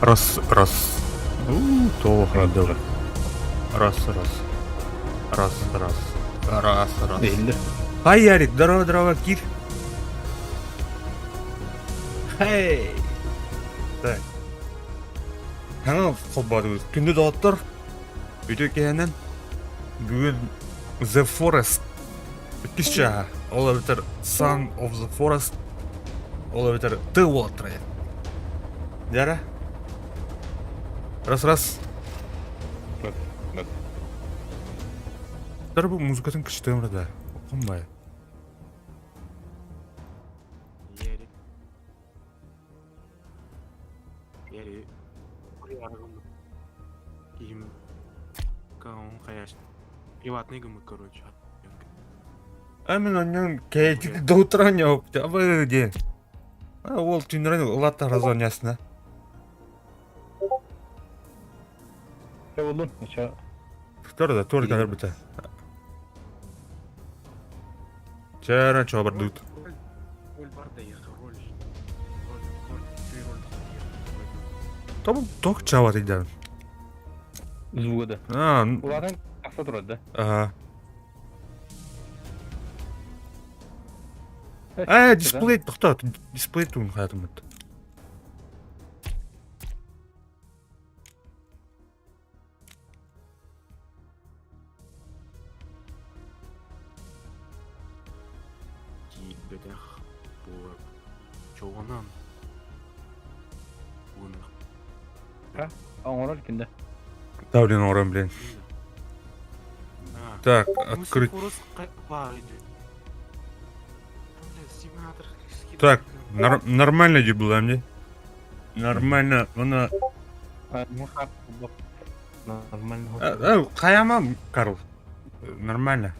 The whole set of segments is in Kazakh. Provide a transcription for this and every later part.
Раз, раз. Толық радио. Раз, раз. Раз, раз. Раз, раз. Değildir. Hay Ярик, здорово, здорово, Кир. Хей. Так. Хана қобадыңыз. Күнді дауыттыр. Үйде кенен. Бүгін The Forest. Бітпішча. Ола бітір Song of the Forest. Ола бітір The Water. Дәрі? Раз. Bak. Дәрі бұл музыкатын күшті өмірді. Оқынбай. Ярик. Ким. Каун қаяш. Приватный гымы, короче. Әмін оннан кәйтік доутыран яуып. Жабы де. Ол түйіндірен ұлатта разониясына. Ne buldun? Aşağı. Tutar kadar biter. Çara çobar dut. Роль барда ехал, роль. Tamam tok çavar gidelim. Звугада. Ulardan kasa durdu. Aha. Дисплей тоқтат. Дисплей туын hayatım bitti. Бедах. Бұл. Çoğanan. Bunu. Ağır ilkinde. Давлен орам, блин. Так, открыть. Так, нормально же было мне. Нормально, она... Нормально. Қаямам, Карл. Нормально.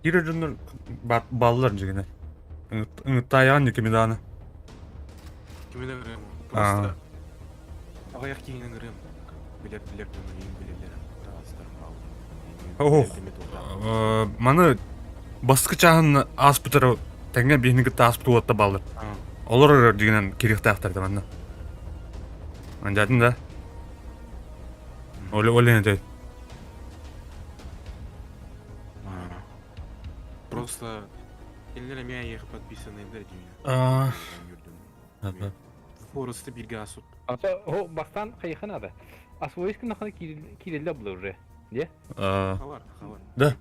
Кире жүндір балылар жегіне. Үңіттайған екеме даны. Кімені көрем? Просто... Ағаяқ кейінен көрем. Білер ең білерлер. Маны басқы жағын ас бұтыры тәңге бейінгітті ас бұты отта балыр. Олар дегенен керекті ақтарды маны. Андадың да? Олен өтеді. Просто... Елдер мен аяғы подписаны да дейін. Форесті бірге асып. Asa o bastan kayıkın adı. Asa o iskin nakını kirelde bulur re. Diye? Хавар. Да.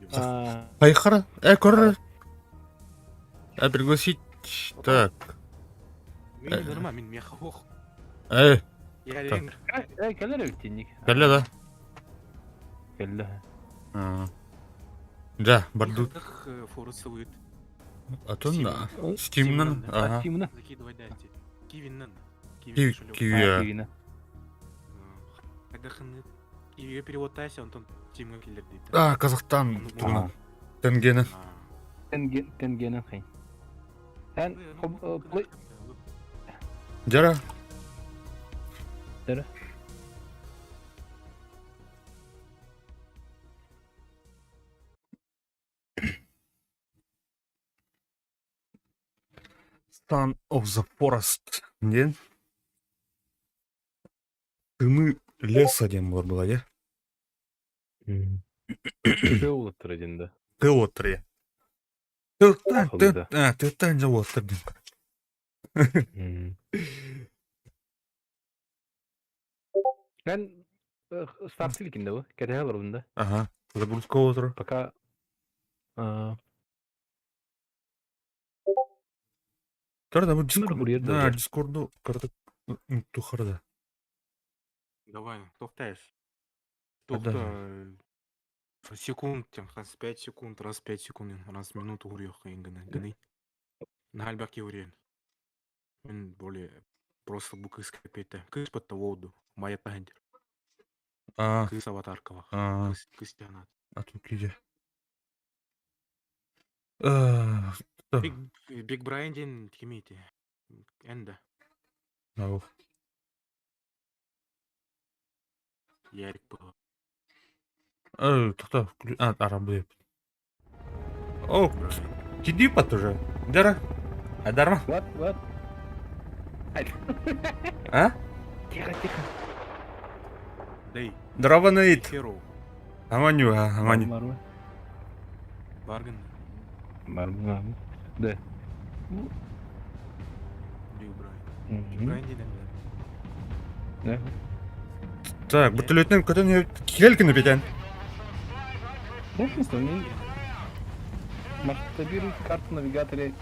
Поехали. Корre. Пригласить. Так. Мен норма, мен меха хоқ. Keller bittinlik. Кәлі да. Keller. Да, бардут. Форесті өйт. Атын да. Стимнан. Стимнан. Закидывай дәйті. Кивиннан. Кивия. Қайдақыны. Кивиге переводтайся, онтан Тимға келер дейді. Казахстан. Тенгені. Tengenin kayın. Sen Жара. Dere. Son of the Forest. Не? Тыны леса дем бар была, де? Şey olur tradində. Ты отри. Ты же отри. Ben Start ilkinde bu. GTA var bunda. Ага. Загрузка отри. Пока Карда bu buraya da var. Discord'u karda тухарда. Давай, тоқтайыз. Тоқта. Секунд, раз 5 секунд, раз 5 секунд, раз минуту ғырық гыны. Нәлбәк еурен. Мен более просто бұл кыз кәпеті. Кыз бітті олды. Майетті әндер. Кыз аватаркава. Кыз тянат. Ату кейде. Биг Брайнден кемейті. Әнді. Ау. Ярик бұл. Тоқта. Арам бұл еп. О, киди пат уже. Дара. Айдарма. what? А? Тихо, тихо. Дей, Драванаид. херо. Аманю, аманю. Бар. Барган. Бар. Да. Дей Брайан. Мгм. Брайан дейден бер. Да. Так, бүтүлөтүн көтөн келгини бетен. Ну, смысл, не... Масштабируй карту навигаторе.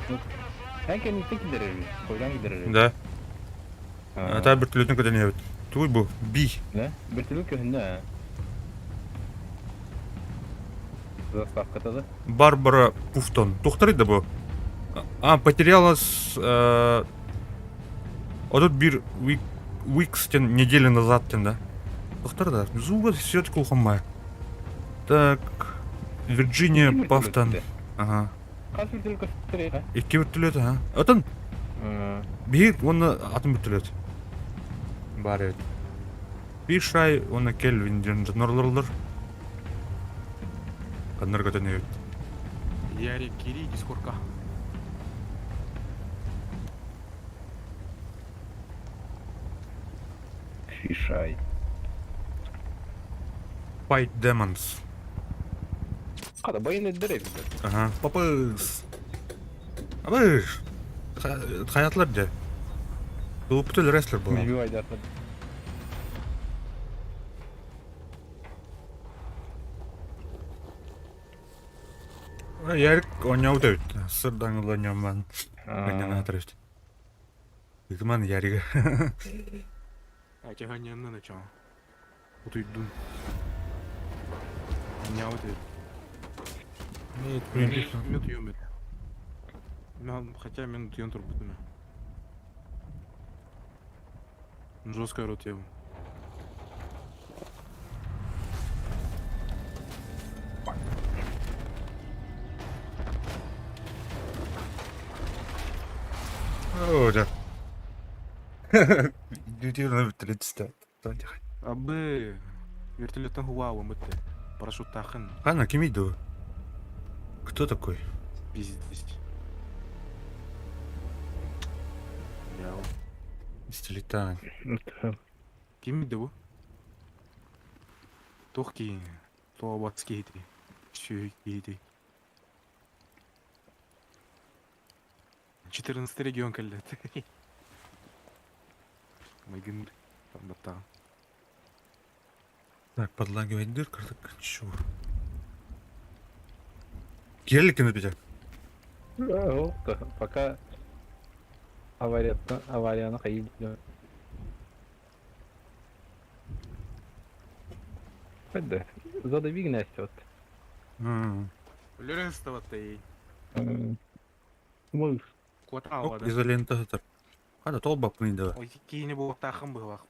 Әнке не ты кидерер, койдан кидерер. Да. Ата бүтүлөтүн көтөн ебит. Туй бу би. Да? Бертелік көһінде. Заставката да. Барбара Пуфтон. Тухтарыйды бу. Потерялась одут бир Уикстен неделю назад да. Тухтар да. Зуга сет кулхамай. Так. Вирджиния Пафтон. Ага. Кас бертелік көстере. Эки бүтүлөт, а. Отон би оны атын бүтүлөт. Бар эт. Bir şay ona Kelvin жанрлар. Кандар көтөн ебит. Ярик, Кири, Дискорка. Фишай. Fight Demons. Када байын эддер эбит. Ага. Папыз. Абыш. Хаятлар да. Бул бүтүл рестлер бул. Мебі айдарды. Ярик ойнау да өт. Сырдан ойнаман. Ойнана атырыш. Игман Ярига. Ача ганьянны начал. Утуйдун. Меня вот это. Минут юмет. Хотя минут юм турбутуна. Жесткая рот тема. О, да. Дютирно бүтүлөт. Абы вертолеттан Хуаву мыты. Парашют тахын. Хана, ким иду? Кто такой? Пиздец. Яу. Стилетан. Ким иди бу? Тохки. Туабатский иди. Чё иди. 14 регион каллет. Майгын. Там бата. Так, подлагивать дыр, кырдык. Чур. Келикini битек. Пока аварияны кайып. Хәдә. Задави генә әстәт. Лерен ставатта ей. Мул. Куата Ок, авада. изолента хатар. Хада толбап мында. Ой, кейіне бұл тахын бұғақ.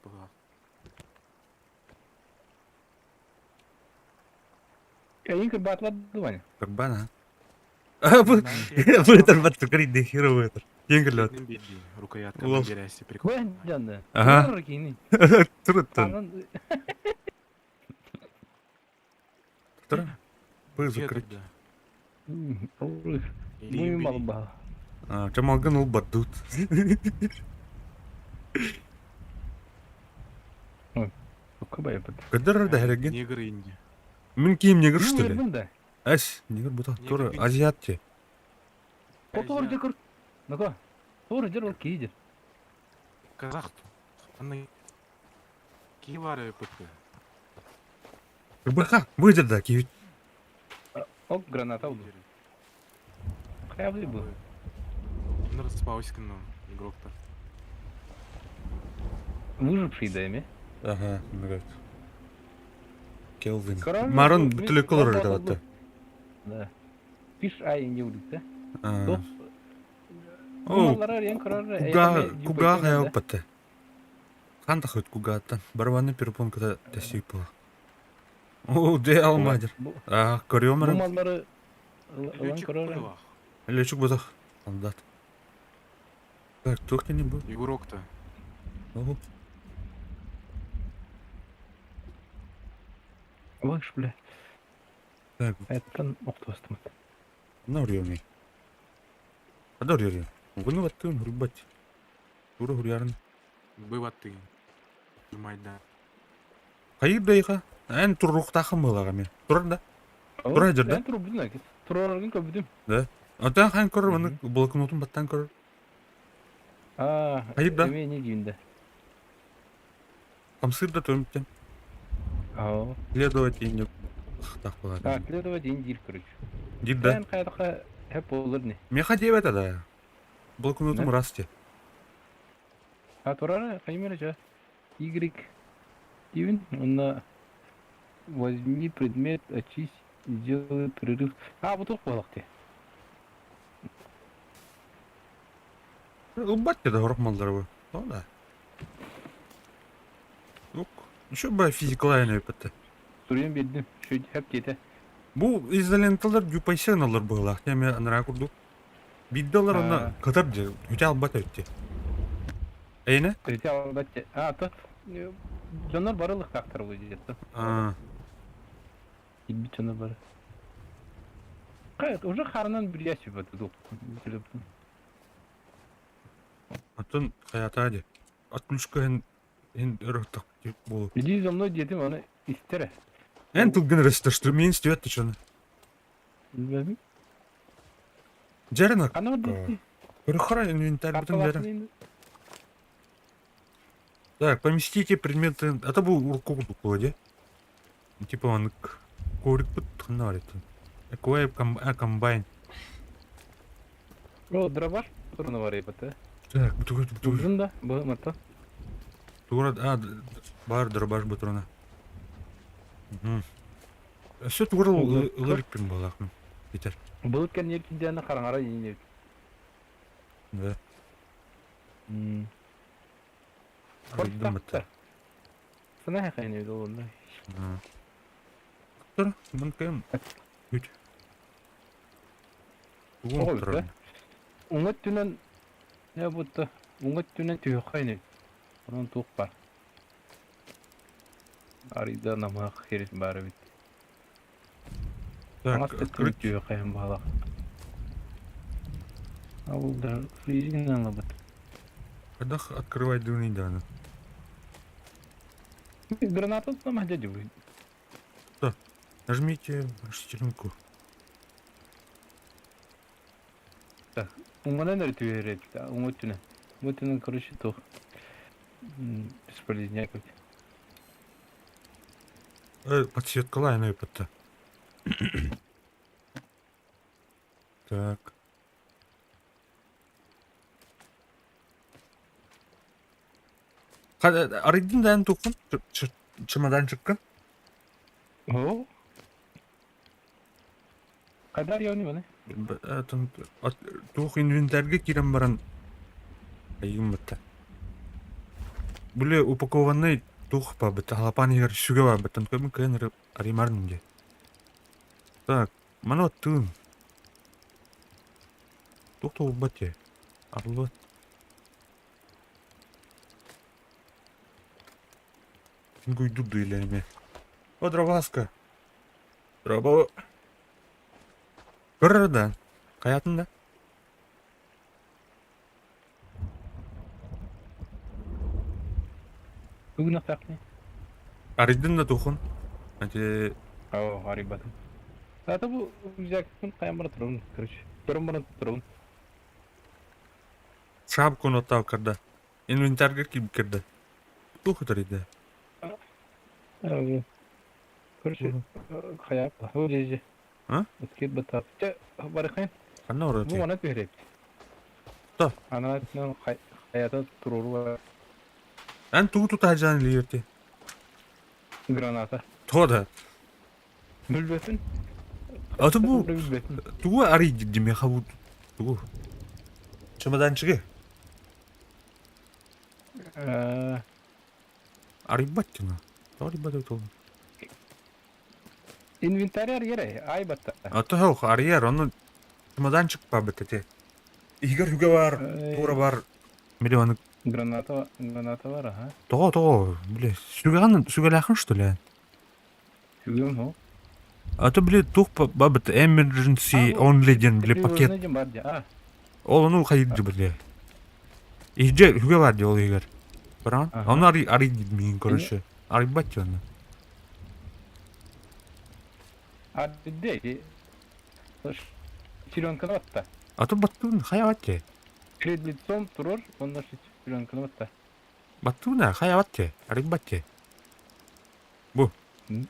Әйін батлады ваня. Как бана. Бытыр баттыр кридди хиро бытыр. Еңгірлет. Рукоятка Улов. берәсі прикол. Ваня жанды. Ага. Бар кини. Туруттан. Анан Тура. Бый закрыть. Муй малба. Чамалган ул бадут. Кабай бит. Кыдыр да хереген. Негр инди. Мен кийим негр что ли? Бунда. Ась, негр бута. Тура Негр бит. азиат те. Котор жекер. Нага. Тор жер ол кейдер. Казах. Анны. Ки бар пытты. Быха, выйдер да киют. О, граната уду. Хаявли бу. Ныр спауськын игрокта. Выживший да эме. Ага, нагат. Келвин. Король Марын был, бүтүлө колор был, да батты. Да. Пиш ай не улица. О, Маллар ян король. куга хаяп батты. Канда хөт кугаттан. Барваны перепонкада тесипо. О, де алмадыр. Көрөмөр. Маллары Лючик король. бұғақ. Лечук бузак. Андат. Так, тохте не был. Игрокта. Ого. Ваш, бля. Так, Это октостом. на урьёми. Адор юрьё. Угуну баттын, рубать. Тура хурьярын. Быват ты. майда. Кайып дайга. Эн туруктахым былага мен. Тур да. Тура жерде. Ben turu budum akis. Turarın köbüdüm. Да. Атан хан көрөр, аны блокнотун баттан көрөр. Aa, Hayır da. Eme ne diyeyim de. Камсырда төмөттен. Aa. Следовать yok. Так Ha, булат. Kledo deyin değil kırıç. Дидда. Ben kaydıqa hep olur ne? Меха деп да. Блокнотум Ne? расте. Ha, turara kaymerece. Y. Дивин, она возьми предмет, очись, сделай перерыв. А, вот тут балакты. Убатты да рохмалдар бу. Да. Yok. Şu bu fizikal öpüttü. Soruyorum bildim. Şu hep dede. Bu izlenenteler yüpaysan alır bağlak. Hemen anara kurduk. Videolar Ha. ona kadar diyor. Güce albat öttü. Eyne? Öte albatça. Ha, ta. Canlar baralık taktır bu cidden. Aa. Bir canlar barı. Kayıt, уже karnından bir yaş yapıyordu. Dur. Atın hayata hadi. Atmışka en ırıktak bu. Biliyoruz onu dedim onu istere. En tılgın restlaştır. Men istiyordu şunu. Bilmem. Жарена. Ana o dedi. Перехора инвентарь bütün жарен. Kartalaklıydı. Так, поместите предметы. Это был уркук вроде. Типа он корик подтонарит. Какой комбайн. O dravаш. Turunu var yapıtı. Так, bu Uzun da. Bu mata. Тура, бар дробаш бутруна. Все тура лырикпен балакмын. Питер. Balıkken yerkinden karangara yiyince. Да. Korktu da. Sana hekayın evde oğlum. Тура, мен кем. Үт. Ой, да? Уңат түнен ne bu da? Uңат түнен tüy kayın. Onun tuğ var. Arida nama herif bari bit. Так, Аңа открыть. tüy kayın bağla. Avulda freezing anladı. Когда открывать дверь недавно. Гранату там дядю. Нажмите шестеренку. Так. Уңана нер tüy herif. Uңat түнен. Uңат түнен короче туğ. Бесполезняк. Подсветка лайна это. Так. Аридин да тукун чемодан чыккан. О. Kadar yani bana. Тух инвентарьга кирен баран. Айым бата. Буле упакованный тух па бата халапан егер сүгө бар баттан көмүн кенер аримардым же. Так, мана тын. Тух бате. Арлы. Гуйду дыйлеме. О, дроваска. Дроба. Көрөрдөн. Каятында. Bugün atak ne? Аридин да тухун. Ати Oo, harika. Zaten bu güzel kısmın kayamara turun. Kırış. Turun bana turun. шапку нотав кырды. Инвентарьга кирип кирди. Тух өтөрүйдү. Evet. Kırış. Kayak. Bu gece. Ha? Isket batar. Barikayın. Кана Bu ороту. bana tüyerek. Da. Anasının hayata tururu var. Ан тугу тутажан лиерти. Granata. Тода. Bülbesin. Аты бу Bülbesin. тугу ари диме хабу. Тугу. Чемоданчыгы. Ари баттина. Ари батту. Inventariyer yere. Ay batta. Аты хох арияр оны чемоданчык па беттете. Игер хүгэ бар, тура бар. Миллион. Granata var ha. Того, бле. Сүгелахын что ли? Hügüm o. Аты бле тух па бет emergency only ден бле пакет. Ne var ya? Ол ну хайд бле. Иже хүгэ бар де ол егер. Көрәң? Ага. Оны ари дидмейін, короче. Ари бачы оны. Ардыйды. Шестеренканы отта. Аты баттуын, хая бачы. Перед лицом турор, он на шестеренканы отта. Баттуына, хая бачы. Ари бачы. Бу. М?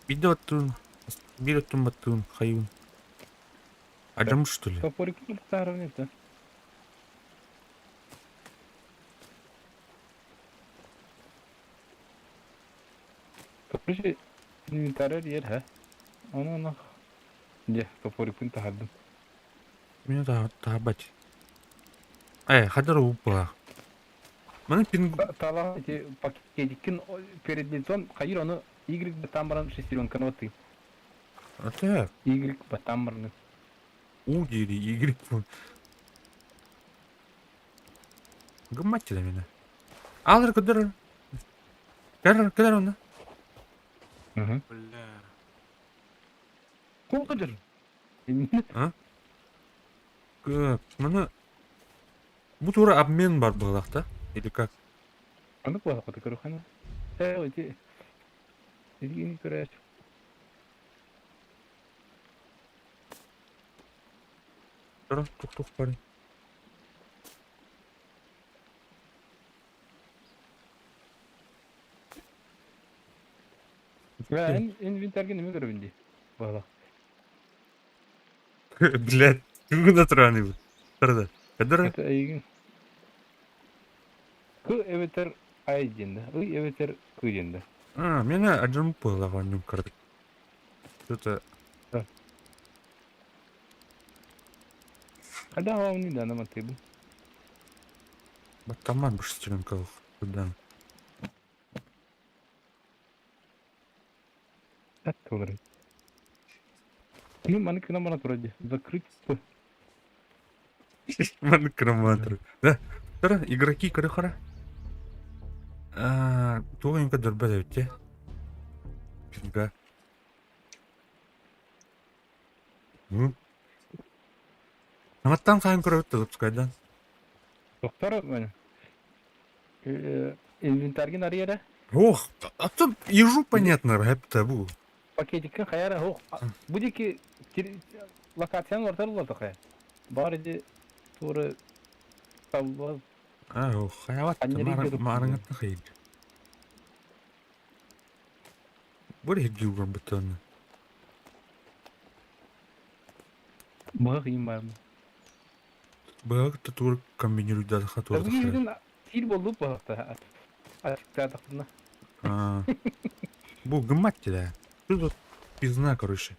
Биде баттуын. Биреттун баттуын, хайуын. Ажамыш, что ли? Топорикны бутарывын это. Короче, инвентарь yer ha. Onu. Ya, топорикны тахадым. Меня та бачы. Хадар упа. Маны пин... Тала эти пакетикин перед лицом, хайыр оны Y батамбаран шестеренканы отты. Аты, Y батамбарны. У дейді, игрек фон. Гыматчы да мені. Алыр кыдыр. Кыдар оны. Hı. Бля. Колдыр. Маны... Бұл тура обмен бар бұғылақта. Или как? Аны плохо коты корухана. Эти. Иди не кореш. Тура, тух парень. Ben inventarge nime göre bindi. Valla. Блядь, күгін атыраны бұл. Тұрды. Кыдыр? Это эйген. Кы эветер ай денді. Ый эветер кы денді. Мені ажырмып бұғылаға нем кірдік. Что-то... Когда вам не дано мотыбу? Баттаман бұл шестеренкалық. Кудан. Это говорит. Ну, маны к нам вроде. Закрыть. Маны краматыр. Да, тұра, игроки көрі қара. Туғын кадыр бәді өтте. Пинга. Наматтан қайын көрі өтті запускайдан. Доктор, мен. Инвентарге нарьера. Ох, тут ежу понятно, рэп-то бұл. Пакетикин хаяра хох. Будики локацияның ортары болду хая. Бар иди туры табылбаз. Ох, хаяватты, марыңытны қайын. Бұл егі жүрген бұтыны. Бұға қиын бармы? Бұғақты тур комбинируйды адыға турды Бұғы қайын. үйдің тил болду бұғақта. Ашықта атақпына. Бұл гыматты да. Тут пизна, короче.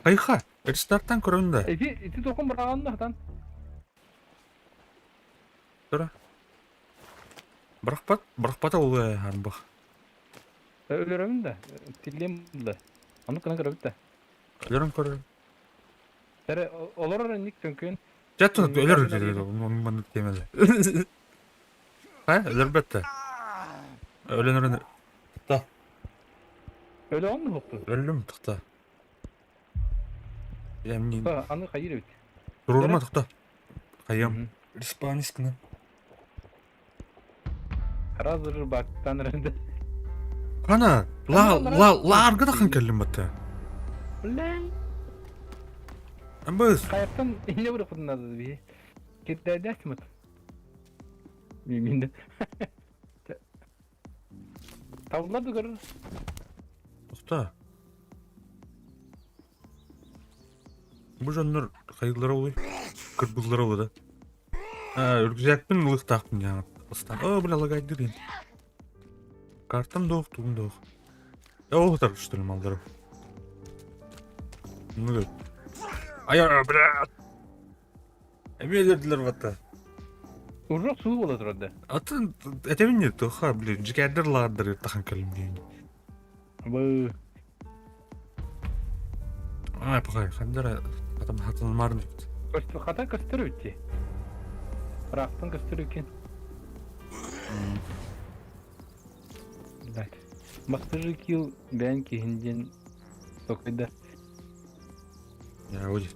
Айха, рестарттан көрінді. Эти тоқым бұрағанды. Тұра. Бірақпата олы армбақ. Өлерімін да. Тилем бұлды. Аны кына көріп та. Өлерін көрі. Тәрі олар ник төнкен. Жаттың өлер өтеді, оның баны темелі. Өлер бәтті. Өлен өрін. Тұқта. Өлі оңды бұқты. Өлім тұқта. Аны қайыр өт. Тұрурма тұқта. Қайым. Респанискіні. Разыр бақтан рәнді. Қана, ларғы да қан кәлім бәтті. Блин. Біз. Қайықтан не бұры құдынады бе? Кетті әдәсі мұт. Мемінде. Табылады көрір. Тұқта. Бұл жонлар қайғылары олай. Кірбізлары олай да. Үргізекпін ұлықтақпын жаңа. Бля, лагайды дейін. Картам доқ, туғын доқ. Олғытар үштілім алдарым. Ну да. Блядь. Әмелерділер бата. Урок суы болады тұрады. Атын, әтемін не тұға, блядь, жікәдір лағадыр еттіған кәлім дейін. Бұл. Пағай, қандара атам хатының марын жепті. Қата көстірі өтте. Рақтың көстірі өкен. Мақты жекил бән кейінден соқайды. Я өде.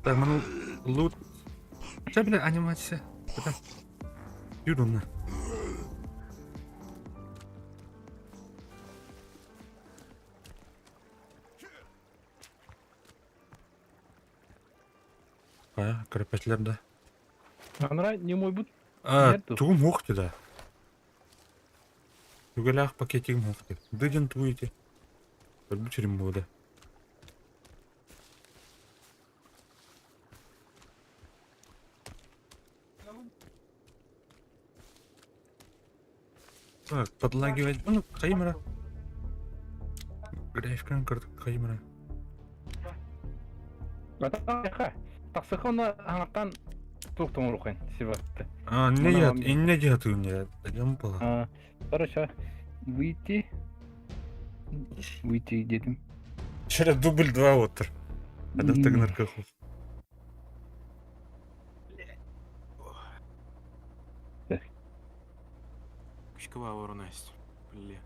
Так, мұны лут. Жа, бля, анимация. Юр оны. кірпешлер да. Анра не мой бут. Нету. Тугум хоқты да. Түгел ақ пакетигім хоқты. Дыден туйте. Бір бүчірім болды. Так, подлагивать. Ну, каймера. Графикан кырдык каймера. Ата яха. Таксыха оны аңаттан тоқтың ұрықын. Себатты. Не Мына яд, вам- инне жиһатыгын я. Дем бала. Хорошо. Выйти. Выйти дедім. Через дубль 2 отыр. Адастыгын ыркы хук. Күшкі бауыр Настя. Бля.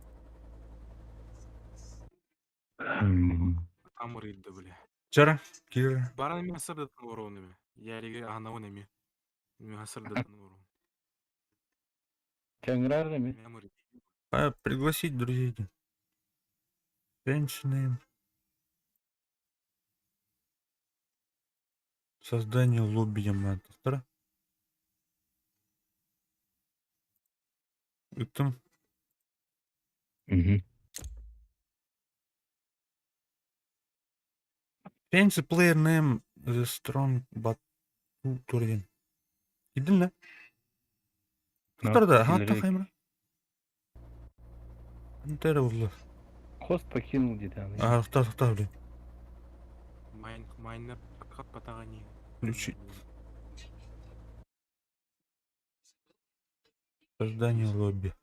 Амыр еді, бля. Жара, кир. Баран мен асырдатын орауныме. Яриге анауын еме. Мен асырдатын орауын. Кәңірар еме. Амыр еді. Пригласить друзей. Женщины. Создание лобби яматостра. Үттім. Fancy player name the strong but турген. Идін лә? Тұқтарда, хатта қаймыра. Әнтәрі ұлы. Хост покинул деді. Тұқта, блин. Майнер қат патаға не? Включить. Создание лобби.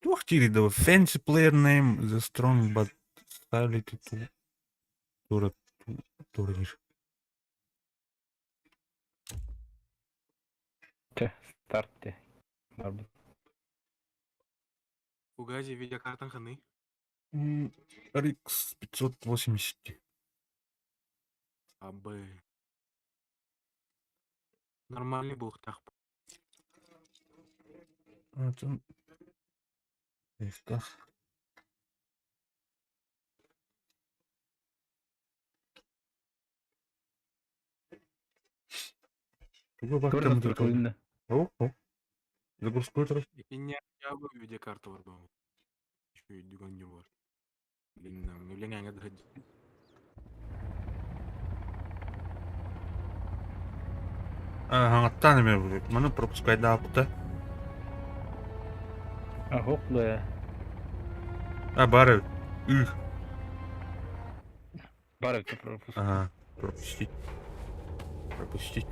Тух тиридова. Fancy player name the strong but stability to тургиш. Старте. Барбы. У газе видеокартан ханы. RX 580. Абы. Нормальный был так. Это... Көрдіңіз көзінде. О. Загрузку это. И не я бы видеокарту вырвал. Еще и дюган не var. Блин, не блин, я не отходи. Хаңаттан еме бұл. Мұны пропускайды апыта. Хоқлы. Бары. Үх. Бар это пропуск. Пропустить. Пропустить.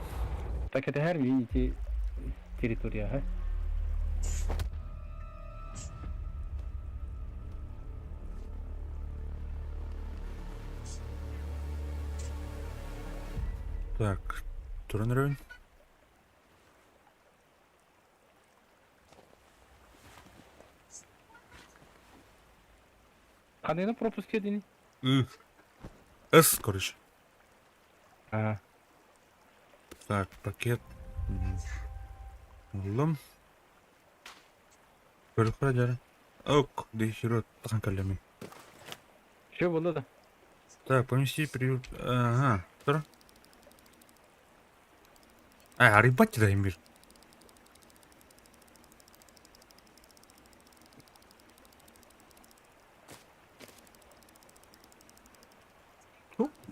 Так это her видите территория, а? Так. Туран район. Қандайда пропуск едini? С, короче. Ага. Так, пакет. Лом. Көріп жара. Ок, дехирот тахан калямин. Что было да? Так, поместить приют. Ага. Тура. Арибать да имбир.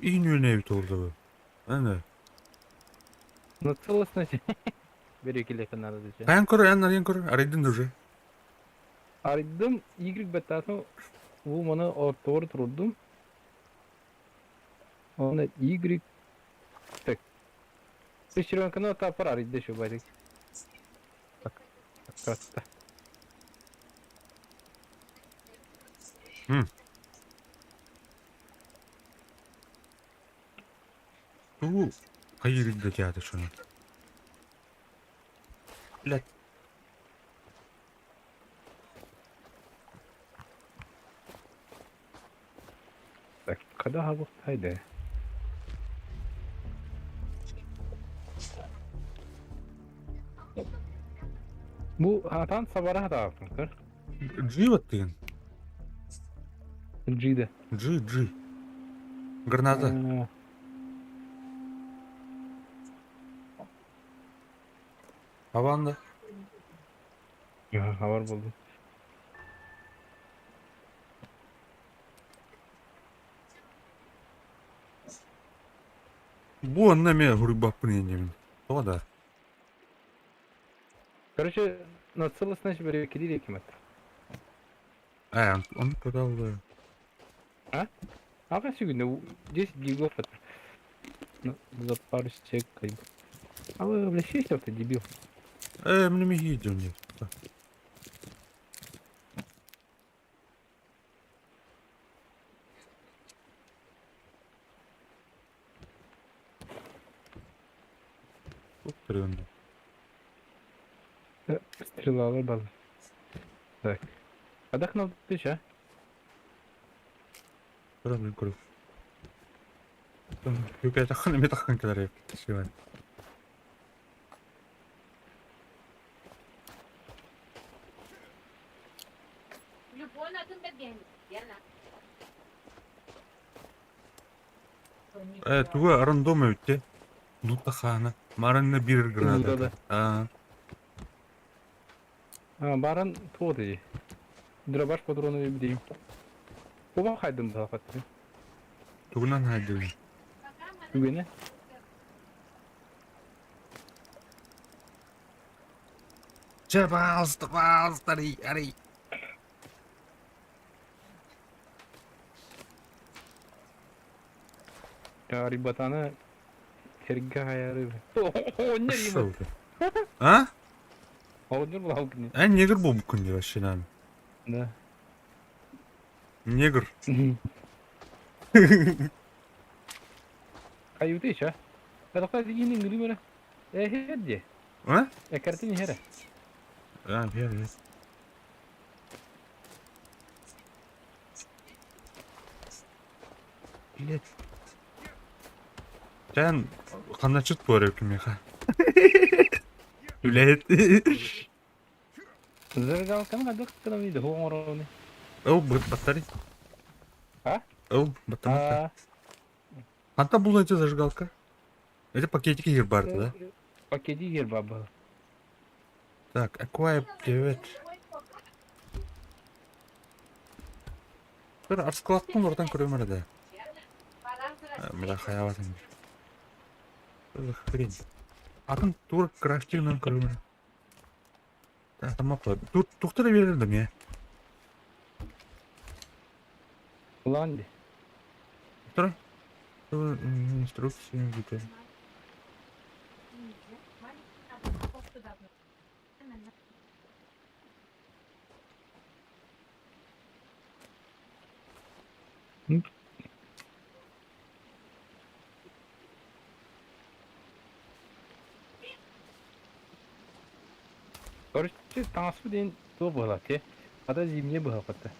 İyi ne bit oldu bu. Ana. Ну целостность. Бери келеке надо десе. Аян көр, аян көр. Арайдын уже. Аридым Y бетасын у маны ортор турдум. Оны Y так. Пеширенканы тапар аридде şu baydık. Bak. Красота. Hayır da geldi şunu. Блядь. Так, когда хабы хайда? Bu hatan sabara hata yapmışlar. G вот ты. G'de. G. Granada. Havanda. Ya haber buldum. Bu onda me hurubapın yengemin. O da. Короче, на целостность бере кидили кимет. Onu kadar oldu. А? Ага сегодня 10 гигов это. Ну, за пару чек. А вы облещаете, ты дебил? Мне mi yiyeceğim diye. Çok kırıyordu. Стрела лыбала. Так. Отдохнул ты чё? Kıramıyor kırıyor. Yok ya takın eme takın kadar yap. Şey var. Любой на tym biegnie, верно? Tuğu arandoma ötte. Lutta khana. Maranna bir Lutta granada. da. Баран туот иди. Дробаш патроны бдейм. Оба хайдым да хатты. Tuğunan haydi. Үгене? Çabaz, ari. Я ребятана Серга хаяры. О, не Что ребят. это? А? Олдер лаукни. Негр был bu kunde вообще нам. Да. Негр. Каюты чё? Это кто дигини гримера? Хедди. А? Картини хера. Ver. Блять. Sen kanına çıt bu araya kim ya? Блять. Зажигалканы кадак кана види, хоңороны. Батарея. А? Батарея. Anta бұл эти зажигалка. Это пакетики гербарда, да? Пакети гер баба. Так, Aqua 9. Bir arskalattım oradan kuruyorum arada. Мына хаяватын. Хрень. Атын тур крафтингнан kuruyorum. Tamam yapalım. Doktora verirdim ya. Ланди. Doktora. Инструкции где-то. Короче, таңсыз дейін то болады, те. Ада зимне buvo патта.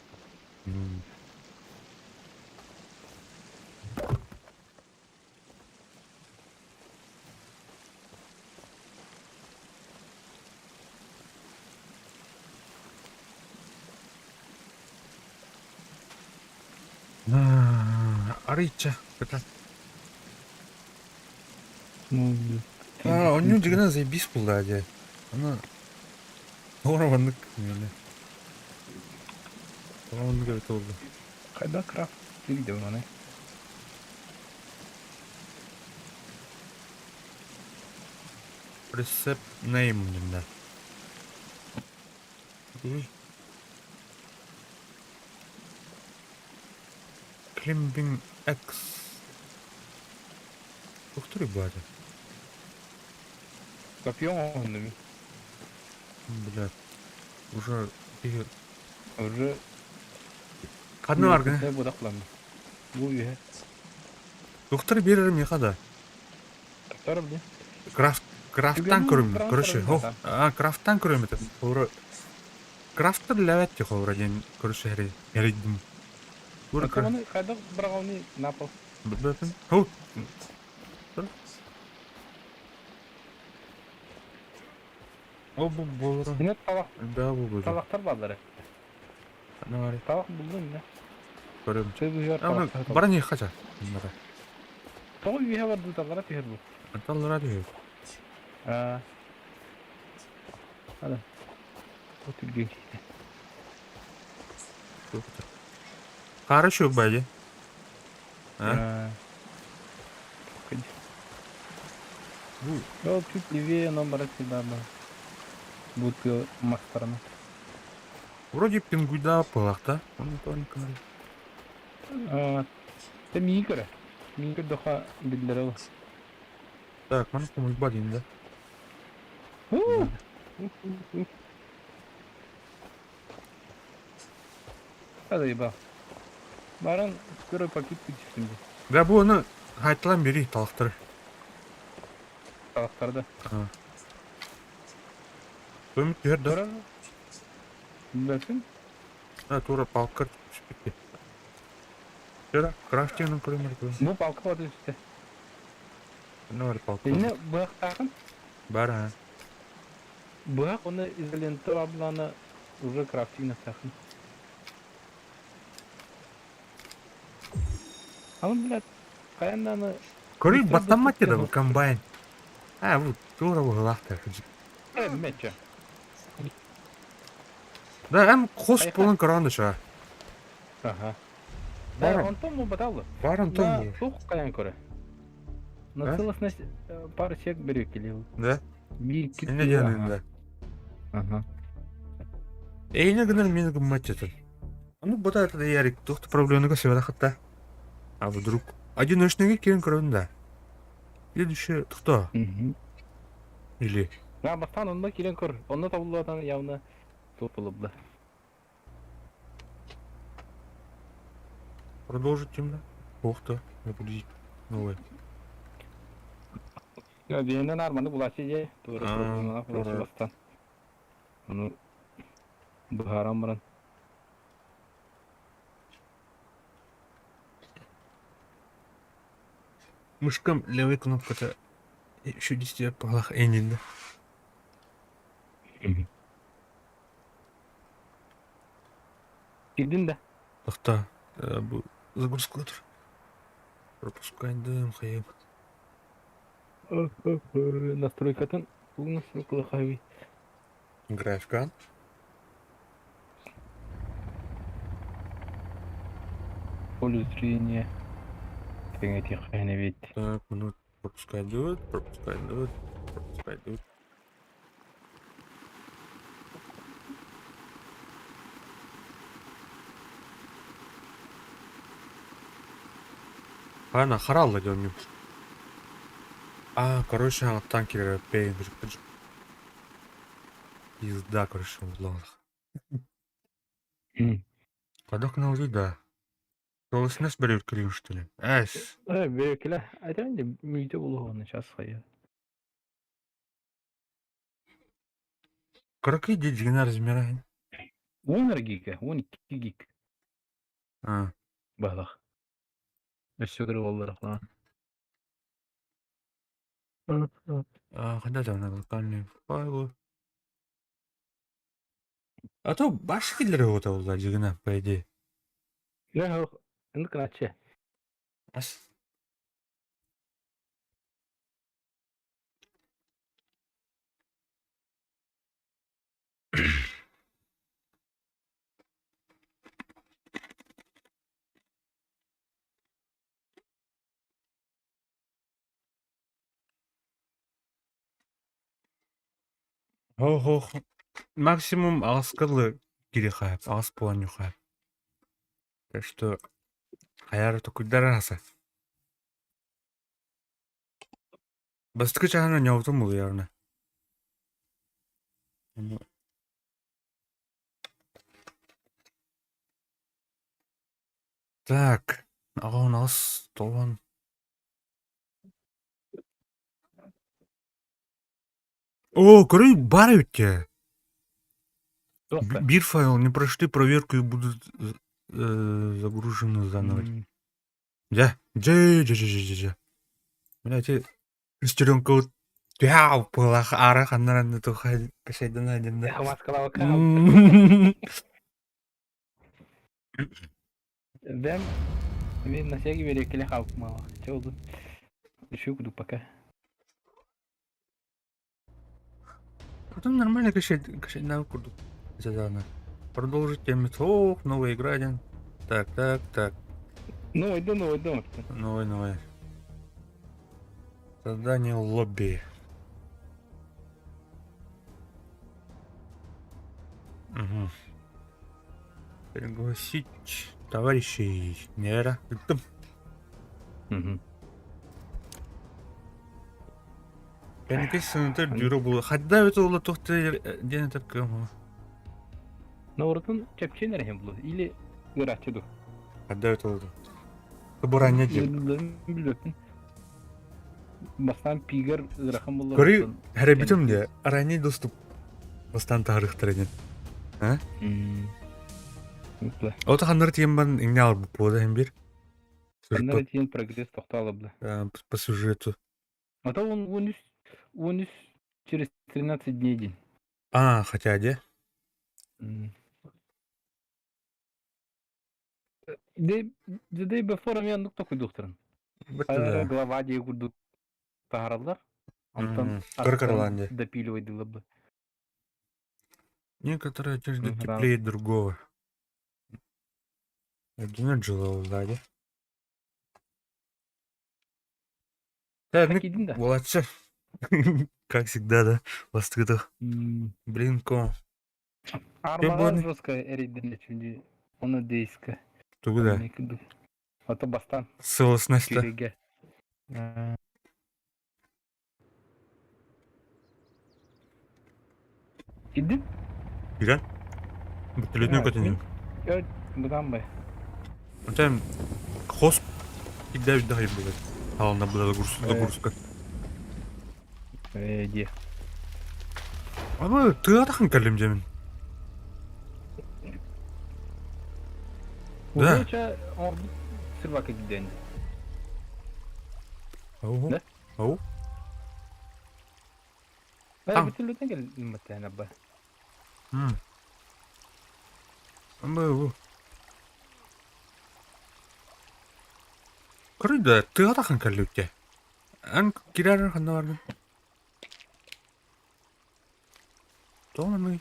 Арича. Это. Ну, Он juga заебись был, да, она. Орванlık yani. Орванlık evet oldu. Қайда крафт дейді оны. Recept name bunda. Climbing X. Doktor bu arada. Копьем он ми. Блядь. Уже bir Уже kadın var gene. Ne budaklandı. Bu üye. Doktor veririm ya kadar. Doktor bile. Craft'tan kurum. Craft Короче, kurum craft'tan kurum это. Doğru. Craft'ta левет ya doğru yani. Короче, heriydim. Doğru. Onu kayda bırakalım ne yapalım. Bakın. Ho. O bu olur. Yine tavak, Daha bu böyle. tavaklar bağları. Ne var? Tavak buldun ne? көрөм. Ты бы Аны бара не хача. Бара. Тоғы үйе бар дұта қара түйер бұл. Анталлара дию. Ада. Өтілген кейді. Хорошо байди. А? Ол чуть левее номера сюда был. Будка мастерна. Вроде пингуйда пылакта. Он тоненько. Ты микро. Микро доха билдерел. Так, мана комусь бадин, да? Hadi ебал. Баран скоро пакет күтүшүндү. Да бу аны хайтылан бери талактыр. Талактарда. Көмүт жер да. Тора. Билбесин? Тура палкыр түшүп. Жера, крафтингдин көрөмөр көр. Бу палка бар үстү. Не бар палка? Эне бак такын. Бар, Бак оны изолентор абланы уже крафтингна такын. Алын билет. Каянданы Көрөй баттанмат да бу комбайн. Бу тура бу лахтар. мече. Да, кос болон каранды ша. Ага. Бар. Да, он тому баталы. Барын том бу. Сух каян көрө. На целостность пары чек бере келеу. Да? Bir kit. Эне жанында. Ага. Эйне гынар мени гымматчатын. Ну, бота это ярик, тухты проблемныга севада хатта. А вдруг одиночныйга кирен көрөндө. Следующее кто? Или Я бастан онда кирен көр. Онда табылуадан явно топылыпты. продолжить темно? Охта, не буду новый. Ya diğerinden armanı bulaşıcı. Doğru programına bulaşı bastan. Onu buharam buran. Мышкам левой кнопка-то еще 10 палах энинда. Girdin de. Охта, bu загрузка-тыр. Пропускайдым, хайым. Настройкатын. Bu настройкалы хайви. Графика. Поле зрения. Эти хайны ведь. Так, ну пропускайдут. Ана, харалла дёрнем. Короче, ана танкер пейн. Езда, короче, в лавах. Кадок на уже, да. Голос нас берет крин, что ли? Эс. Böylekiler. Aydan önce müjde buluğu onu şahsaya. Какие деньги на размерах? 10 giga, 12 gig. Bağlaq. Ösüdür olarak lan. Когда там на локальные файлы? А то башки для работы была дигна, по идее. Yok, şimdi kaçı. Ас. Ого. Максимум алскалы кирихайп, алс планюхайп. Так что хаяры только дараса. Басткы чахана не аутомыл явно. Так, у нас толан. О, короче, барют. Бир файл не прошли проверку и будут загружены заново. Ja. Блядь, шестеренка вот пяу пылах арах аннан то кашайдан один да. Маскалава Мен на сяги бере келе халк мала. Чолду. Еще куду пока. Потом нормально качать на курду. Задано. Продолжить тему. Ох, новая игра один. Так. Ну, иду. Новый. Создание лобби. Угу. Пригласить товарищей. Нера. Угу. Yani geç sınırda düro bulu. Hatta evet oğlu tohtu dene takım. Но уртун чепчен рехем булу. Или гырачыду. Hatta evet oldu. Кабурanya gibi. Билбептин. Бастан пигер ырахам булу. Көрü herbitim diye. Arani dostуп. Бастан тарих тренин. Ha? Мутла. Ота хандар тем бан иңне алып болды hem bir. Аннары тиен прогресс тоқталы бла. По сюжету. А то он через 13 дней день. А, хотя де. Дедей бы форум яндык такой докторын. Бітті Глава дей курдук тағаралар. Антон Кыркырланды. допиливайды лабы. Некоторые одежды Мгм. теплее другого. Один отжилал сзади. Так, Так един да. молодцы. Как всегда, да? Востыдах. Блин, ко. Армалар bunu- жестко эрейден şimdi. Onu дейскі. Тугуда. Ото бастан Целостность. кереге. Идin? Иран? Бүтілетіне Evet, көтінен. Evet, бұдан бай. Там хос всегда видахай будет. А он наблюдал загрузка. Де. Ama tığ ataqın kəllim demin. Да. Uzayça ordu sırvaka giden. Ау. Да? Ау. Ben bütünlüğüne geldim muhtemelen abba. Ama bu. Kırıydı tığ ataqın kəllim. An girer kanna vardı. Tamam mı?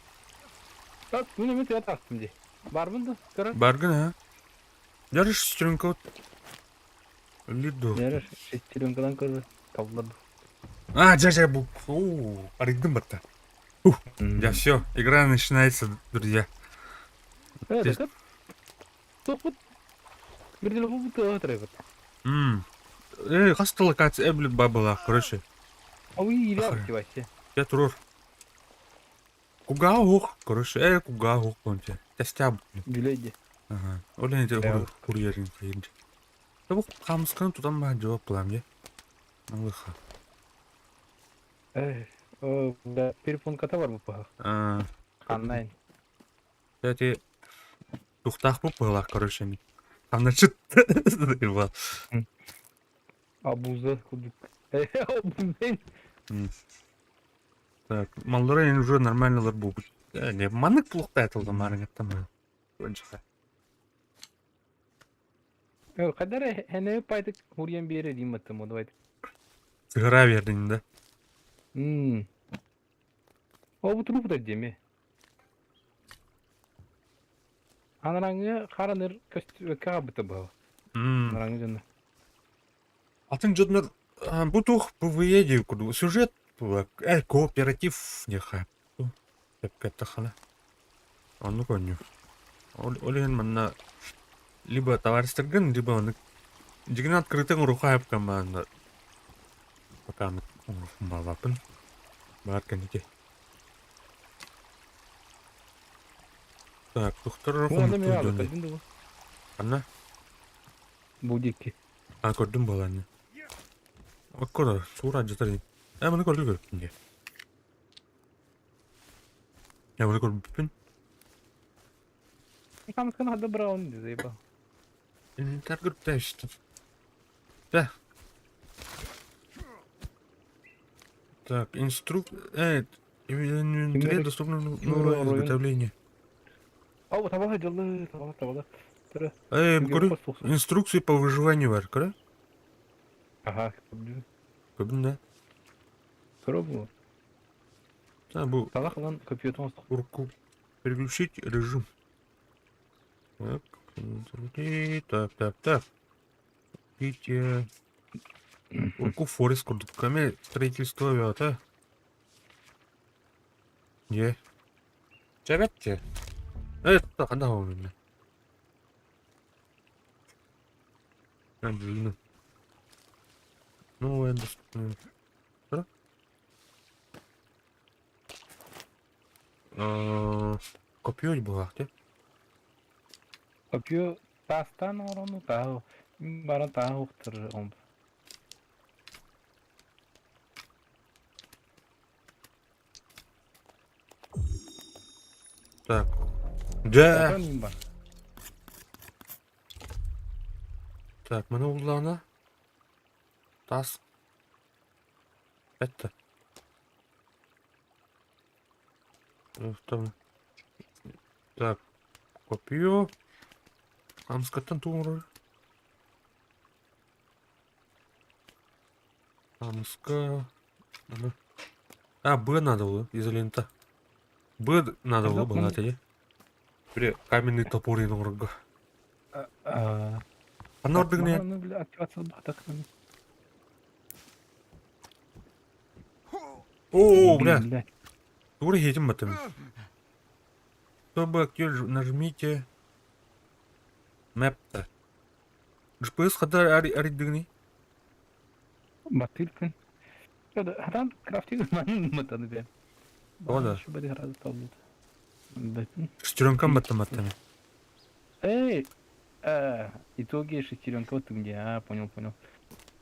Bak, bunu mu tiyat attım diye. Var mı da? Karar. Bargın ha. Yarış sürünkot. Lido. Yarış. Şeçilim kalan karar. Tavladı. А, дядя Бук. Арыгдым бата. Я все, игра начинается, друзья. Evet, evet. Toput. Bir de bu tiyat reyvat. Хасты локация, блин, бабла, короче. Avi iyi Ага. yaptı başta. Я турур. Кугаух, короче, кугаух, понте. Я стяб. Güleydi. Ага. Олен те Ja. курьерин кайынды. Да бу камскан тутан ба жооп кылам я. Алыха. O da telefon kata var bu paha. Anlayın. Я те тухтах бу была, короче. Она чит. Abuza kuduk. Abuzayın. Так, малдора уже нормальный бу. Не, манык плохо айтылды марың аттам. Önce. Kadar hene paydık huriyen bir yere diyeyim attım o da paydık. Sigara verdin de. O bu trupu da diyeyim. Anarangı karanır kabıtı bu. Anarangı canı. Атын жоднор bu тух PvE курду. Сюжет bu. Кооператив неха. Деп кеттахана. Onu konyu. Олен манна либо товарищерген, либо он жигин открытый рухайып команда. Пока мы малапын. Бар канеке. Так, тухтар Bu рухун adam ya tuйдуны. kadın da bu. Анна? Bu dikki. Көрдүм баланы. Аккора суура жатыр. Муну көрдүм. Я муну көрбүппүн. Kamskan hada brown diye bu. Инвентарь көрүптү işte. Да. Так, инвентарь доступно новое изготовление. О, tabağa callı, tabağa. Тыры. Көрі, инструкции по выживанию бар, көрі? Ага, көрдім. Көбін да. Көрі бұл. Бұл Тала қылан көпиетін остық. урку. Переключить режим. Так. Так. Видите. Урку Форест курдук. Каме строительство вята. Е. Чабетте. Это қанда қауымын. Блин. Ну, это... Что? Копиёй была, где? Көпио тастан орону тағы. Бара тағы ұқтыр оңды. Так. Да. Нем бар. Так, mana ulanı. Tas. Это. Там. Так. Копию. Амскаттан туңры. Амска. Б надо было изолента. Б надо было была тебе. Каменный топор инорга. Анордыгне. Ну, бля, активация бахтак. О, бля. Тура едем это. Чтобы активировать, нажмите Map-то. GPS хода аридыгни. Батыркын. Хадан крафтинг манын матаны бе. Ода. Чтобы деграды табылды. Шестеренкам баттаматтами. Эй! Итоги шестеренка вот где. Понял.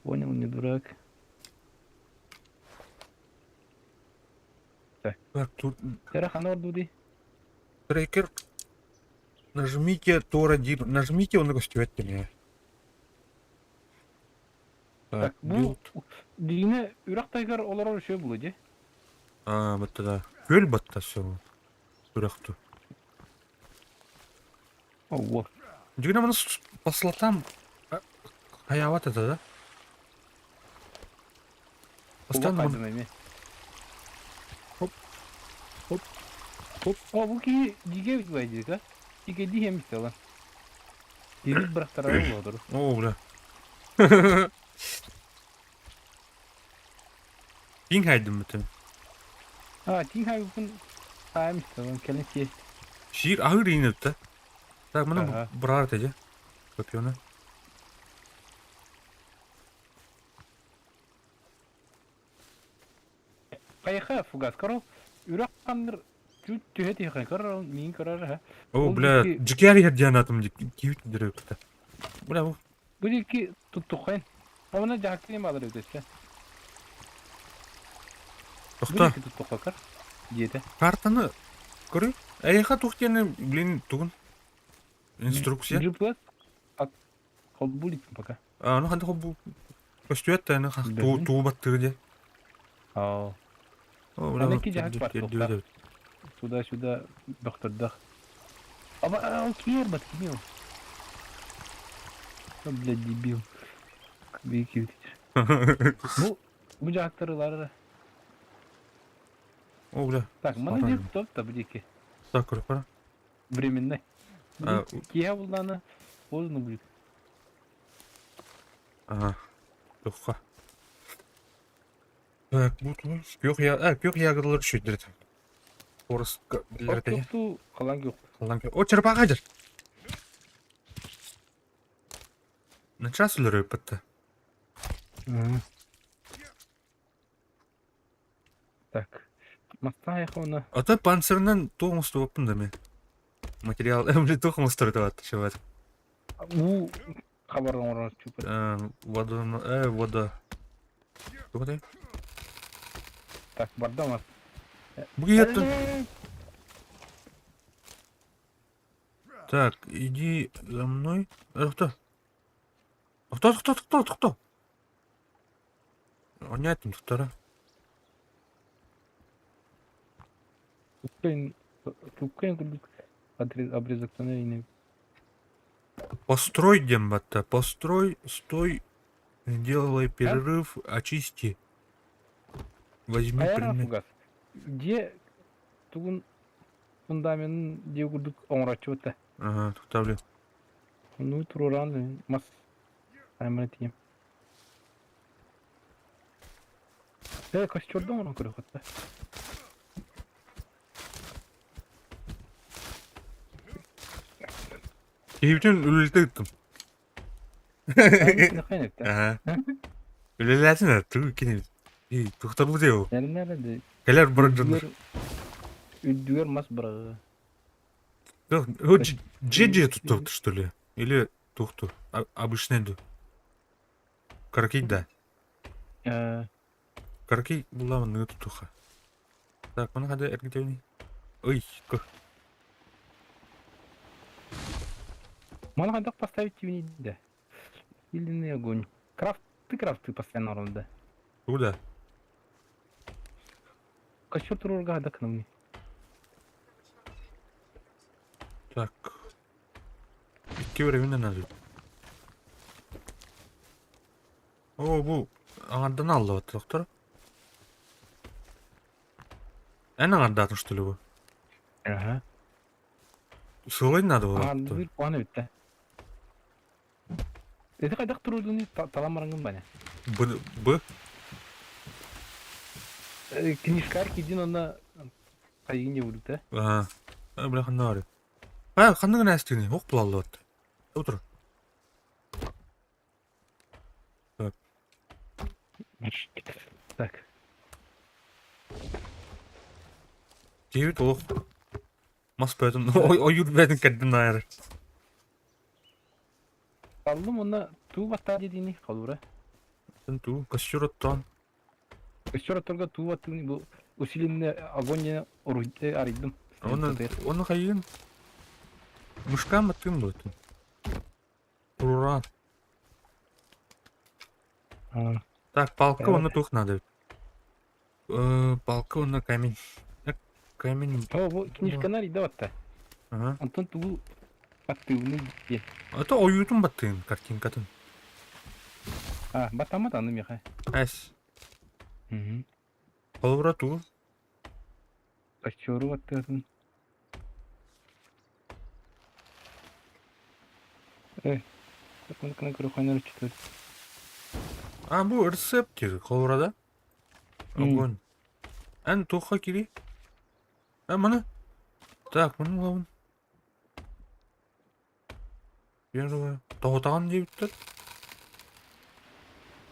Понял, не дурак. Так, тут Терахана ордуди. трекер. Нажмите Тора Дир. Нажмите, он растет меня. Так, bu dine Irak Taygar olarak şey bulucu. Вот да. Көл батта все. Түректу. Ого. Дегенде мына по слотам хаяват это, да? Постоянно Постоянно. Хоп. Bu ki dige bitmeyecek ha. Dige diyem işte lan. Diri bıraktırar olur. О, бля. Дин хайдым bütün. Тинхай букun sayım işte lan. Kelin ki. Şiir ağır iğnepti. Так, мына Ага. брат эти. Копьёны. Kayıka fugas karo. Irak kandır. Tühet yakın karo. Min karar ha. О, Ол бля, деки- жикери herdiyanatım кивит директі. Бля, bu. Bu iki tuttuk kayın. Ama cahakliğim alır ödesi. Bu Тоқта, iki tuttuk kakar. Diyete. картаны көрі. Аяқа тоқтені, блин, тугын. Инструкция. Джиплас. Кол булитин пока. Ну, ханды бұл көстуетті, әні Білмеймін. туы баттығы де. Aa. О, бля, Әнеки жақ бар, тоқта. Сюда доктырдық. Ama o kiyer bak kimi o. Bля, дебил. Büyük yürütücü. Bu cahaktarıları. О, бля, Так, mana Ага. деп топ та bu iki. так, көрі, пара. Временный. А, Кия бұлданы. Озыны будет. Ага, тоққа. Так, бұл күйік ягыдылар үшейдірді. Орыс білдірді. Отту қалан жоқ. О, черпаға жыр. Начас үлірі өпітті. Так. Маста аяқуына. Ата панцирынан тоғымысты өппін дәме. Материал, әмлі тоғымыстыр өтіп шабады. Bu хабарлан орын чупыр. Вода. Тоқтай? Так, бардамас. Бұғы еттің. Так, иди за мной. Кто? Кто? Он не этим, второй. Тупкайын кірдік. Обрезактан әйіне. Построй, дембата, построй, стой, делай перерыв, очисти. Возьми Аяна предмет. фугас. Где тугун фундамент где гудук оңрачы өтті. Ага, туктап эле. Ну, туруран, мас. Айманы тием. Костюрдың оны көрі құтты. Кейбитен үлелте гыттым. Қайнекті. Ага. Үлелесин туу кини. Туктар бу деу. Нәрі Келер бұрын Үддігер мас бұрағы. Джеджи тутту, что ли? Или тухту? Обычный ду. Каракей, да. Каракей была на тутуха. Так, mana ada air kecil nih. Ой, kok. Можно хотя поставить тивни, да. Или на огонь. Крафты постоянно ровно. Куда? Костюр турурга да к нам. Так. İki времени надо. О, bu аңардан алды вот, доктор. Аңардан, что ли, bu? Ага. Сылой надо вот. Аңардан планы бітті. Это қайдақ турурдың таламарыңын бәне. Б? Книжкар кидин онна қайын не да? Ага. Бля, қандай бар. Қандай ғана әстігіне, оқ бұл алды вот. Отыр. Так. Девять оқ. Мас бәдің, ойыр бәдің кәддің айыр. Қалдым онна ту баттар дедіні қалуыра. Ту, костюр оттан. Костюр оттарға ту баттың бұл усиленный огонь аридым. Оны қайын. Мышка мытым бұл. Туран. Так, палка оны тух надо. Палка оны камень. Камень. О, бұл книжкана рида батта. Ага. Антон ту баттыгыны де. Это оютун баттын картинкатын. Баттама таным яха. Әс. Қолыбыра ту. Костюру баттыгын. Кына көрі қайнар үчті. Бұл рецептер қолыбырада. Огонь. Ән туққа кири. Мұны. Так, мұны лауын. Первое. Тоғытаған дейбіттер.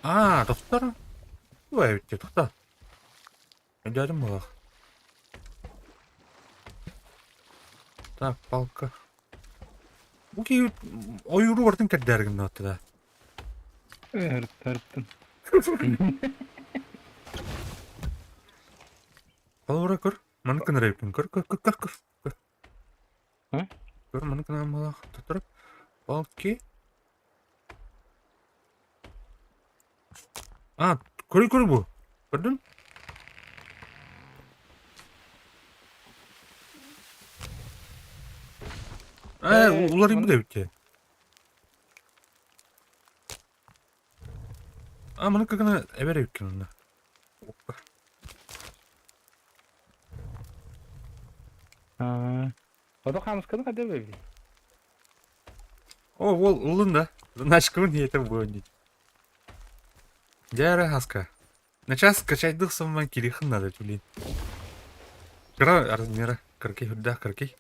Тоқтар. Бұй әбітте, тоқта. Өдәдім бұлақ. Так, палка. Бұл кей ойыру бардың кәддәргін атты да. Әріптін. Қалыбыра көр. Мұны кін рейпін. Көр. А? Көр, мұны кін амалақ. Тұтырып. Балки. Көрі бұл. Көрдің? Олар емі де бітте. Мұны кігіні әбер өйткен онда. Опа. Ода қамысқаны қада бәбі? Ол ұлын да. Начкавын етім бұл өндейді. Дәрі хаска. На час качайдық саман кирихын надо тулейін. Кыра размера. Кыркей, үрдақ кыркей.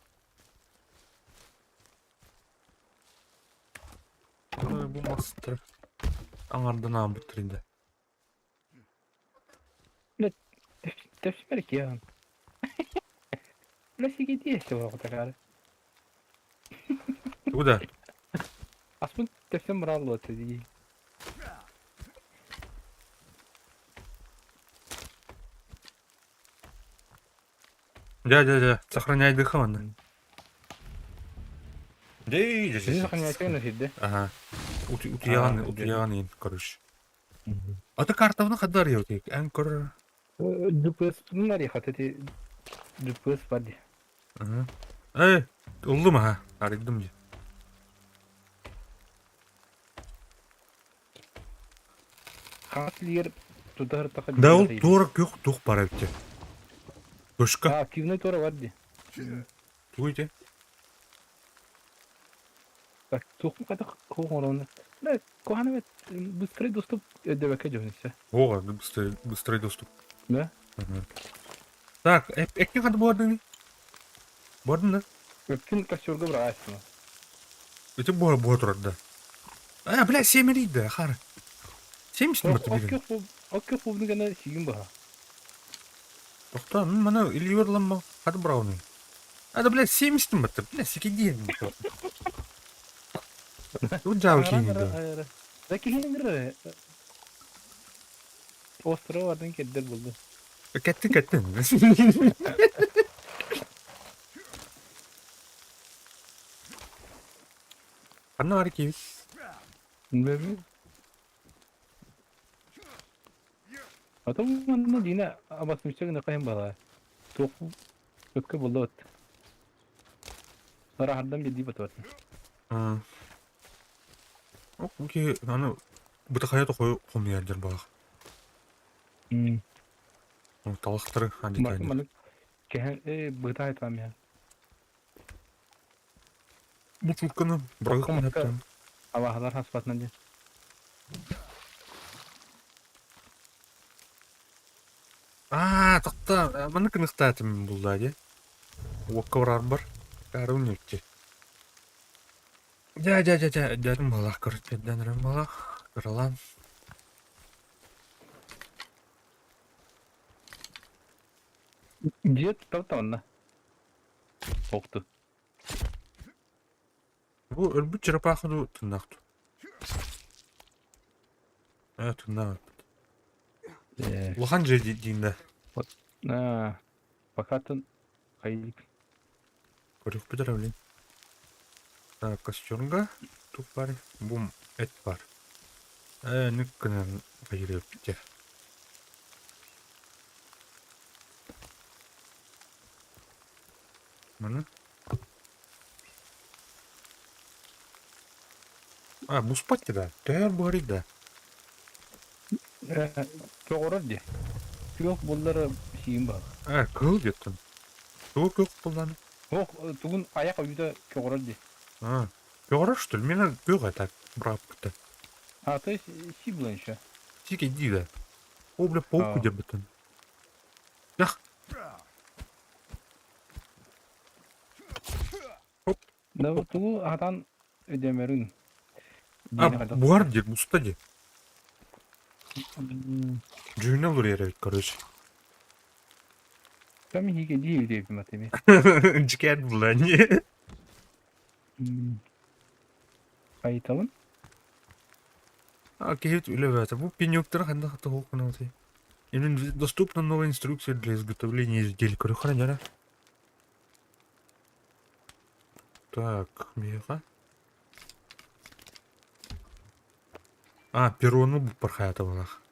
Бұл мастыр. Аңардан ағын бұттырында. Тәпсі бәрік я. Ләсеге дейсі оғы тағары. Куда? Аспын тәпсі мұралы өті дейі. Да. Сохраняй дыхание. Сізі сақынайты өңі Ага. Утияған ең, короче. Аты картавны қадар еу тек. Ән көр. GPS тұнар ехат, әте GPS барды. Ұлды ма ха? Аридым же. Kanatliyer tutar takı. Да ол тура yok тух бар эпте. Көшкө. Активный тора var di. Туйте. Так, тухм када коорона. Да, kohana vet быстрый доступ эдебеке жөнүсө. Ого, быстрый доступ. Да? Ага. Так, экне кады бордың? Бордың да? Өткүн костюрга бара астына. Эти бор турат да. Бля, семерейт да, хар. 70 мыты берин. Окке хубны гана сигин бара. Токта, мана иливерланма, кады брауны. Да, бля, 70 мыты, бля, сикиден. Тут жау кейни да. Да кийингир. Острова бардан кеддер болду. Кеттин. Қанна бар екеуіз? Bilmiyorum. Atau mana dina abas mesti kena kain bala. Tuh, ötke buldu. Sonra hardan bir dibat var. Окей, аны бұты қаята қойы әлдер бағақ. Талықтары әндет әндер. Mana kehen bıta etam ya. Бұл чулканы бірағықпен Bakın әптен. Avahalar hasbatına diye. Тоқта, маны кіністі әтім бұл да, де. Оққа бұрарым бар. Кәрін өтте. Дәдім балақ көрітпеді, дәнірім балақ. Кыралан. Дед тавтанна. Оқты. Бұл өлбіт жырапақыды тұндақты. Тұндақ. Лұған жер дейінде. Покатын кайдик. Көрік бідір әулен. Костюмға тұқ бар. Бұм әт бар. Нүк күнін қайыры өпте. Мұны? Бұл спатты да. Тәйір бұғарик да. Çok orar diye. Yok bunları şeyim bak. Kıl gittin. Çok yok bundan. Yok bugün ayak uyuda çok orar diye. Пёра, что ли? Меня пёра так, брат-то. То есть сиблан еще. Тики дида. О, бля, пауку дебетон. Ях. Да вот bu atan ödemerin. Бугар дед, устади. Джуйна луреревик, короче. Там hiç değil ödeyim matemi. Джикет булани. Kayıtalım. Кейт улевается. Бу пенёктер ханда хата хокунался. Им доступна новая инструкция для изготовления изделий. Короче, храняра. Так, меха. Перрону бу пархаята балах.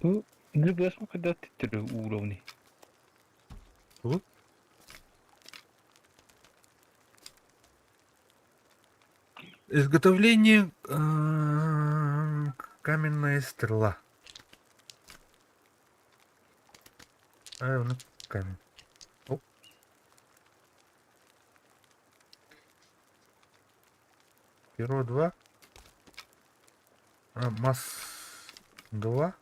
Ne biliyorsun kadar titriyor uğravni. Bu? Изготовление каменная стрела. Ну, камень. Оп. Перо 2. Масс 2.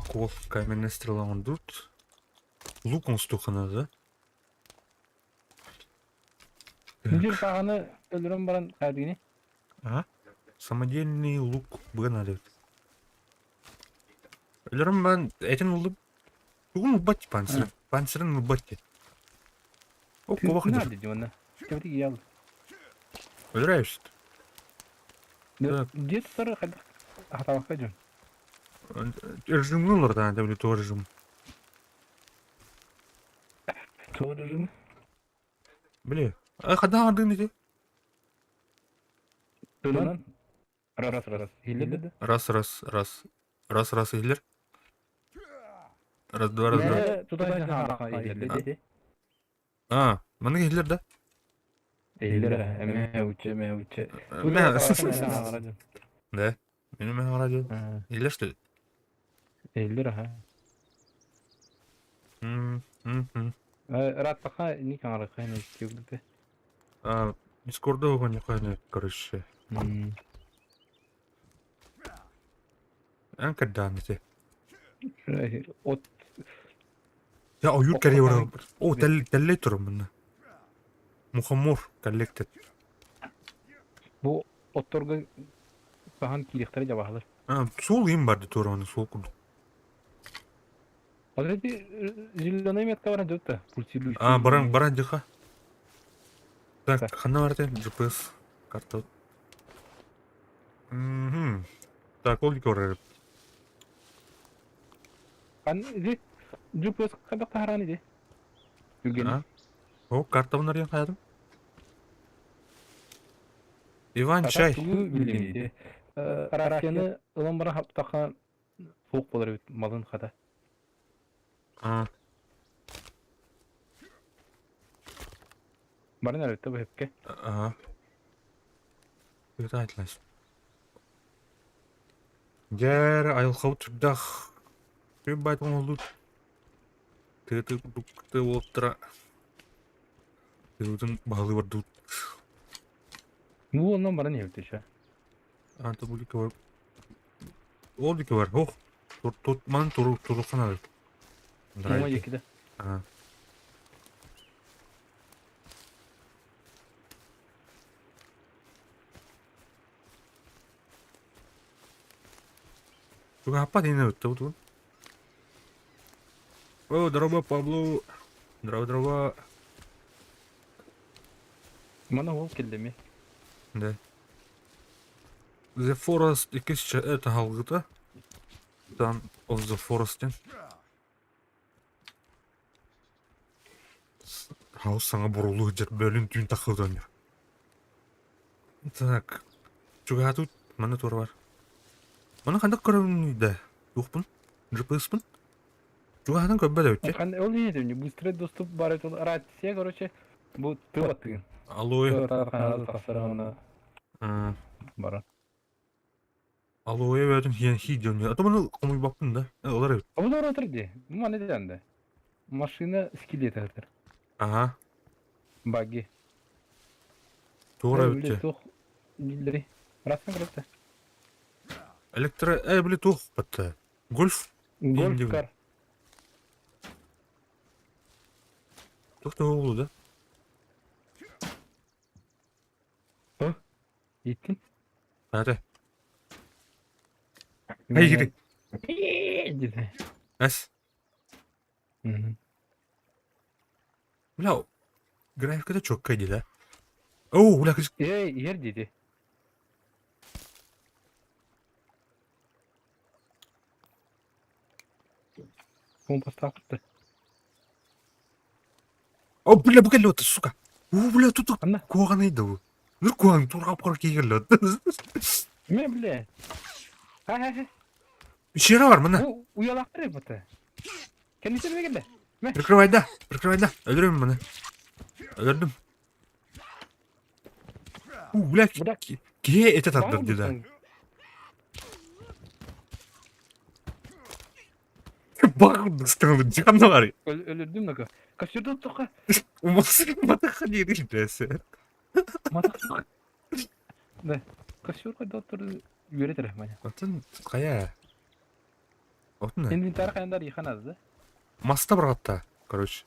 Кол, каменная стрела он тут. Лук он стуха надо, да? Bir sahanı öldüren baran kardini. Самодельный лук надо. Өлерім бан әтен ұлып. Бүгін ұлбатты панцирын. Панцирын ұлбатты. О, кова Ne хыдыр. dedi ona? Tebrik iyi Өлерәйшіт. Diyet sarı hadi. Hata bakacağım. Режимный лордан, это то режим. Doğru. Бля, хадан ардың неде? Dönen. Ras. Hile dedi. Раз, ийлер. Раз, два, раз, два. Туда хараха ийлерди. А, маны келер да. Эйлер, эме уче. Мен- Да. Менің мен радио. Келер что ли? Эйлер, ха. Ратпаха ник араха не тюгде. Дискорда оған не короче. Ән кәддән ете. От Я аюр кәрі вара. О, тәллей тұрым мұны. Мухаммур коллектед. бу отторга бахан килектер жабалар. Сол ем барды тұрымын, сол күн. Алреди зеленый метка бара дөтті. Пульсирующий. Баран диха. Так, хана барды, GPS. Карта. Так, ол дикор әріп. Ди жупес кадак тахарани ди. Юген. О, карта бұнар ең қайадым. Иван чай. Ракені ылам бара хаптаха соқ болар бит малын хада. Барын әрітті бұл хепке. Өті айтылайыз. Жәрі айылқау тұрдақ. Көп байтын олды. Тыты болып тұра. Тыдың бағылы бар дұд. Ну, оннан барын хепті ша. Анты бұл екі бар. Ол екі бар. Оқ. Манын тұру қана. Тума екіде. Juga apa ini betul tuh? Oh, здорово, Пабло. Здорово. Мана ол келдеме. Да. The Forest ikisi это halgıda. Там of the Forest'ten. Хаус саңа бурулу жер бөлүн түйін тақылдан. Так. Juga тут mana тур бар. Mana қандақ көрімін да. Жоқпын. GPS-пын. Juga хадан көп бәлі өтте. Ол не дем, быстрый доступ бар это рация, короче, бу тылаты. Алоэ. Бара. Алоэ бәдін хиден. А то мұны қомай баппын да. Олар өт. А bunu oturdu. Bu ne dendi? Maşina skillet atır. Aha. Buggy. Doğru өтте. Çok bildiри. Rastan kırıktı. Біле тоқ бітті. Гольф. Golf kar. Тоқта олу да. Gittin. Hadi. Hey gidi. Gidi. Es. Ulan grafikte çok kaydı la. Oo ulan kız. Yer dedi. Kompas taktı. O bile bu geldi suka. Oo bile tutuk. Anne. Koğanıydı bu. Bir koğan turgap korku geldi. Ne bile? Ha. Bir şey var mı ne? Bu uyalaktır ya batı. Kendisi de geldi. Прикрывай да. Öldürüyorum bunu. Öldürdüm. Ulan ki ete tattırdı da. Bak sıkıldı canlı var ya. Öldürdüm de. Kaçırdı toka. Umasın mataka değil neyse. Matak. Ne? Kaçırdı doktor yürütür bana. Atın kaya. Отын не? Инвентарь каяндар yıkanazdı. Маста бар қатта, короче.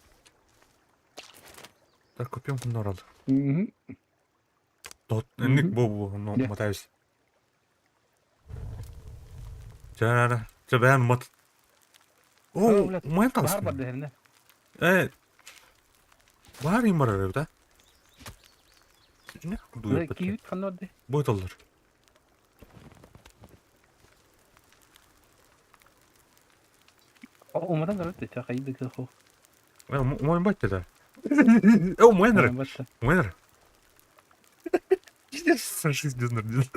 Так, купим күнді оралды. Ник бұл, матайыз. Жа бәйін мат. О, майын Бар қалсын. бар дәріне. Бар ең бар әрі, да? Не? Дует бітті. Киют қанды. Бойталдар. Умадан қарады, чақайды қоқ. Майын байтты да. О, майын әрі. Майын әрі. Сашыз дедінір деді.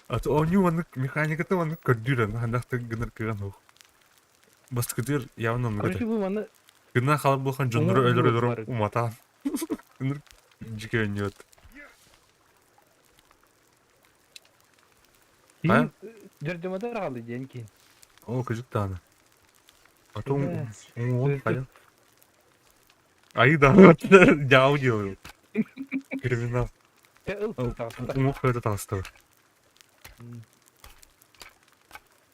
Аты оны механикаты оны көрдірі. Хандақты гыныр кыған оқ. Баскытыр явно Короче, мгыды. бұл маны Кына халып болған жондыры Оңой өлөр болуп өлөр барып. уматаан. Кыныр жике өнөт. кейін жәрдемадар қалды ден кейін. О, кыжык тааны. Атон Бля, он өзі- кая. Айы да жау делаю. Криминал. Ыл, тағыста. Умук көйді тағыстығы.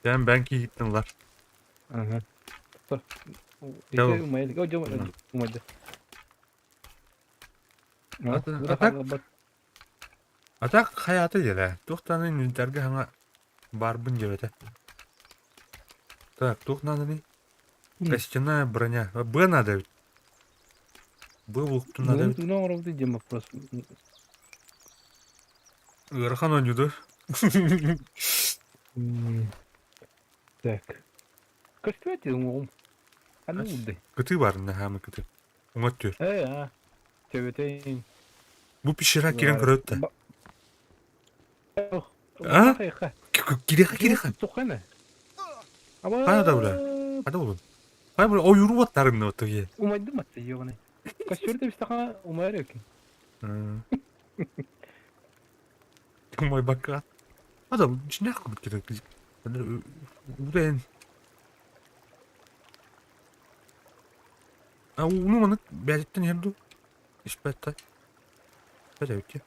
Sen ben ki gittin lan. Ага. Что? Давай. Еще умайли. О, Мгм. умайли. Ата- Ата hayatı gele. Tuğtanın üniterge hana barbın cebete. Так, тух надо не. Костяная броня. Б надо ведь. Б лукту надо ведь. Ну, ровно идем вопрос. Рахан ойнуду. Так. Костюмати умом. А ну ды. Кыты бар на хамы кыты. Уматтыр. А. Тебетейн. Bu pişirak kiren kırıttı. А? Kireha. Тухана. Хана да бля. Hadi oğlum. Hay böyle o yuru vatların ne otu ye. Умайды матты ёганы. Костюмте бистаха умайрек. Мой бака. Adam içine akıp gidiyor. Uren. А ну маны бәлеттен ерду. İşbette. Böyle ki.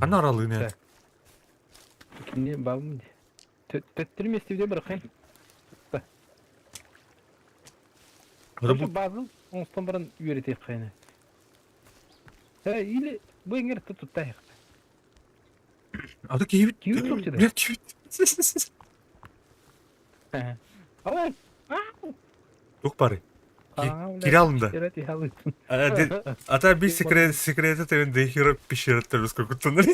Ana aralığı ne? Так. Не бабым. Төттөр местебде бір қайын. Ada bu Базыл, онстан бұрын үйретейік қайыны. Или bu еңер тұттайық. adı keyif. Keyif çok güzel. Ne keyif? Алай. Yok bari. Kiri alındı. Ata bir sekreti temin dehira pişirettiririz kokuttunlar.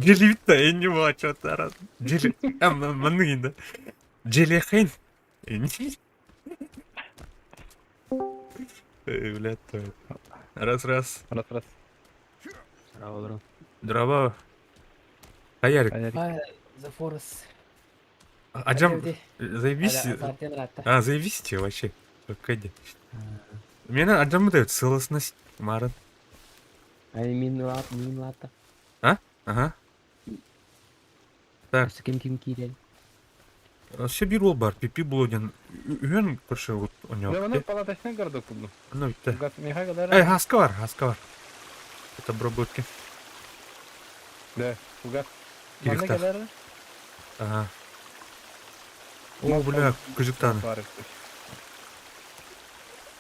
Jeli bitti en iyi maç atar. Jeli. Ama ben de giyindi. Jeli kayın. Блядь, раз. Раз. Дрова. Хаярик. The Forest. Аджам, заебись. Партия нравится. А, заебись тебе вообще. Кэдди. Мне на аджамы дают целостность. Марат. Мин лата. Ага. Так, Ким кирен. все bir ol бар. Пипи блоден. Үйен көрші вот у него. Оны палатасынан көрдік бұл. Ну, битті. Газ меха kadar. Эй, хаска бар. Это обработки. Да, газ. Кирихтар. Мана kadar? Ага. О, бля, күжіктаны.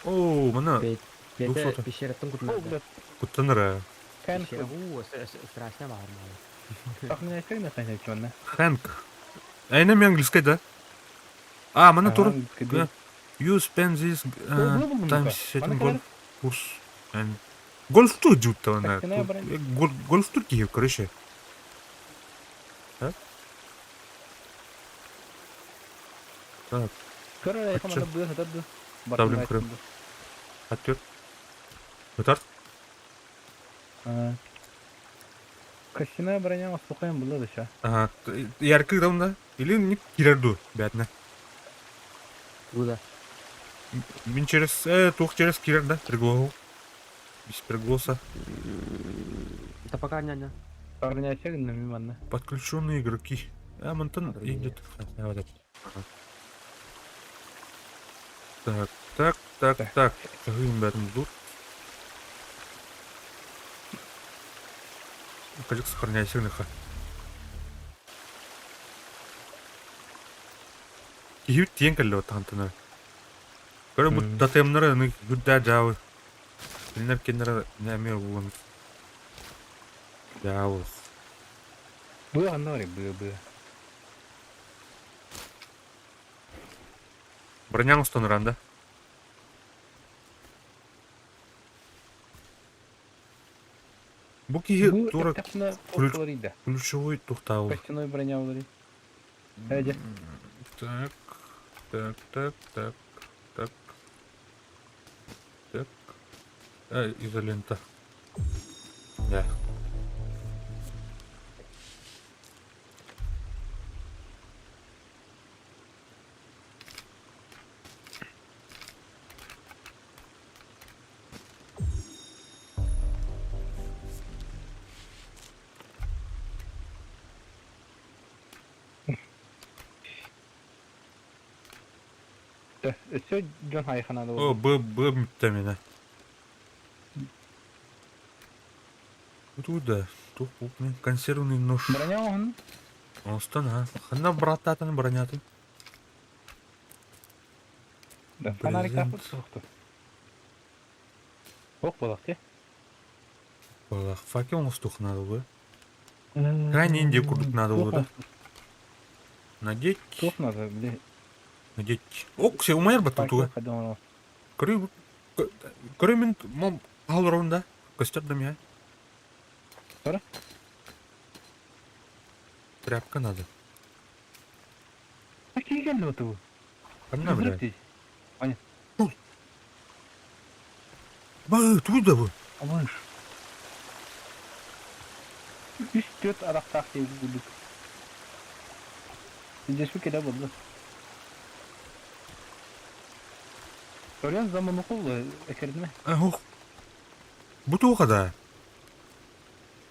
О, мына Беті Двухсоты. пещереттің О, күтінады. блядь. құттаныр. Кен. Пещера, страшно бағыр малы. Ах, не айтайын қайын айтуанна. Хэнк. Айна мен английский, да? А, мына тур. You spend this time setting golf course and golf тур жутта ана. Костяная броня. Golf тур киев, короче. Так, Көрі айқамада бұйы хатады. Ставлю крым. Attır. Ötar. Костяная броня успокоен было да. Ага. Яркий раунда. Или не кирерду, бятна. Куда? Мин через тух через кирер, да? Приглоху. Без приглоса. Это пока няня. Парня сегодня миманна. Подключенные игроки. А, Монтан Подруги. идет. Вот это. Ага. Так. Сагын бәрін dur. Кажется, сохраняй сигнаха. Киют тен кәлі от тантына. Көрі бұд датемнары күдді жауы. Білінер кендері нәме ұлын. Жауы. Бұй аннары бұй. Броняң ұстаныран, да? Бұл кейі Бұй тура тәпсіна ключ- қоларыйда. ключевой тухтауы. Костяной броня олары. Әйде. Так. Изолента. Да. Да, все Джон Хайхана да О, б мүттәмене. Туда, тух пупны, консервный нож. Броня он. Остан, а. Ханна брататын бронятын. Да, фонарик Брезент. тапып соқты. Ох, болақ те. Балах, факел мустух надо бы. Крайне инде курдук надо было, да? Надеть. Тух надо, бля. Надеть. Ок, все умайыр баттын туга. Көрі мен мом қалырауын да. Көстердім я. Тора? Тряпка надо. А киген вот его. Қанна, блядь. Взрыв Ба, туда бы. Алаш. Üst Arap'ta sevgililik. Sizce şu kere buldu. Görüyorsun zaman okulu ekerini. Ох. Бутылка, да.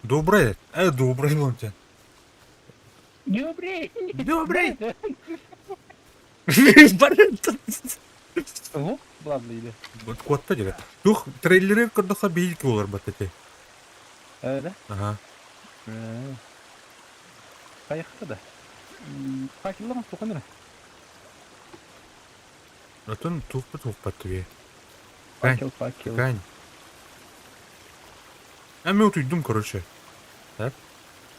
Доброе. Доброе, вон тебя. Добрый. Добрый. Ого, ладно. Вот кот-то дега. Тух, трейлеры көрдіға бейілкі олар бат әте. Öyle. Ага. Kayıkta da. Fakirler mi sokanır? Атын тух бат түге. Fakir. Кань. Мен утуйдым, короче. Так?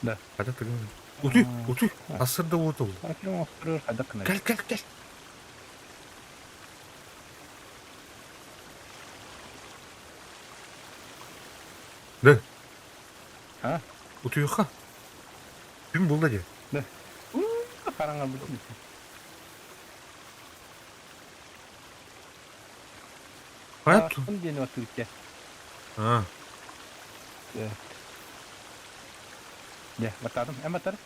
Да. Қада түген. Утуй. Асырда отыл. Fakir mi oturuyor? Hadi kına. Кәл. Да. Ha? Утуйға. Күн болды де. Karanlığa bulur musun? Hayat. Bunu diyelim o Türkiye. А. Ya bakalım. Batarım.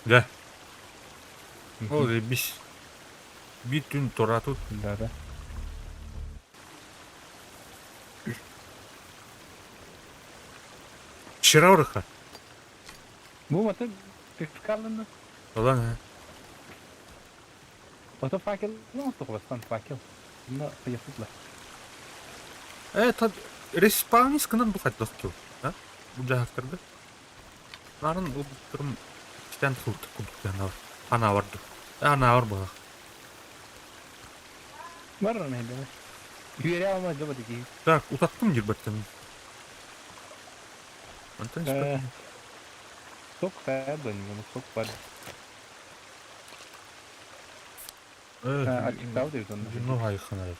Да. Ол биш. Bir түн тұра тут. Да. Вчера ұрыға. Bu motor tıkalındı. Одан, а. Motor fakir mi oldu bastan fakir? Bunda kıyafetler. Tad респаунис кынан бұл қайты дұқты. Бұл жағақтырды. Нарын бұл тұрым кітен тұлды күлді. Ана варды. Ана var bağa. Var mı neydi? Yüre alma acaba ki. Так, utattım girbetten. Антон спать. Sok sayadın bunu sok var. Açık kaldı diyor sonra. Ну, айқын әрі.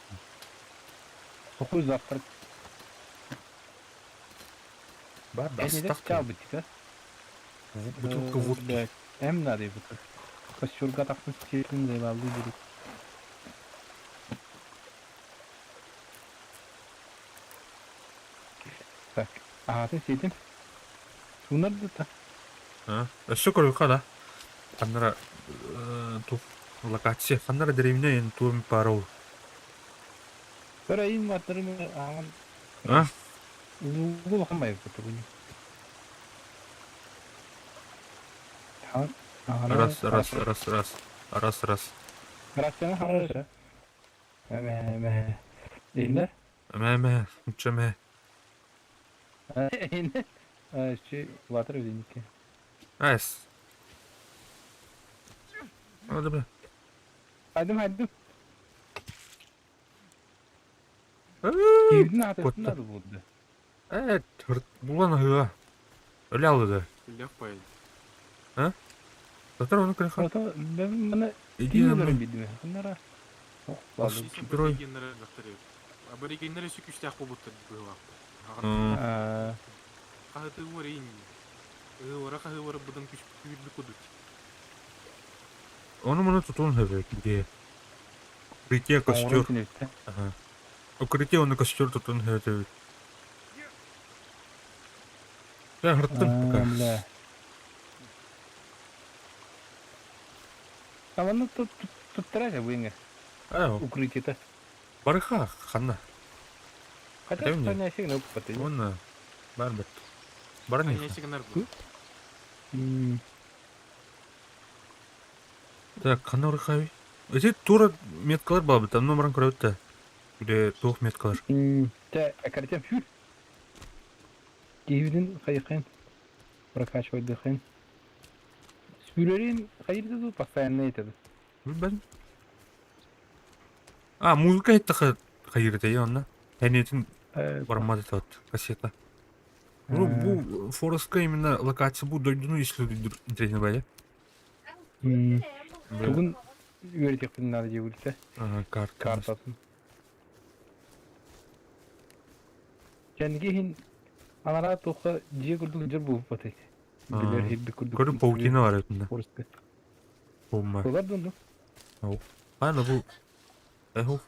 Soku uzaktır. Бар, Ben de бастақ. çal bitti ha. Бутылка водки. Hem надо и вот. Костюрга таktın çirkin de vallahi dedik. Так, sen sevdin. Bunlar da Өсі көріға да. Қандыра тух локация. Қандыра деревня ең туым парол. Sonra iyi matlarımı aman. А? Bu bakamayız bu bunu. Раз. Rasyonu harika. Meh. Dinler. Мәмә, үтшәмә. Yine. Şey, water ödedik ki. Айс. Hadi be. Hadi. Ой, Yedin adı Kotta. nasıl buldu? Бұлан ғыға. Өлі алды. Лев поедет. Затар оны кірі қан. Hatta ben bana Иди dinliyorum анай. bildim. Bunlara. Бас Сисем герой. аборигендері жақтырып. Аборигендері сүйкіштіяқ болбыттыр бұйға. Қағыты орайын. Қағы бұдан күшпілді күдік. Оны мұны тұтуын ғыбы. Укрытие костер. Укрытие оны костер тұтуын ғыбы. Я ғырттым. Бля. А воно тут тратя виnger. Укрытие-то. Барыға қанна. Хотя Дай мне. остальные сигналы опыты. Оны бар бәт. Бар не? Қайын сигнар бұл. Так, қанна ұрыға бей. Эти тура меткалар бар бит, андан баран көрөт да. Биле тух меткалар. Те акартем фюр. Киевдин хайкын. Прокачивать дыхын. Сюрерин хайрды постоянно этеді. Билбедим. А, музыка айтты хайырды я онна. Тенетин бармады тот кассета. Бу Форестка именно локация бу дойдуну иследир интересно бәле. Бүгін үйретекпін надо деп өлсе. Карта. Картасын. Кәнеге хин анара тоққа жие күрдің жыр болып батайды. Билер хилді күрдің. Көрүп паутина бар өтүндө. Форестка. Bomba. Олар донду. Ана бу эху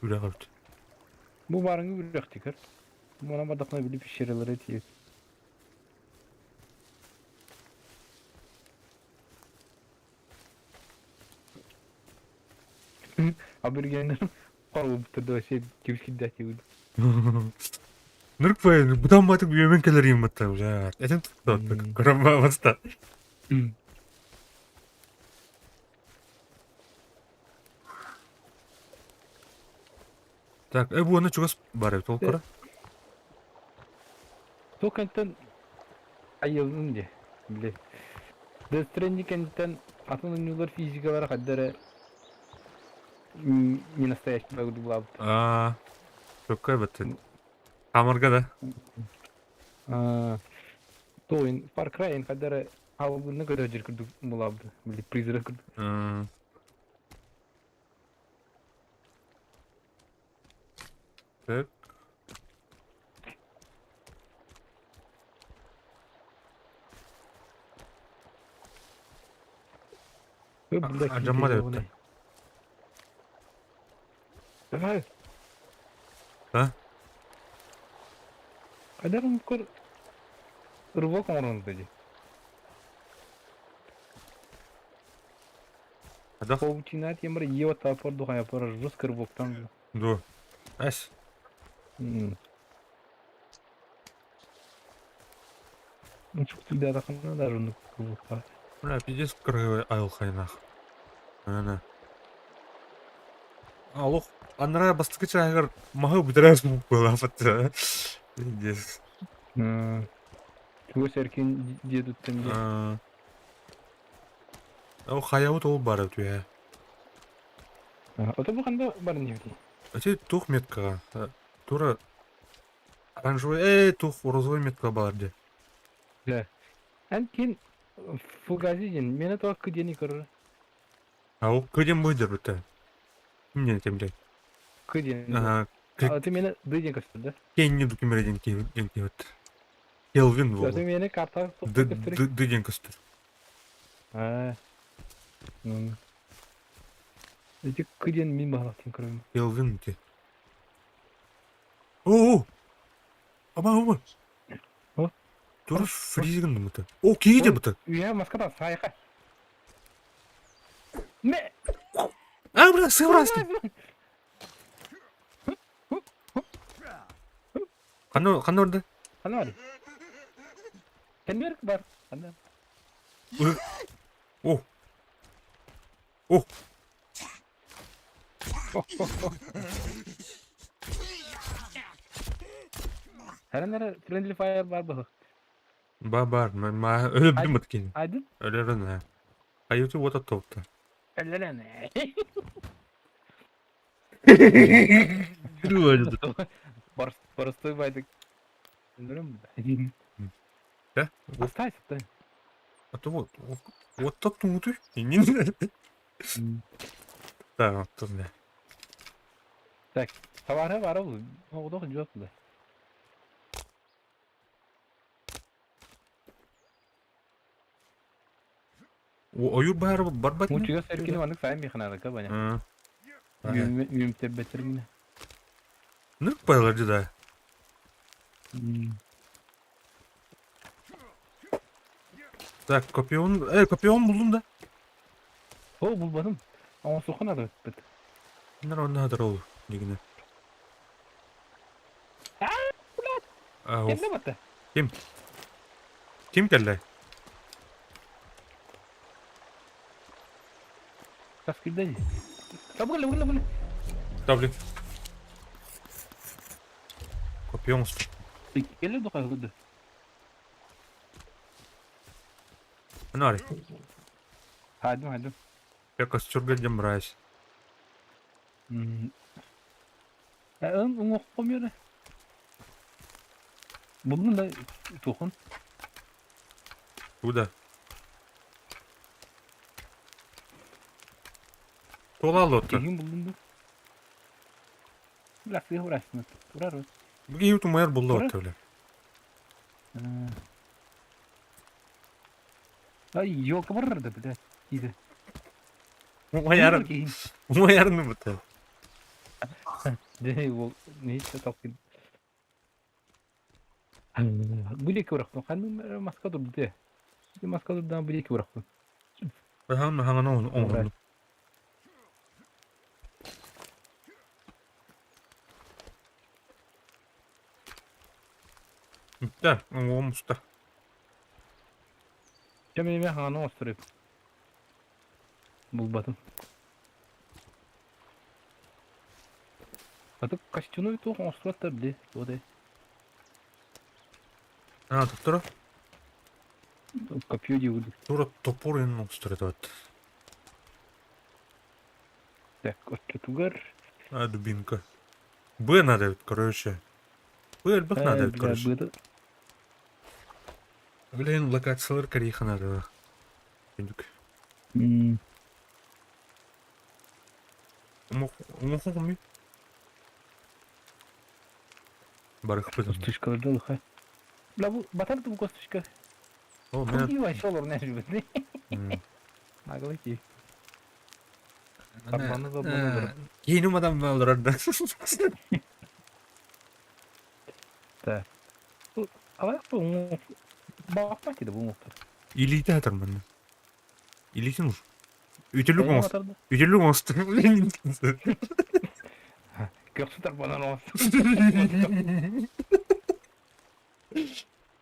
үрә калды. Бұл барыңы үрек текер. Мұна бадақна біліп шерелері тиек. Абергендер қару бұтырды вообще кеускелді әтеуді. Нырк бай, будан батып үйөмен келер ематта уже. Этен тутту. Көрөм баста. Так, бу аны чугас бар ет толкора. Сол кенттен айылының де. Біле. Дестренди кенттен атын ойнулар физикалары қаддары не настоящий багуды булабыт. Чөккө беттен. Камырга да. Тоин Far Cry'in қаддары алғынны көдө жер күрдік булабыт. Біле, призрак күрдік. Так. Ажамма да өттү. Давай. Қадарым көр рывок орынды де. Адах. Паутина темір ева тапыр дұға япыр жесткір рывоктан. Ду. Эс. Ну, что ты да такая даже ну рывокта. Бля, пиздец кыргы айыл хайнах. Ана. Алох, анра бастыкыча агар мага бүдөрөс мук була фатта. Пиздец. Чего серкин деду темде. Хаябыт ол бар өтү. Ото буханда бар не бити. Эти тух меткага. Тура оранжевый, тух розовый метка бар де. Да. Анкин фугазидин мені только кыдени көрөр. Ау, кыдем будет бите. Мне темде. Кыдени. А ты мені дыден көстір, да? Кенни докумерден кевет. Келвин Ты бол. мені карта көстір. Дыден көстір. Эти кыден мен бағлақтен көрөм. Келвин ке. О! Ама. О? Тура фризиген мыты. О, кейде быты. Я маската сайха. Не! Бля, сыврасты. Қаны орды? Қаны бар? Кенберг бар. Қаны. О! Сәрәнлері friendly fire бар бұл. Бар, мен өлі білім өткен. Айдын? Өлерін, Айыты ота топты. Әлләрәне. Күрі өлді. Барыстой байдық. Білдірім бі? Да? Астай сыптай. Это вот так тумуты. И не знаю. Так, вот тут, да. Так, товары бар ол. Оғдық жоқ бұда. Ойыр бар бат. Мучыға сәркені бандық сайын бейханады қа бәне. Үйімтер бәтіргіне. Ну, байларды да. Так, копион buldum da. О, бұлбадым. Ама соқын ады өтпеді. Нормально olur. Дегіне. Кенде бәтті? Kim geldi? Қас келді. Kabul. Tabli. Kopya musun? Geliyor da kaldı. Ne var? Hadi. Ya kasçur jam berais. Ungu ya. Bunun da tohum. Udah. Tola lotta. Kehin bulundu. Lafı uğraşsın. Uğrar o. Bu gibi tumayar buldu Ora? otta öyle. Ay yok vardı bir de. İyi. Umayar. Kehin. Umayar ne bu tabi? De o neyse tapkin. Bu leki bıraktım. Kanım maska durdu de. Maska durdu bu leki bıraktım. Ben hangi onu. Bitti. Olmuş da. Cemil'ime hanı osturup. Bulmadım. Atık kaçtığını bir tohum osturat da bile. O da. Ha tuttura. Kapıyor diyor. Тура топор энэ устраад бат. Так, от тугар. А дубинка. Б надо, короче. Б альбах надо, короче. Было. Блин, локациялар кариха надо. Бендик. Умухуми. Барых пызым. Костышкалар да лыха. Бля bu batar da bu kostышка. О, Çok мен. iyi var olur ne jübetli. Naglı ki. Karmanı da bunu durur. Кейнум адам öldürür. Da. Bu ama bu bakma ki de bu muhtar. Илийте атырмын. Илийсин уж. Ütülük olsun. Ütülük olsun. Göksutar bana ne olsun.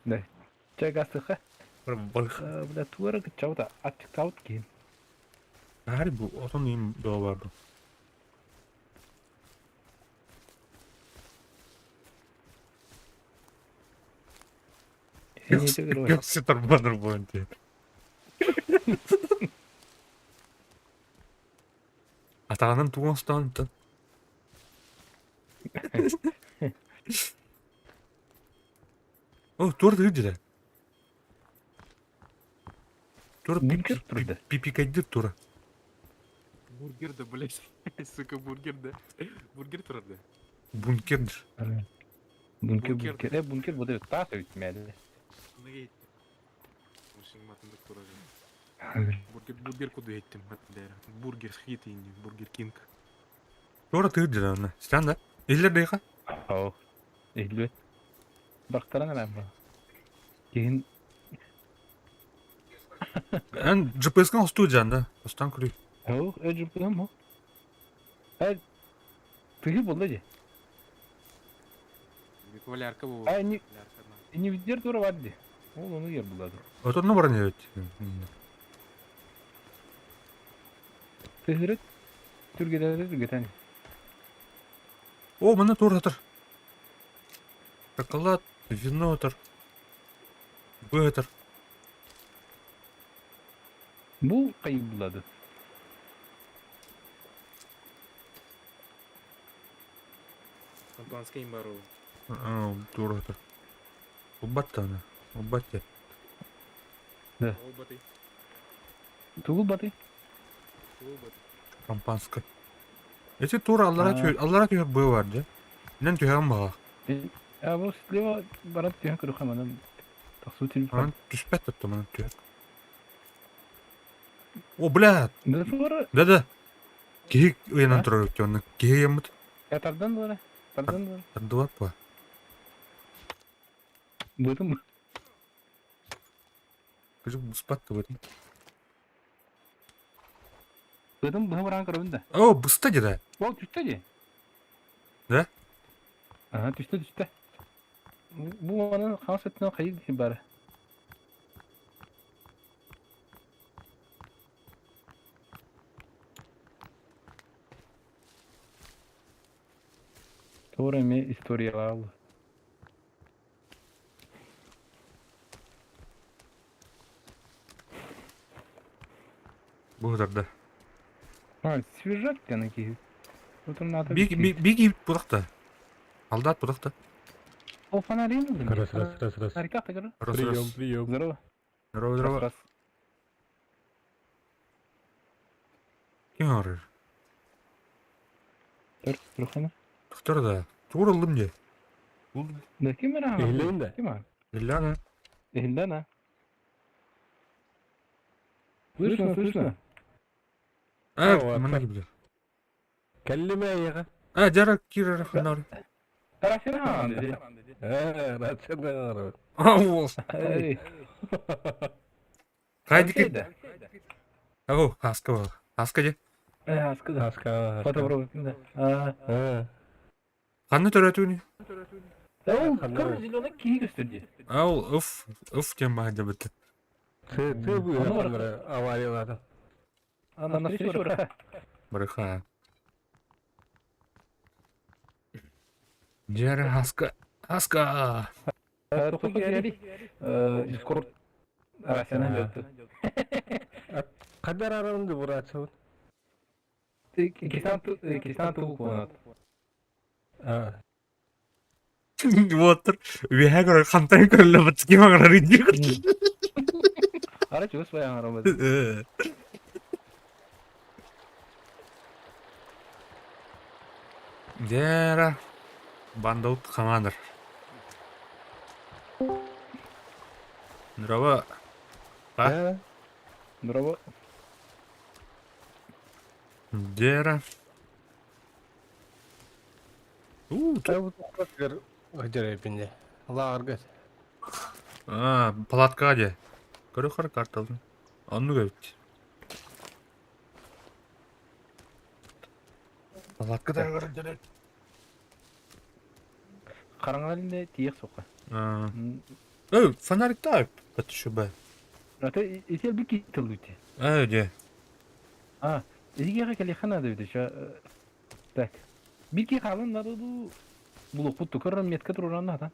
Ne? Çay gastığı. Барых. Bля tuara çavu da açık tavut ki. Harbi bu oton iyiyim doğa vardı. Neyse göre var. Göksu tarbanır bu önce. Атағанын туғанстан. О, тура тыгыды. Тура Бункер турды. пипикайдыр тура. Бургер да, блядь. Сука, бургер да. Бургер тұрады. Бункердир. Bunker. Bunker bu da ta sevitmeli. Неге еттім? Машин матында тұрады. Бургер куды еттім матындайра. Бургер хит инди, бургер кинг. Тура тыгыды аны. Сен да. Иллер дейха. Ау. Ehli. Bıraktıran ben bu. Kehin Эн GPS-га остуу жанда. Остан күрүй. ау öcü bu mu? Ay. Tühü buldu ya. Валярка бұл. Ay не видер дура vardı. Ол onu yer buladı. Отурну бар не Tühürüt. Türkiye'de geçen. О, мына тура атыр. Шоколад, вино атыр. Б атыр. Bu kayıp buladı. Шампанское им бару. Тура атыр. Убатты аны. Убатты. Ол баты. Tuğul batı. Ол баты. Шампанское. Эти тура аллара түйер Б бар же. Нен түйерім баға. Ya bu sleva barat tühün kırık hemen. Taksu tilip. Анан түспәт атты мына түйер. О, блядь. Ne sonra Да-да. Кеги ыянан А? турар өтті, оны кеги еміт. yatardan sonra. Tardan sonra. Тардылап па. Bıdım mı? Кыжык бұспатты бөтін. Bıdım bu hemen kırığında. О, бұста деді. O düştü diye. Ne? Aha düştü. Bu onun hasretinden kayıp bir bari. Sonra istoриялар алды. Bu kadar da. Ha, свежак жанакей. Вот он надо. Bir gibi budak da. Aldat budak da. О, фонари нужен. Раз. Фонарика ты Раз, раз. Прием. Здорово. Здорово, здорово. Раз. Kim ağrıyor? Трухана. Doktor da. Tuğruldım diye. Да кем era? Ehliğinde. Kim var? İlla ne? Ehlinden ha. Слышно. Evet, Aa, bana var. gibi. كلمه يا اخي. Ha, jarak girer kanal. Тарасина dedi. لا تصدق. Allah. Ey. Kaydı ki. Şeyde. Oh, haska var. Haskacı. Askıda. Аска. Fotoğraf. Ha. Kanı töretüğünü. O kırmızı zilona kiyi gösterdi. Al, uf diyen bahane bitti. Ты бы авария надо. Ana встречу var. Bırakha. Jara haska. Ruhu geldi. Discord arasına geldi. قدر аранды бурачу. İkisinden tuğuk var. Вот. Вега говорит, хантай крылья, вот такие магазины. Ara çöz bayan arabada. Jara. Bandaut командир. Здорово. Здорово. Jara. Гажар пинде. Ларгат. Палатка де. Көрі қар карталдың. Анны көбіт. Палатка да көрі дәрет. Қараңғы әлінде тиек соққа. Фонарик да бәті шүбә. Ата етел бір кетіл өте. Де. Ezgiye kali xana dedi şu. Tak. Bir ki kalın nadı bu kutu kırın metka duran nada.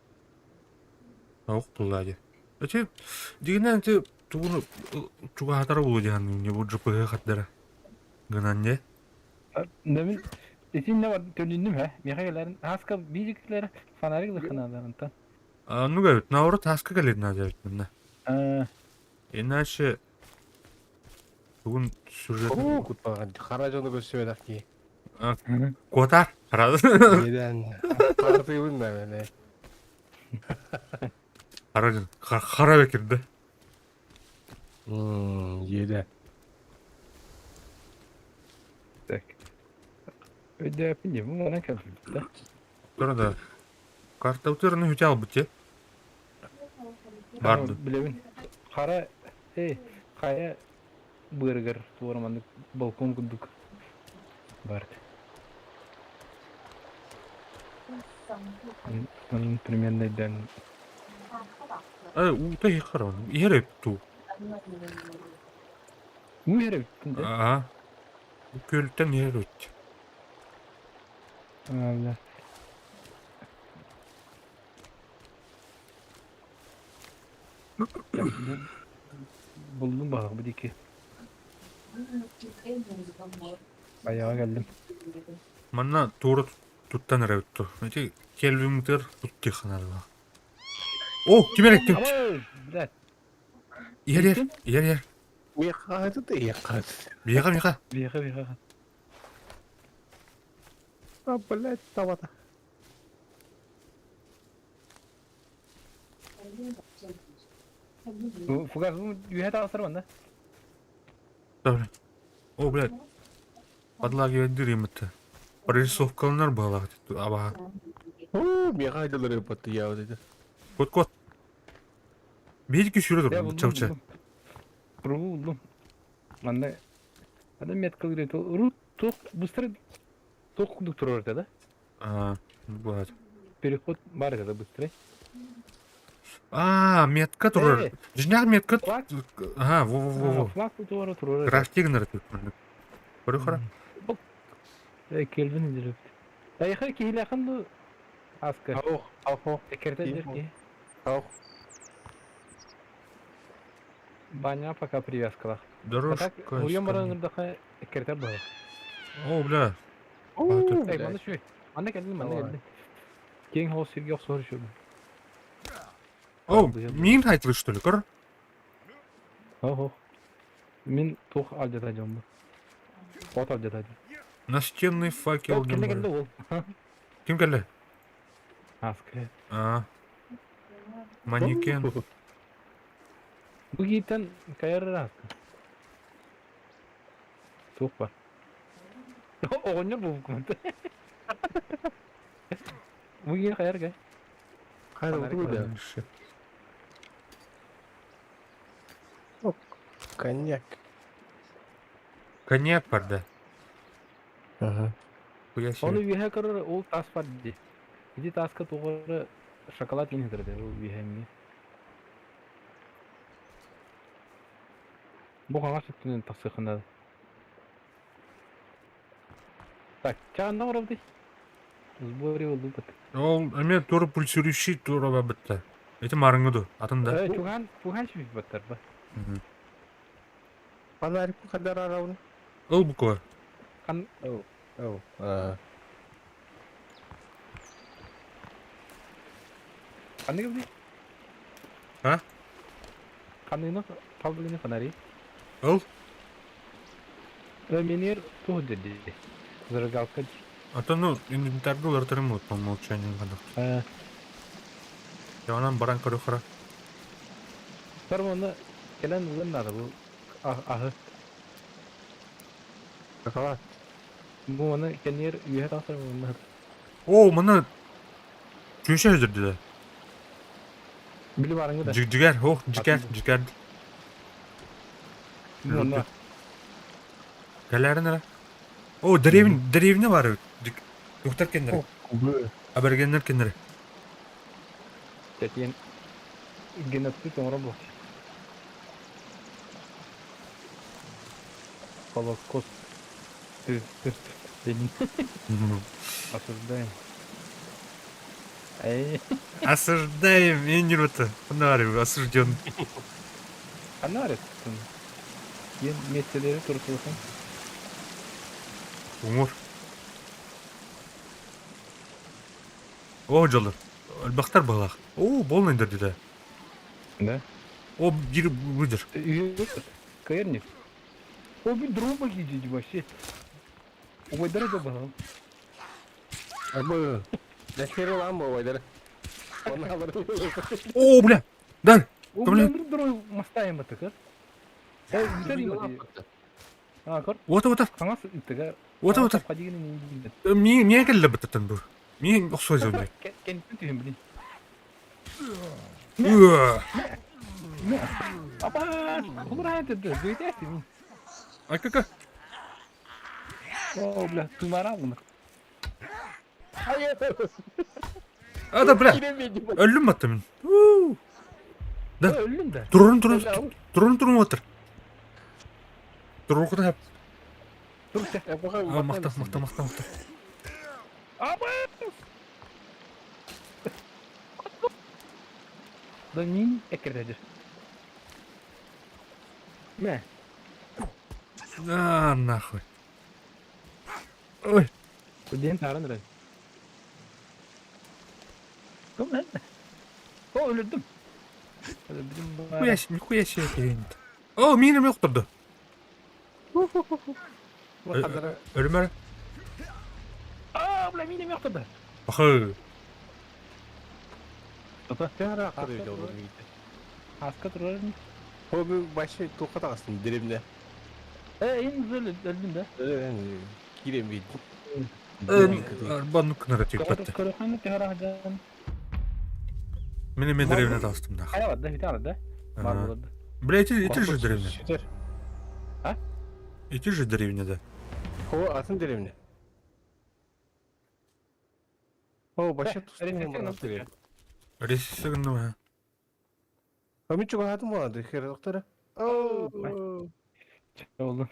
Ауқ бұл әде. Өте, дегеннен те туғыны туға атары болу деген не бұл жыпыға қаттары. Гынан не? Demin için ne var döndüm ha. Mekayelerin haska birlikleri fanarik de xanaların ta. Ну көбіт, науры тасқа кәледі нәді өтмінді. Иначе бүгін сюжет... О, кутпаған. Қаражаны көсіп еді. Қотар, қарады. Неден. Қарты өңді мәне. Қарадың, қара бекерді. Еді. Tak. Öde yapınca bu bana kaldı da. Тұрады. Карта өтеріні өте алып бітте. Барды. Bilevin. Kara kaya burger ormanlık balkon kurduk. Vardı. Onun примерно den. Ута и қара. Ері ту. Bu yere bittin de. Көлттен ері өтті. Allah. Buldum bak bu diki. Ayağa geldim. Манна тура туттан ері өтті. Өте келбімдер тұтты қанарыға. О, кемер еттім. Блядь. Ер. Меқады да еқады. Беға. Беға. Блядь, табата. Фугас bu yühe tasır bende. Добре. О, блядь. Подлаги өндірем өтті. Прорисовкалынар бағалағы деді. Абаға. О, меқайдылар өпатты яу деді. Кот. Бейдікі шүреді Ya ғой, buldum. çavça. Buldum. Bende. Hadi metkal girdi. Rut tok bыстро tok kuduk orada da. Болады. Переход бар это быстрый. Метка тұрыр. Жинақ метка. Флаг? Во. Флаг туры туры. Крафтигнер өтті. Көрі қара. Kelvin indirip. Ayıkı kihile yakındı Аскер. Ау. Секретарь Тим. дерги. Ау. Баня пока привязкала. Дорожка. Так, уйом бараңырдака секретарь был. О, бля. Уу, Эй, блядь. мана şu. Manda geldi, manda Давай. geldi. Кең хол сирге оксор şu. О, Алды, алды. мин айтылы, что ли, көр? Ого. Мен тух алжата жомбу. От алжата. Настенный факел. Келде не келде бар. ол. Ким келді? Аскер. А. Манекен. Bu giyten kayarır askı. Tuh var. Oğunca bu hukumatı. Bu giyin kayar gay. Қайда Фонарик отыр бар. да? О, коньяк. Коньяк бар да. Ага. Хуя Onu себе. vihe karır o tas var dedi. Dedi taska tuğları şokolat yine kırdı o vihe mi? Bu kanka sütünün tası kındadı. Так, çağında var oldu. Сборе oldu bak. Ол эме тура пульсирующий тура ба бітті. Эти марыңыду, атында. Чуган шипит баттар ба. Фонарик қадар арауын. Ол буква. Kan Ау. kan ne gibi? Ha? Kan ne kaldı ne kanari? Ол? Menir tuh dedi. Zırgalkaç. Атаны инвентарды олар тырмыт по умолчанию кадак. Яванан баран көрөхара. Sonra onu gelen uzunladı bu ahı. Шоколад. Bu onu kendiler üye tasar onu. О, мына жүйші жүрді. Bili varınğı da. Жигер, ох, жигер. Bu onu Галерин. О, деревня бар. Доктор кендер. Блэ. Абергендер кендер. tetiyen genetli sonra bu. Kolokos. Benim asırdım. Ey, Осуждаем, Энюта. Фонарик, осужден. ana arasın. Yen meseleleri turtulsun. Умур. О, жолы. Бақтар балақ. О, болмайдыр деді. Да? О, бир выдер. Каерник. O bir drone bakıcıydı başı. O kadar da bakalım. Абы. Дәшері лан бұл ойдар. Оны алыр. О, бля. Дай. O Блин. bir drone mastayım batıkır. Güzel mi? Ha kor. Ота. Kangas ıttıga. Ота. Hadi yine iyi. Мен келді біттін бұл. Мен ұқсай зөндей. Kendisi tüyüm bilin. Apa? Olur hayatı da. Böyle dersin. Ай, кака. O bla. Tümara mı? Ада, бля. Өлім баттı мен. Да. Öldüm de. Тұрын отыр. Тұрын құда. Dur işte. Мақта. Apa? Da min ekredir. Ne? А, нахуй. Ой. Kudin taran öyle. Kom lan. O öldüm. Нихуя себе керемет. О, минем yok тұрды. Өлім әрі. Aa, ulan minim yoktu da. Бақы. Тәңір ақыр өйді olur. Haska durur mu? O bir başı tokat ağasın dilimde. En güzel öldüm de. Kirem bir. Арбаның күнірі тек бітті. Kırıkhanı teharacan. Мен деревне тастым нахуй. Kaya var da, bir tane de. Var burada. Бля, эти же деревня. Şeter. Эти же деревняда. O atın dilimde. O başı Refleksiyonu tutsun. nasıl ya? Ресисігінді ма? Ömür çok atım vardı. Kere doktora. Oldu.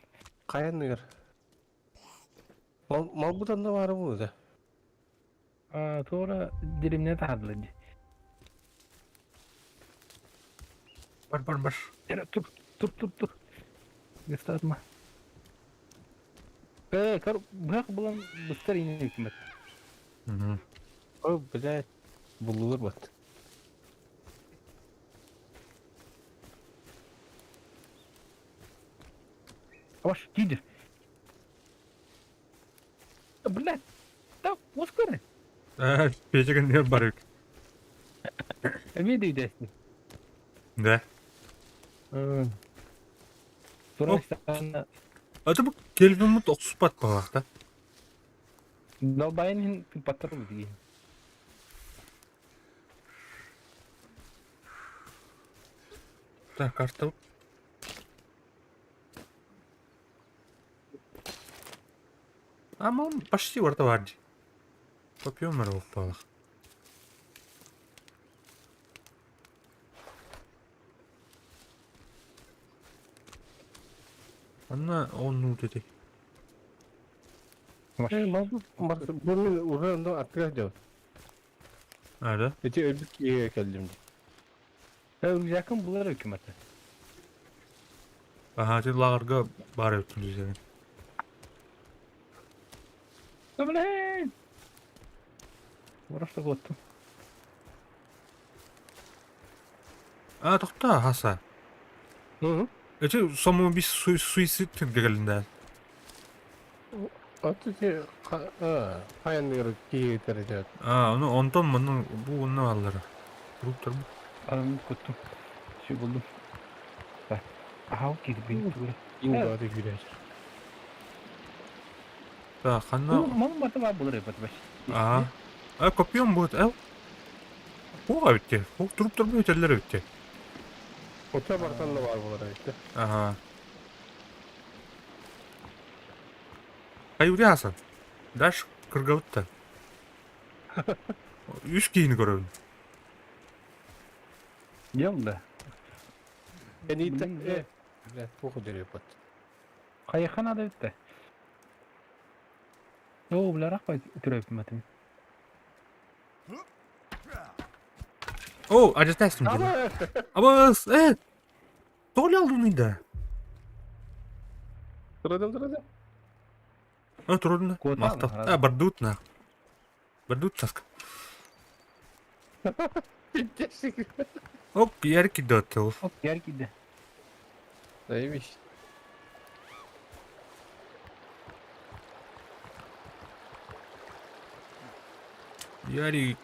Kayan nıyır. Mal budan da var mı da? Sonra dilimine tahadılar. Бар. Yere dur. Gösterme. Kar bırak bulan bıstır yine hükümet. Hı. O блядь. Bulur bat. Hoş gidir. Блядь, так, ускоры. Печеген не бар. Видео десни. Да. Sonra sana Это bu келбимут оксупат багакта. долбайын паттырып деген. Так, карта. Ama почти orada vardı. Kopuyorum ben o balık. Anna onu dedi. Bunun uğrunda arkadaş diyor. Nerede? Geçen öldük iyi geldim. Yakın bunlar hükümeti. Aha, lağırga var ötün düzgün. Блин! Burası koptu. Toxta, hasa. Hı. Ece somu bir suisit geldiğinden. Atı hayanları ki derece. Onu ondan bunu bu onu alır. Gruplar mı? Aramı koptu. Şey buldum. Bak. Aha gidi beni tuğla. İndi Evet. hadi güleş. Da Bu kanna. manın batı var bulur yapatı baş. Aha. Kopuyorum bu. Bu var bitti. Bu durup durma öteller bitti. Otobardan da var bunlara işte. Aha. Hayır Hasan. Daş kırgalıtta. Üç giyini görüyorum. Yolda. En iyi Bilmiyorum da. Evet, bu kadar yapat. Kayıkhan adı bitti. Yo bularak koy türü hükümetim. Oh, acı testim canım. Ama doğru aldın mıydı? Sıradım. Трудно. Кота Махтал. нахрен. Бардут на. Бардут таска. Оп, ярки дотел. Hop yer gidi. Neymiş? Ярик.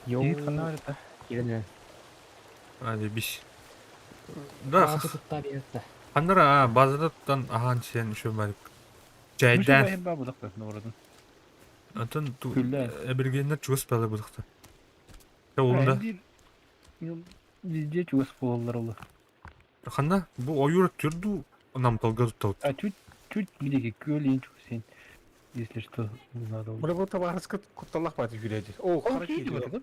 Yo. Git kanal da. Gidelim. Hadi bir. Da. Ağzı tuttu bir yerde. Hanlara bazıda tutan ahan sen şu balık. Müşü Çaydan. bayır babıdak da uğradın. Антон ту Күлләр. эбергеннер чугас палы будыкта. Ya oğlunda. Везде чугас болалар олар. Ханна бу оюр түрдү намталга туттал. А чуть гидеге көлейин чугасен. Если что, надо olur. Burada bu tabağı sıkıt kutlalak batı güleci. O О, kara кейді geliyor. batı.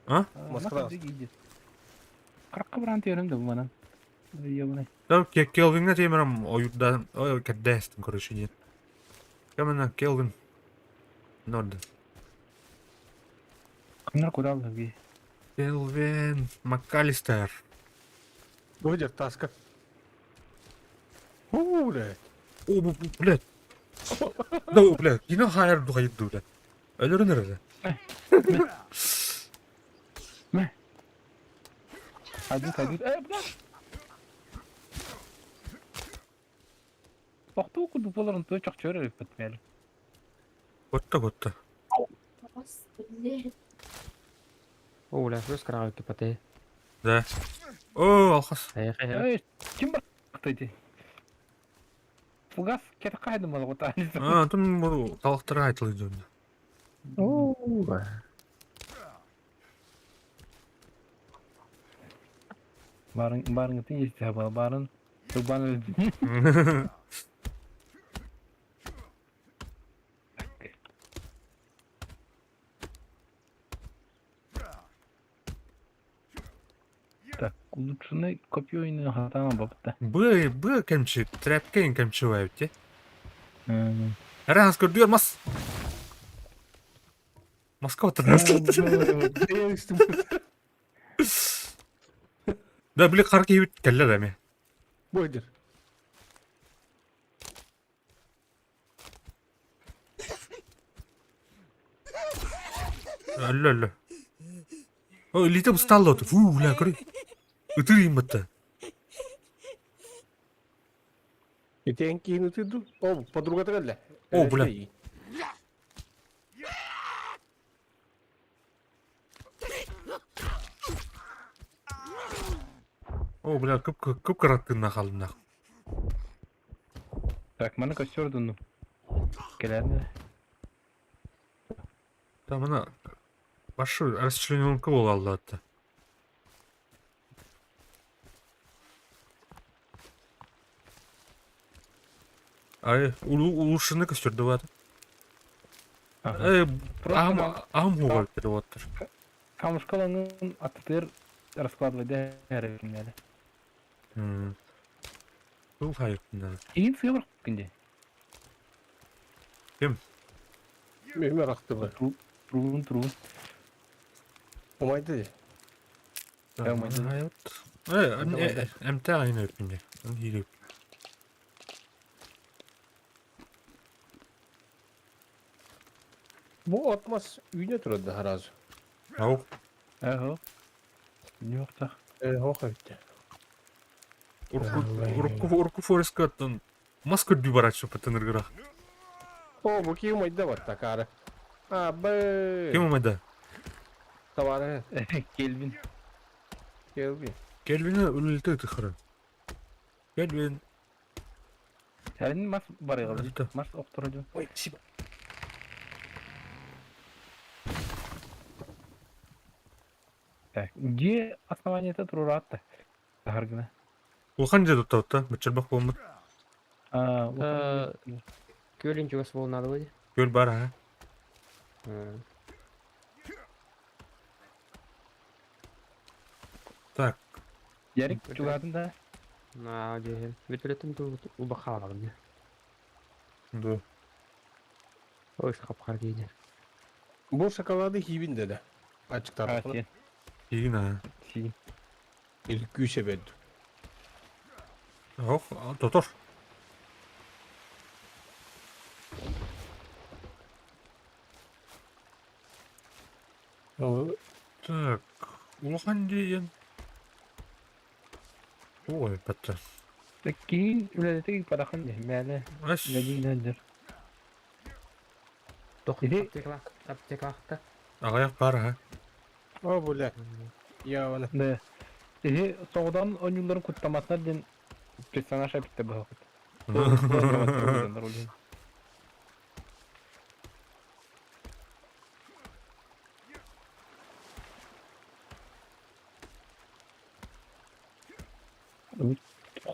А? Москва. Қырыққа бір анты ерім де бұл манан. Ебанай. Да Келвинне темерам оюрда ой кадестин короче нет. Камена Келвин. Норд. Кімдер көре алды бе? Келвин МакКалистер. Bu hıcır taska. Uuu de. О, блядь. Да, блядь, yine hayır duayı duydum. Ölür nerede? Hadi. Bırak. Бақты оқыды боларын той чақ чөрі өп бітмелі. Gotta. Господи. Ulan terus sekarang lagi pate. Да. О, алхас. Hayır. Кім бақты де? Фугас кеті қайды малы ғота. Тун бу талактырга айтылды. Барын гытын есті хаба, барын. Тұрбан өлді. Так, Лучший копье и на хатана бабта. Бы кемчи, тряпкейн кемчи вайбте. Раз көрдүр мас. Маска отыр. Да биле кар кийип келлер эми. Бойдыр. Алло. О, лите устало тут. Фу, бля, кори. Ütüreyim batta. Итен кейін өтеді. О, подруга тәгәлі. О, бля. О, бля, көп караттığına kaldım da. Так, mana костер дунду. Келерди. Там она большой расчлененка бол алды hatta. Ay, улучшенный костер var. Ам ғой деп отыр. Камушкаланын аттыр раскладывайды әрекімдері. Бұл хайыртында. Кейін суя бірақ күнде. Меме рақты бар. Трубун. Омайды. Омайды. Әмті айны өпінде. Хиреп. Bu atmaz үйне тұрады харазы. Ау. Әхо. Не вақта. Хоқ өтті. Урку фореска аттан маска үрді барат шопаттан ұрғырақ. О, бұл кем ойда бар такары. Абы. Кем омайда? Тавары. Келбин. Келби. Келвini өлілті тұқыры. Келвин. Сәрін мас бар еғал. Өлті. Мас оқтырады. Ой, сиба. Так, где основание-то турата? Гаргана. Улхан жеді ұттауытта, бұтчырбақ болмыр. Көлін жүгіс болын ады ғой. Көл бар, ha? Так. Ярик, чугадын да. Жехел. Ветелеттен ұлба қалағын. Ду. Ой, қап-қар кейді. Бұл шоколады хибин деді. Açık tarafına. Сен. Егін, ha? Си. İlk güçe verdi. Ох, дотор. Так. Улхан дейін. Ой, бәтті. Так, кейін үләдетегі парахан де. Мәлі. Аш. Мәдинәдір. Аптекалақта. Ағаяқ бар, ha? O böyle. Ya bana. Да. Соғыдан ойнуларын құттамасына ден персонаж әпітті бұл вақыт.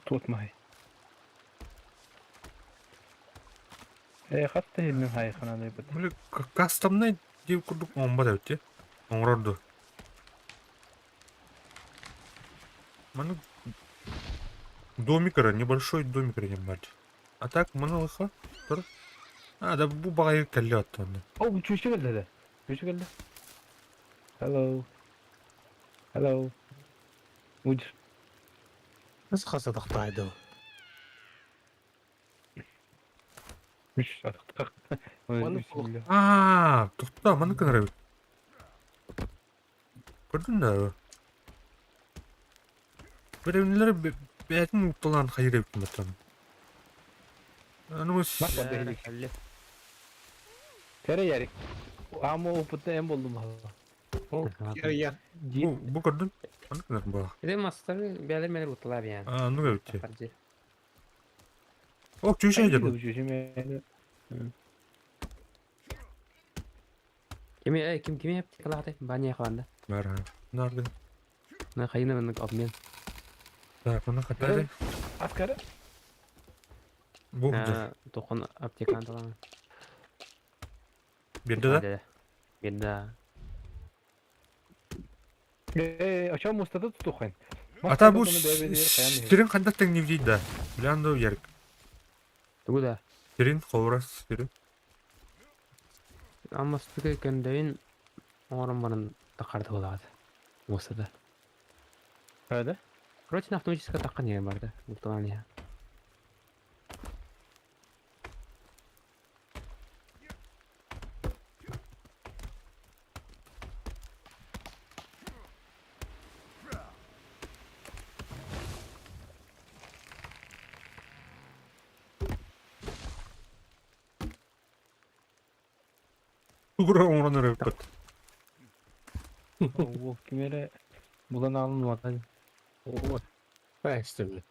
Тұтмай. Қатты елмен хайқанадай бұд. Böyle кастомный деп күрдік оңба да өтте. Оңырорды. Маны домикері, небольшой домикері дем бар. А так, маны лыха тұр. Да бұл бағайы кәлі атты онда. О, бұл чөші келді де. Чөші келді. Hello. Уйдыр. Nasıl kasadықтайды o? Үш адықтық. Тұқта, маны кінірі. Көрдің да? Бір әуінлері бәтін ұқтылан қайыр өттім бәттім. Анымыз... Кәрі ярик. Ама опытта әм болдым ала. Yer. Бұл көрдің? Аны кінірі баға. Еде мастары бәлер мәлер ұтылар биян. Анығы өтте. Ок, чөші әйдер бұл. Кеме аптекалақта? Бания қуанда. Бар, нарды. На қайына бұнық обмен. Так, оны қатады. Аскары? Бұл жүр. Тоқын аптеканы талаңы. Берді да? Берді. Açalım ustada tutuk ben. Ата бу сирин кандай тең нив дейда. Биланды ярик. Тугу да. Сирин колурас сирин. Amma stüke kendeyin oğrum bana takardı oladı. Olsa da. Öyle. Короче, автоматически таккан yerim vardı. Muhtemelen ya. Тугура оңран өрөп. O kimere bulan alınmadı. Oo. Thanks to me.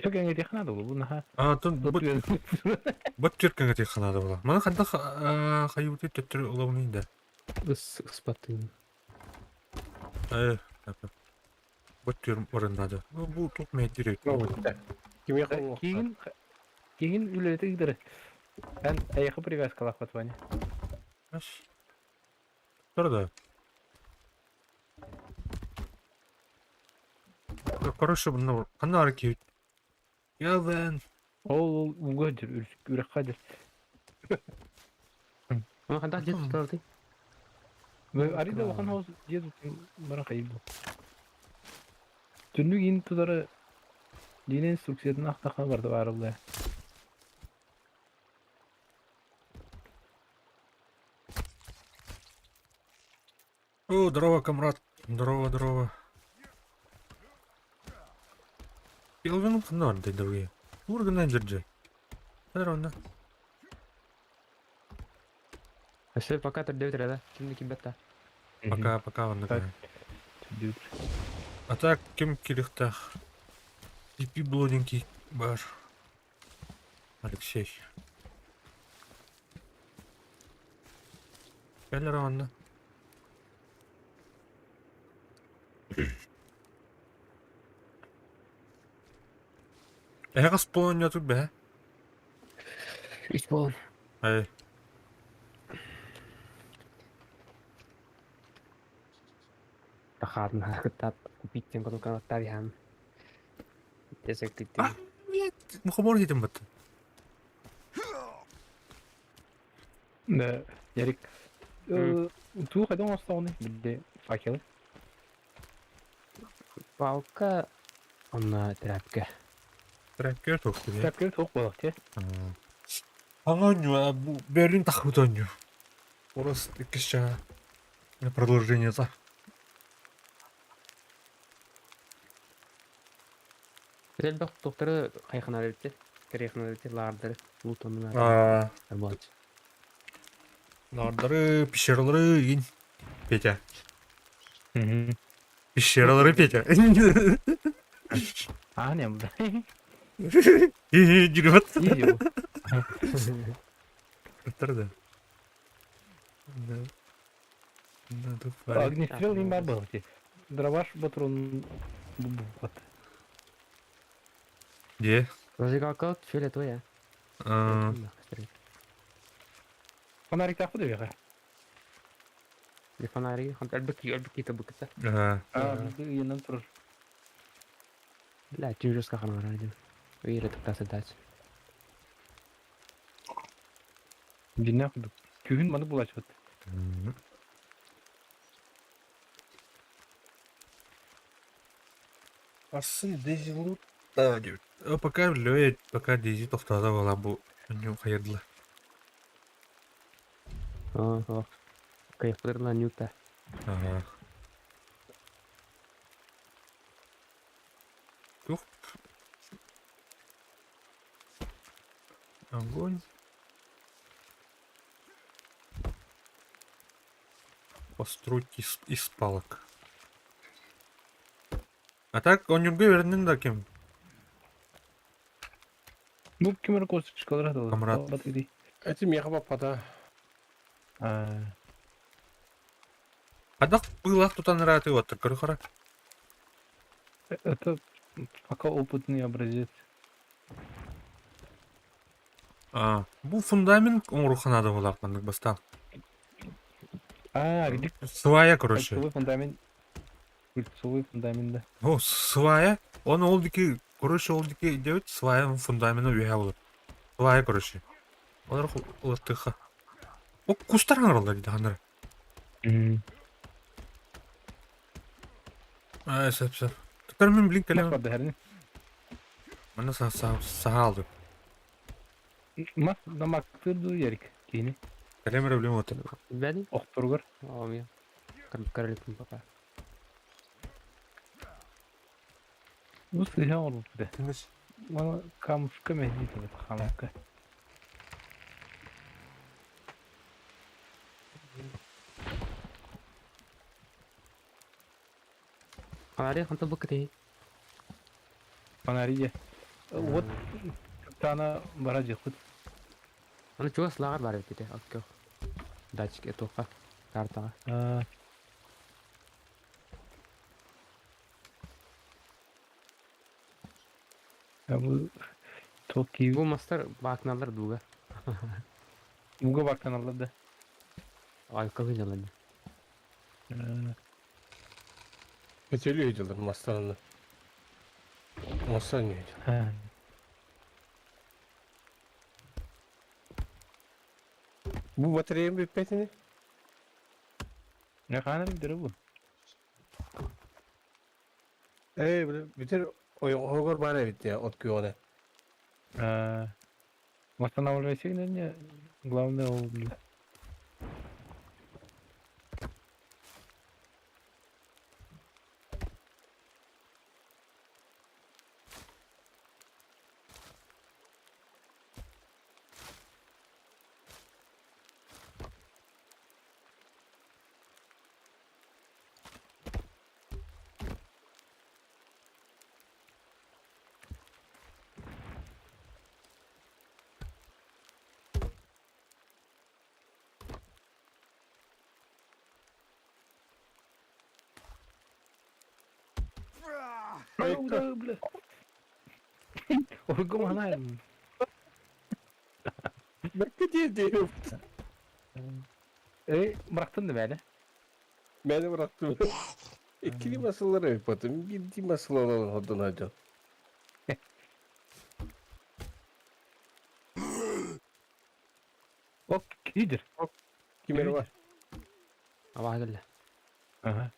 Şu genge teknadı bu ha. Тон бут жеркенге тек канады була. Мана кандай кайыуты төттүр улабын да. Ispatın. Бут жер орындады. Бу топ медирек. Ne oldu? Kim yakın? Keyin ülete gider. Ben ayakı привязкалах вот Ваня. Турда. Короче, мына кандай аракет. Ялвен. Ол угодир, үрек кадир. Ama kadar jet tutardı. Ve arada bakan havuz diye tutayım bana kayıp bu. Tünlük in tutarı dinin instruksiyonun aktakan vardı var olaya. О, здорово, комрад. Здорово, здорово. Ялвен кандай андай дөрге. Ургынан жерже. Здорово. Aşağı пока тордев да. Şimdi kim betta. Пока, ванна. Tündük. А так, кем кирихта? Типи блоденький бар. Алексей. Келер ванна. Эгас полон тут бе. Hiç bolun. Ай. Рахат на тат купить тем потом канал ям. Desek gitti. Мухомор дедим бат. Ne yerik. Tu kadar hasta onu bir de fakir. Палка. Ona тряпка. Трекер токты. Tekrar çok balık ya. Аню, Берлин тахуданю. Урас икища. Продолжение за. Güzel bak doktoru kayıkına verdi. Kayıkına verdi. Lardır. Lutonlar. Работать. Нардары, пещералары, ин. Петя. Hı hı. Пещералары, Петя. Ha ne bu? Жүрөт. İyi diyor. Турда. Да. Огнестрел им бар balık ya. Dravаш батрон bu bat. Где? Зажигалка фиолетовая. Фонарик takı diyor ya. Bir фонари. Elbette tabi kısa. Ha bir yanından durur. La tüyürüz kakan var hadi. Öyle tıklasın taç. Dinle kudu. Köyün bana bulaşmadı. Асын Дейзи лутта деп. Пока лөйт, пока Дейзи тоқтады бала бу. Ню кайырлы. О. Кайıklarla nükte. Тух. Огонь. Постройки из палок. А так, он юрге вернен да кем? Bu kimere koştuk çıkalar da. Kamrat. Bat idi. Etim yakıma pata. Адак былак тутан раты вот так кара. Это пока опытный образец. Бу фундамент оңруханада булак мандык бастан. Гидик. Свая, короче. Кольцевой фундамент. Кольцевой фундамент, да. О, свая. Он олдики, короче, олдики девять свая фундаменту үе болот. Свая, короче. Олар улаттыха. О, кустарың аралдар дейді хандар. Сәп. Тұтар мен блин Мас кәлем. бар дәріне. Мана саға алды. Мас намактырды ерік. Кейіне. Кәлем проблема отыр. Бәди? Оқтырғыр. Алмия. Королевтің папа. Bu sıhha olur bir de. Bana kamışka mehdi tabii kamışka. Ария ханта бакти. Panariye. Вот tane baraj yakıt. Аны чуга слагар бар бит. Окей. Датчик этока. Картага. Ya bu Tokyo. Бу мастер бакналар дуга. Buga bak kanallarda. Айкалы жалан. Öteliyor ediyorlar masalarını. Masa niye? Ha. Bu bataryanın bir petini. Ne kadar bir bu? Böyle bitir oyun hogor bana bitti ya ot güvene. Восстанавливайся, не главное угли. Ayıkta. Uygun ana. Bekle diye diyorum. Bıraktın da böyle. Beni bıraktım. İkili masaları yapmadım. Bildiğim masalar olan oradan hadi. Ok, iyidir. Kimleri var? Ава geldi. Aha.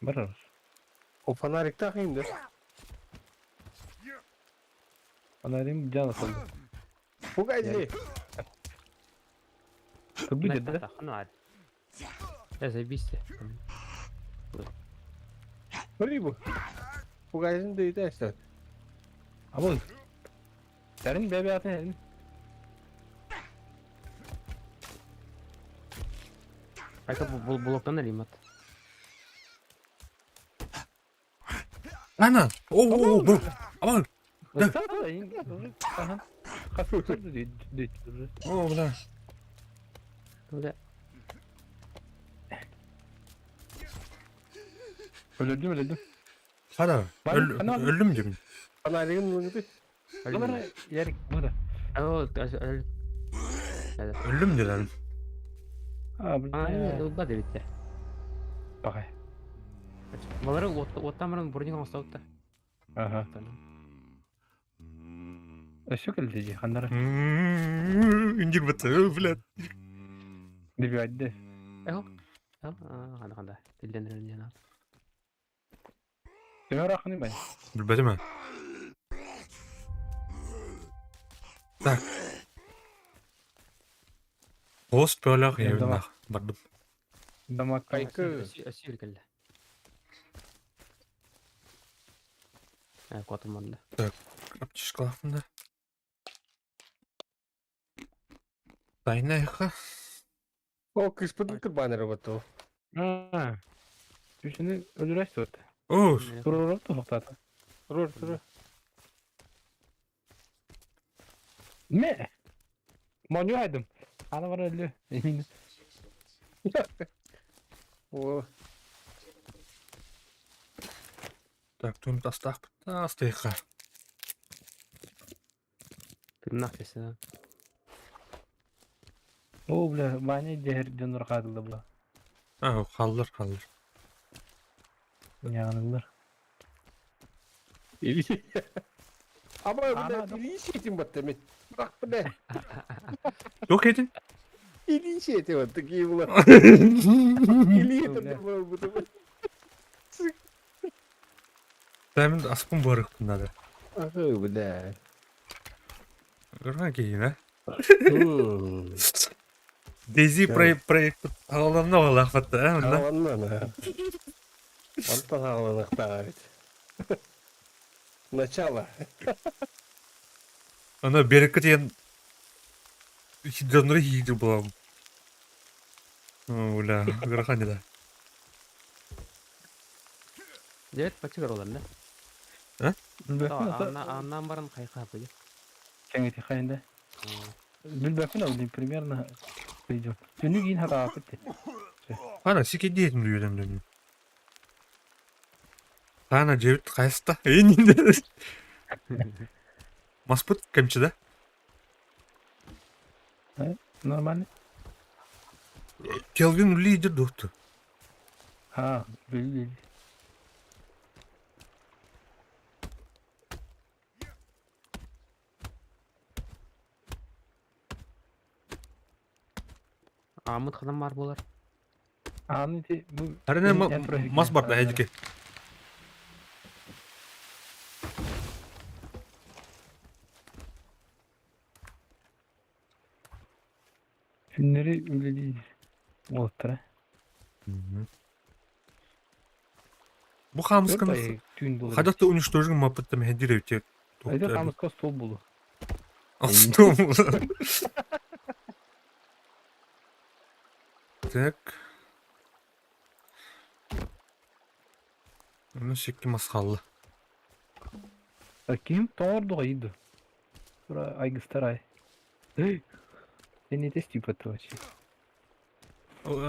Barar. O fanarik takayım da. Anarım can atıldı. Bu gaydi. Tıbbı dedi. Ханар. Я заебись. Öyle bu. Bu gaydinin de işte. Ama senin bebe atın elini. Айка блоктан алимат. Ана! О, бұл! Аман! Да. Aha. Kasıtırdı dedi. О, бля. Öyle. Öldürdüm. Hada. Bana- Öldüm demin. Fanarikin nurdu. Kamera yerik burada. öyle. Öldüm dedim. Ha Aa, burada. evet, da bitti. Bakay. Балары оттамырын бурниг аңстаутта. Aha. Işık öldürecek hanlara. Үндік бітті, блядь. Dibi addı. Эхо. Анда. Тилдендирен жана. Dömer akını ben. Білбәді ме? Так. Пост бөліқ Енді евін бak. бардым. Damak Kayıkı. Өсүр келди. Котуманда. Крапчиш қалақтым да. Дайнайға. O kıspıdın kırbanları batı. Ha. Düşünü öldüreç tut. О, Durur tutuklatı. Durur. Ne? Manyo aydım. Hala var öldü. Eminim. O так, toen тастақ бітті, астайға. Тырнак сеси. O bile bana zehir canır kadıldı bu. Ha, kaldır. Yanılır. İyi. Ama bu Ana ne? adam. İyi şey etim battı mı? Bak bu ne? Yok edin. İyi şey etim battı ki bu. İyi Öyle. etim bu da. Demin aspın barık bunları. Ahı bu ne? Görme ki yine. Hmm. Daisy Evet. проект ağlamda valla hatta ha bunlar. Havalanma ha. Ondan havalanık da evet. Начало. Ana bereket yan hidronları yiydi bulam. Ulan görkan da. Evet, kaçı olan da. Bilbekun Andan barın kayka yapıyor. Kengeti kayında. Bilbekun avlayayım примерно. Peycam. Dünü giyin hata afetti. Ana sike diyetim duyuyorum dönüyor. Ana cevit kaysta. Eyni. Masput kemçide. Normal. Kelvin lider doktu. Ha, belli. Amut kadın var bolar. Aniti bu Her ne mas barda hecike. Günleri öyle değil. Oltra. Bu kamskanı Dört tüyün dolu. hadatı 13 muhabbetle mehdire öte. Ayda kamıska stol bulu. Aslında. Так. Bunu şekli maskallı. Bakayım doğru iyiydi. Sonra aygıstar ay. Seni de stüpatı var.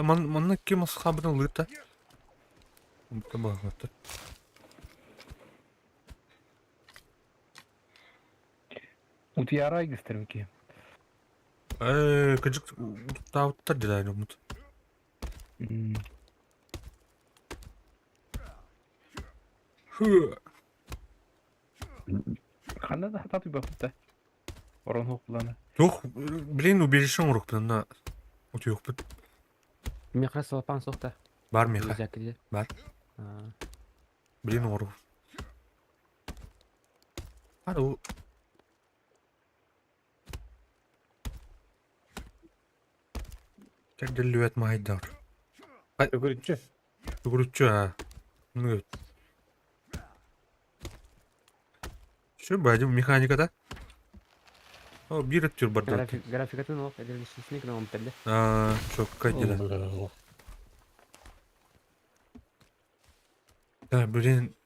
Manna ki maskabını lüta. Bu bağlatı. Utiyara aygıstar mı ki? Gıcık tavukta dilaylı umut. Kanada hata bir bakıp da. Oran hoplana. Yok, bileyin o bir işin uruk bunda. Otu yok bu. Mikro sopan sokta. Var mı ya? Zakri. Var. Ha. Bileyin uruk. Hadi o. Kendi lüvet mahidar. Ökürücü. Gurutçu ha. Bunu gör. Şu bacım mekanikada. O bir atıyor barda. Grafikatın o edilişini kıramam belli. Çok kaydılar. Ha bileyin.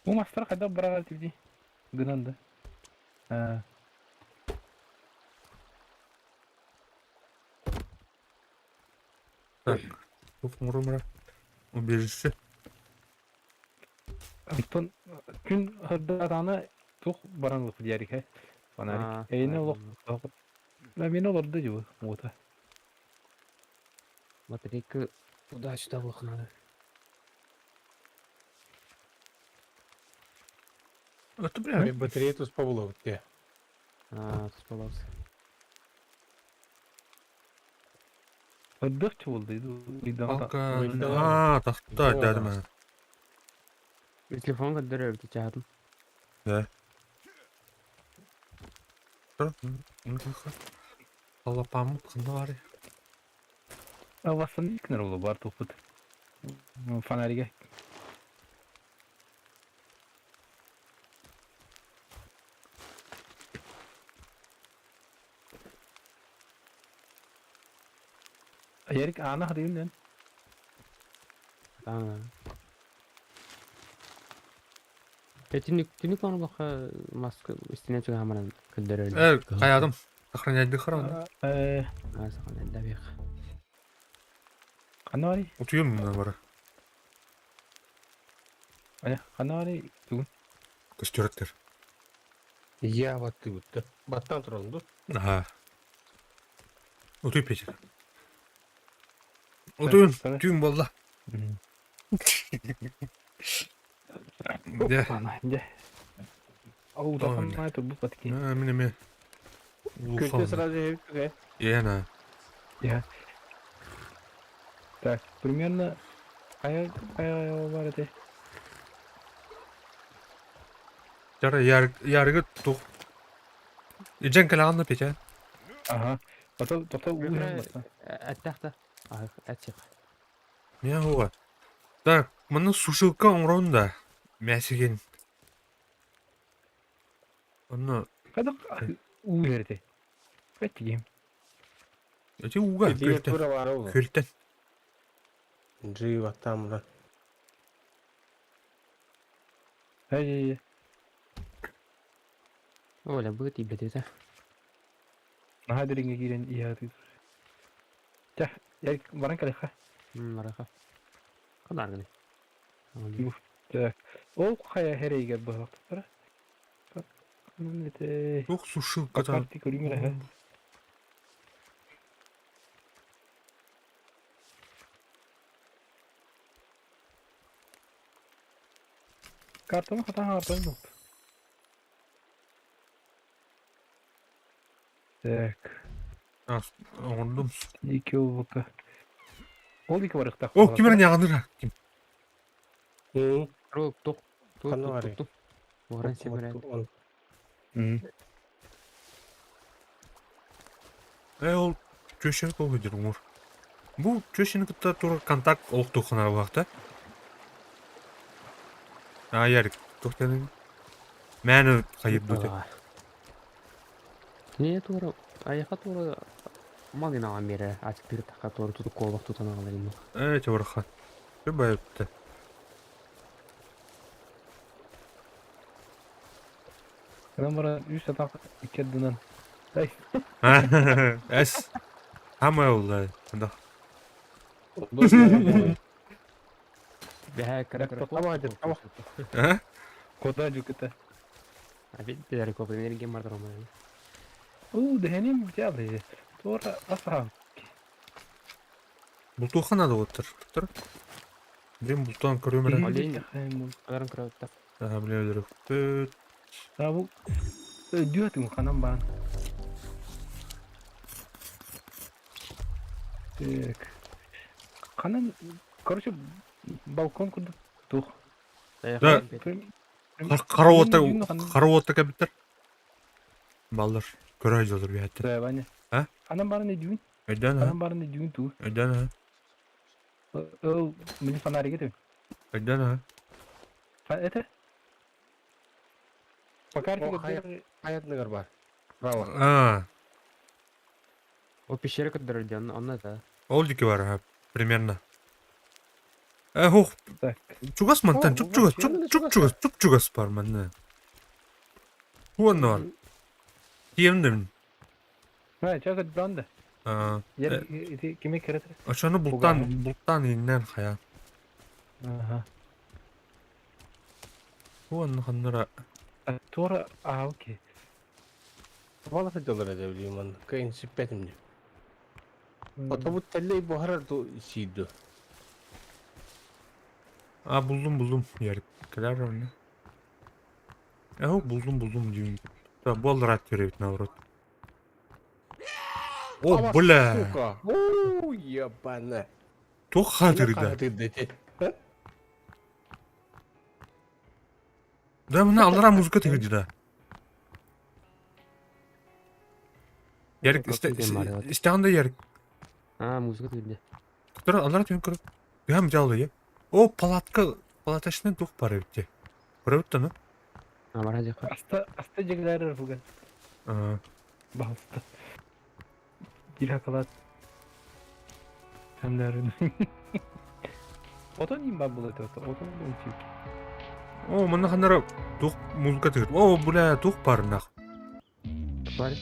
Bu maçlar kadar beraber tibdi. Gınandı. Ha. Так. Çok murumura. O birisi. Ton gün hırda tane çok baranlık bir yerik he. Bana eyne olak. Ben beni olurdu diyor. Muta. Батарейка удачно надо. Это прям. Батарея тут спавлов. Спалался. Hırdık çoğulduydu. Alka. Tahta dedim ha. Телефон который чатом. Allah pamuk kında var ya. Avasını yıkınır oğlu var toput. Fanerige. Yerik ana hadi yün. Tamam. Tünik onu bak maske üstüne çıkan hemen kıldırır. Evet kayadım. Akran yaydı kıramdı. Nasıl kan da bir. Kanari. Otuyor mu bunlar bara? Aya kanari. Kıstürettir. Я вот ты вот. Баттан тронду. Aha. Otuy peçir. Otuyun. Sarı. Tüyün bolla. De. Ana de. Au da Öyle. sana bu patki. Mine. Köşe сразу hep Яна. Я. Так, примерно кая бар эти. Жара яргы тух. Ижен калаганда пече. Ага. Тота уйран баса. Әттәхтә. Әтсек. Мен хуга. Так, мына сушилка оңронда. Мәсиген. Оны Када уйрете. Катигем. эти уга Diye көлтен. tura var o. Көлтен. Жи ватамда. Ай. Оля быт иблете. Нахадырыңа кирен иятый. Та, я баран калыха. Мараха. Кадар гыны. Юф. Так. Ол кая херейге бактыра. Мен эте. Тух сушилка та. Карти көрүмөр. Картамı хата хартам yok. Так. Оңрондум. İki olvaka. Ол iki varıkta. О, кимерен ягандыра. Ким? Hı. Рок ток. Каны бар. Оран себерен. Ол чөшек болу дер уңур. Бу чөшені кытта тура контакт олуктухана вакта. Ярик, тоқтанын. Мәні қайып дөте. Не тура. Аяқа тура. Малина амере. Атып бир такка тура тутуп колбак тутана алайын. Чабархан. Чөбай өтті. Ben bana 3 atak iki dönen. Hey. Әс. Хама олды. Бәһә кара. Ama hadi tamam. Koda cukita. Abi дедер коп энергия бар дрома. Дегенем взяли. Тора асам. Бұлтуған ады отыр. Тұр. Білем бұлтуған көремірі. Аларың кыратта. Білем өдірі. Bu diyordum kanam ben. Kanam короче балкон курдук. Тух. Да. Қарауатта кәбіттір. Балдар. Көрі айзалыр бейәтті. Да, Ваня. А? Kanam bana ne diyorsun? Öden ha. Kanam bana ne diyorsun tu? Öden ha. O beni fanari getir. Öden ha. Ete. Bakar ki O hayat negar var. Bravo. А, О пещера кыдырды, анна да. ол деке бар ha. Примерно. Хух. Так. Чугас мантан. О, Чугас бар манна. Хуанна бар. Тиемдім. Ha, çakı branda. Yer kime keretir? Aşağını bulttan innen haya. Aha. Хуанна ханнара. Tora okey. Valla dolar edebiliyorum ben. Kayın sipetim diyor. Otobüs telleyi bu harar da şeydi. Buldum yer. Kadar ne? Buldum diyorum. Da bol rahat görevit navrot. O bula. Сука. Оу, ебана. Çok hatırda. Hatırdı. Da buna Allah'a müzik tıkıcı da. Yerik isteğinde yerik. А, музыка тылды. Dur Allah'a tüm kırıp. Bir hem çaldı ya. O palatashını duh para bitti. Para bitti mi? А, бар жака. Asta jegler bugün. Bastı. Bir hakalat. Hemlerin. Oto neyim ben bulat oto. Oto mu uçuyor? O bana kanara duh müzik tıkıcı. O bula duh parına. Бар.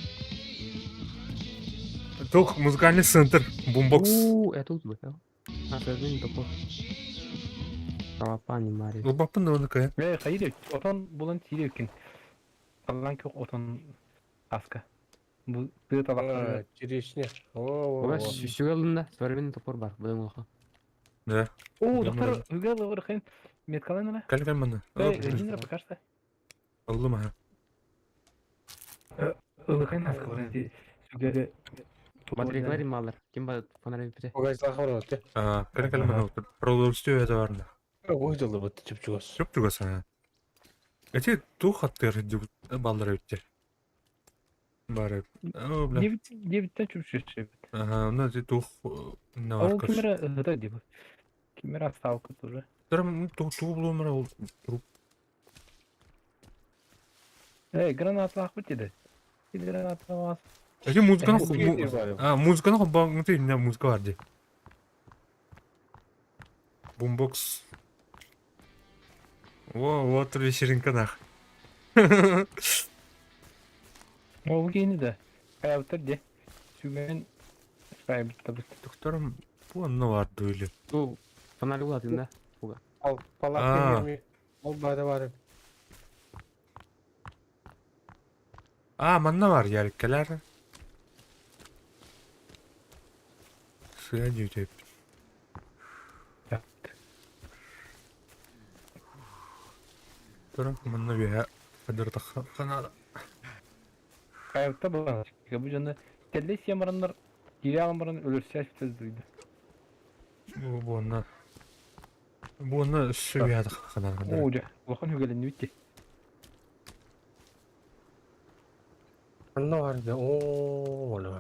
Duh müzikальный центр. Boombox. О, это тут было. А, сознание такое. Папа не мари. O bakın da onu kaya. Ve hayır oton bulan çiğ yokin. Allah'ın ki oton aska. Bu bir tabakları. Cireçine. Ora Oo. sügalında Svarvin topor var. Budan oha. Ne? Oo Bilmiyorum. doktor Hügel var bakın. Metkalan ne? Gel bana. Rejinlere bakarsa. Oğlum ha. Bakın nasıl kıvırın. Hügel'e Батарейкалар ималар. Ким ба фонарь бите? Bagajdan var mı? Gel bana. Продовольствие это варно. Oydu olur bu çıpçıgız. Çok çok sana. Эти тух аттыр балдар өтті. Бары. О, бля. 9'ten çok şey. Ага, у нас и тух не А var у короче. Кимера это где? Кимера ставка тоже. Там тух булумар ол труп. Granatlar akbet dedi. Bir granatlar var. Эти музыканы Музыка музыканы багыңты не музыка бар ди. Бумбокс. Вот вечеринка нах. O bu yeni de. Hayatta de. Sümen Skype'da tabii. Dokторым, bu ne vardı öyle. Ту фонарь улатында. Al palak Aa. vermiyor. Al bade var. Manna var yerkeler. Suya diyor. Yaptı. Dokторым, manna bir ya. Kadir kanala. Hayatta bana çıkıyor. Bu canlı telle yamaranlar geri almaran ölürse açtı duydu. Bu ona suya kanala. Oca. Bakın hügelin bitti. Anna var da. Oo valla.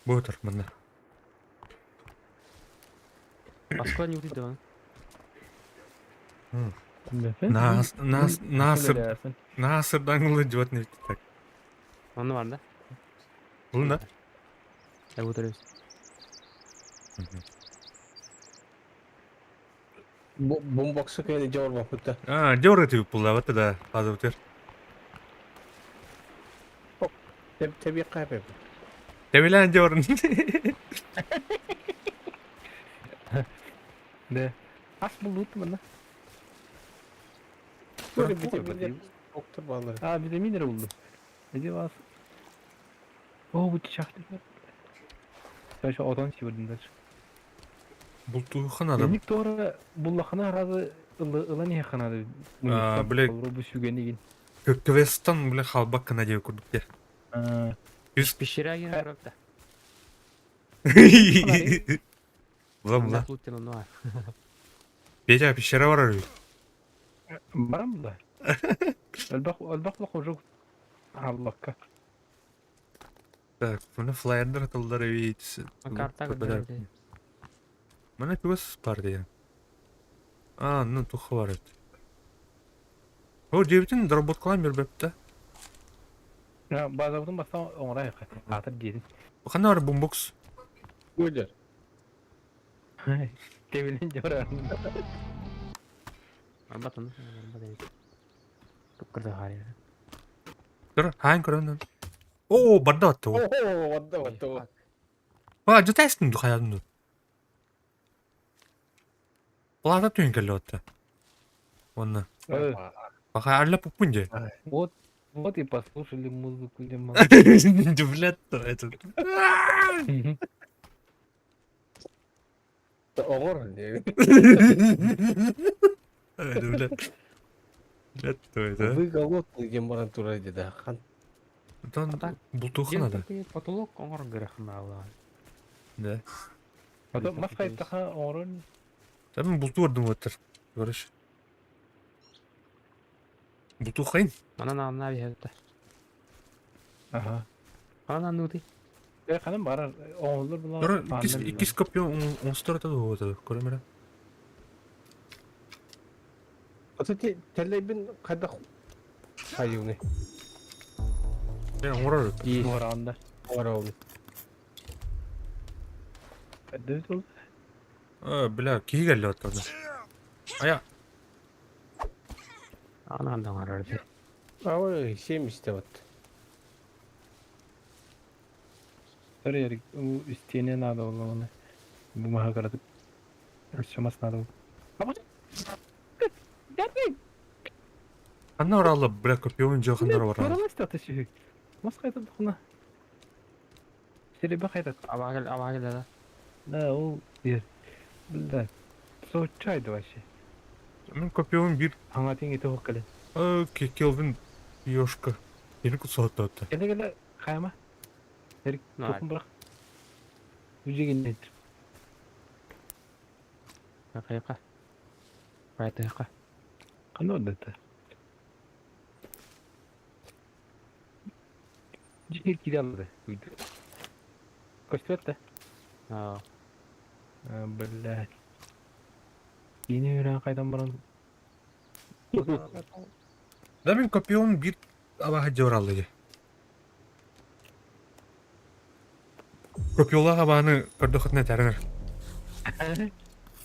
Bu taraf manna. Асква не урит да. Nasır'dan kılıcı vat ne bittik. Аны бар да. Bu ne? Я ударюсь. Bomboksu kaydı cevap bakıtta. Jawra tiyip bulla vat da fazla bitir. Tabii kaybı. Devilen jawrun. De. As bulut mu lan? Böyle Bu bir arada de doktor bağları. Aa bir de minere buldum. Ne diyor as? Oo bu çiçekli. Ben şu odan çevirdim. Bultuğu kanada. Benim doğru bullakına razı ılan yakanadı. Bilek. Bu sügeni gin. Kökvestan bile halbak kana diye kurduk ya. Пещера ген баракта. Ulan ulan. Луттен аны бар. Beca bir şere var arıyor. Var mı da? Albak bak hocam. Allah ka. Так, bunu flyer'da atıldılar evi yetisi. Карта гыдыр. Bana pivas var diye. Ну тухы var evet. O cebitin robot kalan bir bepte. Ya bazı bunun basa ona yakın. Atır gelin. Bakın ne var boombox. Böyle. Devilince oraya. Батон. Кырда хари. Dur, hangi kırandın? Oo, barda attı o. Oo vadda. Acı testin du hayatında. Plata tüyün kelli attı. Onu. Bak ayarla pupunca. Вот и послушали музыку Лимон. Дублет это. Oğur. Дублет. Дублет это. Вы голодный геморрой турайды да. Хан. Там бултухан да. Потолок оңор гырахна ала. Да. Потом маска таха орун. Там булту вардым отыр. Görüş. Булту хайын. Анан ана бихетте. Aha. Анан нути. Kanım var. Oğullar bunlar. Dur, ikis kapıyor 10 story da o da. Göremem. Öteki telebin kada hayuni. Ben orar. İyi. Oranda. Var oldu. Düz oldu. Bля, ки geldi hatta. Aya. Анан арарды. Ama şeymiş de bak. Oraya bu isteyene nada oldu onu. Bu mahakaratı. Ölçemez nada oldu. Ama. Gelmeyin. Анна оралы, бля, көпеуін жоқандар оралы. Баралась та тиши. Мас кайтып духна. Серебе кайтат. Абагел да. Да, ол дер. Билда. Соочайды вообще. Мен көпеуін бір Аңа тең ете хок келе. Келвин ёшка. Ені күтсалатты өтті. Келе кайма. Эрик Най. токун бирок. Үжеген нет. Кайка. Кайка. Кандай одда? Жер кире алды. Үйдү. Көстөт да. А. Блядь. Yeni öğren kaydan baran. Да мен көпеуін бір абаға же оралы же. Көпеула абағаны көрді құтына тәрінір.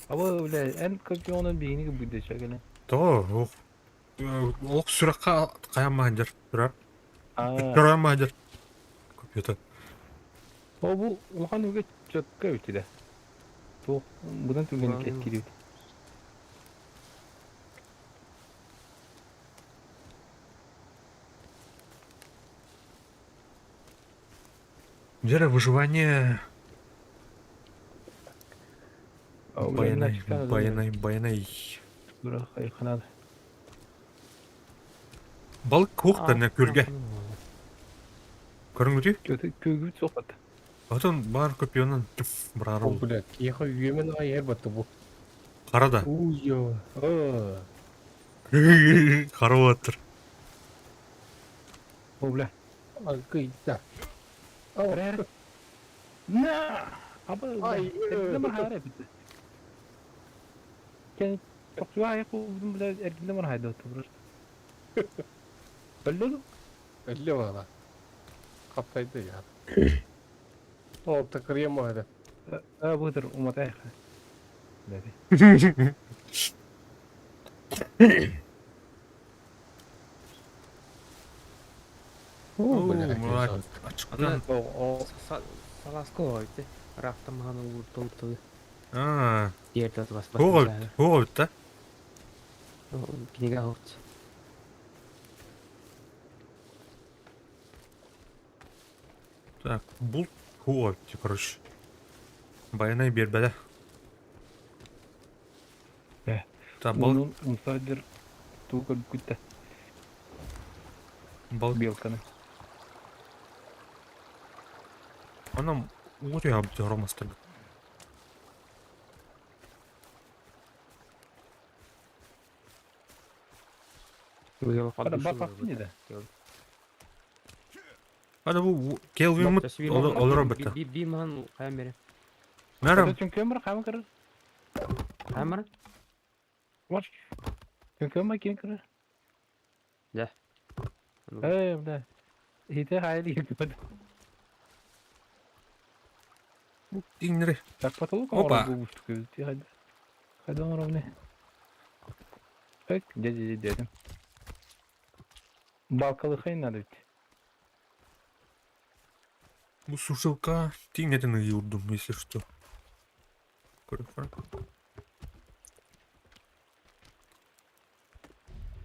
Ama öyle en kötü onun beyni gibi de şöyle. Тоғы, оқ сұраққа қаянмаған жер. Тұрар. Aa, Көрген жер. Көпеуті. o bu Ulan öyle çok kötü de. Bu bundan tüm beni Ulan. etkiliyor. Жері выживание Bayanay. Байынай. Bırak ayıkanadı. Балық қоқты не көлге. Көрің өте? Kötü kögü sohbet. Отын бар көпеуінен түф бұрар О, ол. блядь, ехал үйемен ай баты бұл. Қарада. Уйо. Қарап отыр. O bile. Akıyda. Bırak. Ne? Ama Ay, erkinde var hayal bitti. Yani çok güzel ayak buldum bile erkinde var hayal oturur. Öyle mi? Öyle valla. Kaptaydı ya. O takırıya mı hadi? Budur umat ayak. Dedi. O Ана блядь. açıktan. O Саласко ойты. Рафтам ғана толыптығы. Aa, Ерді бас. Хоғып та. Пинеге ауырт. Так, бұл Хоғып, короче. Байынай бербәді. Та балық onun umsadır tuğ gütte белканы. Анам өте абды орамастырды. Бак не да. Ада бұл Келвин мұт олар бітті. Би маған қаян берем. Нәрім? Çünkü ömür kaymı kırır. Қаян барам? Var. Çünkü ömür kim kırır? Да. Да. Hite hayali yapıyordu. Дейінірі. Так потолок Опа. ору bulmuştuk gözü. Hadi. Hadi oraya ne? Bak dedim. Балкалы хай надо ведь. Бұл сушилка дейінетін үйірдім, если что. Көріп бар.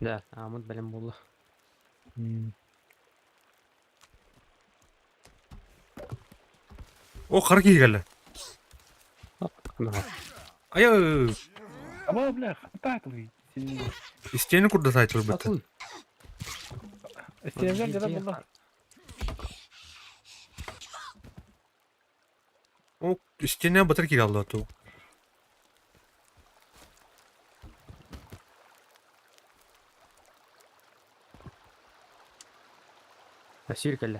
Да, Амыт бәлем болды. О, қар келгелі. Ай, Ama bля, так вы. істені күрді сайтыл бітті. Атыл. Стенжер де булды. О, істені батыр келе алды ату. Сүйір келді.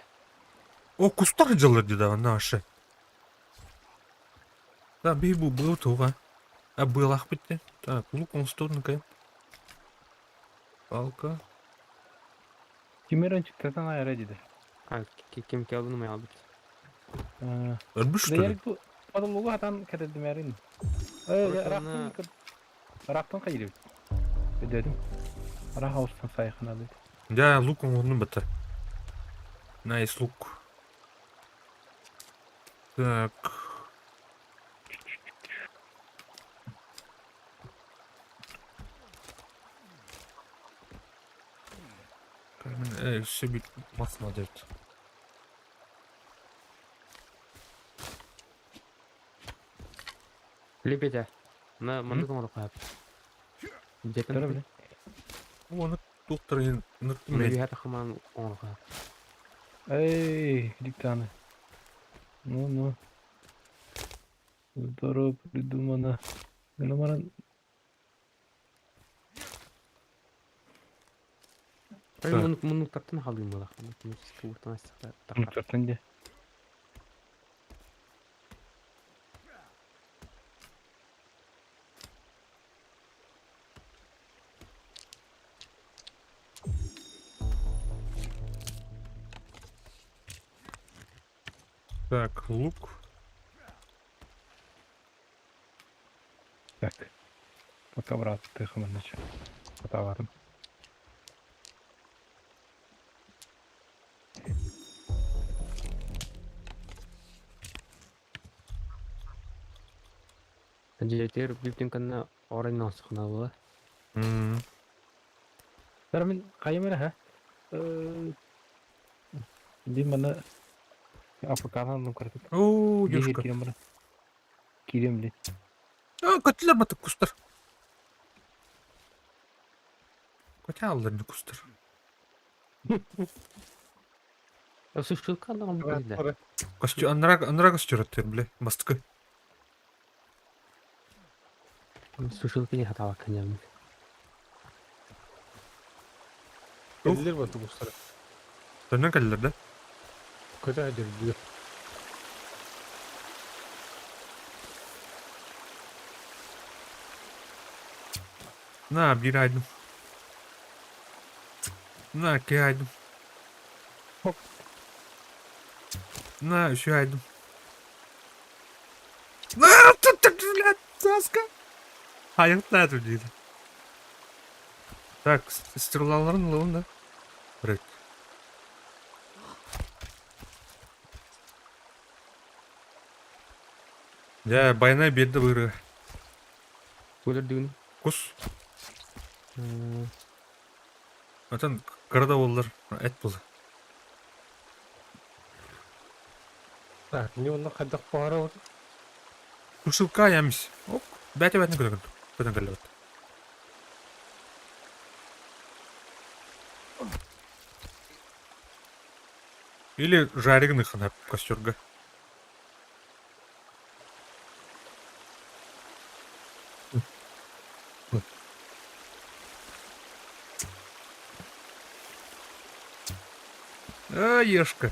О, кустар жылыр деді ана ашы. Да, бей бұл был туға. А был ақ бітті. Так, лук он стодныкай. Палка. Кимерен çıktı ayara dedi. Кем келді нұмай алды. Ölmüş Да tabii. я bu потологу atan kededim erin. Raftan- Raftan kayırıyor. Dedim. Rah olsun sayıkına dedi. Ya luk onun bitti. Nice look. Так. Все бит масло дает. Лепете. Мына тоңор кап. Жетен Тара биле. Оны тухтырын Мына ныртмел. бихата хаман оңор кап. Эй, диктаны. Ну. Здорово придумано. Геномаран Мына тартын халдым бала. Мына туртан астык та. тартынды. Так, лук. Так. Пока брат, тихо наче. Потаварим. Жетер биптен канна орын насыкна бала. Тара мен кайымара ха? Ди мана Африканан ну картып. О, Дегер девушка. кирем бара. Кирем ли. Көтілер баты кустар. Көте алдырды кустар. Сушилка алган бит. Костюм, анра костюм аттыр, бле, бастыкы. Сушилка не хатава каням. Келдер бар тугустар. Төннен кәлілер, да? Көтө жүрдү. На, bir aydım. На, 2 aydım. Hop. На, 3 aydım. На, тут, блядь, Саска. Hayatlar ödeydi. Так, стрелаларын ловын да. Бред. Я байна берді бұры. Өлөрдүгүн. Кус. Атан қырда олар әт болды. Так, не онда кайдак бара бар. Кушылка ямис. Оп, бәте-бәтін көрген. Көтен кәлі бәт. Или жаригны ханап костерга. А, ешка.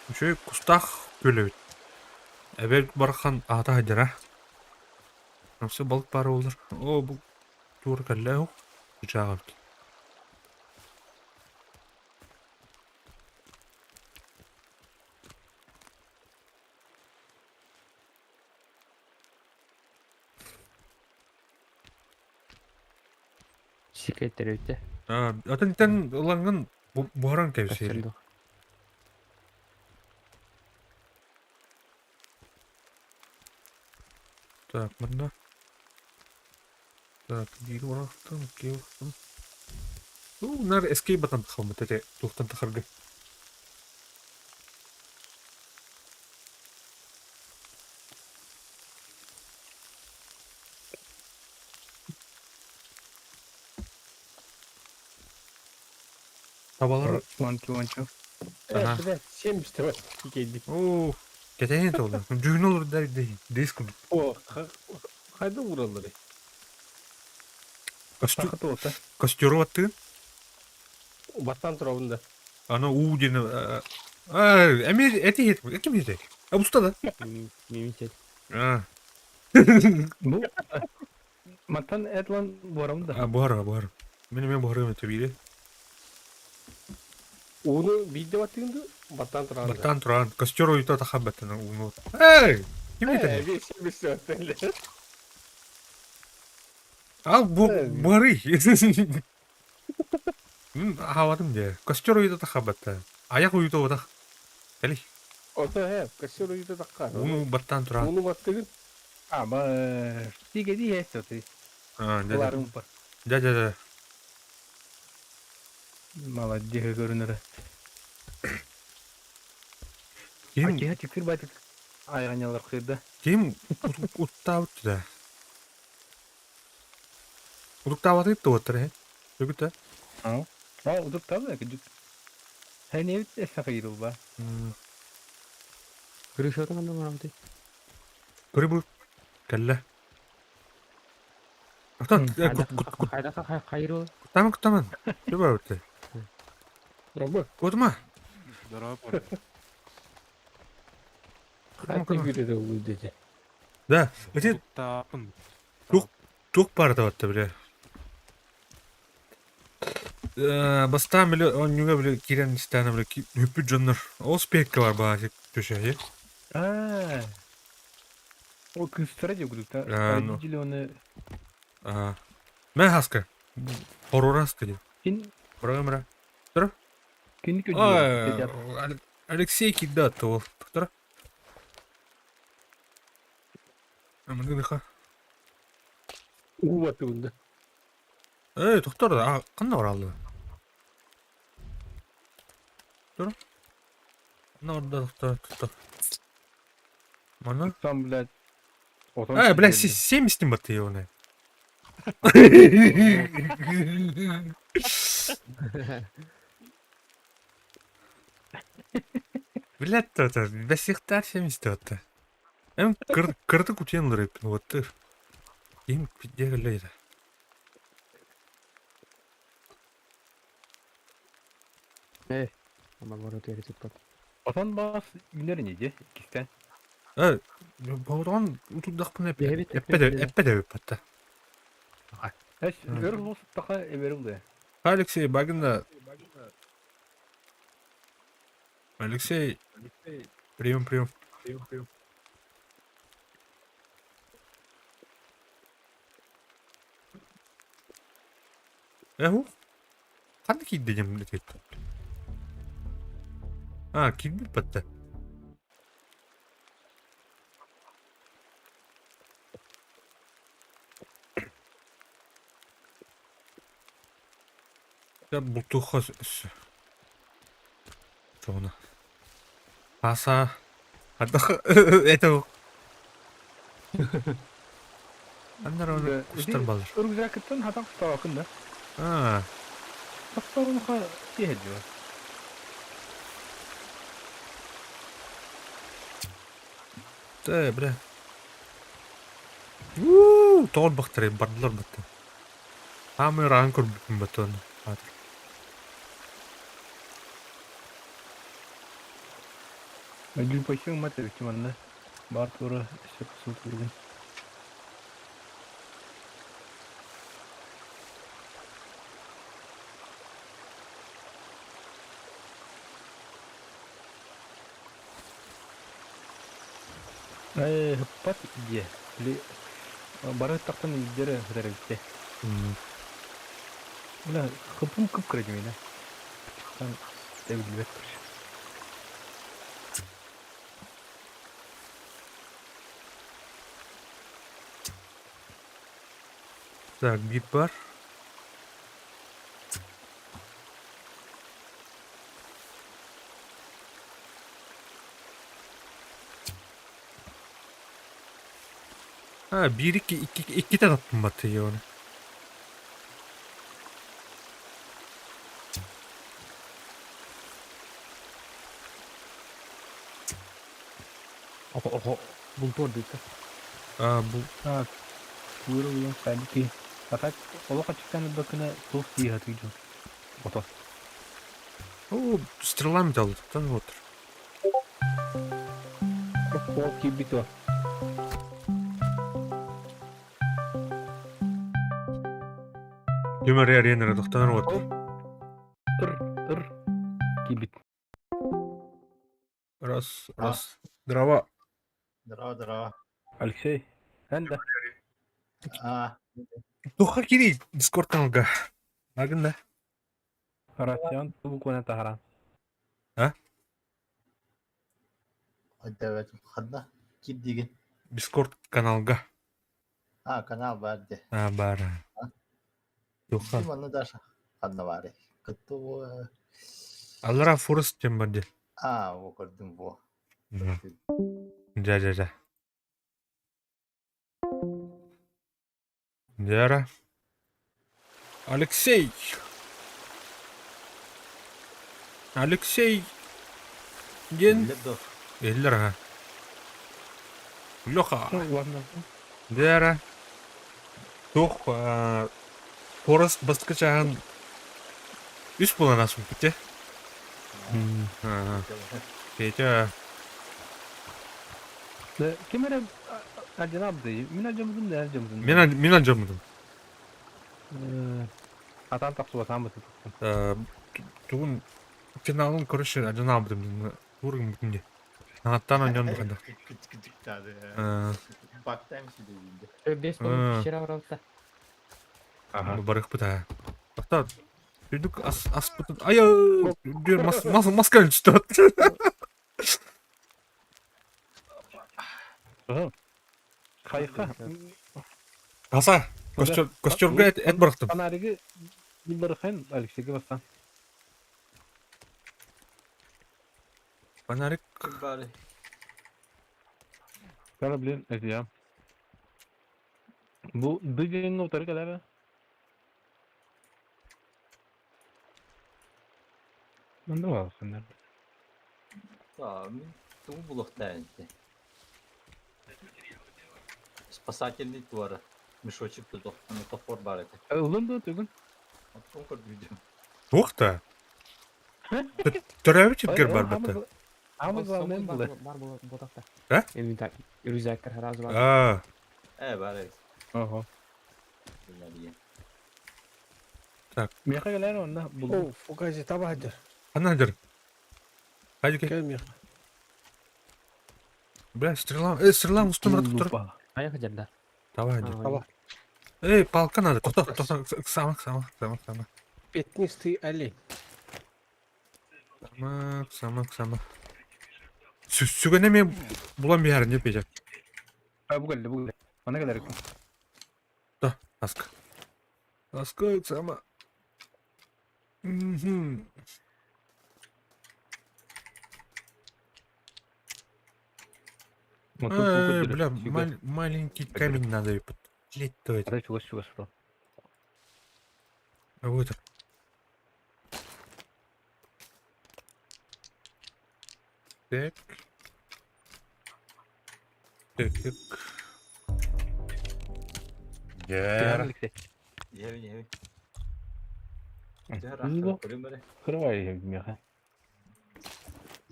Еще кустах көлөбүт. Әбел бархан ата хадира. Намсы балык бары олар. О, бұл тур кәллә о. Жагып. Шикеттер өтте. Атын тен уланган буаран кәвсели. Так, мында. Так, бир урақтан, ке урақтан. Нар escape батан тахалмы тәте тухтан тахаргы. Табалар. Ванчу. Ага. Бля, 70 бар. Келдик. О, кетейін толды. Жүгін olur дейскім. О, кайда уралар? Сахат болса. Костюру атты. Баттан турабында. Ана у дені. Әме әте етіп. Әкем ете. Ұста да. Мемитет. Бу Маттан этлан борамда. Бұхар. Мен бұхарым өте бейді. Уну видео аттыңды баттан турабында. Баттан тұран. Костюру үйті атақам бәттін. Эй! Кем ете? Беш өттелер. Ал бұхары. Мен хавадым де. Костюру үйті атақам бәттін. Аяқ үйті отақ. Кәлі. Ото he, kaşır uyudu dakika. Уну баттан турат. Onu battığın. Ama tiga di es tuh. Да. Keluarin per. Да. Malah dia görünür. Ким Acıya çıkır batık. Ayranyalar kırdı. ким уттаабыт да. Уруктаабатып тоттор he. Бүгүтэ. Ha, udup tabii ki. Her ne bitti esnafı bu ba. Görüşüyordun anda mı abi? Көрүбү. Кэллэ. Ата Hayır кутаман. Чуба өтө. Ama Котма. Здорово, парни. kaçta göre de olur dedi. Да. Эти Тапын. тук бар да атты биле. Бастан биле онюга биле кирен стана биле хүппү жоннор. Ол спекке бар баа төшө. Ha. O kıstırıcı grupta. Ну. Acil onu. Мен хаска. Хорораска ди. Kin Программера. günlük ödüyor. Алексей кидат ол. Тура. Амгыха. U batığında. Туктар да. Кандай оралды? Тура. Норда туктар. Мана? Там, блядь. Блядь, 70 баты его. Блядь, это до сих пор 70 баты. Кырды кутен рэп, вот ты. Им пидерлейда. Ama var öte yeri tutmadı. Otan bas günleri neydi? İkisten. Баудан утудакпын Evet, эппеде батта. Eş, örül olsun taka everildi. Алексей Багина. Алексей. Прием. Эху? Кандай кийди дем летет. Кийди батта. Я бутуха. Что Аса. Это. Андар кустар балыр. Örgüzel kıttan hatan kısta bakında. Kısta onu ha şey ediyor. Бля. Тол бахтары барлар бата. Самый ранкор батон. Gül paşın matı hükümanlı. Bar toru işte kısıl turgun. Hıppat diye. Barı taktan izleri hıdar bitti. Ulan hıpım kıpkırıcı yine. Sen sevgili bektir. Так, гид бар. Bir iki tane attım batıyı onu. Buldu orada. Bu Buyurun ulan sanki. Fakat ola kaçıktan bakına soğuk diye hatırlıyorum. Oto. стрелами дал, там вот. O kibrit var. Юмор арена доктор вот. Tır. Kibrit. Раз. Дрова. Здорово. Alexey. Sen de. Туха кири Discord каналга. Агында. Rasyon bu konu taharan. Evet, хадна. Кит деген. Discord каналга. Канал бар де. Бар. Туха. Дим аны даже хадна бар. Кытты Алара Forest тем барде. о, көрдім во. Ja. Дяра. Алексей. Ген. Эллер ага. Леха. Ладно. Дяра. Тух. Forest басқачаан. Үш болан асып кетті. Петя. Kim era acaba abdı? Min acımızın da acımızın. Мен анжамыдым. Atan taksı basan batı. Тугун финалын көрүшө ажанабыдым. Тургум бүтүнде. Аттан анжамды кандай. Küçük tadı. Baktayım şimdi deyince. 5 минут кишер авыралса. Барых пыта. Такта Düdük as pıtı. Aya diyor maskal çıktı. Kayıka. Kasa. Kostürge et bıraktım. Kanarıgı bir bırakın Alexey'e basan. Panarik. Bari. Kala bilen ya. Bu duyduğun o tarı kadar. Ne var senden? Tamam. Ту булыктайынды. Спасательный туары. Мешочек тудық. Топор бар еді. Ulan da tügün. Оттон көрдім. Ух-та. Төрәбі чепкер бар бітті. Ama glавное было. Бар бұл ботақта. Ә? Рюкзактар разы бар. Бар еді. Ага. Bilmediğim. Miyaka gelen onda buldu. О, фугази табадыр. Анадыр. Hadi gel. Келмей. Бля, стрелам устымыр тұр. Аяқ жерді. Давай hadi. Ала. Эй, палка надо. Тоқта. Самак. Пятнистый олень. Самак. Сүгene мен bulamıyorum ne yapacak? Bu geldi. Ona kadar yakın. Da, ask. Sama. Бля, маленький камень надо и подлетать. Hadi çuvaş. А вот это. Так. Гер. Yevi. Bu kırvay miyaka.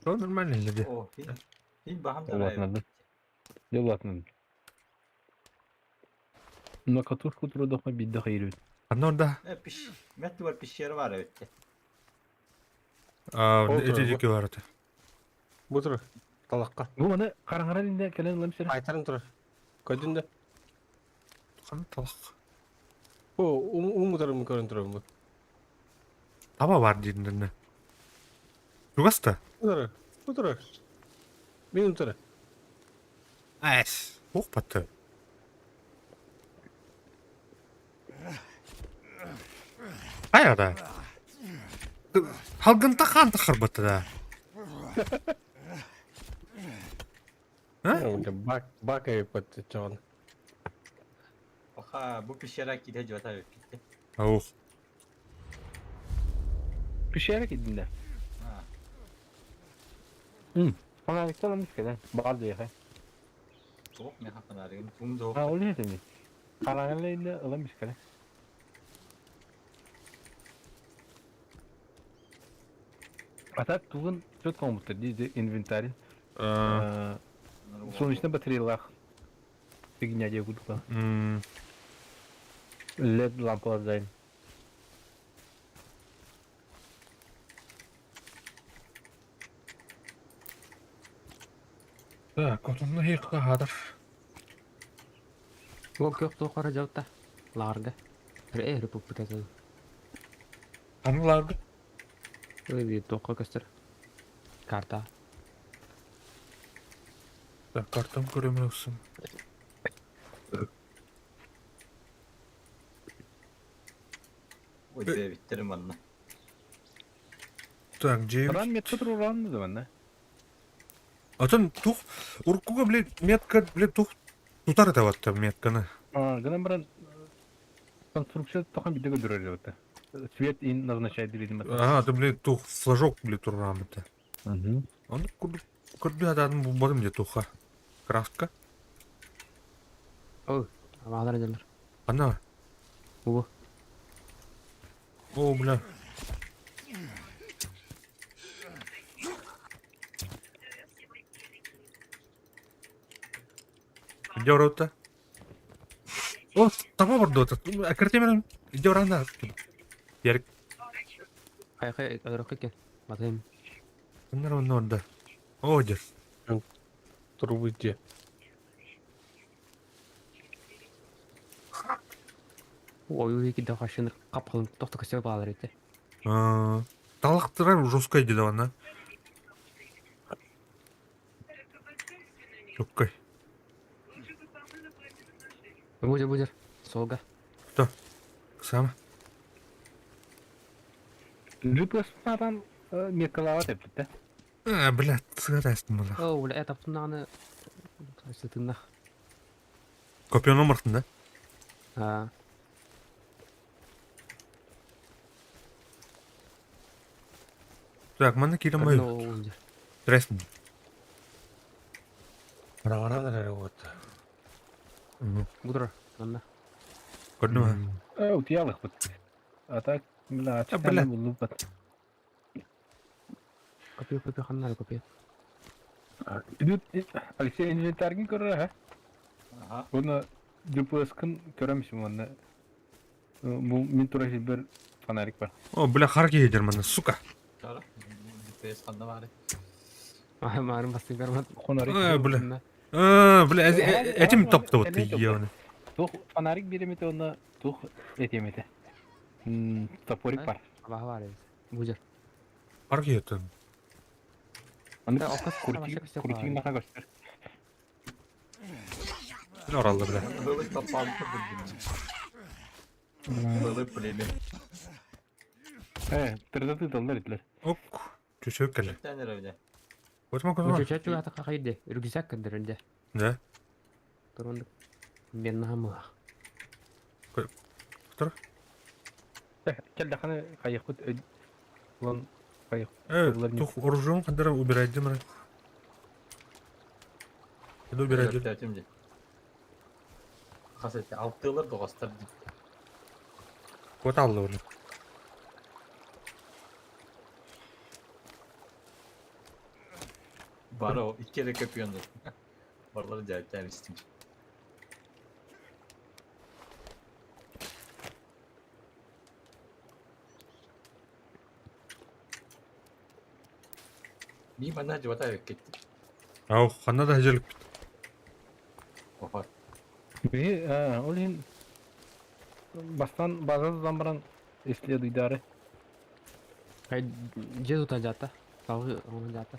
Что нормально люди? О, хин бахам да. Yollatmadı. Yollatmadı. Но катушку трудоха bir daha yürüdü. Одно да. Met var pişleri var evet. Эти var это. Бұтыр. Талаққа. Bu bana karanlara indi gelen lan bir Айтарын тұрар. Көдінді. Қаны талақ. О, ұң бұтырым көрін тұрым бұ. Таба бар дейдіңдеріне. Тугаста? Бұтыры. Мен ұтыры. Әс. Оқпатты. Қайғада? Халғынта қанты қырбытты да. Bak yapıttı çoğun. Oha bu pişerek gideceğiz atar gitti. Аух. Pişerek idinde. Bana eklemiş gelen. Bağlı ya. Soğuk ne hakkın arayın. Tüm soğuk. Ha öyle mi? Karanlara indi alamış gelen. Atat tuğun çok komutlu dedi inventari. Sonuçta içinde bataryalar. Figня diye kurduk. LED lampalar dahil. Так, вот он их кадр. Көк тоқары жауытта. Ларғы. Республикасы. Аныларды. Öyle toqa göster. Karta. Так, картам көрөмөксүн. Ой, биттерим анна. Так, Джеймс. Ран метка туран да мен. Атын тух уркуга метка тух тутар этебатты метканы. Гана баран конструкция тохан бидеге дүрөр өтө. Цвет ин назначает видимо. Ты, тух флажок, туррамыты. Мгм. Он курби ададын бумбадым де туха. Краска. Ой, амадар эдерлер. Ана. Угу. О, бля. Где ворота? О, тама барды ота. Акартемен где воранда? Ярик. Кайкы ödөрөк экен. Батайм. Onlar orada. O der. Турбуде. Ой, iki de kaşınır. Kapalın tokta kaçıyor bağlar etti. Талактырар жесткой дейді ана. Жесткой. Будер. Солга. Сама. Жүпөс атан меткалава тепти. Блядь, сыгырайсың бұла. О, ула этап тунаны. Сытынна. Копия номертын да? Ha. Так, мана кирем мой. Здрасте. Рағана да вот. Будер. Анна. Көрдің ма? Утиялык бут. Ата мына бля. ачканы булып бат. Копия ханнар копия. Идут Алексей инвентаргин көрөр ha. Aha. Bunu жүпөскін көрөмүшүм аны. Бу мен тура бир фонарик бар. О, бля, хар кейдер мана, сука. Çara. GPS kanda var. Ай, марым басты гармат. Фонарик. Бля. Бля, этим топты вот ты ебаный. Тух фонарик беремете оны тух этемете. Топорик бар. Баха бар. Будер. Хар кейдер. Аны Да, оказ куртигин наха göster. Ne oraldı bile. Balık kapalı buldum. Balık pleni. Тырдаты далдар этилер. Ok. Çöçök kele. Bir tane öyle. Koçma koçma. Чачу ата кайды. Рюкзак кендеринде. Ne? Турундук. Мен намы. Dur. Келде ханы кайык бут. Лон кайык. Тух оружуң кандара убирайды мына. Кеде убирайды. Tertimci. Kasete alttılar doğastır. Вот алды onu. Bana o iki kere köpüyordu. Oraları cahitler istinci. Bir bana civata yok etti. Ау, хана да хажылып. Oha. Ол ен бастан базадан баран исследуйдары. Кай жезу тажата. Сагы оны жата.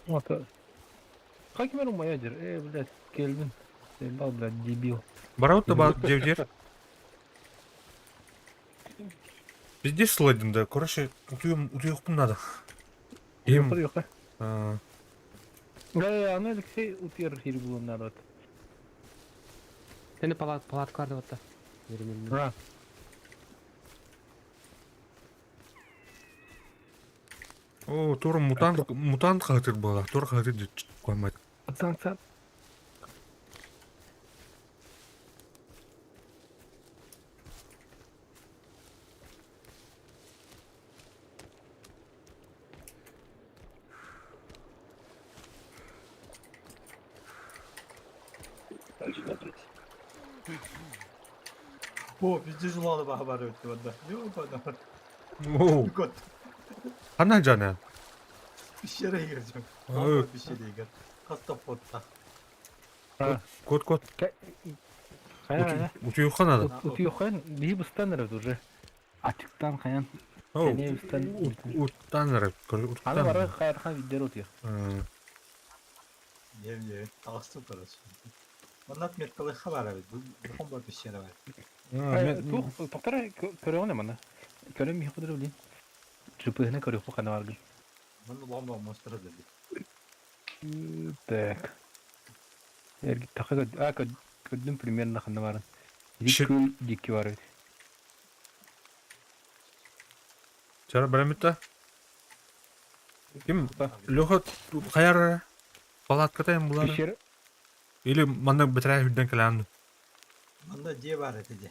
Ата. Как меру моя жер? Блядь, келдин. Сенбал, блядь, дебил. Бараут да бар девдер. Bizde слайдым да, короче, утуюкпун надо. Им. Yok. Аны Алексей утер хири булундар вот. Тени палат карды отта. Ра. О, тура мутант хатыр бала, тура хатыр деп коймайт. Санкция. O bizde julalı bahar öttü bana. Yok bana. О, Kot. хана жана. Bir yere gireceğim. Evet. Vallahi bir şey değil. Kasta potta. Кот. Кая. Утуюкка надо. Утюхан, либо станеров уже. Ачыктан каян. О, Сене стан. уттаныр. Аны бара каярхан видер утуyor. Yem. Ağustos'ta parası. Ondan metkalı haber abi. Bu kombat bir şey var. Тух, тоқтара көрө оны мана. Көрө ми худыр билин. Чупыгына көрө ху кана баргын. Bunu bomba monster dedi. Так. Эрги тахага көдүм примерно кана барын. Ши- Диккүл дикки бар. Чара бәлемітті? Кім? Леха қаяр палаткатайым бұлары? Пещера. Или манда бітірәй хүрден кәләмді? Bunda diye var dedi.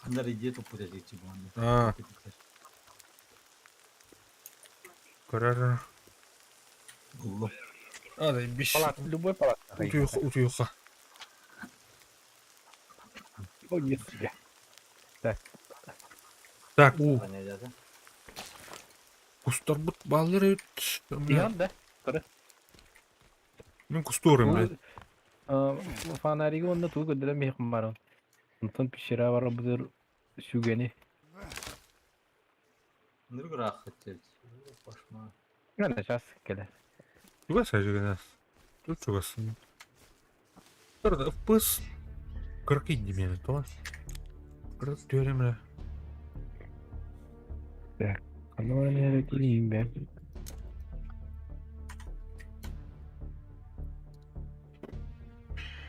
Onlar diye topu dedi ki bu anda. Көрәр. Buldum. Адай, биш. Палат, любой палат. Утуюққа. О, нифига. Так, Ne dedi? кустар бұт балыр өт. Ян да. Мен кустурым, блядь. Фонариги онда туу көдөрө мехим бар. Онтон пещера бар бузер сүгени. Ne bırak dedi. Başma. Гана час келе. Туга сәжіген әс. Тут чугасын. Тұрды, ұппыз. Кырық иді мені, тола. Кырық төремлі. Аны нере келейин бе.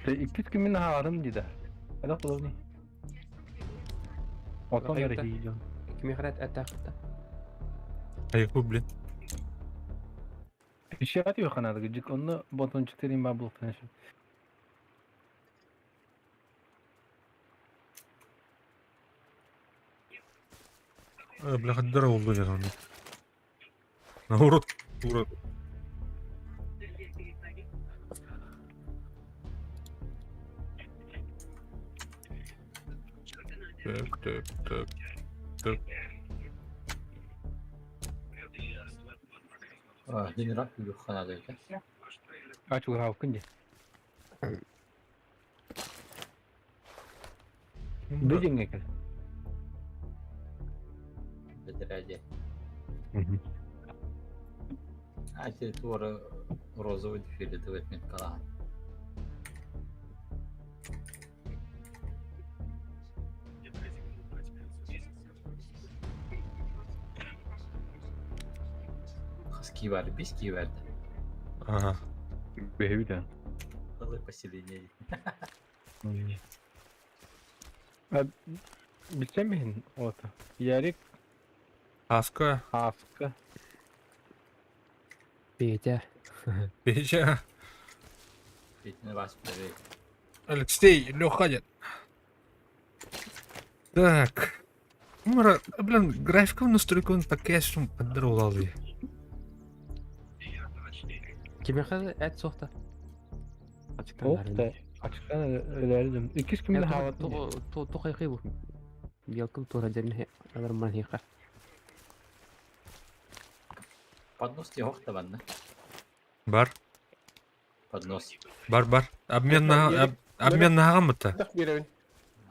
Те 200 gün minna harım dedi. Ada kulağını. Otan Bakayım yere da. giyiyor. Кими харат атақта. Айықу, блин. Pişer atıyor kanadı gıcık. Onu botoncuklarıyım ben buluttan şimdi. Бля, дыра oldu ya lan. Наоборот, тура. Так. Yeni rak bir kanal dedi. Aç bu havkınca. Duyun ne kadar. Bedirece. Ача тура розовый фиолетовый меткала. Хаски var, биски verdi. Ага. Behüden. Dalı поселение. Bilsemeyin ota. Yarık Аска. hafka. Петя. Петя. Фитне вас привет. Алексей, Леха дед. Так. Мара, блин, графиков настройку такая, что подорвал я. Кими харат ат соқта. Okta. Açıktan ölerdim. 200 gün minna hava. Тоқай қибу. Белкім тура дерне алар манхиқа. Поднос не хохта банда. Бар. Поднос. Бар. Обмен на гамма-то. Tak bir evin.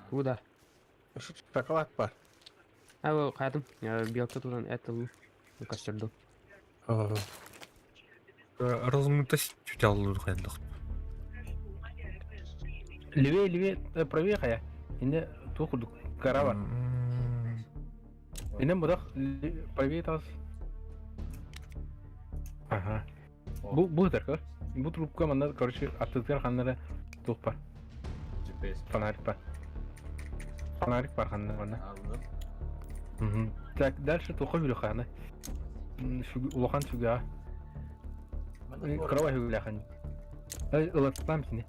Куда? Şu şokolat var. Ау қадым. Белка туран атыл. Кашырды. Размытость чуть алды қайындық. Live правее kaya. Yine tukuduk. Kara var. Yine budak правее tas. Aha. Bu kadar. Bu trupka manda karşı attıklar kanlara tuk var. GPS Fanarik var. Fanarik var kanlara bana. aldım. Так, дальше тухо били хана. Улахан шуга. Крава били хан. Ай, улатпам сини.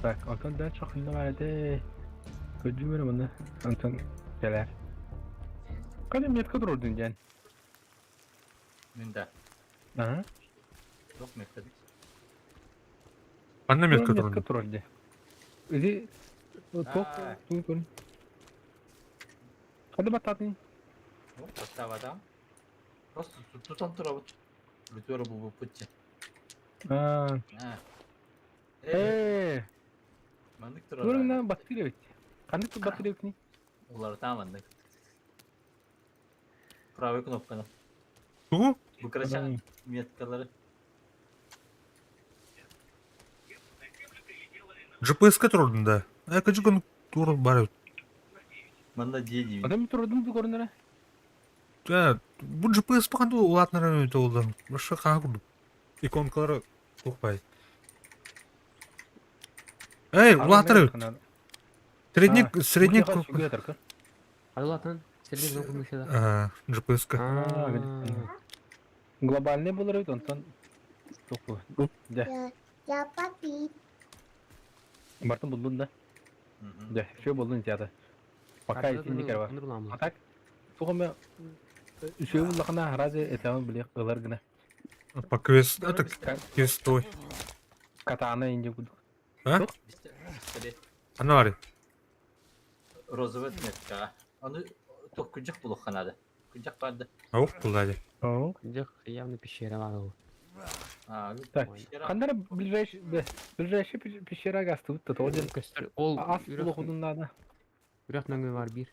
Так, Антон дальше ханна vardı. Kötü bana. Антон gelir. Kadın met kadar oldun yani. Münde. Aha. Yok metalik. Annem Met yakın kadar oldu. İdi tok tun. Hadi batatın. Вот, поставь адам. Просто тут он тура вот. Лютера был пути. Aa. Mandık tuра. Durun battırıyor. Kandık battırıyor ni. Ular tamam mandık. Правый кнопканы. Тугу? Выкрачан меткалары. GPS-ка турдunda. Качыгын тур бар. Манда деди. Адам тұрдым да көрінер. Бу GPS баганды улатнары өтө болду. Башка кага курдук. Иконкалары тукпай. Эй, улатнары. Средний круг. Айлатан средний круг мышда. GPS-ка. Глобальный болар өт, онтан. Да. Я папи. Бартын бұлдың да. Да, шо болдың зияда. Пока етін не кәрва. А так, туғыме үшеу бұлақына разе этамын білек қылар гына. По квест, это квестой. Катана инде буду. Пистолет. Анари. Розовый метка. Аны ток күнжақ бұлық қанады. Күнжақ барды. Аух булдали. О, Где явно пещера var o. так. Қандар ближайший пещера гасты бұтты тоғын. Göster. Ol Ас бұлық ұдынлады. Yürek nöngü var bir.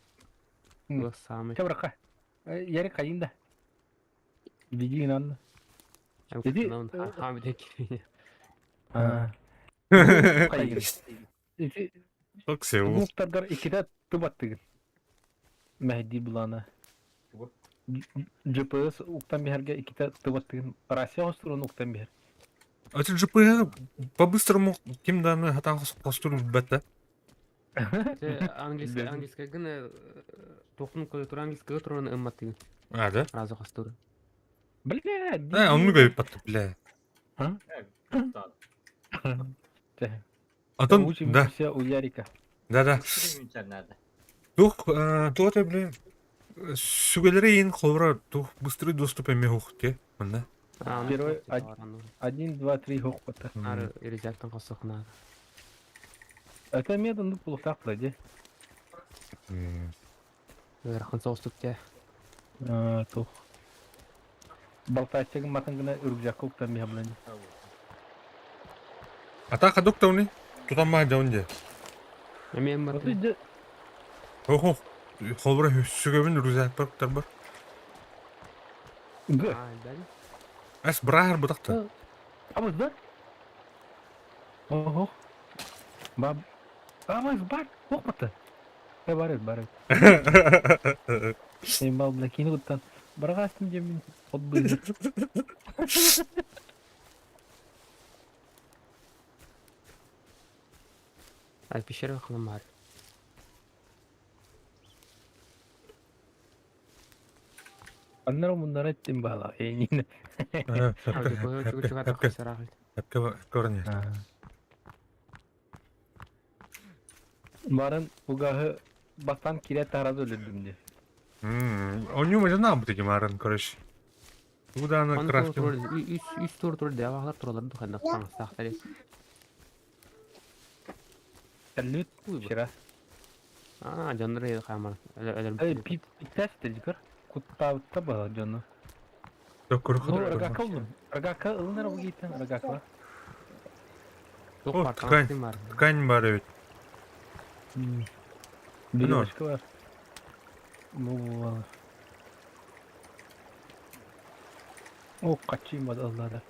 Hı. Bu sami. Çabırqa. Yeri kayın da. Bilgi inandı. Dedi, Hamid Ekin. Kayın. Çok seviyorum. Muhtarlar ikide tıp attıgın. Mehdi bulana. GPS uktan bir herge ikide tıp attıgın. Rasya hosturun uktan bir her. Это GPS по-быстрому ким даны хатан костур бетте. Английский гына тоқын көй тұр английский тұрын ымматтың. Да? Разы қастыры. Бля, Он мыгает потом, бля. А то, да, Учимся у Ярика. да. Тух, то это, блин, сугалери ин хлора, тух быстрый доступ эме хухте, да? Первый, 1, 2, 3 хохпата. Ары ерезяктан қосықына. Это медан ну полутақ лади. Рахын соғыстық те. Тух. Балтайчагын матын гына үргжаққа уктан бия біланди. Ата кадук тауни, тутан ма жаунде. Мен бар. Охо, хлора сугабин рузак парктар бар. Гы. Ас брахар бутакта. Абыз бар? Охо. Баб. Абыз бар. Хохпата. Бар. Бал блакини уттан. Барғастым жемін. Отбылды. Al pişer bakalım var. Anlar bunlara ettim bağla. Yine. Hadi koy çıkar takasır ahit. Корни. Barın bugahı batan kiret taradı öldürdüm diye. Он не может нам быть этим арен, короче. Куда она Onu крафтит? üst tur devahlar turlar dukandak sana sahtari. Tellüt şira. Canları yedi kamar. Pit test edikar. Kutta bağla canı. Çok O korkuyorum. ragaka oğlum. Ragaka ılınır bu giyten ragaka. Çok O, var tkань. kanatım var. Ткань бар ведь. Bir Ne o? başka var. Bu var. O kaçayım hadi Allah'da.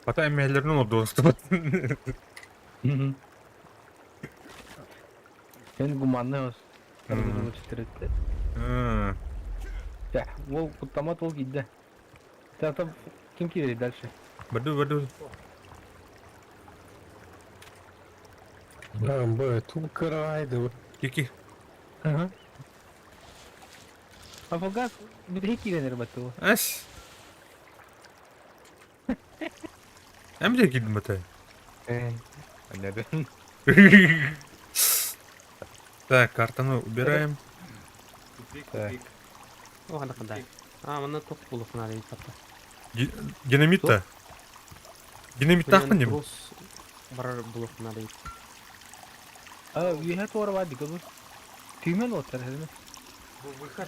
Ата эмелерин ол доступ. Sen gumanlı olsun. Kırmızı çıtırıklı. Ya, o kutlama tol gitti. Zaten kim ki verir derse? Баду. Böyle tüm kıraydı. Кики. Hı. Fakat bir de hiç iğrenir batı o. Ас. Эмде кидим бата. Anladım. Так, картаны убираем. O kadar kadar. Bana top bulup nerede yıkattı. Динамит-то. Динамит тахмын дем. Var bulup nerede yıkattı. Üyehet var vardı ki bu. Tüymen otur herhalde. Bu выход.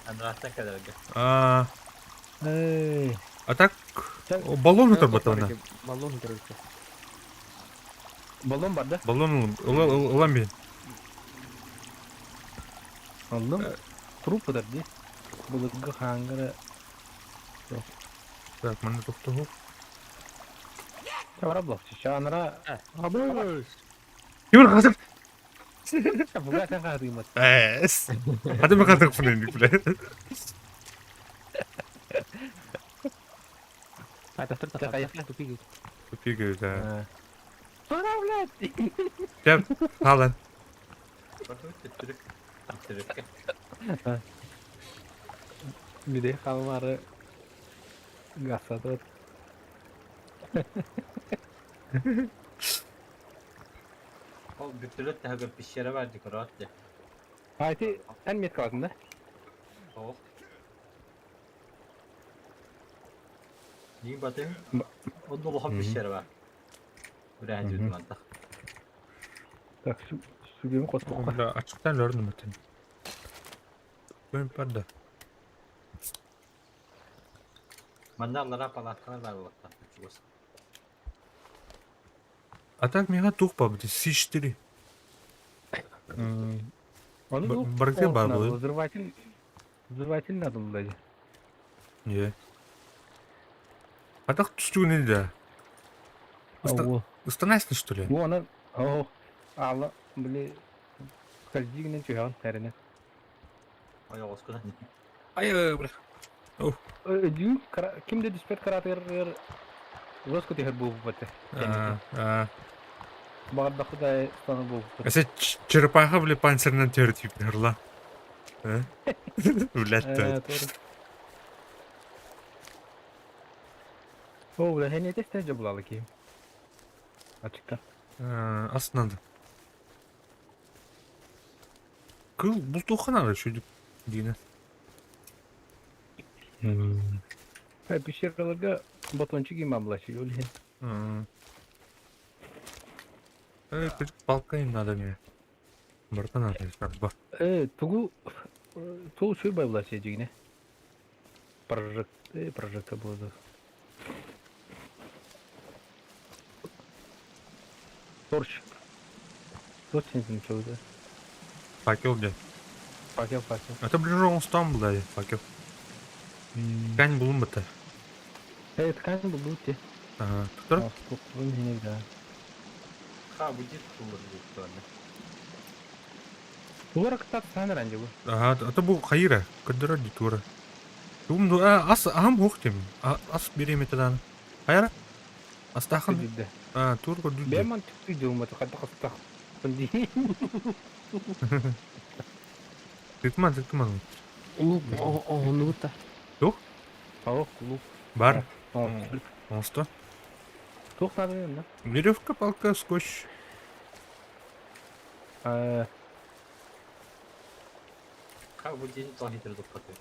Андрастан kadar. А так, баллон отыр бата она. Balon görüldü. Balon vardı. Баллон улам бен. Aldım. Труп подожди. Булыгы хангара. Так, мене тут того. Чавара блок. Шанра. Абыш! Кемір қазір? Буга сен кадыймат. Әс. Hadi mi kadar fınaydık bile? Айтаптыр Кая- тақап. Тупик. Çok iyi güzel. Sonra блядь. Gel, halan. Бартын түттүрүк. Түттүрүкке. Bir de kalmarı gasadı. Ол бүтүрүк тагыр пишере verdik rahat de. Haydi en met kalkında. Soğuk. Neyin batın? O dolu hap pişeri var. Buraya diyordum hatta. Tak şu gibi kosmok. Onda açıktan gördüm zaten. Ben pardon. Mandallara palatkalar var bu hatta. А так мега тухпа, блядь, C4. Onu da Bırakayım bari bunu. Взрыватель надо было. Не. А так что не да? О, Устанайся, что ли? bu ona Allah bile kalciginin çıkan terine. Ay Oscar'dan. Ай, бля. Dün kim de dispet karatır Роско тихо был в это. Багат дахуда стану был. Если черепаха, бля, панцирный тертип, горла. Блядь, О, бля, хене тесте жабылалы ki. Açıkta. Aslında. Kıl buzdolabına çocuk dine. Bir şeylerle batonçu giymem bulaşıyor öyle. Çocuk balkayım надо мне. Братан надо как бы. Тугу şey bay bulaşıyor yine. Прожекта болды. Торч. Торч сенсин чөйдө. Факел где? Факел. Это ближе он там был, да, факел. Ткань булым бата. Ткань был те. Ага. Тур. Сколько не да. Ha bu ciddi olur bu sonra. Булар кытат саныр анжы бу. Ага, это был Хаира, кадра дитура. Думду, ам хохтем. Ас берем это дан. Хаира? Астахан. Тур кодуд. Беман çıktı diyorum ata kadar kısta. Kundi. Tıkman. Onu da. Ау, клуб. Бар. Он Монстр. Тух надо да. Веревка, палка, скотч. Ha bu ciddi tahitleri dokatıyor.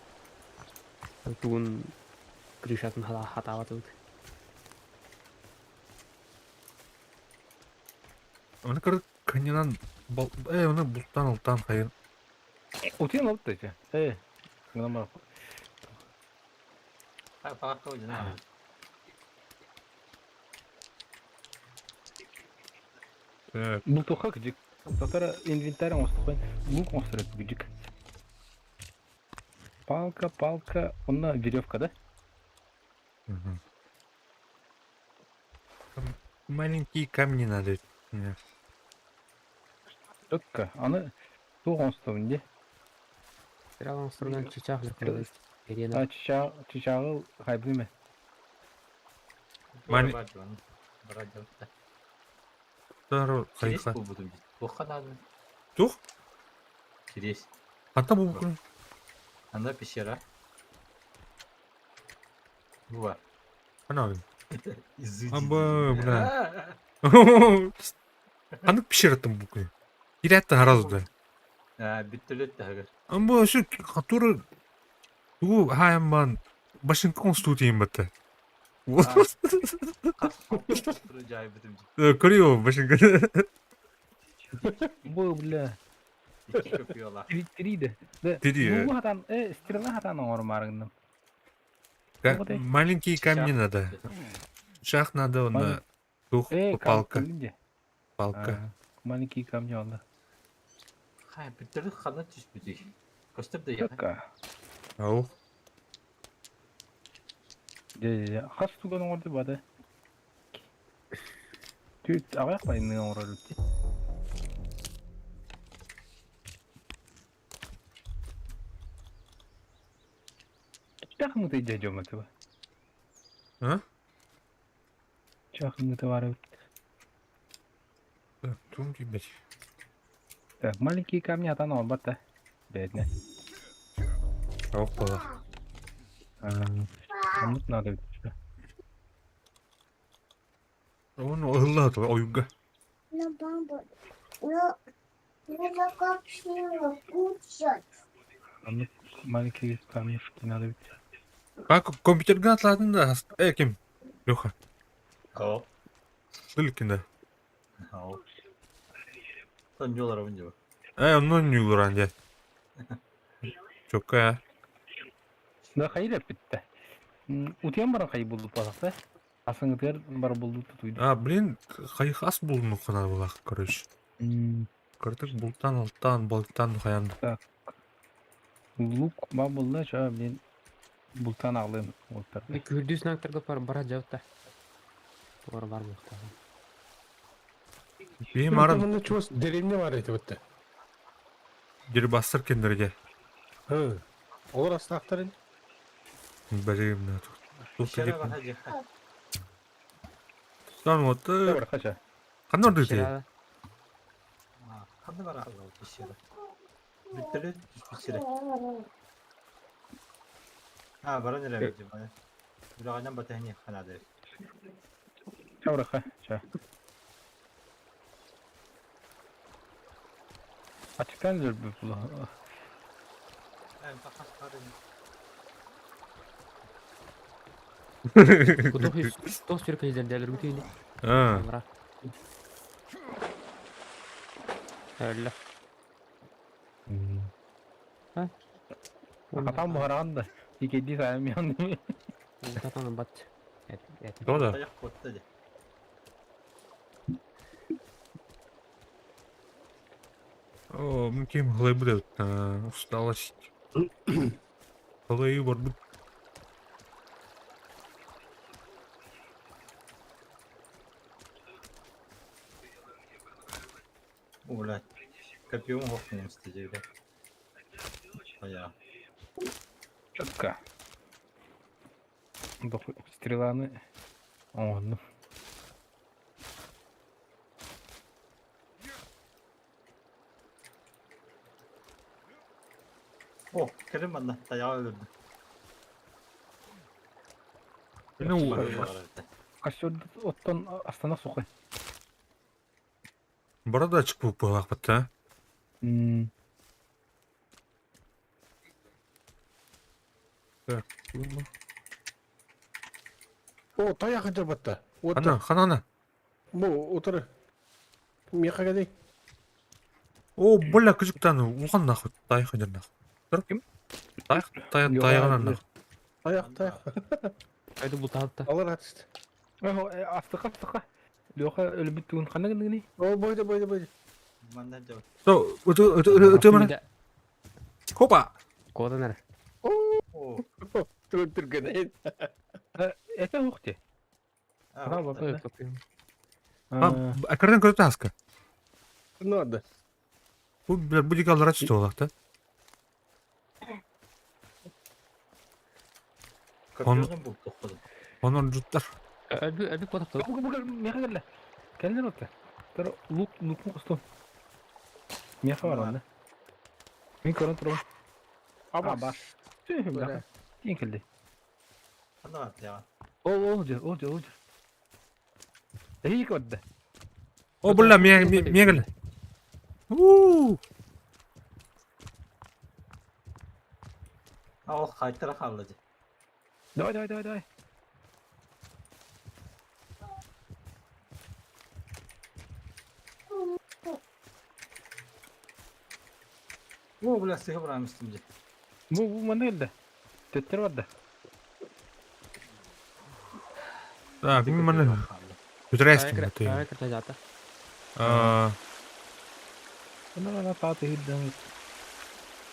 Бүгін крышатын хатават өт. Оны кыр каньонан оны бұлттан ұлттан қайын. Утин алып та же. Мына бар. Ha farklı oyun ha. Бул тухак жик. Татара инвентарь остықпай. Лук остырып бүжік. Палка, онна веревка, да? Маленькие камни надо. Только, аны тух остығын Сыралан сұрдан чичақ лықылы. Çiçağı kaybı mı? Mani- Radyo. Второй Kireç қайыққа. bu budum. Bu kadar mı? Тух? Kireç. Ата бұл бүкіл. Anda pişer ha. Bu var. Ана abi. İzleyici. Аба, бля. Қанық пішіреттім бүкіл. Иретті аразды. Bittürlet de hagar. Амба şu қатуры Туу хаяман башын конституциям бата. Acayip budum. Көрüyor башын. Bu bile. İki köpüyorlar. Тридde. Три. Bu hatan, stirna hatan ормарыңдым. Маленькие камни надо. Шах надо, на тух, палка. Палка. Маленький камни oldu. Ha bittürlet kanat düşmüştü. Kostüm de yakın. Çakka. Ау. Kas tugan orada bada. Tüt ayak bayın ne orada. Çakmı da cacım atı. Ha? Çakmı da var. Тун кибет. Так, маленькие камни от оно бата. Бедня. Ау бала. Комнат надо. Onu ыллады oyunga. Но баба, но как его кушать? Комнат маленькие камешки надо. Bak kompüterden atladın da kim? Лёха. Ау. Дылкинде. Ау. Toncular avınca bak. Ondan yulur anca. Çok ya. Да hayır hep bitti. Utiyan bana kayı bulduk balıkta. Aslında diğer bara bulduk tutuydu. Блин, кайық ас bulunu kadar bulak короче. Kırdık buluttan alttan balıktan kayandı. Лук ба buldu şu ben bultan ağlayayım. Bir kürdüsün aktarga bara javta. Doğru var mı? Benim arın Bunun çoğus derinli var eti bitti. geri bastır kendine. Hı. Olur aslında aktarın. Bacayım ne tut. Tut Şere git. bak hacı. Lan otu. Dobra, kaça. Kan orada diye. Şerada. Kandı var Allah bir şere. Bittiri bir şere. Ha bara nereye gideceğim hadi. Bir ağacan batahini kanadı. Dobra, kaça. Açıktan zor bir bula. En takas karın. Kutu his. Tos bir kayıdan derler bütün. Ha. Bara. Öyle. Hatam bu haranda. İki sayım yandı. Tatanın bat. Evet. Doğru. Ayak botta hadi. О, кем хлеб будет? Усталость. Хлеб будет. Ulan. Kapıyı mı hokmayayım isteyeceğim. Bayağı. Четко. Стреланы. Ладно. Oh, Kerim bana dayağı öldürdü. Ну, Kaçırdı ottan astana sokay. burada açık bu bulak batta. O tayak eder bitti. Ana. Bu otur. Miyaka geldi. O bolla küçükten ulan nahut dayak eder nahut. Dur. Kim? Dayagan nahut. Tayak. Haydi bu tahta. Alır atıştı. Astıka. Loka ölü bittiğin kanı gini. O boyda. Benden cevap. So, öte mana? Hopa. Koda nere? Oh. Dur gene. Ete hukti. Ha, bak, Evet bakıyorum. Ha, akardan kötü haska. Ne oldu? Bu dikallara çıktı olakta. Kapıyı bulduk topladım. Onlar cutlar. Öbür kodak da. Bu meka geldi. Geldi nokta. Pero loot mu kustum. Meka var onda. Min koran turu. Ama bak. Tüh bak. Kim geldi? Bana var ya. Olca. İyi kodda. O bolla miye geldi. Ha o kayıtlara kalıcı. Давай. Bu bile sıkı bırakmıştım diye. Bu bana geldi. Tetler vardı. Ha, kim mana? Gütrestim Kaya batayım. kerja jata. Bana tahtı hilden.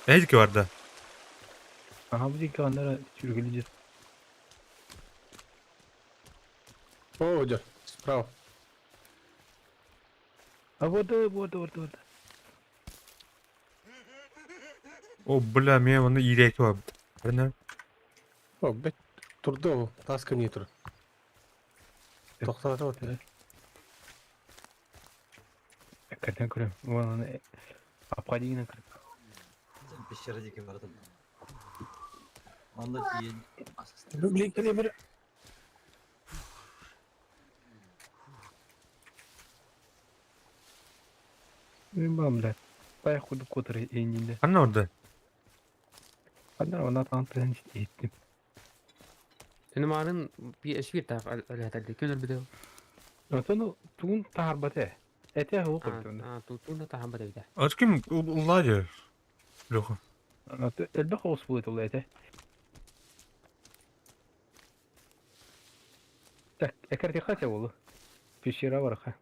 Ne ki vardı? Aha bu iki kanlara sürgüleceğiz. О, идет. Справа. Ha burada. О, бля, мен оны иреки бар. Біріне. О, блядь. Тұрды ол. Таска не тұр. Тоқтатып отыр. Hakikaten kırıyorum. Ulan apka değil kırıyorum. Sen pişirecek vardı. Onda yiyin. Блин, келе бері. Ben bağımlı. Bayağı kuduk kotur eğindiğinde. Қана орда? Kadar ona tanıtığın işte ettim. Senin mağarın bir eşi bir taraf alakalı. Könül bir de. Sonra tuğun taharbatı. Ete hava koydu. Tuttuğunda tahan bada gider. Açkım ulaydı. Жоқ. Elbette hoş bu ete ete. Tak, ekar dikkat ya oğlu. Pişire var ha.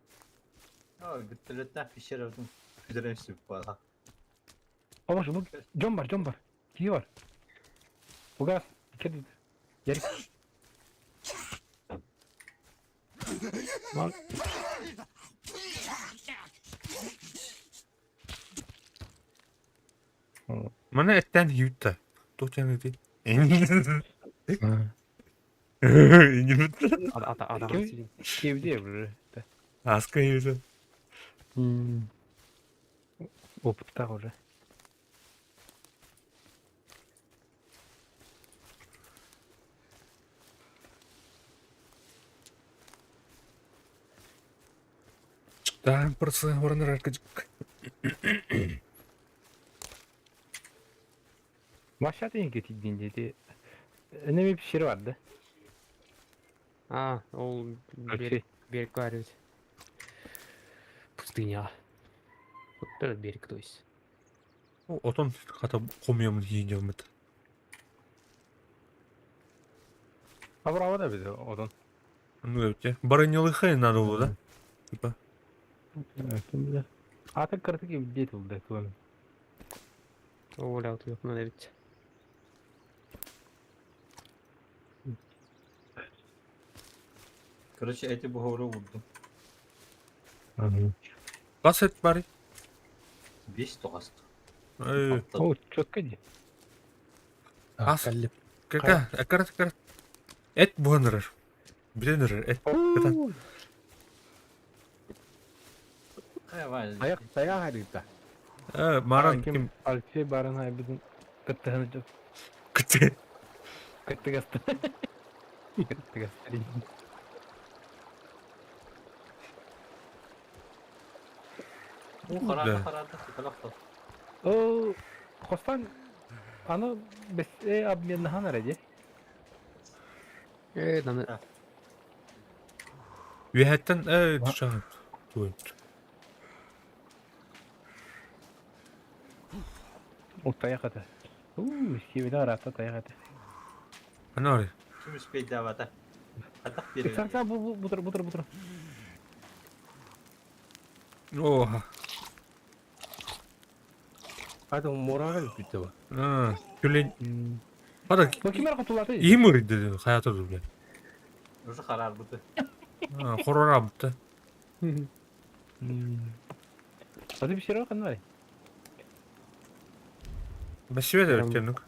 Ya gütteletten pişirirdim. Güzel süp var. Ama şu bu cam var. Ki var. Bu gaz. Dikkat et. Geri. Mal. Mana etten yuttu. Toçan dedi. İngiliz. Adam Kim? silin. Evde ya böyle. Aska yüzü. Oputta orada. Daha burası oranlar arkacık. Başladı en kötü dedi. Ne bir pişiri vardı. O Şey. берег var evet. Пустыня. Вот этот берег, то есть. Отон хата комуyorum yiyeceğim ben. Ha bravo da bir de odun. Ну, öyle. Барынялы хай надо было, да? Типа. Evet, şimdi. Artık kırtık gibi bir oldu. Tuğun. Оля вот yok надо ведь. Короче, эти бугоры vurdum. Kaç et bari? 5 tokat. Ey. O çok kötü. Аз. Кәліп. Акарат. Et buhanırır. Bilenir et. Kıtan. Hayvan. Аяқ harita. Maran kim? Alfi baran hay bizim kıttığını çok. Kıtı. Kıttı gastı. Kıttı gastı. Bu kararda sıkılakta. O Kostan anı bes abinin han aracı. Надо. Üyetten dışarı. Tuğun. O tayak ata. Şivide rata tayak ata. Ana arıyor. Tüm üspey davada. Atak biri. Sen bu dur. Oha. Adam moral bitti bu. Şöyle. Hadi. Bakayım her kutularda. İyi mi dedi hayata dur. Rus'a karar buldu. Horror yaptı. Hadi bir şey yok kanı var. Başıve de ötkenlik.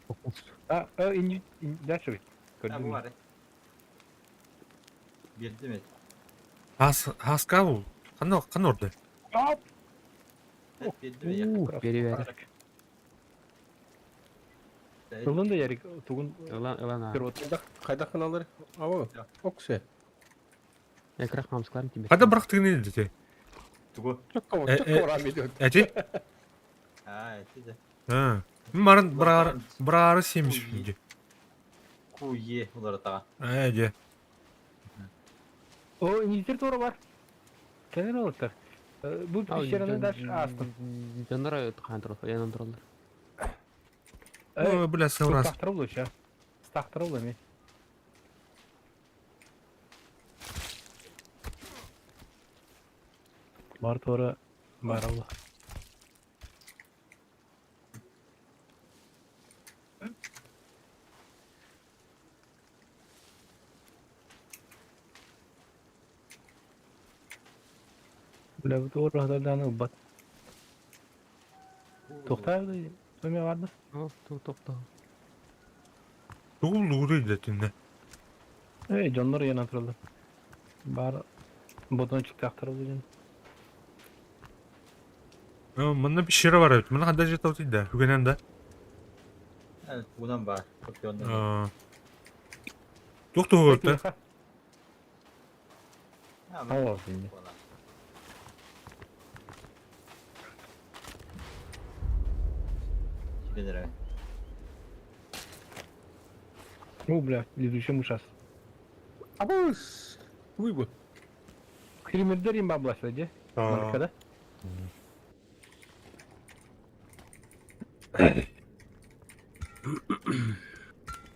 Ha, inci der şu. Ha bu var ya. Bildi mi? Has kal. Kan orada. Hop. Evet bildi mi? Yakın. Beri ver. Yolun da yeri tuğun Ilan ha. kırvotunda. Қайда қыналар? Ау. Оксе. Экрах мамскларын тебе. Hadi bıraktık ne dedi? Tugu. Çok rahmet. Eti? Ha eti de. Ha. Marın brarı sevmiş şimdi. Kuyi olarak da. Ece. O İngiltere doğru var. Kendine orta. Bu pişirene ders astım. Жандар хантер янан туралар. O bile savras. Stahtırılıyor ya. Stahtırılıyor mu? Var doğru. Var Allah. Bile bu doğru haberlerini bat. Tokta sömüyor vardı. О, токто. Тугул угрuydu tünde. Canlar yana atırıldı. Bari botan çıktı aktarıldı canım. Mında bir şire var evet. Mında kadar jeta otuydu. Hügenen de. Evet, bundan var. Çok yönden. Doktor orta. Allah şimdi. Лидера. Бля, летучий мышас. Abus. Bu. Кремердер им баблашлади. Маркада.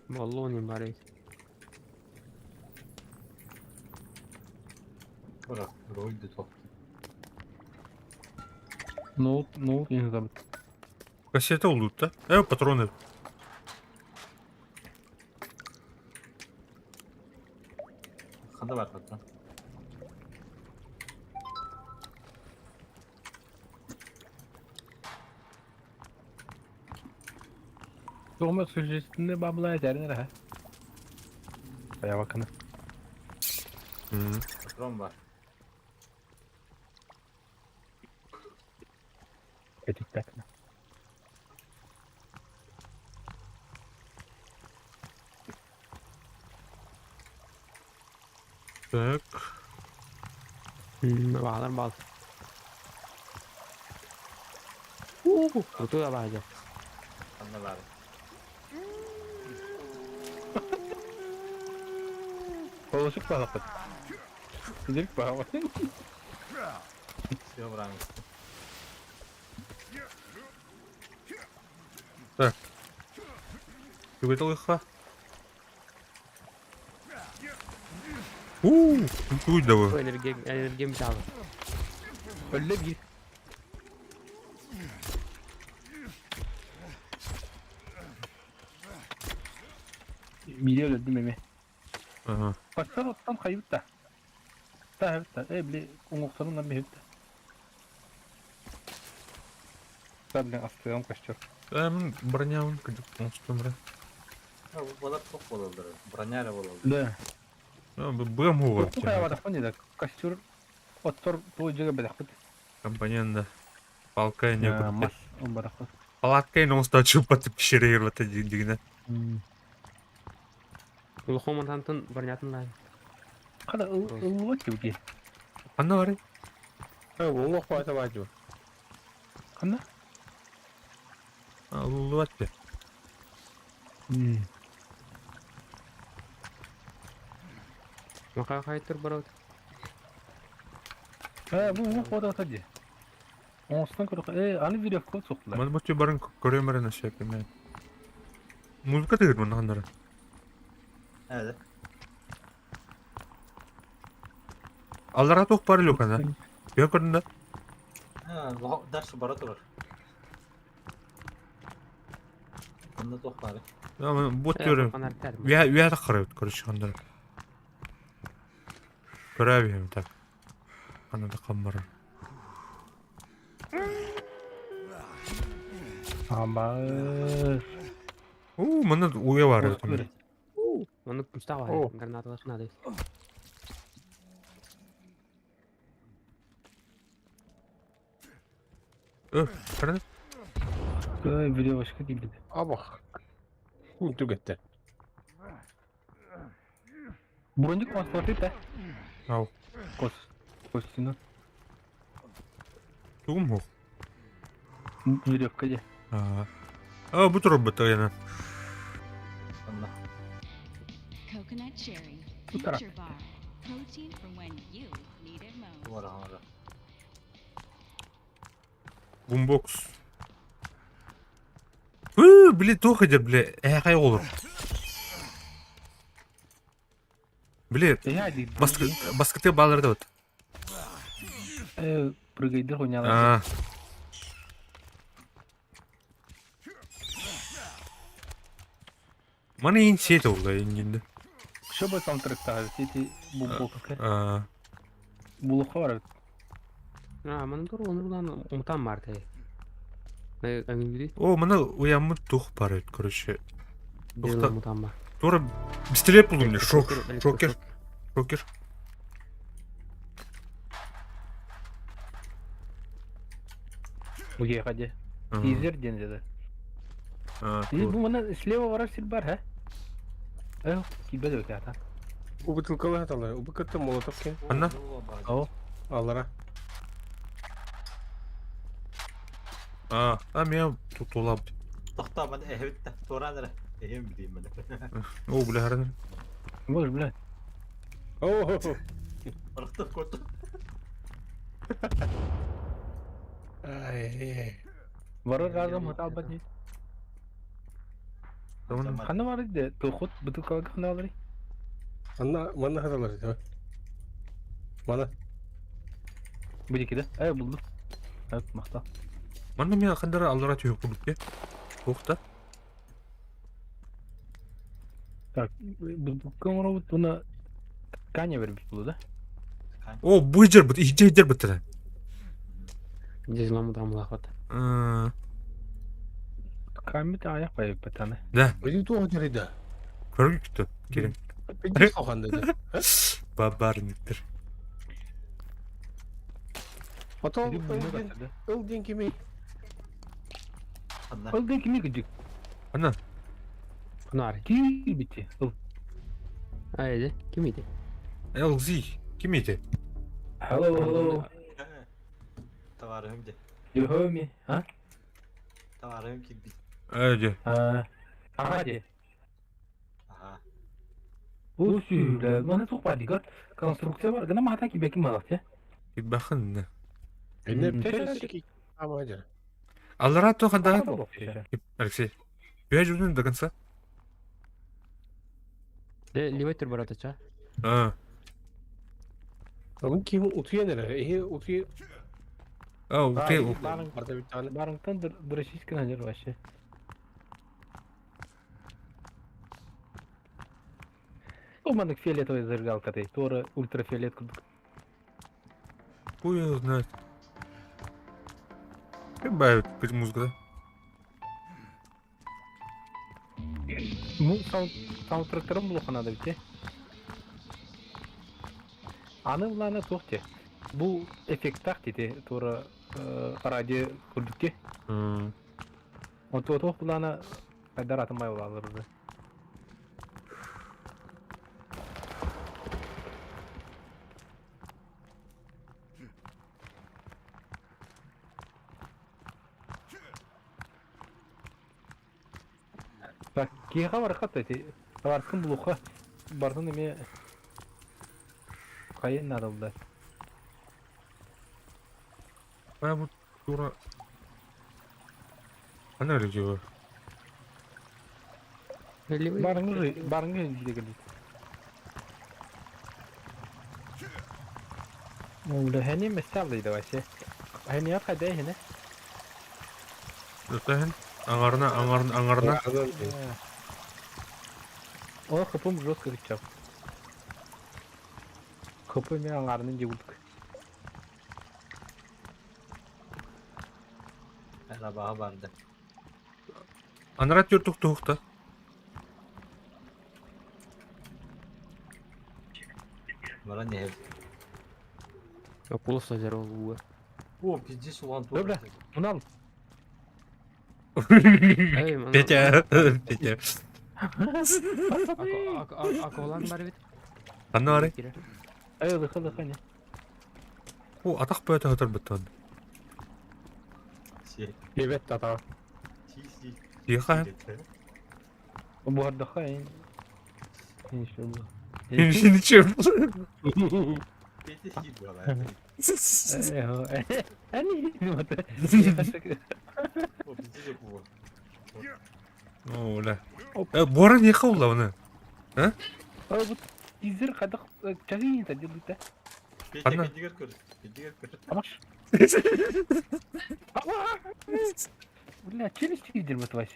Баллони барайт. Bırak, rolde top. Ноут не забыт. Кассета oldu da. Патроны. Kanda var patron. Doğma sürecinde bablaya derler ha. Baya bakın. Patron var. Etikler. Так. Bağlar bal. Krutu ya baca. Kanda var. Koluşuk bağladık. Gidelim bakalım. Silah bırakın. Güzel ihfa. Uydu bu. Bu enerji mi çaldı? Öyle bir. Milyon öldü memi. Aha. Baksana tam kayıp da. Da evet da. Bile umuksanından bir hep de. Ben astığım kaçıyor. Ben bronyaውን кидip konuştum. Ha, bu balık çok bololdur. Branyayla bololdur. Да. Bu mu var? Bu kadar var da kaçıyor. Otur bu cüge bırakıp. Компаньонда. Палкай не Mas. купить. Он бırakıp. Палаткай но стачу потып кишерейр вот эти дигне. Ул командантын бронятын лай. Kada ıvı ki. Anna var. Bu o kuata baju. Kana? Allah var. Maka kaytır barot. Bu kadar tadı. Ondan sonra ani video kod soktular. Ben bu barın görüyorum şey yapayım. Müzik de girdim onlara. Evet. Allara tok parı yok ana. Yok orada. Ha, ders barat olur. Kanda top var. Ama bu diyorum. Kanar ter. Ya da karayot karışkanlar. Görevim tak. Ana da kamera. Ama. Bana uya var ya. Onu kusta var. Granatalar şuna değil. Karın. Video başka değildi. Ama. Untu gitti. Boncuk masrafı da. Al. Kostinu. Tuğum mu? Video kaca. Bu robot yani. Kanda. Coconut cherry, Bu taraf. Nature Bar, protein for when you need it most. Bu var hamara. Boombox. Bile tokadır bile. Kay olur. Bile Hadi. basketbol bağları da var. Prıgaydır oynayanlar. Bana in şey de oldu inginde. Şu bu soundtrack'ta seti bu bokka. Buluğu var. Мана тур onu bulan umutan var tabi. Angin biri. О, мына уямы тух бар еді, короче. Дел umutan var. Тура пистолет булдым мне, шокер. Шокер. Уге хаде. Ага. Тизер дензеді. А, И тур. bu bana слева варар бар, ha? Эх, кибе дөк ата. У бутылкалар аталар. У букатта молотов кен. Анна? Ау. Аллара. Мен тут олап. Тоқта мен эһбитте. Тораныр. Эһем билейм мен. О, бля, хараны. Бож, бля. О. Арықты көтті. Ай. Варар разом хата албат не. Tamam. Хана var idi. Тухут бутылкалар хана алыр. Анна мана хаталар. Мана. Bu dikide. Buldum. Evet, maqta. Мана мен қандары алыра түйіп бұлып ке. Тоқта. Так, bu kamera buna Kanya vermiş bunu da. О, бұйжыр бұд, ижейдер бұттыры. Дел umutan bulakot. Kamit ayak koyup bir tane. Да, Öyle tuğ hocaydı. көргі күтті. Керем. Peki soğan dedi. Бабарниктер. Ata Biri bunu getirdi. öldün kimi? Анна. Öldü kimi gıcık. Ана, Pınar. Kim bitti. Haydi. Kimiydi? LZ. Кім еді? Hello. Товарым де. You heard me? Ha? Товарым ki bit. Әйде. Hadi. Aha. Bu sürü. Bana çok var dikkat. Konstrüksiyon var. Gana mata ki bekim malak ya. Бақын. Ne peki? Ama hocam. Алыра тоқанда. Bakıyor. Алексей. Бия жүрден до конца. De Livetur barat aça. Ama kim utuyor nere? Utuyor. Окей. Arada bir tane. Barıngtan duruşiskin hacer başı. У мене фіолетовий зажигалка, той Тора ультрафіолет. Хуй его знает. Бывает музыка, Ну, саундтректерім бұл қанады біте. Аны бұланы тоқты. Бұл эффекттақ дейді, Тора радио күрдікте. да? Тоқ бұланы қайдар атымай олалырды. Так, кеға барқат әте, барқын бұлуға бардың еме қайын надылды. Вот дура. Она речева. Барыңы жиде келді. Олды әне мәстәлдейді бәсе. Әне қайда әне? Затахин. Аңарына. О, қыпым жестко күтчап. Қыпы мен аңарының жегілдік. Arabağa vardı. Анара тюртук тухта. Bana ne hep. Pulus sajar o. O pizzi ulan Dobra. Bunu al. Петя. Петя. Akolan var bit. Анна аре. Ай, lıkı ne? О, атақ бөте хатар бітті. Şey. Evet tata. Çiğ. Тихо. Bu arada hain. İşte bu. Ничего. Peti şey bu ala. Hani ne var? O pizzi de bu. О, ля. Бора не қаула оны. Bu izler kadar çayın da dilde. Peti Anna. pedigar kır. Pedigar kır. Amaş. Бля, челюсти изdirme твои.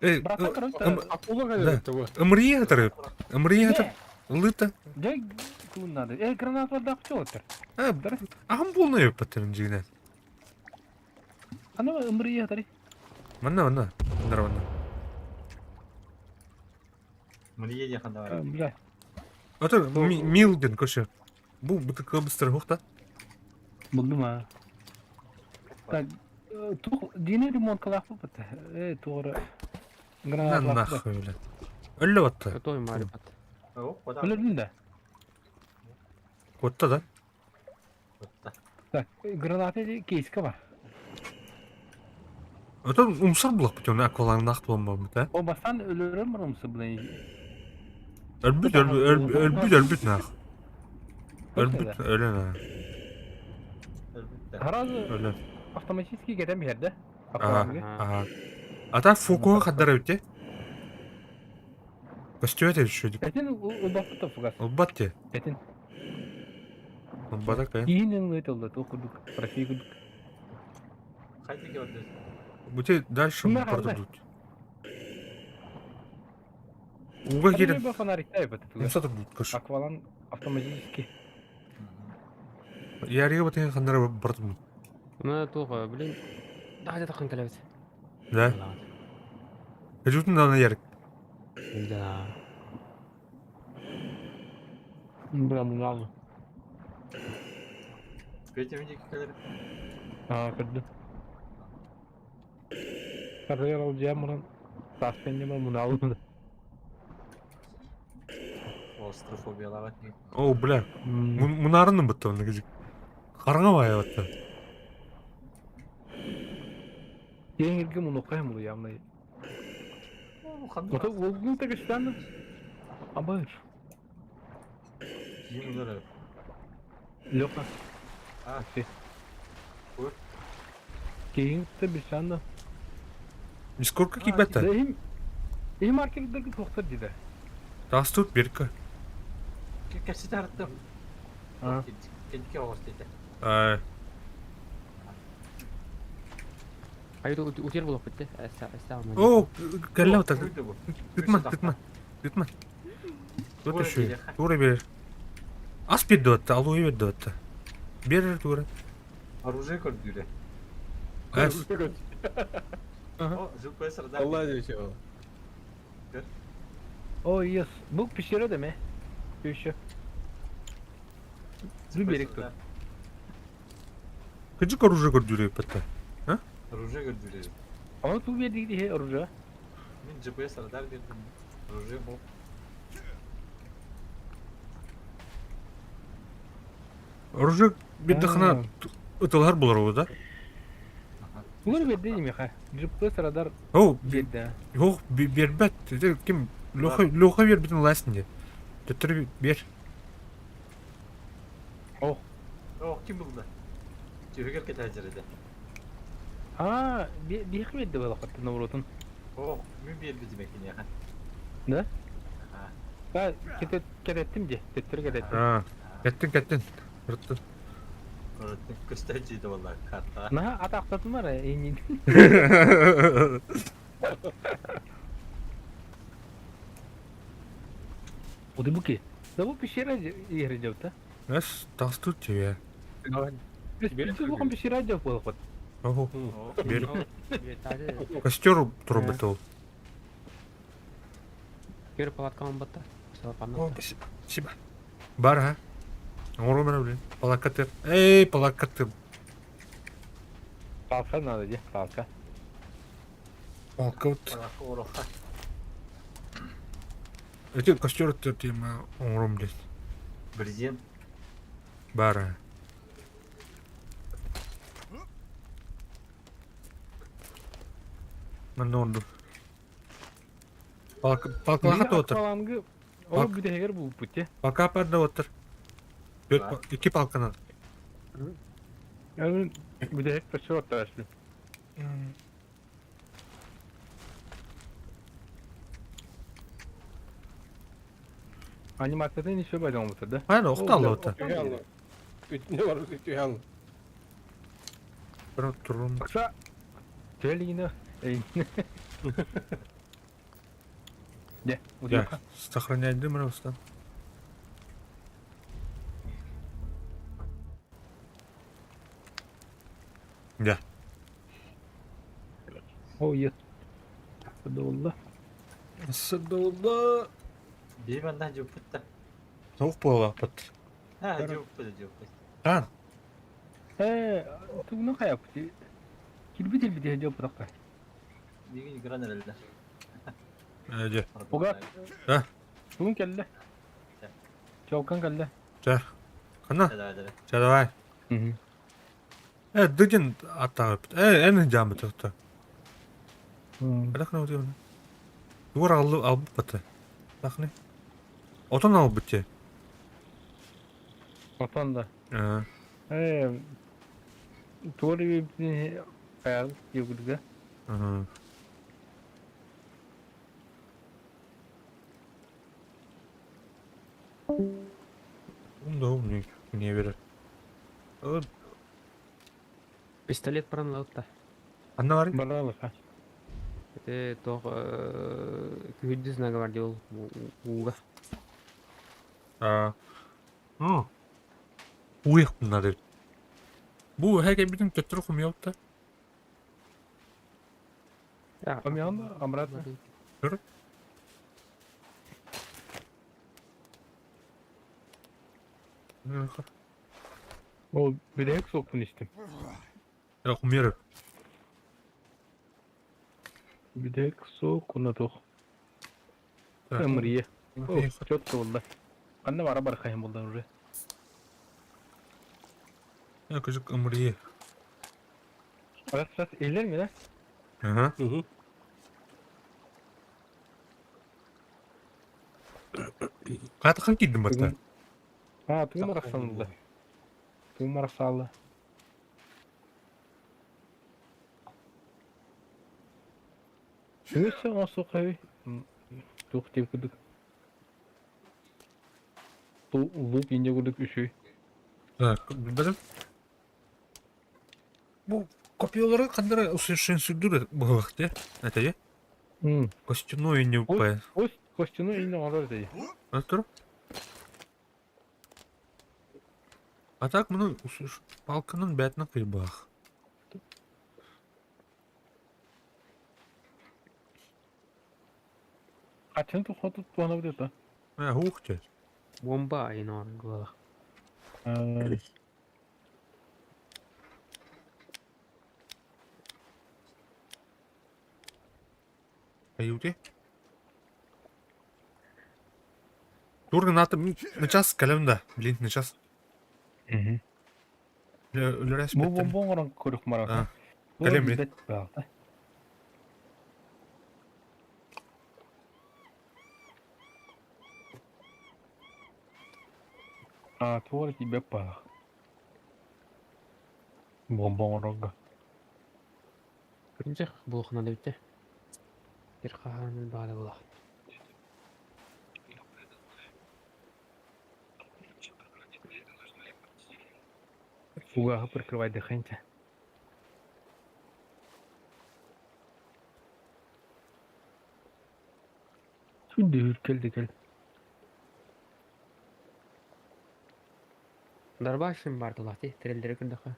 Брата, короче, Akula kadar etti bu. Ымырия атырып. Лыта. я тун надо. Гранат var da akçalıktır. Ағам болны өппеттен жигінен. Ana ımrı yatırı. Манна. Мрие якында бар. Бля. Ата милден көші. Бұл бүті көбістер хоқта. Buldum ha. Так, dini ремонт кылак bu bata. Toğru. Granat Нах var. öyle. Öyle battı. Той марипат. О, куда? Öldün de. Kotta da. Так, granatı keski var. Ата умсар бұлақ бітен аквалаңын ақты болмау біт, O basan ölür mü rumsu bulayı? Ölbüt naq. Ölbüt, öyle na. Harazı Öyle. автоматически giden bir yerde. Aha. Ата фокуға қаддар өтте. Көстеу өте düşürdük. Etin o bakı da fugas. Ол бат те. Etin. Ол бата кайын. Yine öyle oldu. Okuduk. Profi okuduk. Қайда келді? Бұте дальше Bunlar барды қалай? бұд. Уға келін. Hadi bir фонарик да yapatı. Умсатыр бұд көш. Akvalan автоматически. Ярыға бәтен қандары барды бұд. Мына тоғы, блин. Дағай жатқан кәләбет. Да. Әжуттың дауына ярык. Да. Бля, мұнағы. Петя менде келер. Kırdı. Karayar alacağım buranın. Taspenleme bunu almadı. Острофобиялар не. О, бля. Мұнарының бұтты оны кезік. Қарыңа бая бәтті. Yengirge bunu okuyayım bunu yanmayı. Ota olgun da güçlendim. Ama hayır. Kim bunlar? Yok lan. Ha, Şey. Buyur. Keyin de güçlendim. Дискордқа кик бәтті. İyi marketlerdeki tohtar dedi. Тағыз тұт беріккі. Кәсі тарттым. Ha. Кендіке оғыз дейді. Қайды өтер болып бітті. Әсті алмайды. О, кәлі өті. Күйді бұл. Күтман. Өті шөй. Тура берер. Ас берді өтті, алуы берді өтті. Берер тура. Оружие көрдүрі. Әс. О, жуп сырдар. Allah diyor şey o. O yes. Bu pişiriyor değil mi? Pişiyor. Dur berek dur. Күнжік оружие көрдүрей бәтті. Оружие көрдүрі. Ama tu verdik diye orucu. Мен жуп сырдар бердім. Оружие бұл. Оружие берді қана ұтылар болар ол да. Bunu verdi değil mi ha? Cıppı sıradar О, verdi. жоқ, бербәт. Кім? Лоха бер бітін лайсынде. Төттірі бер. О, kim buldu? Cühüger ketəcirdi. Ha, bir verdi bu vakti Navrut'un. O, min bir bizim ekin ya. Ne? Ben ketettim diye. Tettir ketettim. Кәттін. Ұрттын. Öğretmen göstericiydi vallahi kartta. Nah, ataklatın var ya en iyi. O da bu ki. Da bu pişire yeri cevta. Әс, тағыз тұт жебе. Biz bu pişire cev bu vakti. Охо. O, Бер. Тәжі Костер тұрып бітті ол. кері палаткамын бітті. О, спасибо. Бар, а? Оңыру мәні білін. Палакатыр. Эй, палакатыр. Kalka надо diye, kalka. Палка вот. Bak oruha. Өте костер өттір деймі оңыру білін. Брезент. Бар, а? Мәні орды. Палкалаға отыр. Akvalangı o bir de her bu putte. Палка апарда отыр. Iki палканы. Yani bir de her pişire otta versin. Animasyonda ne şey baydan olmadı. Aynen, oqta алып отыр. Tüyanlı. Ne var o tüyanlı? Бір тұрым. Baksa Tüyeliğine. Ne? Bu Я diyor. сохраняй дым, Рустам. Ya. O iyi. Hadi valla. Nasıl da oldu? Bir benden cıvıttı. Soğuk bu ola pat. Ha cıvıttı. Kan. Tu ne kayak sih? Kilbi dia jawab berapa? Bir gün gran herhalde. Hadi. Oga. Heh. Bugün kelle. Çavkan kelle. Ca. Kana. Hadi. Ca давай. Hı hı. Dıgın atar. En jamı tuttu. Bak ne oluyor? Duvar al patı. Bak ne? Otan al bitti. Otan da. Ha. Tuvalı bir kayak juga. Hı. Bunda olmuyor. Niye verir? O Пистолет баран лаутта. anne var ya. Balalı ha. Тох күдүс нага бар дел уга. Aa. Hı. Uyuyor bunlar. Bu her gün bizim götürü kum yok da. Ya, Amyan amrat. O bir de hep soktun işte. Ya kum yeri. Bir de sok ona toh. Ömriye. Çok oldu. Anne var barkayım buldan oraya. Ya küçük ömrüye. Arası eller mi lan? Hı. Hı hı. Kata kan gittin batta. Ha, tüm arasanıldı. Tüm arasalı. Neyse o sokayı. Çok tepkidik. Bu ince kuduk üşüy. Ha, benim bu kopyaları kadar usuşun bu vakti. Ne diye? Kostümlü oyun yapıyor. O kostümü yine alır diye. Nasıl? Atak bunu usuş balkanın betine kıyı bak. Kaçın tu hotu tuana bir de. Ha, hukçe. бомба айнор гала. Аюти. Durgun attım. Ne ças kalemde. Bilin ne ças. Öyle Bu resmettim. bomba orang koruk marah. Ha. Bu Kalem mi? bidet bağlı. Tuvalet di bepa. Bomba orang ga. Биринчи блокуна да битти. Бир каһармын баалы була. Fuga прикрывать дыхание. Şimdi geldi. Дарбашым барды лати, трелдери күндөкө.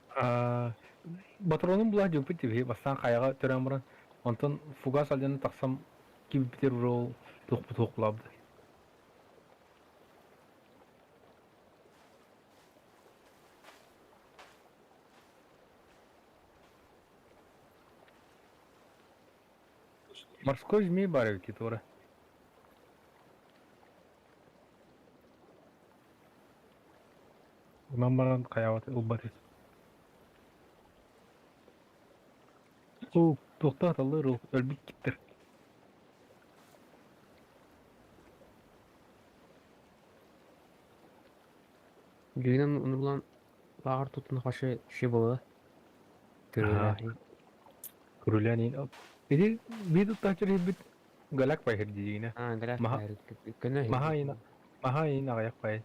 Батронun bulah jumpa tibi bastan kayaga tören buran. Ondan fuga saljanı taksam gibi bitir rol tok labdı. Морской змей барев китора. Мамаран каяват улбарис. O tohtat alır o ölbük gittir. Гейнен уну булан лагар тутун хашы ши боло. Көрөй. Kuruляnin. Ini bir tuh cari bit galak pahir jina. Галак Маха- байр. Көнө. Maha ini kayak pahir.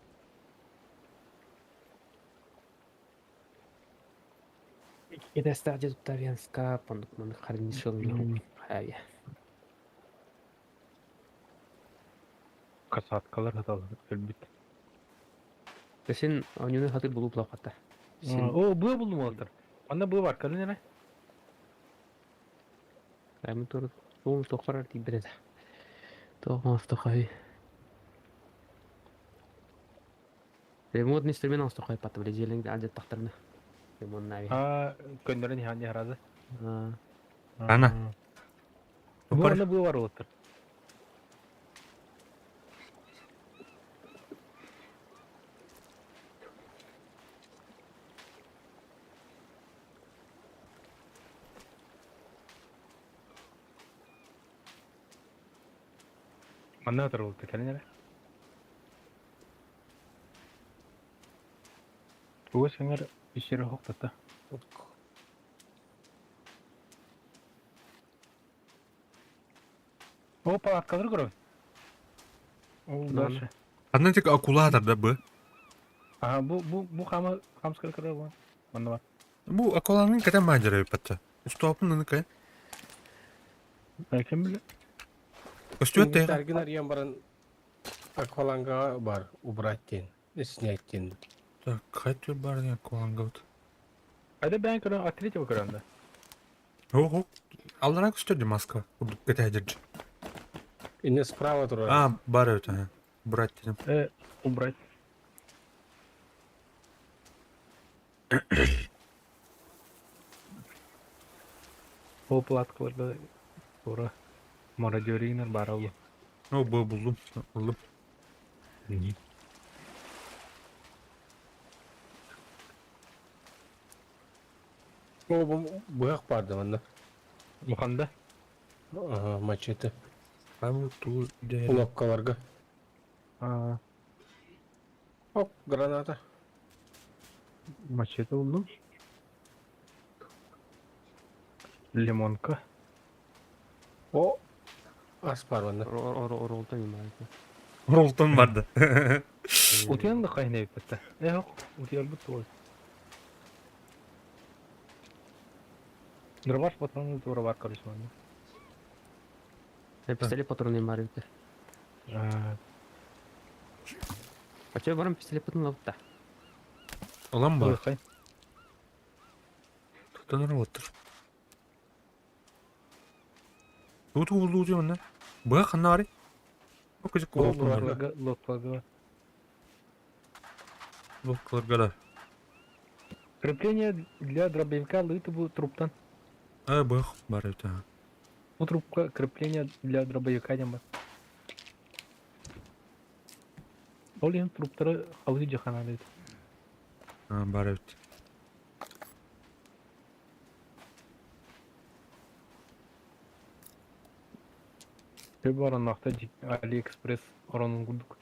إذا استعجلت الطريق سكاب عندك من خارج شغل حاجة. Kasat kalır hatalı ölbük. Sen oyunu hatır bulup laf hatta. O bu buldum alır. Anda bu var kalın ne? Aymen tur soğum toqarar tip biraz. Toqmas toqay. Remote instrument az toqay patı bile jeleng de aljet taqtarna. Remote nabi. Ha gönderin yani herhalde. Ha. Ana. Bu Tokar. anda bu var otur. Anda otur otur kalın ne? Bu senger işleri hoktatta. Hoppa atkalır kurun. Nana. Adnan tek akula atar da bu. Aha bu kamskır kırır bu. Anda var. Bu akulanın kadar macera yapatı. Üstü apın kay. Belki bile. Üstü ötte ya. Dergiler yambaran akvalanga var. Ubrattin. Nesine ettin. Kaç yıl var ya akulan gavut. Hadi ben kırın atleti bakıyorum da. Ho. Allarak üstü maska. Bu dikkat edici. İnne sprava durar. А, бар öte ha. Брать dedim. Убрать. O platformda sonra maradiyorlar baralı. O bu buldum. Buldum. O bu yak vardı bende. Mukanda. Aha maçete. Ben bu tu de. Ulakka varga. Aa, Hop granata. maçete buldum. Limonka. O aspar bende. Oroltan yim bari. Rolton vardı. Utiyan da kaynayıp bitti. Yok, utiyan bitti o. Dırbaş patronu doğru var karışmanı. Pistolet patron yim bari. Kaçıyor barım pistolet patron lavutta. Olan bu. Kay. Tutanır otur. Tu buldu diyor lan. Bu kanari. O küçük rolton var. Лотлагова. Lotlar kadar. Крепление для дробовика лыты bu труптан. Ha bu бар öte ha. Bu трубка крепление для дробовика не бар. Ол енді труптары халқы жаханалайды. Ha бар öte. Төбі баран нақта Алиэкспресс оранын күрдік.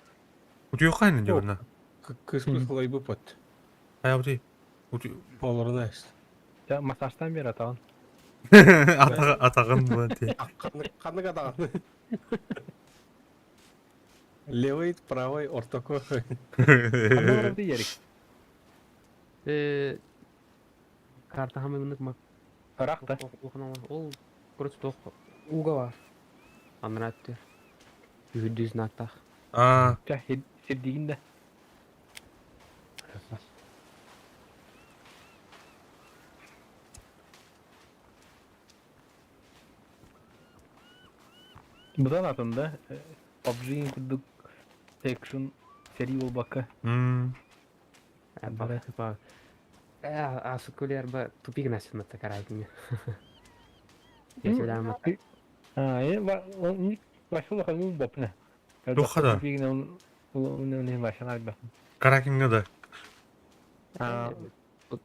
Bu diyor kaynın diyor lan. Kız kolay bu pat. Ha bu değil. Bu diyor. Olur ne ist. Ja, массажтан бері атаған. Atağın bu diye. Kanı kadar. Левый, правый, ортоко. Қандай барады ерік? Karta hamı mınık mak. Рақ та. Ол короче тоқ уга var. Amrattı. Yüzdüz naktaq. Aa. Ja, седдеген да. Бұдан атында PUBG'nin күрдік Action сери ол баққа. Bak bak. Asıkülür bu tupik nasıl mı takarayım. Yaşayan mı? Он başvuru bakalım bu ne? Yok kadar. Onun başına bir bak. Karaking'e de.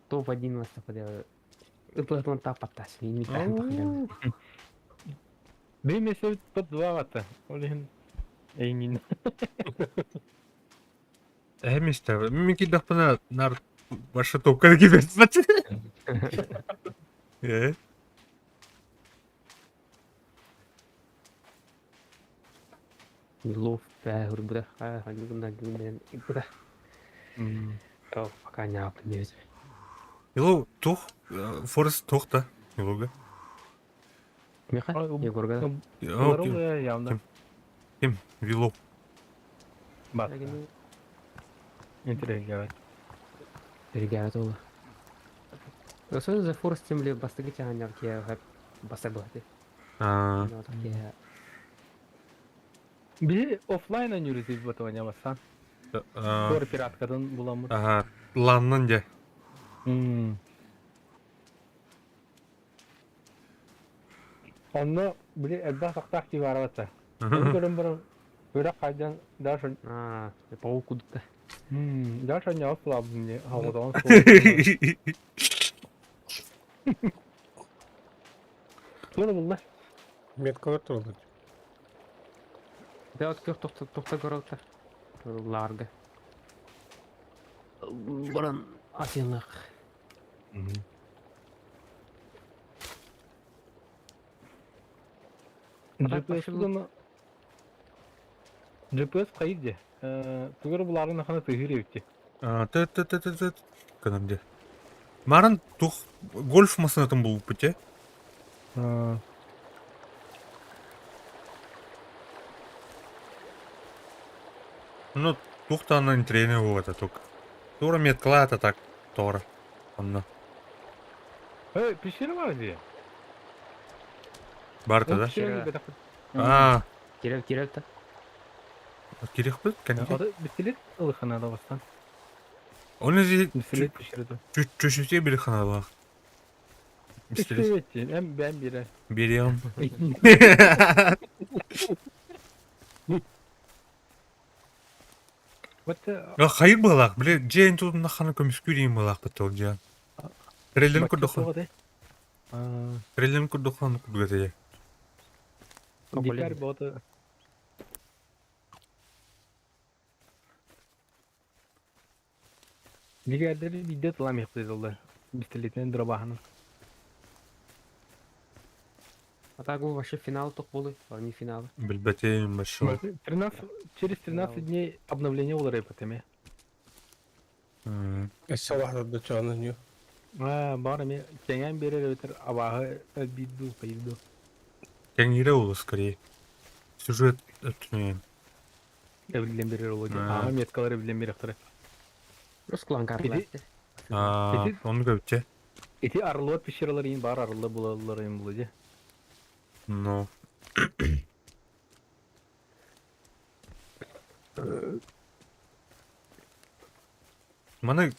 Топ-1 выступали. Ыплатон тапаттас. Не митаем пахлем. Benim mesela top-2 attı. Onun eynin. Hem işte. Minki dapına nar başa topkalı gibi etmedi. Лов, бәһүр бұда. Ханымдан гүлмен бұда. О, пока не апнез. Йылу тух. Форест тух да. Йылуга. Меха? Егорга. Bunlar oluyor yanında. Kim? Вилоу. Bak. Entere evet. Ребята, ола. Sonra The Forest Temple bastı çağın yarkiye hep bastı bu hadi. Aa, Bir offline oynuyoruz biz bu oynamazsan. aa, Doğru piratkadan bulamır. aha, lannan je. Onu bile elbette saktak gibi arabası. Onu görün böyle kaydan dersen. Pavuk kudukta. Dersen ya kulağım diye havadan Sonra bunlar. Метка var oldu. Biraz gör tokta görüyorlar. Larga. Buran atınlık. GPS kayıt diye. Tugara buların nakana tühür evti. Aa, Kanam je. Maren tuh golf masinатын болып бите. Ну, тухтанын тренер болады тук. Тура меткалата так, тора. Онна. Pişiri var diye. Барта, да? Pişiri. А, Kirel ta. керек пе? Кәнеке. Adı bisiklet ılıkına arabasından. Оны же Bisiklet pişirdi. чөшүсе бир канала. Evet, ben bire. Берем. Hatta Хайыр балак, биле, жейн тудун нахана көмүскүрийин балак бит ол жан. Трелен курдухан. Трелен курдухан курдугате. Dikkat botu. Diğerleri video tutamıyor kızıldı. Bisikletin drabahını. Ата го ваше финал ток болы, не финалы. Билбетейин башыл. 13 дней обновление olur епатеме. Eşya var da çoğunun yok. Bari mi kengen beri öter abahı bidu paydu. Кеңире ол скорее. Сюжет өтүнөйүн. Evlilen beri olacak. Ha. Metkaları evlilen beri aktarı. Русклан карлар. Onu көбүтче. Eti arılığı pişirilir yiyin bari arılığı bulalılar yiyin bulacak. Ну. Мана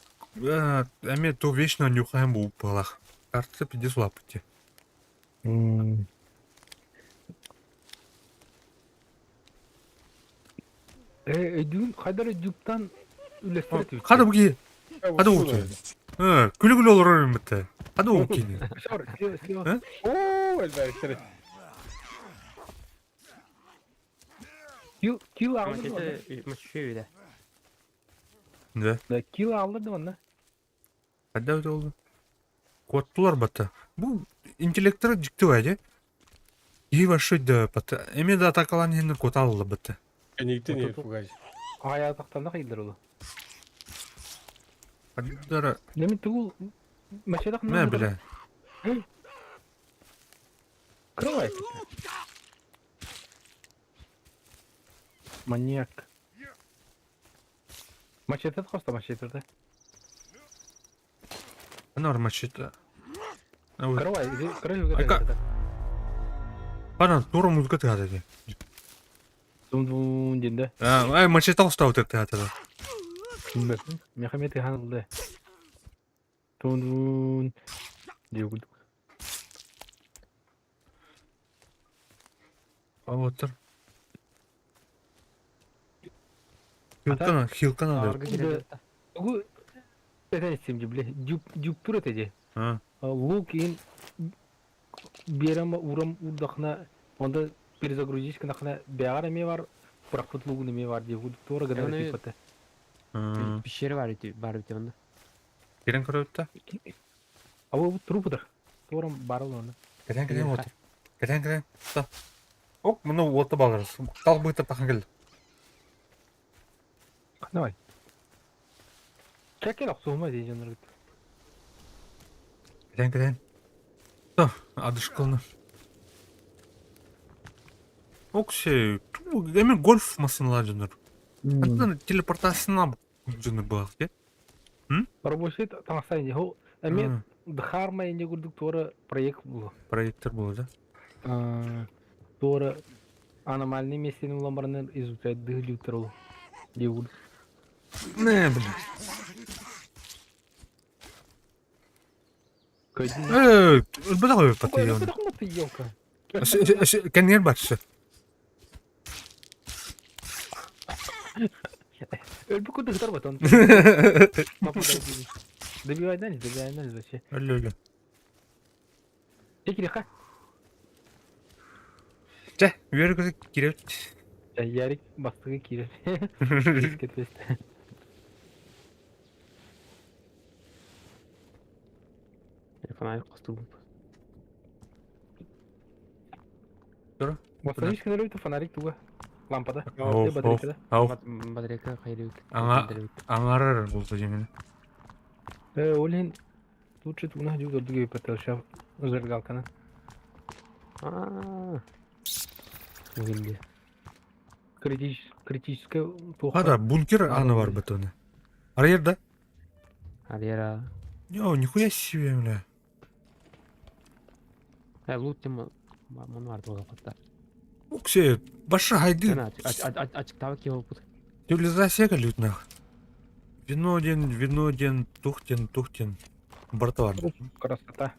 эме то вечно нюхаем бу палах. Кажется, пиди слапыти. Dün kadar cüpten ülestir. Hadi bugi. Hadi bugi. Күлі күлі olur oyun bitti. Hadi bugi. Sor. Ooo elbette. Kill aldın mı? Maç şey de. Ne? Kill aldın mı? Hadi öyle oldu. Kodtular batı. Bu intellektere çıktı bence. İyi başıydı batı. Emin de atakalan yine kod aldı batı. Никто не пугай. Hayatlıktan da kıyılır oğlum. Hadi dara. Demin tuğul meşedak Ne bile. Kırılay. Manyak. Maçete kosta maçetede. Normal şeydi. Kırılay. Kırılay. Ayka. Bana doğru müzik teatı. Dum dinde. Ay maçta usta teatı. Bilmesin. Mehmet hanıldı. Dum diyor. Otur. Hilkan alıyor. Larga kirel. Bu neden isimci bile? Cüp tur ötece. Ha. Лук bir yere uğram udakna onda перезагрузить kanakna beğer mi var? Bırakıt lugu mi var diye bu doğru kadar Yani- tipate. Bir şey var idi, var idi onda. Giren kırıkta. Ama bu trupudur. Doğru barıl onu. Giren otur. Giren. Stop. Ok, bunu otu bağlarız. Kalk bu tapan gel. Ne var? Çekel aksuğuma diyeceğim. Giren. Stop. Adış kılını. Ok şey. Emin golf masınlar canır. Hatta телепортасына canır bu hafta. Рабочий танысайын. Ho, эми Дхарма инде курдук тора проект был. Проекттер болды. Тора аномальный местен уламарынан изучать дыхлютер ол. Деуд. Не, блядь. Кайдин. Бада ғой паты Какой оны. ты елка? Кәнер баршы. Ölbü kudu hıtar baton. Добивай анализ вообще. Өлі. Чекили ха. Жә, үйері көзі керек. Ярик бастығы кире. Кетпесті. Фонарик косту. Бастығы ешкін өлі фонарик туға. Лампада. Ау, Батарейкада. ау. Батарейка хайрык. Аңарар болды жеңіні. Олин лучше туна juga dugi patel шав зергалкана. Мөгенде. Критическая туха. Ада, бункер аны бар бітоны. Арайерда? Алера. Йо, нихуя себе, бля. Лут тема. Мон бар туга патта. Уксе, башы хайды. Ачык таба ки болуп. Цивилизацияға лютнах. Виноден, тухтен. Барты бар. Красота.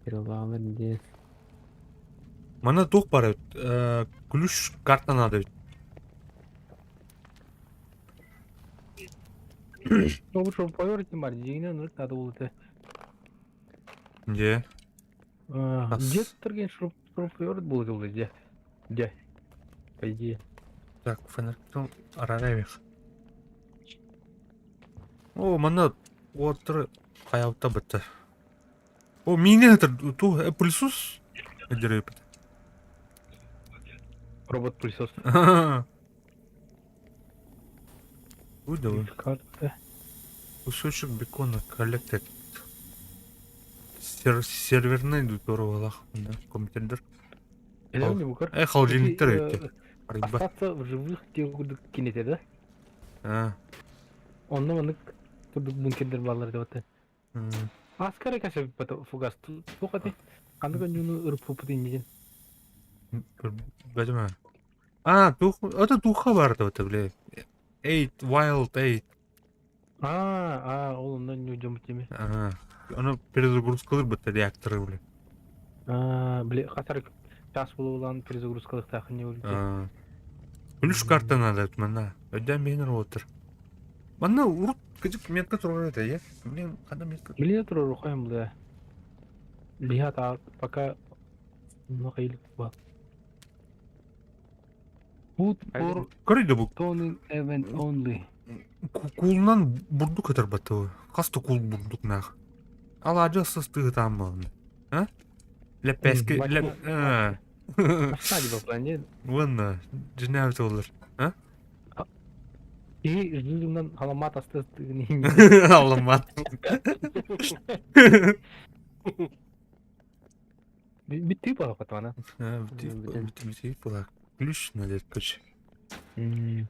Перелагалар инде. Мана тух бар. Ключ карта надо. Ну что, поверьте, Мардина, ну надо было это. Де. Где торген шуруповерт был где? Где? По идее. Так, фонарктың арарайбек. О, мана отыр қаяута бітті. О, мені әтір ту пыльсус әдірейіп. Робот-пылесос. Уйда вы. Карта. Кусочек бекона коллектед. Серверный дуторовалах. Компьютер. Это не букар. Холодильниктер өйтті. Остаться в живых тегудuk кинете, да? Онны мынык турдук бункердер баллар деп атты. Аскары кашып фугас тухаты. Кандыга нюну ырып пупутин деген. Бәдіма. Это туха бар деп атты, бля. Wild 8. Ол ондан ню жомут еме. Оны перезагрузкалар бітті реакторы, бля. Бля, хасар час болуылан перезагрузкалык тахын не өлді. Ключ карта надо, мана. Өйден бейнер отыр. Мана урут кыжып метка тұрғыр еді, е? Мен қада метка. Биле тұру рухайым бля. Лихат пока нақайлық бар. Food for Көрейді бұл. toning event only. Кулынан бурдук өтір баты. Қасты кул бурдук нақ. Ал ажасы стығы там болын. Лепеске... Ашна деп плане. Ванна, жинәуті олар. И жүзімнен халамат асты стығын. Аламат. Бітті бала қатуана. Бітті бұла. Ключ надо, ключ.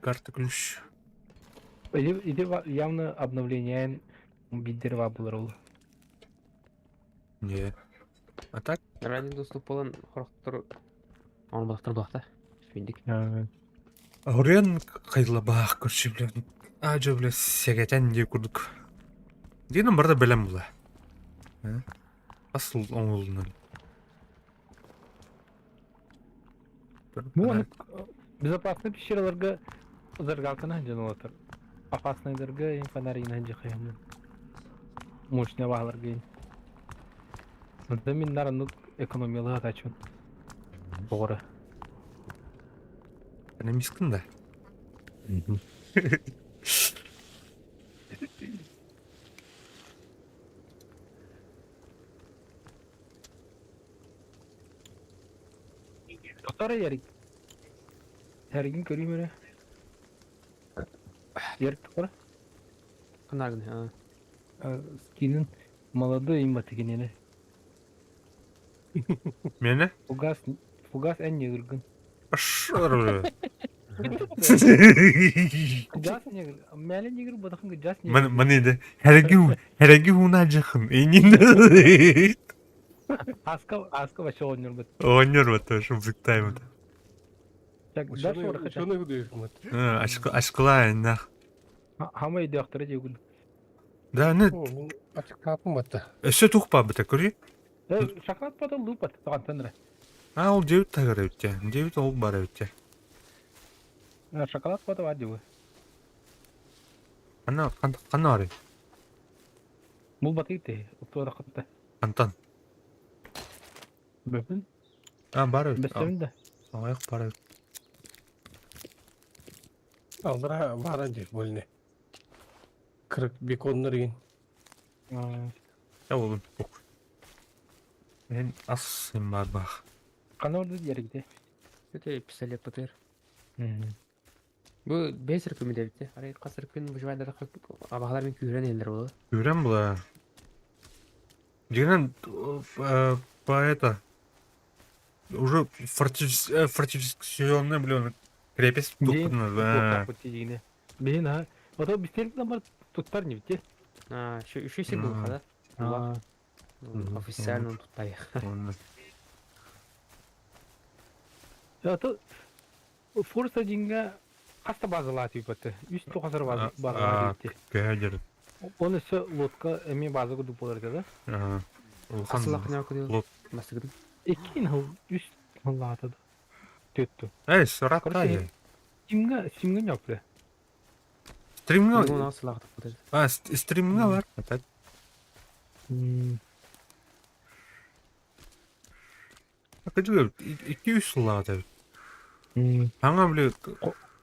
Карта ключ. Иде явно обновление биддерва булар. Не. А так? Радио доступ болан хорактар. Он бактар. Финдик. Орен қайла бақ көрші білен. Ажы біле сегетен де күрдік. Дейінің барда білем бұла. Асыл оңылынан. Ну, безопасный пещераларга зергалкана жануатар. Опасныйларга ин фонарийна жахаямын. Мощный валарга ин. Мында мен наранук экономиялы атачун. Бора. Әне мискін да. Который Ярик? Ярикин көрейм өре. Ярик тұқыра? Канагны. Скинін молодой имба тегенені. Мені? Фугас ән негіргін. Ашар бля. Жас негр, мәлі негр бұдақын жас Мен негр. мен иде. Herhangi una jakın. Enin. Аска вообще ойнер бұд. Oynuyor bata şu bıktayım. Так, дальше орақы. Şunu gidiyor Hikmet. Aşkılayın da. Хама иде ақтыры жегін. Da ne? Мен açık tapım battı. Öse tukpa bata көрі. Шоколад потом лупат, таған тандыра. Ha ol cevit tagır ötçe. Cevit ol bara ötçe. Шоколад потом адjығы. Kana arı. Бұл баты ете, ұттуада қытты. Antan. Бөпін, Ha bara ötçe. бәстемін де. Ayak bara ötçe. Aldıra varınca böyle. Kırık bir konuları yiyin. Ya oğlum yok. Ben asım var bak. Қана орды ерігде. Это пистолет ПТР. Bu Bezer kümede bitti. Arayı kasırıkın bu juvayda abahlar ben küren eller oldu. Görem bu da. Дигнан по это уже фортификационный, блин, крепость тупо да. Блин, а. Вот это бестерпно бар туттар не бите. А, еще сигнал хада. Официально тут поехал. Это форса динга каста базалаты бите. Үст тоқасыр базалаты бите. Кәдер. Оны сө лодка эми базага дуп болар да. Асылақ не окудел. Лот. Бастыгдым. Экин хыл үст хыллаты да. Төттү. Эй, соракай. Симга не опре. Стримга. Onu asılaq da А, стримга var. Опять. Акыдыр 200 лада. Аңа биле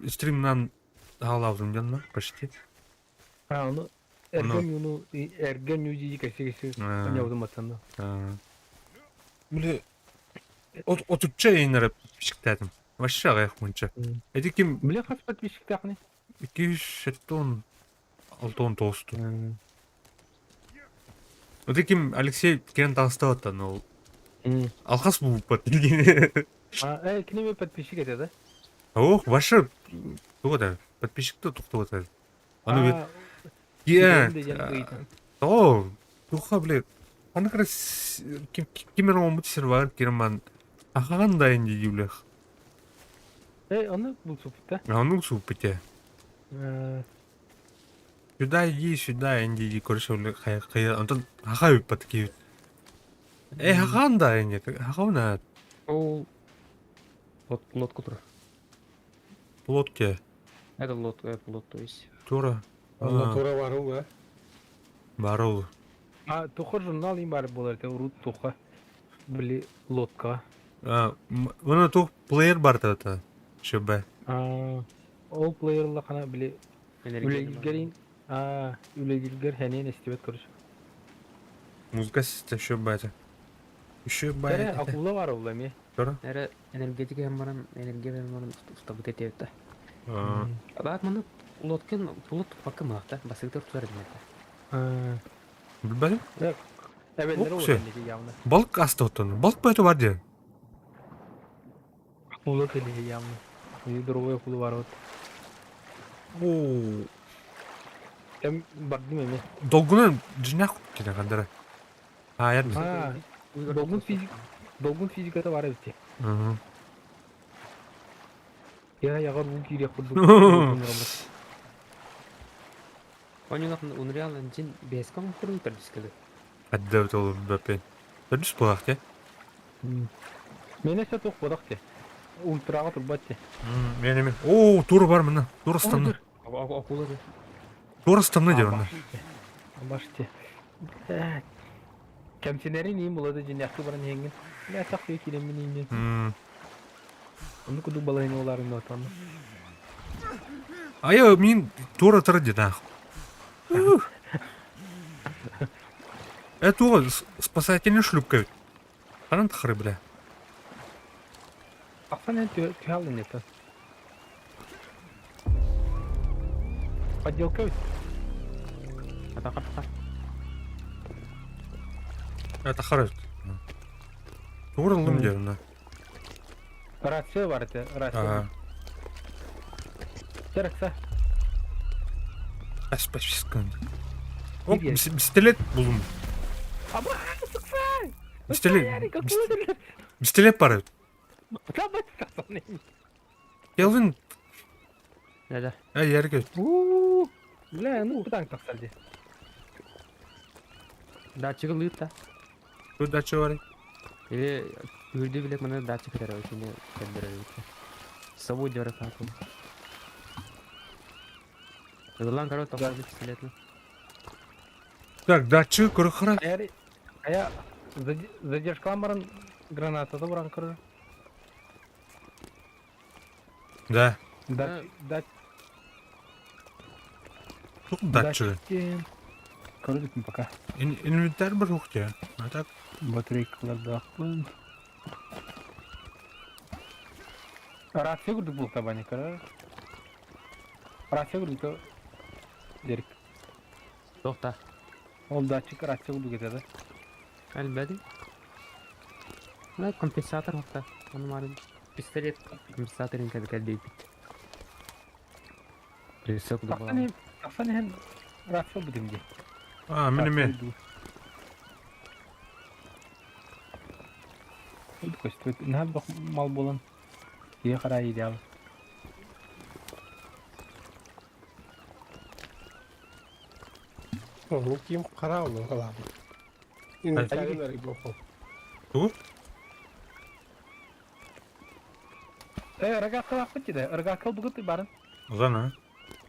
стримнан алабым жанна почти. А, onu ergen yüzücü kesesi yaptım atanda. Биле отучча инереп пишиктедим. Вообще аяк мынча. Эди ким Биле кас подписчик тахны? 206 6 тосту. Эди ким Алексей кен тастаттан ол. Алхас бу подписчик. А, кинеме подписчик это, да? Ох, вообще тода подписчикті тоқтатады. Аны бет. Иә. О, туха бле. Аны крас кимер омут сервер кирман. Ахагандай инди юлех. Аны бұл супта. Аны супте. Сюда иди, сюда инди коршоле хая. Антон хагай патки. Хагандай инди. Хагана. Ол лодку тур. Лодке. Это лод, то есть. Тура. Allah tora var o ya. Барол. А, тухо журнал им бар болар, те урут туха. Били лодка. Мұны тух плеер бар тата. Шөбе. Ол плеерлы қана били Энергия. үлегілгер хәнен істебет көріш. Музыка систем шөбе. Шөбе. Тәрі акулла бар олай ме? Тура. Әрі энергетика hem барам, энергия hem барам ұстабыт етевді. Бақ мұны лодкен бұлыт пақы мақта, басықты ұртылар едімді. Білбәдім? Әбәлдері О, олай неге явны. Balık astı otanı. Balık böyle var diye. Акулла телеге явны. И другой акулы бар от. Oo. Әм бардым еме. Dolgunun cina kutuna kadar. Hayır mı? Долгун физиката бар өте. Я ягар бұл кире құдды. Оның ақын Unreal Engine 5-қа құрын тұрдыскілі. Hadi evet oğlum böpeğin. Dönüş bulak ya. Мен әсә тоқ бодақ те. Ультраға тұрбат те. Benim. Oo tur var mı? Tur ıstamlı. Акула да. Tur ıstamlı diyor ona. Баш те. Кәмсенәрі нейін болады жинақты баран еңген. Мен әсақ бей келем мен еңген. Оны күді балайын оларын отанды. А я min tur atır diye. Это спасательный шлюпка. Она тахры, бля. Ақсан ән түйалды нетті. Подделка өт. Атаққа. Это хорошо. Туралым diyor ona. Рация бар әті. Рация. Жаракса. Бәс скан. Оп, Неге? пистолет булдым. Аба, сыкса! Пистолет. Пистолет бар. Табат сасаны. Келвин, Да. ярга. Бля, ну куда таксалди? Датчик лыта. Тут дача бар. Или үрді білек мұны датчик кетер өшіне кәндірі. Собой дөрі қақым. Ыдылан корот тоқсады пистолетні. Так, датча көріқыра. Ая задержка баран граната да баран кыры. Да. Тут датча. Көрдік мі пока. Инвентарь бар уқте. А так, Батарейкаларды ақпын. Рация көрдік бұл табаны кыры. Рация көрдік та дерек. Тоқта. Ол датчик рация көрдік етеді. Әлбәді. Мына компенсатор вақта. Оны марын пистолет компенсаторын кәді кәлдей бит. Ресек да бола. Ақсан ен рация бұдымде. меніме. Көстіп, нәл бұқ мал болын. Ие қара идеал. Ну, ким қара оның қалады. Инвентарь боқыл. Ту? Ырға қылақ бұт деді. Ырға қыл бұғыт барын. Озана.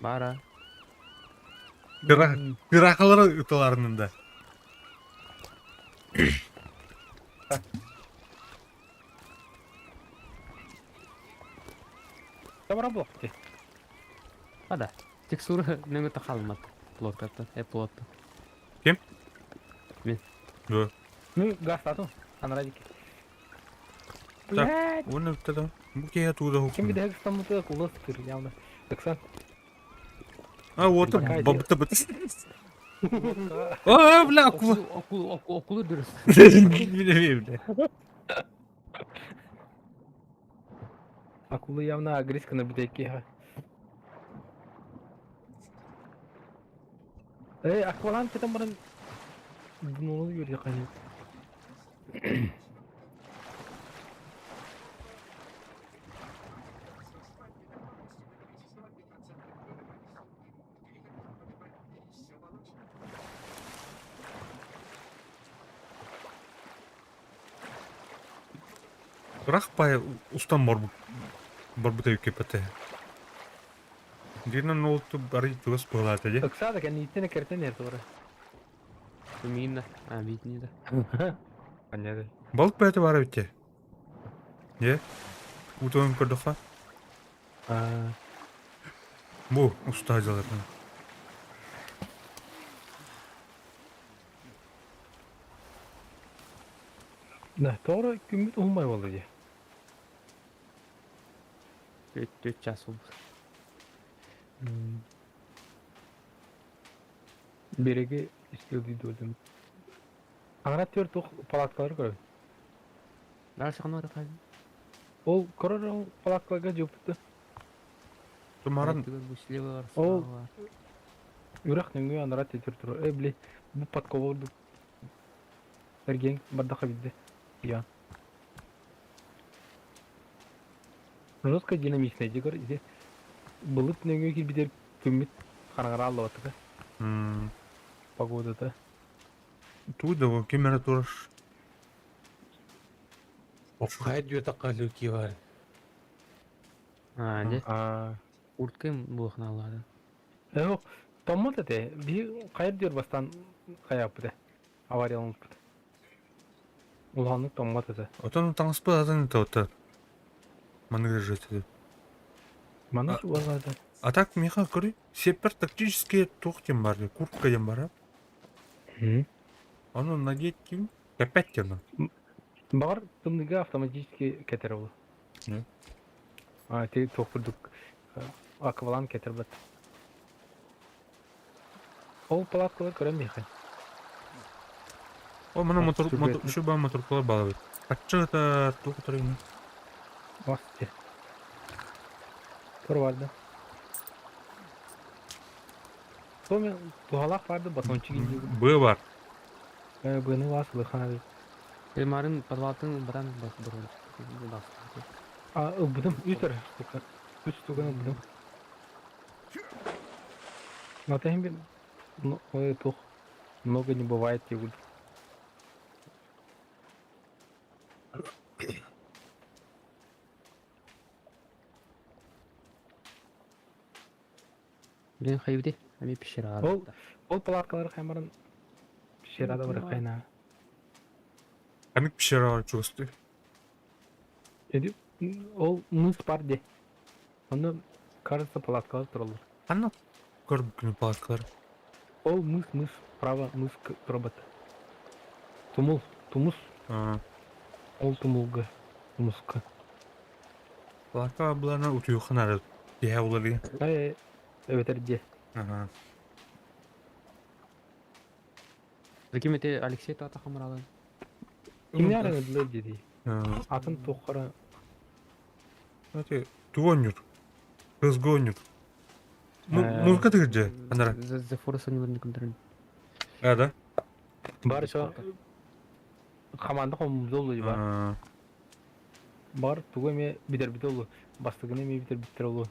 Бара. Пирақалары ұтыларынында. Табара бұлақ де. Ада. Текстура нөңі тақалмады. Плоттарды. Плотты. Кем? Мен. До. Ну, газ тату. Анарадики. Так, оны ұттады. Бұл кея туды Кем ұқым. биде стамуты кулы стыр явно. Таксан. Оты Пока бабыты быт. Бля, акула. Окулы дұрыс. Білемейм, бля. Акулы явно агреска на бидеки. Аквалан кетен барын дұнылы көрді қайын. Бірақ бай ұстан барбыта өке пәті. Дирнан олты бары туғас бұғылады, де? Таксада кен итіне кертен ерді бары. Білмеймін да. Бейтіне да. Понятно. Балық бәті бары өтте. Е? Утуын көрдіға? Бұ, ұста ажалардан. Да, тоғры күмбет ұлмай болды де. 4 час болды. Береге істеу дейді өдім. Аңырат төр тоқ палаткалар көрі. Дары шығын ары қайын. Ол көрір ол палаткаларға жөпті. Тұмарын Ол үрақ нөңге аңырат тетер тұры. Біле, бұл подковорды әрген бардақа бидді. Я. Жестко динамичный дегор. Бұлыт нөңге келбедер көмет қараңыра алды батыға. Погода-то. туды ғой, кемері тұрыш. Оқай дүйетаққа løки бар. Де. Урткайым бұлықна алады. О, томмат әте. Bir қайыр дер бастан қаяп бұды. Аварияланып бұды. Улғанық томмат әте. Отын таңыз бұл азан еті оты. Манығыр жетеді. Мана уазады. А так, меха, көрі, сепер тактические тоқтен бар, куртка ден бар, Оны надеть кем? Опять тяну. Бар тымныга автоматически кетер олу. Те тоқпырдық аквалан кетер бат. Ол палаткалар көрем меха. О, мұны шуба моторкалар балы бет. Қатшығы тоқ тұрайын. Васте. Тұр барды. Томе тухалак барды батончик инде. Б бар. Быны васылы хана. Элмарын подвалтын баран бұрын. Быдым үтер. Үч туганы быдым. Натаем бир ой тух. Много не бывает его. Блин, хайвди. Ами пишера. Ол палаткалар хаймарын пишерада бар кайна. Камик пişera var çöstü. Эди ол мыс бар де. Аны кажется палаткалар туралы. Анна көрдük günü palaklar. Ол мыс право мыс робот. Тумус. Ол тумулга. Тумуска. Palaka bulana utuyor xanarı. Diye oları. Evet erде. Aha. Закимете Алексей Тата хамыралан. Kimler aradılar dedi. Ha. Atın tokara. Знаете, туонюр. Кызгонюр. Ee, Музыка тыгыржы. Анара. За форса не контроль. Да. Бар şu kamanda komumuz oluyor var. Ha. Бар тугай ме битер олу. Бастыгыны ме битер олу.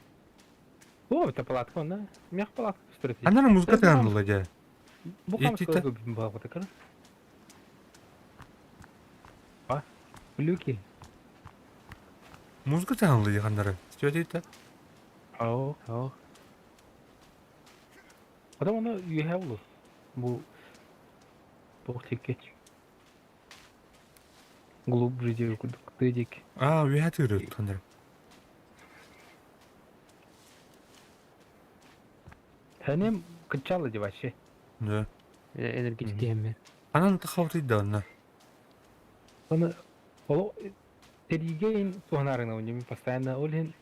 О, это палатка onda. Мях палатка строит. Анара музыка тыгыржы ja. Bu kam Ити сколько бим балга такар. А? Люки. Музыка тыгыржы xanarı. Что это? Ау. Adam onu üye olur. Bu çekeç. Глуб жидек, тыдик. А, уя тыгыржы xanarı. Hem kıçalı diye başı. Да. Энергетик дем. Анан тахавты да на. Onu o terigein suhanarına oynuyor. Постоянно olhen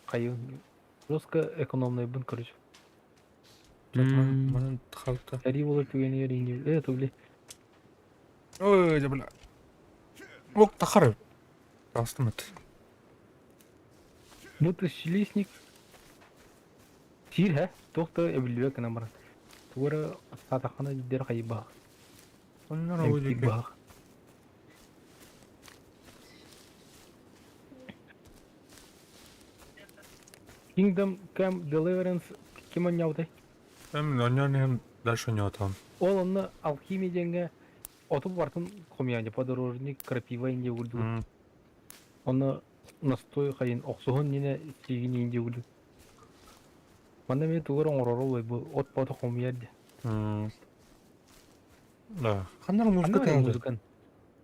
kayın. Жестко экономный бун, короче. Манан тахавты. Тери olur tügeni yerince. Evet öyle. Ой, да бля. Ок тахарып. Растым это. Bu тысячелистник. Сир, he? Тоқта эбилбе кана бар. Тугара сатахана дер кайба. Анара Эмтик ойдык. баг. Kingdom Come Deliverance kim oynuyordu? Hem анан дальше не там. Ол оны алхимия денге отып бартын комьяне подорожник крапива инде урду. Оны настой кайын оксогон нене сигин инде урду. Манда мен тугар оңорор бу от пото комьяде. Да. Ханар музыка тыгыржы. Музыкан.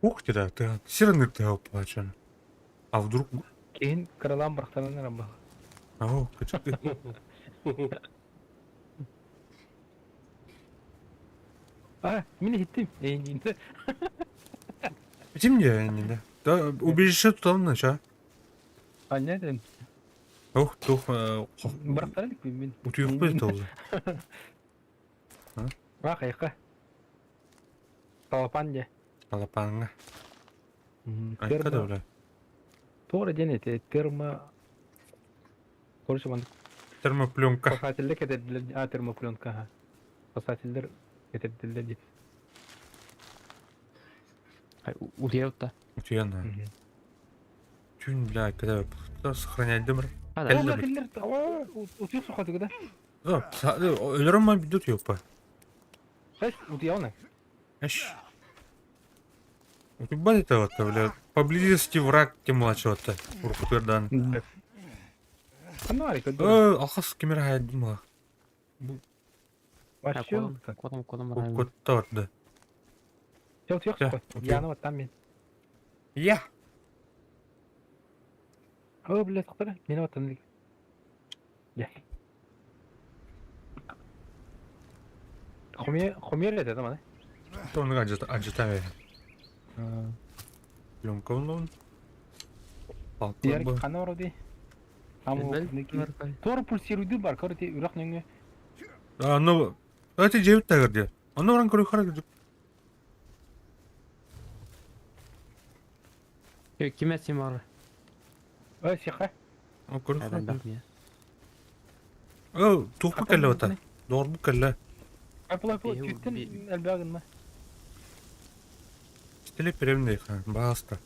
Ух ты, да, ты сиренер тыгып плачан. А вдруг... Кейін крылам брахтанан рамба. Ау, качты. Мен хиттим. Эйнде. Где они, да? Да, убежище тутам нача. Аннаден. Ух, тух, Брахтанан мен. утуюк бет олду. Кайка. Талапанде. Алапанга. Айкада бля. Тора денете термо. Короче, ман Термопленка. спасательдер кетедилер. Термопленка. Спасательдер кетедилер деп. Удеутта. Утуяна. Тюн, бля, когда сохранять дымр. Спасательдер. Утюг сухаты куда? Да, өлөрөм ма бидут ёппа. Эш, утуяна. Эш. Утюбан это вот, бля. Поблизости враг тем младшего-то. Уркутырдан. Канарик. Алхас кемер хайдым ла. Вообще. Кодом. Котта бар, да. Тел тел. Яна вот там мен. Я. О, блядь, кто-то меня вот там. Я. Хомер это там, да? То он аджитаве. Пленка он. Diğer Палка. kanı var o değil. Ama Tor pulsirudu var. Karı te urak nenge. А, ну, это 9 тагырды. Оно оран көрү харак. Ким этим бар? Ой, сиха. О, көрү Адам харак. бак не. О, тухпа келе ота. Doğru bu kelle. Apple Беу, түйттен бе- әлбәгін ма? İstilip vereyim de ha. Bağısta.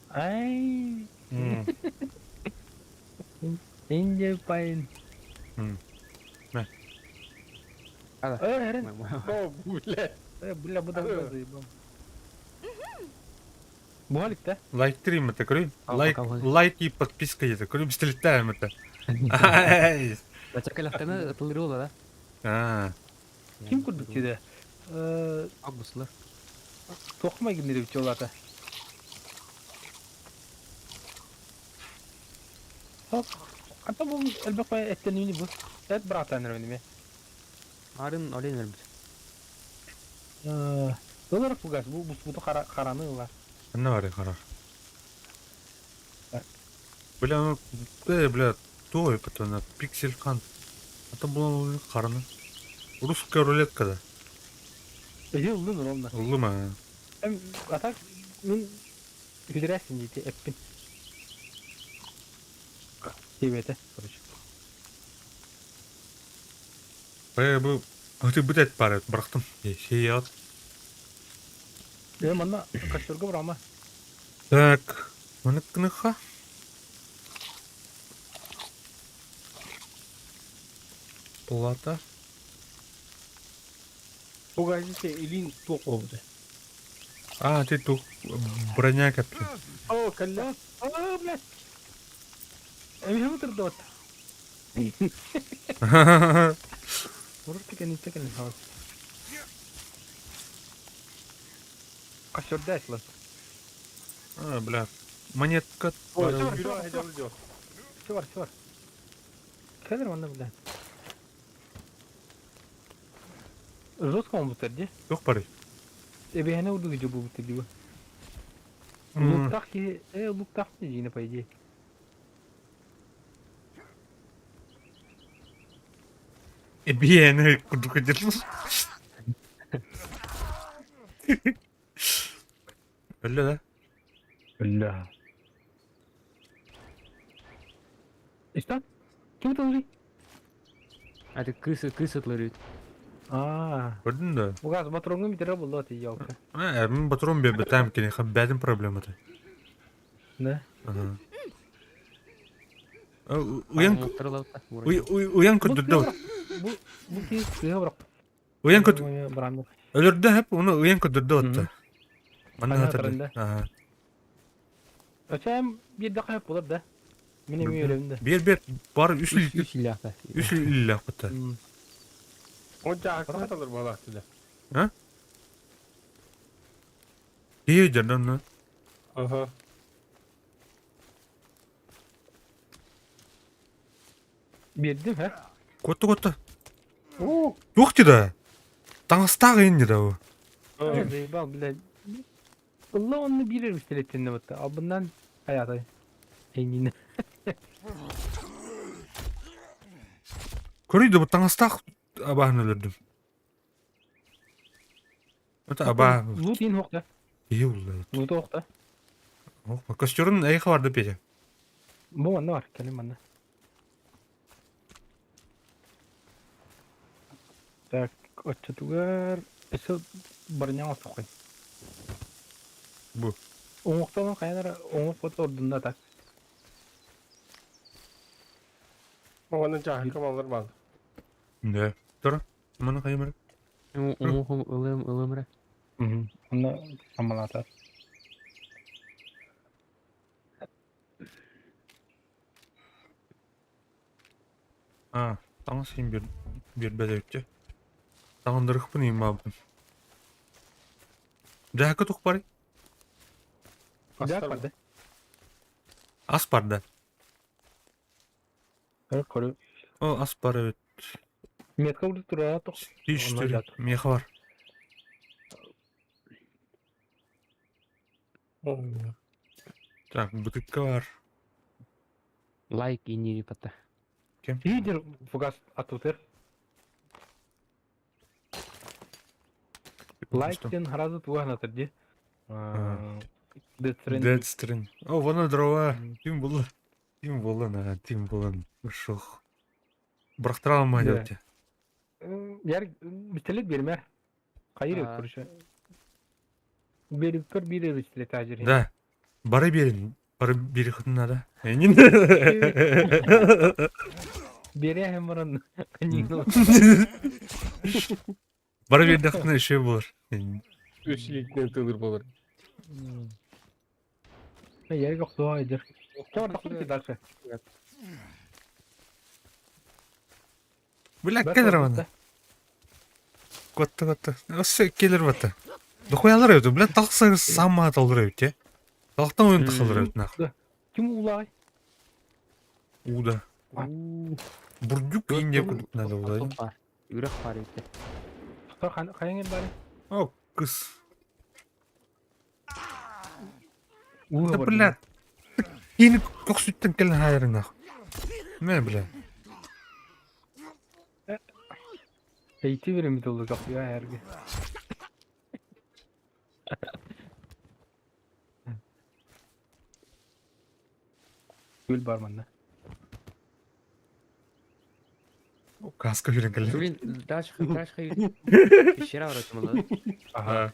Ай, Hmm. инде пайын. Ала. Әрін. О, бүле. Бұля бұда бұда. Бұғалик та? Лайк трим это крым. Ал, Лайк, покалывай. лайк и подписка это крым стилетаем это. Ай. Бачакалақтаны ытылыры ола да. А, Ким күрдік деді? Августлар. Тоқымай кімдері бітсе оларды. Ата бұл әлбәк бай әттен үйіне бұл. Әт бір атаныр өніме. Арын олен өрбіз. Доларық бұл газ, бұл бұты қараны ұла. ne var ya karar. Так. Бля, ну, бля, той потом пиксель хан. Это было карны. Русская рулетка да. Өзе ұлдың ұролна. Улыма. Атак, мен хүдірәсін дейді, әппін. Себеті, короче. Bu öte bütet para bıraktım. Şey ya. Мана каштырға бұрама. Так. Оны кыныха. Плата. Бұл газете илин тоқ олды. А, ты тут броня капли. О, кәлі. О, блядь. Әмі отырды от. Ұрыр тікен итті кәлі. Каштырды әсілі. А, бля. Монетка. Ой, yürü heyecanlı diyor. Все бар. Кәдір манда, блядь. Жестко он бұтырды. Yok para. Эбехене урду гыжы бұл бұтырды. Hmm. Луктақ не жиыны, по идее. Bir kudu kaçırdım. Öyle de. Бля. Что? Kim это Аты крысы ытылыры. Gördün de. Bu gaz batronun bir tane buldu atı yok. Ben patron bir betam ki ne bedim problemi de. Ne? Uyan uyan kudu da. Bu ki suya bırak. Uyan kudu. Bırakma. Ölürdü hep onu uyan kudu da otta. Bana Ana hatırladı. hatırında. Aha. Açayım bir dakika hep olur da. Benim yüreğimde. Bir var üç silahta. illa kutu. O cahil alır bana aslında. İyi canım. Aha. Bildim he. Kutu. Yok ki de. Tanıştağ indi de o. Evet. Bak bile. Allah onu bilir üstelettiğinde battı. Al bundan hayata. Engin. Körüydü bu tanıştağ abahını öldürdüm. Öte abah. Lut in hokta. İyi oldu. Lut hokta. Oh, kostörün ayı vardı peki. Bu anda var. Kelim anda. Так, очтугар. Eso barnya olsa koy. Bu. Oңуктан кайнара оңук фото ордунда так. Onun cahil alır bana. Ne? Dur. Mana kayımır. Умухум ылымры. Аны амалатар. Ha, tanışayım bir bedevçi. Tanındırık bunu im abi. Dehaka tuk pari. Dak vardı. As parda. Evet, koru. O as par evet. Метка урду тура ток. Düştü. Miyeha var. Так, bıtıkka var. Лайк и не пата. Kim? Лидер фугас атутер. Лайктен харазы туган ди. Децрен. Deadstring. O bana drova. Kim bulur? Kim bulur ha? Kim bulur? Uşuq. Bıraktıra alma Ne? diyor ki. Yer bistelet bermer. Hayır yok Aa. kuruşa. Berip bir bistelet tacir. Да. Бары берин. Бары бери хытына да. Энин. Beri hem varan. Kanyin Бары берди хытына иши болор. Üçlükten tılır bulur. Yer yok doğa edir. Tamam takım ki dalsa. Бля, келер аны. Котта. Осы келер бата. Дохуялар өтө, бля, тахсаңыз самма толдур өтө. Тахтан ойын тахылыр өтө нах. Kim ulay? Уда. Бурдюк инде күдүк надо улай. Top var. Yürek var işte. Kayan el bari. О, кыз. Uğur Да, var. бля. Ини кок сүттен келен хайрын нах. Не, бля. Eğiti verim bir olur kapıyor her gün. Gül barmanda. Каска жүрен келен. Блин, дальше yürü. Пещера var atmalı. Ага.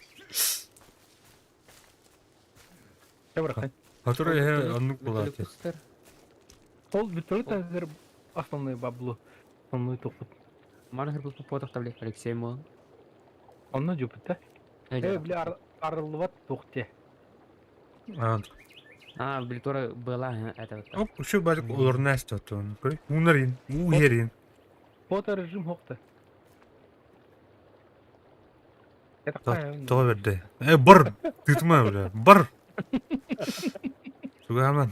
Ya bırak. Который я аннук была. Ол bütün tezler основной бабло. Основной топут. Mana hırbız bu fotoğrafta bile Alexey mi? Onunla cüpütte. Öyle. Bile arılıvat tohte. А, блин, тоже была это вот. Оп, еще бачок олорнест отон. Унарин, уерин. Foto rejim hokta. Это какая? Тола берди. Бар. Тытма, бля. Бар. Суга аман.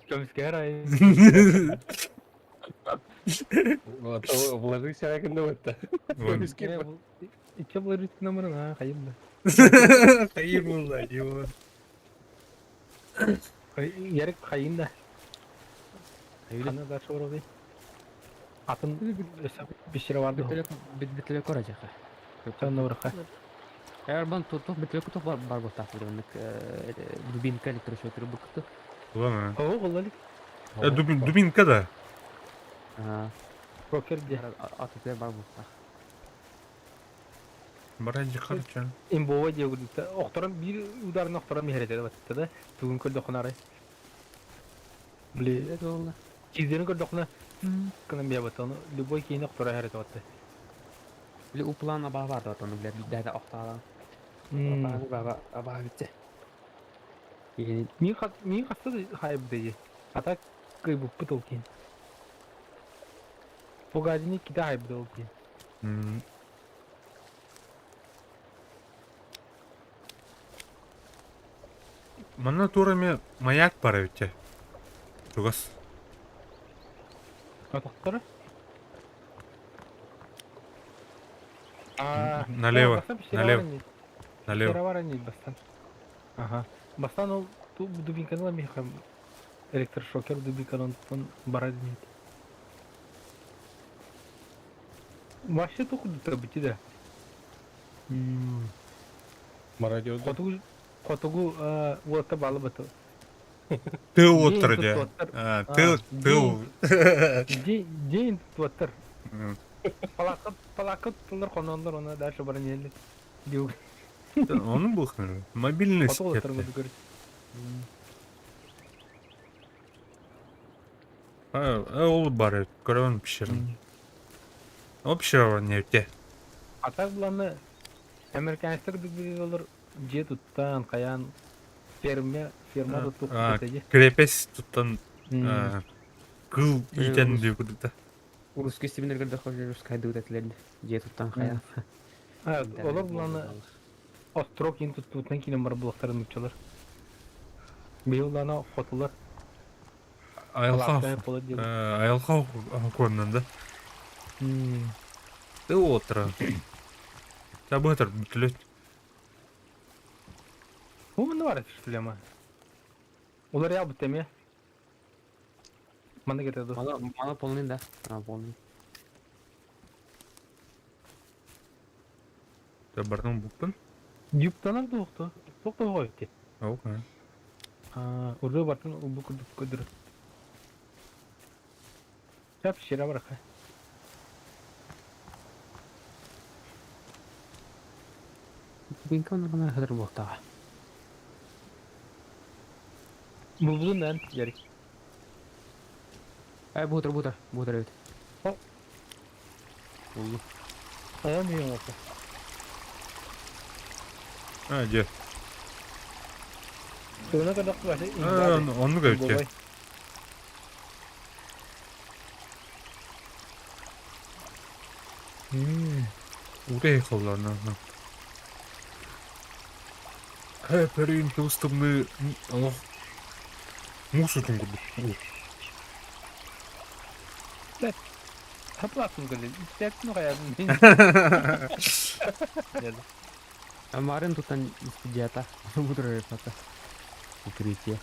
Kömüsker ay. Вот, вложись якында өтті. İçe bular üstüne mırın ha kayın da. Hayır vallahi diyor. Yarık kayın da. Kanı da sonra değil. Atın bir şey vardı. Bitlik olacak. Sen de bırak ha. Eğer ben tutup bitlik tutup var bu tarafta demek. Dubinka elektroşokeri bu kutu. Ulan ha. Oo kolaylık. Dubinka da. Aha. Rocker diye. Atıklar var bu. Barajı karçan. İmbova diye gudukta. Oktoran bir udarın oktoran mihret edi batıda da. Bugün kol dokunar ay. Bili Ne oldu? çizdiğini kol dokuna. Kınım bir batı onu. Luboy kiyini oktora heret battı. Bile o planla bağ vardı onu bile bir daha da oktalan. Bağ bitti. Yani Niye kastı da hayır diye. Hatta kıybup bu tolkin. Pogajini kita hayır tolkin. Мана турами маяк бар өте. Тугас. Атоқтары? Налево. Налево. Налево. Налево. Бастан. Ага. Бастан ол дубинканы ла мехам электрошокер дубинканы он барады нет. Вообще только до бити да. Марадиозда. Котугу вот балы баты. Тыл отыр де. Тыл. День туаттыр. Палакыт тылар кононлар она дальше баран елі. Диу. Onun bu kadar. Mobilini Котугу sikette. отыр көрді. Ол бар. Көрөн пişirin. O pişirin evde. Атак буланы американецтер bir olur. Je tutan kayan firma tutup кетеди. Крепес туттан кыл итен деп күдүктө. Русский семинарга ходили, русская дудетлерди. Же туттан кая. Олар буланы остров ин туттан кинен бар булактарын үчөлөр. Бейлана хотулар. Аялха көрүнөндө. Тыл отура. Табытыр бүтүлөт. Bu ne var problema? Ular ya bu temi. Manda getirdi. Mala polnin da. Ha polnin. Табардан буктун. Юптанар да окто. Окто койду. Ок. Урду бартын bu kudur. Yap şira bırak. Bugün kanalına kadar bu hafta. Buldun lan Jerry. Bu da evet. Hop. Oldu. Ayamıyorum orta. Ha gel. Sonra kadar başa Ha, onu gör ki. Udah kalau nah. Perin dostumlu Allah. Musuh tunggu. Taplasın kızı. İstersin hayatım. Kemarin tutan senjata. Bu da evet hatta. Ukrit ya.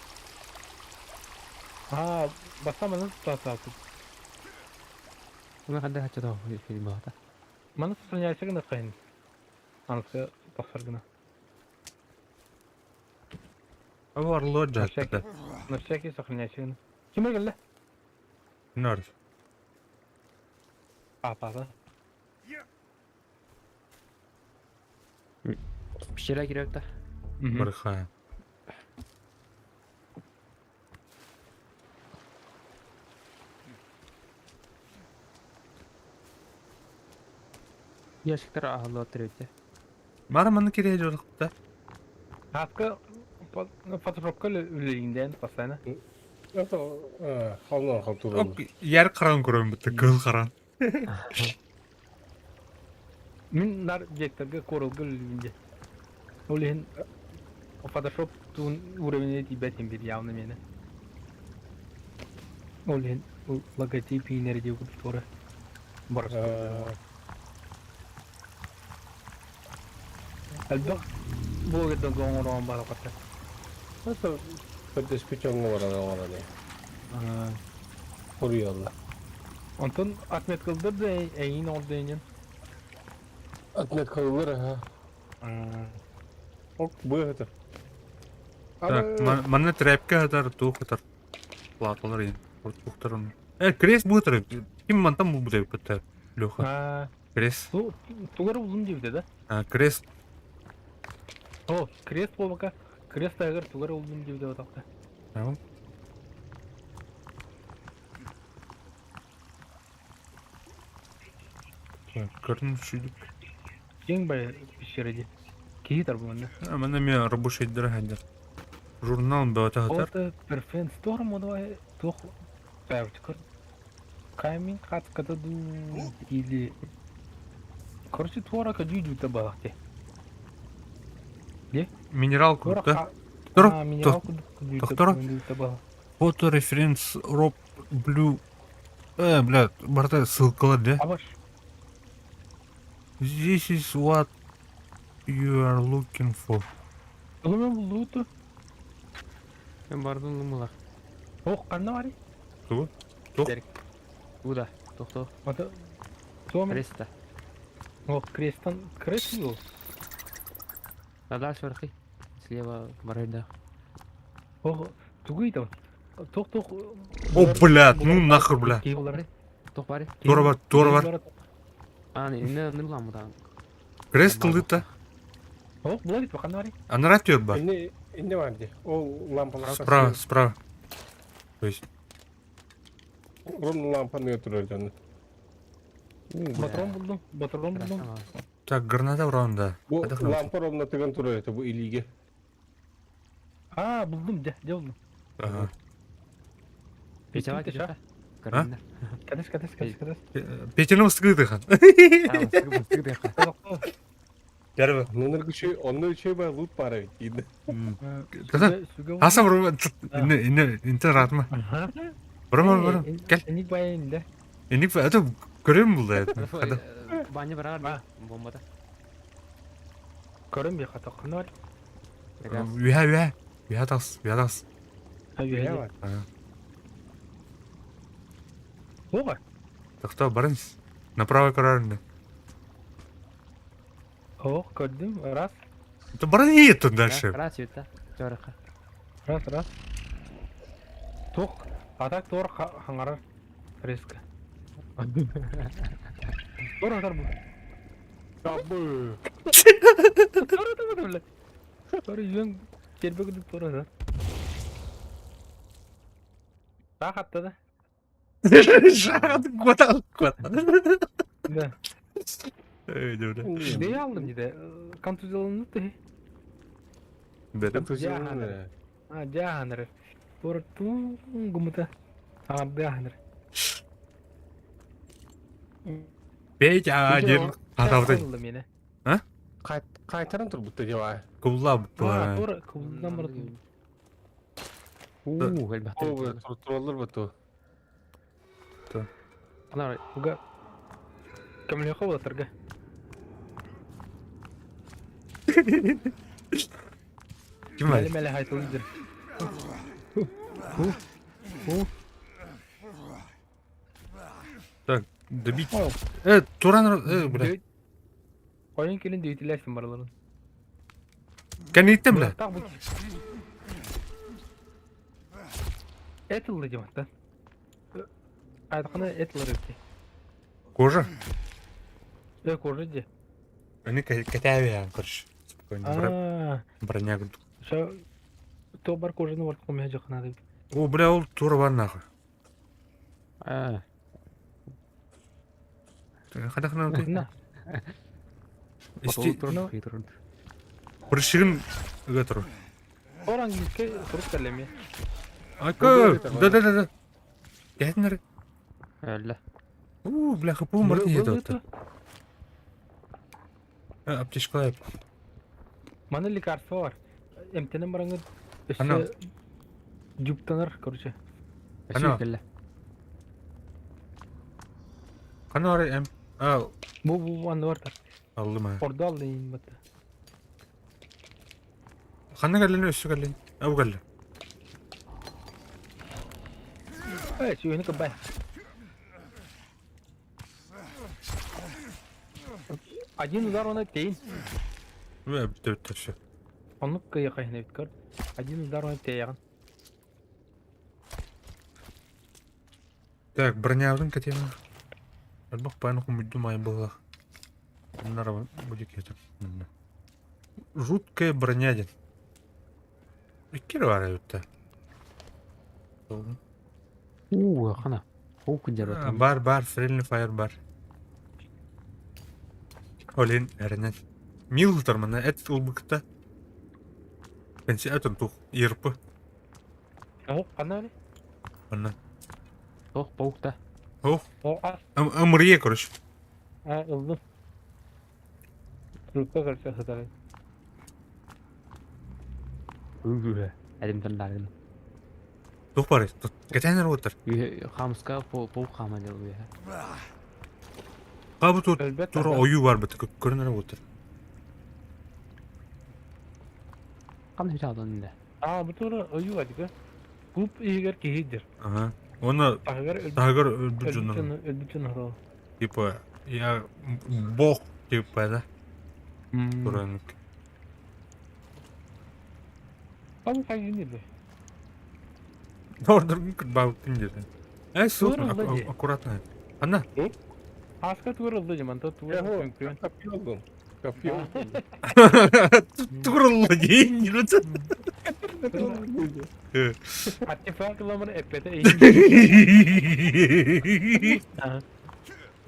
Ha, basamadın tutasın. Buna kadar hatta film hatta. Mana tutun yaşakın da kayın. Anısı basar gına. Apa arlo jahat. Nafşaki sakın yaşakın. Kime geldi? Benar. Apa. Bir şeyler giriyor da. Berkah. Yaşıklar ahlı oturuyor. Mana mana kira jolak da. Hakkı fotoğrafka üleliğinden basana. Halman haltur Ok, yer karan kuran bitti, kıl karan. Min nar jekterge korulga üleliğinde. Olihin Photoshop tun uğramine tibetin bir yavnı mene. Olihin logotip inerci kututora. Barası. Albak bu gedde gongorong balakata. Nasıl pedes küçük orang ne? Koruyorlar. Ondan atmet kıldır da eyin oldu eyin. Atmet kalırlar ha. Ok bu hata. Mana trapke hadar tuh hatar. Latolar ini. Tuktar onu. Chris bu hatar. Kim mantam bu budaya petar. Loha. Ha, Chris. tu tugar uzun divde de. Chris. Oh, Crest bu baka. Crest agar tugar uzun divde o takta. Tamam. Görünüşlük. Jeng bay pişirici. Ki tar bu manda. Mana mi rabuş eddir hadir. Jurnal bata hatar. Orta perfect store modu ay tuh tav çıkar. Kaymin kat kata du ili. Короче, твора каджиджу табахте. Mineral Твора kurta. ха минерал Доктор? табах. Фото референс Rob Blue. Блядь, барта ссылкалар да. Аваш. This is what you are looking for. Oğlum bu loot'u. Ben bardan numala. Oh, karnı var ya. Tuh. Bu da. Doktor. Ata. Tuğam. Resta. Oh, Crest'tan. Crest mi o? Надо сверху. Слева барайда. Oh, тугый там. Тух. О, блядь, ну нахер, блядь. Кейблары. Тох бари. Тора бар. Не була муда. Chris kıldı. Oh, bulan itu kan var ya. А narratör бар. Ne vardı? O lampalar. Справа. То есть, Onun lampanı götürüyor canım. Batron buldum. так, граната уранда. Bu lampa onunla tıkan duruyor bu ilgi. Ha, buldum. De buldum. Ага. Петя Bitti şah. Карина. Кадеш. Петяның ыстығы хан. Gel Onlar şey var loot var evet. Hasan bro, inten rahatma. Bro, gel. Enik bayın de. Enik atı görüyor musun burada? Hadi. Banyo beraber bombada. Körüm bir hata kan var. Ühe tas. Hayır. Ne var? Oha. Doktor barınız. Направо kararında. Oh, gördüm. Ras. Это баран и это дальше. Раз это. Чораха. Ras. Тух. Atak doğru hangarar. Risk. Doğru hangar bu. Tabu. Sonra da bana bile. Sonra yüzüm çelbe gidip sonra da. Daha hatta da. Şahı kuat. Ne? Öyle. Ne aldın yine? Kantuz alanını da. Benim. Tutuyor. Ha jahanır. Sonra gumuta. Ha jahanır. Bey acil. Hatavda. Kayboldım yine. Kaytaran tur bu tecava. Kulla bu. Ha sonra kuldan bıraktım. Elbette. O turulur bu tu. Ana buga. Kamil yok o terga. Kim var? Mele haytılıdır. Так, добить. Туран, бля. Oyun kelin düğütülersin baraların. Kan gittim bля. Tak bu. Et ıllıcım hatta. Aydıkına et ılır öpti. Кожа. Yok orada. Они котяви, короче. Спокойно. Aaa. Броня. Şu tobar kojunu var koymayacak надо. О, бля, ол тура бар нахуй. Қада өтейін? Ne? Бір шігін үге тұру. Orang gizke turuk kalem ya. Айка, да. Дәтінер. Öyle. Бля, хапу мұртын еді отты. Аптешка еп. Mana лекарство var. Emtinin barangı Ana. işte cüptanır короче. Ana. Қана орай әм. Bu anı var da. Алдым ә. Orada aldın battı. Қана кәлін өсі кәлін. Әу кәлі. Evet, şu oyunu kabay. Один удар он оттейн. Бітті все. Он кайықайын өткір. Один удар он оттейін. Так, бронявдың кәтені. Әлбақ байны құмыдды май болақ. Мұнара будет кетіп. Жуткая броня ден. Иккер бар өтті. Қана. Ол күндер отыр. Бар, фрельный файр бар. Олен әрінен. Милтар мына әт ұлбықта. Пенсі әтін тұқ, ерпі. О, қана әлі? Оннан. Тоқ, пауқта. Ох, О, а, ымырие, короче. ылды. Рүппе көрсе сатары. Әлім таңдарғын. Тұқ бар, кәтәнер отыр. Қамысқа пауқ қамады ол. Қабы тұр, Әлбәтте. тұра ойу бар біті, көрінер отыр. Қамды бір алдың енді. Aa, bu tur oyu var ki. Bu iyiger kihidir. Ага. Оны Tağır тағыр өлбі жүнір. ölbütün haro. Типа, я бог, типа, да? Туранық. Abi kayın değil. Ордырғын күрбау күндері. Сылтын, Тура ылды. аккуратно. Ана, Aska tuğruldu zaman da tuğruldu çünkü. Kapıyor oldum. Kapıyor. турылы дейін, жүрді. Hatta farklıları epete iyi.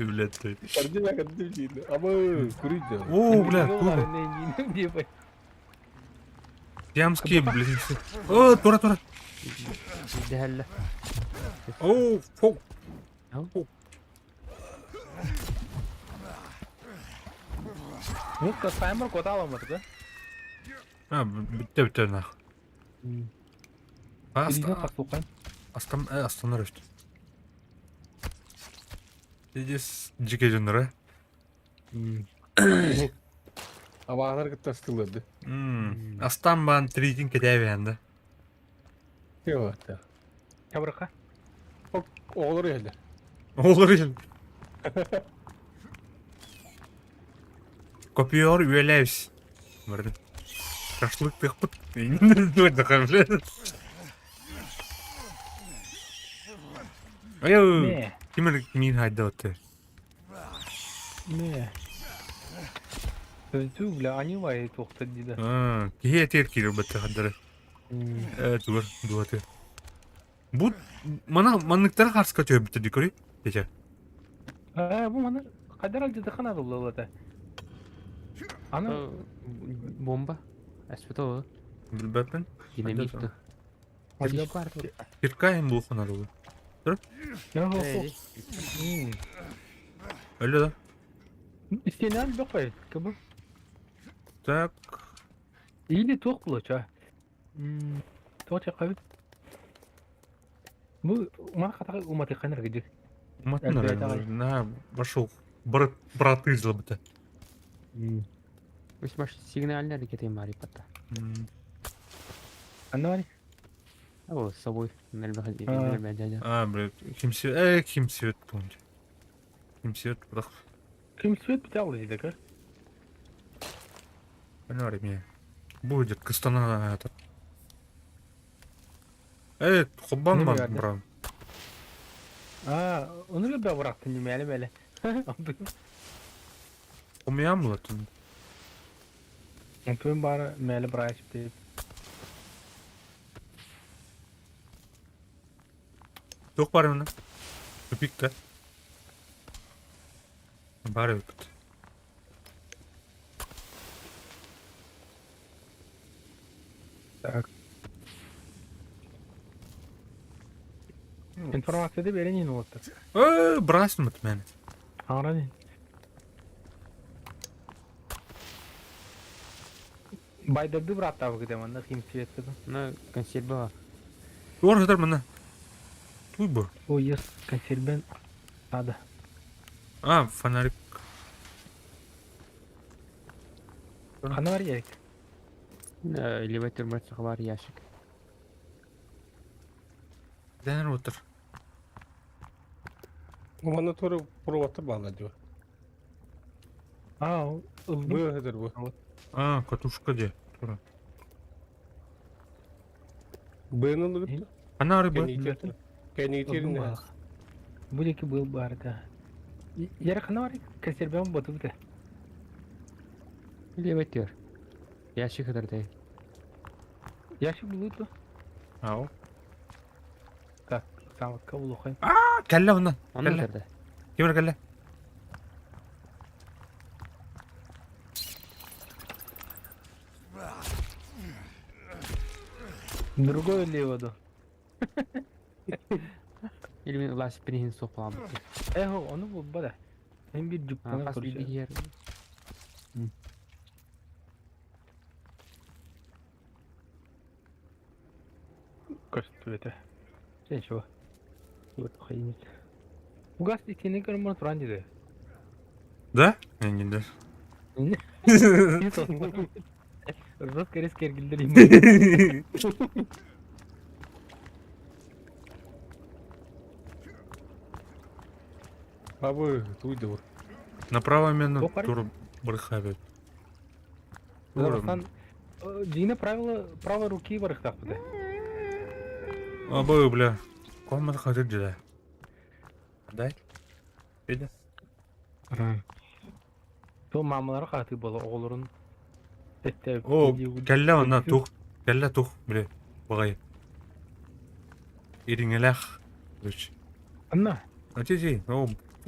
Өвләтті. Karıcına kadar şeydi. Ama kuruydu. О, бля, тура. Diye bak. Ямские, блин. О, тура. Дәлі. О, фоу. Bu kasaymır kota alamadık ha. Бітті нах. Birine kasılkan. Астанар өшті. Дедес жеке жындыр, Ama ağlar gıtta astıladı. Астан бан трикин кетәбі әнді. Yok hatta. Yavruka. Olur öyle. Olur ел. Копиор үеләбіс. Бәрді. Шашлык тықпыт. Дойды қамлы. Айау. Ne? Кемір мен хайда өтті. Ne? Özü bile ani var tokta dedi. Кие тер кире бетте хаддары. Тугар дуаты. Бу мана манныктар каршы көтө битти дикори. Кече. Bu bana kadar aldı da kana dolu da. Ana Бомба. Аспето. Билбеппин. Динамит. hadi var. Киркайым бул ханару. Ya ho. Öyle da. İsteyen bir koy. Kabul. Так. İyi tok buluş ha. Tok çakabil. Bu mana kata umatı kanar gidiyor. Матна, Әлбәттә, давай. на пошел. Брат изла бите. Үс баш сигнальный әрекет бар ипатта. Anne var. О, с собой. Нәлбәхәт А. дядя. Блядь, химсвет помните. Химсвет, бірақ. Kim süt bir tane dedi ka. Ne var ya? Будет Кастана это. Хоббан Ne ман, verdi? брат. Onu bir bıraktın yemeğini böyle. Умеям латын. Tüm bari meyli bırakıp deyip. Yok var mı? Öpük de. Bari öpük. Так. Информацияда берен ені отты. Брасın mı beni? Аңра не? Байдарды бір аттабы кедем анда ким свет кедем. На консерві бар. Doğru kadar mı ne? Tuy bu. О, ес консервен ады. Фонарик. Қаны бар ерек? Элеватор бұрсығы бар яшік. Дәнер отыр. Мана торы проватыр бала диyor. Ылдым. Bu hıdır bu. Катушка де. Тура. Bığını alıp Фонарик kendi bu. itiyorsun. Kendi itiyorsun ya. Бұл екі был бар да. Ері қаны бар? Консервен боты бұты. Элеватор. Яшік ыдырдай. Яшық бұл ұты. Ау. Так, саматқа бұл оқайын. Kelle ondan. Оны Kelle. ыдырдай. Kimler kelle? Другой леводу. Или мен ұласып бірін соқ болам. Оны бұл бада. Мен бір жүктен Қас көрші. үйдегі ер. Көрсетті беті. Сен шо. Вот қайын ет. Угас итені көрмін тұран деді. Да? Enginde. Рос керес кергілдер Abi duydu bu. Направо мен Yok, var. тур брыхавит. Қазақстан жиыны правой руки барықтақ бұды. Абы, бля. Комната хотят жила. Дай. Беда. Сол мамалары қаты болы оғылырын. О, кelle ona тух. Kelle тух, бля. Бағай. Ириңеләх. Үш. Анна. Атези,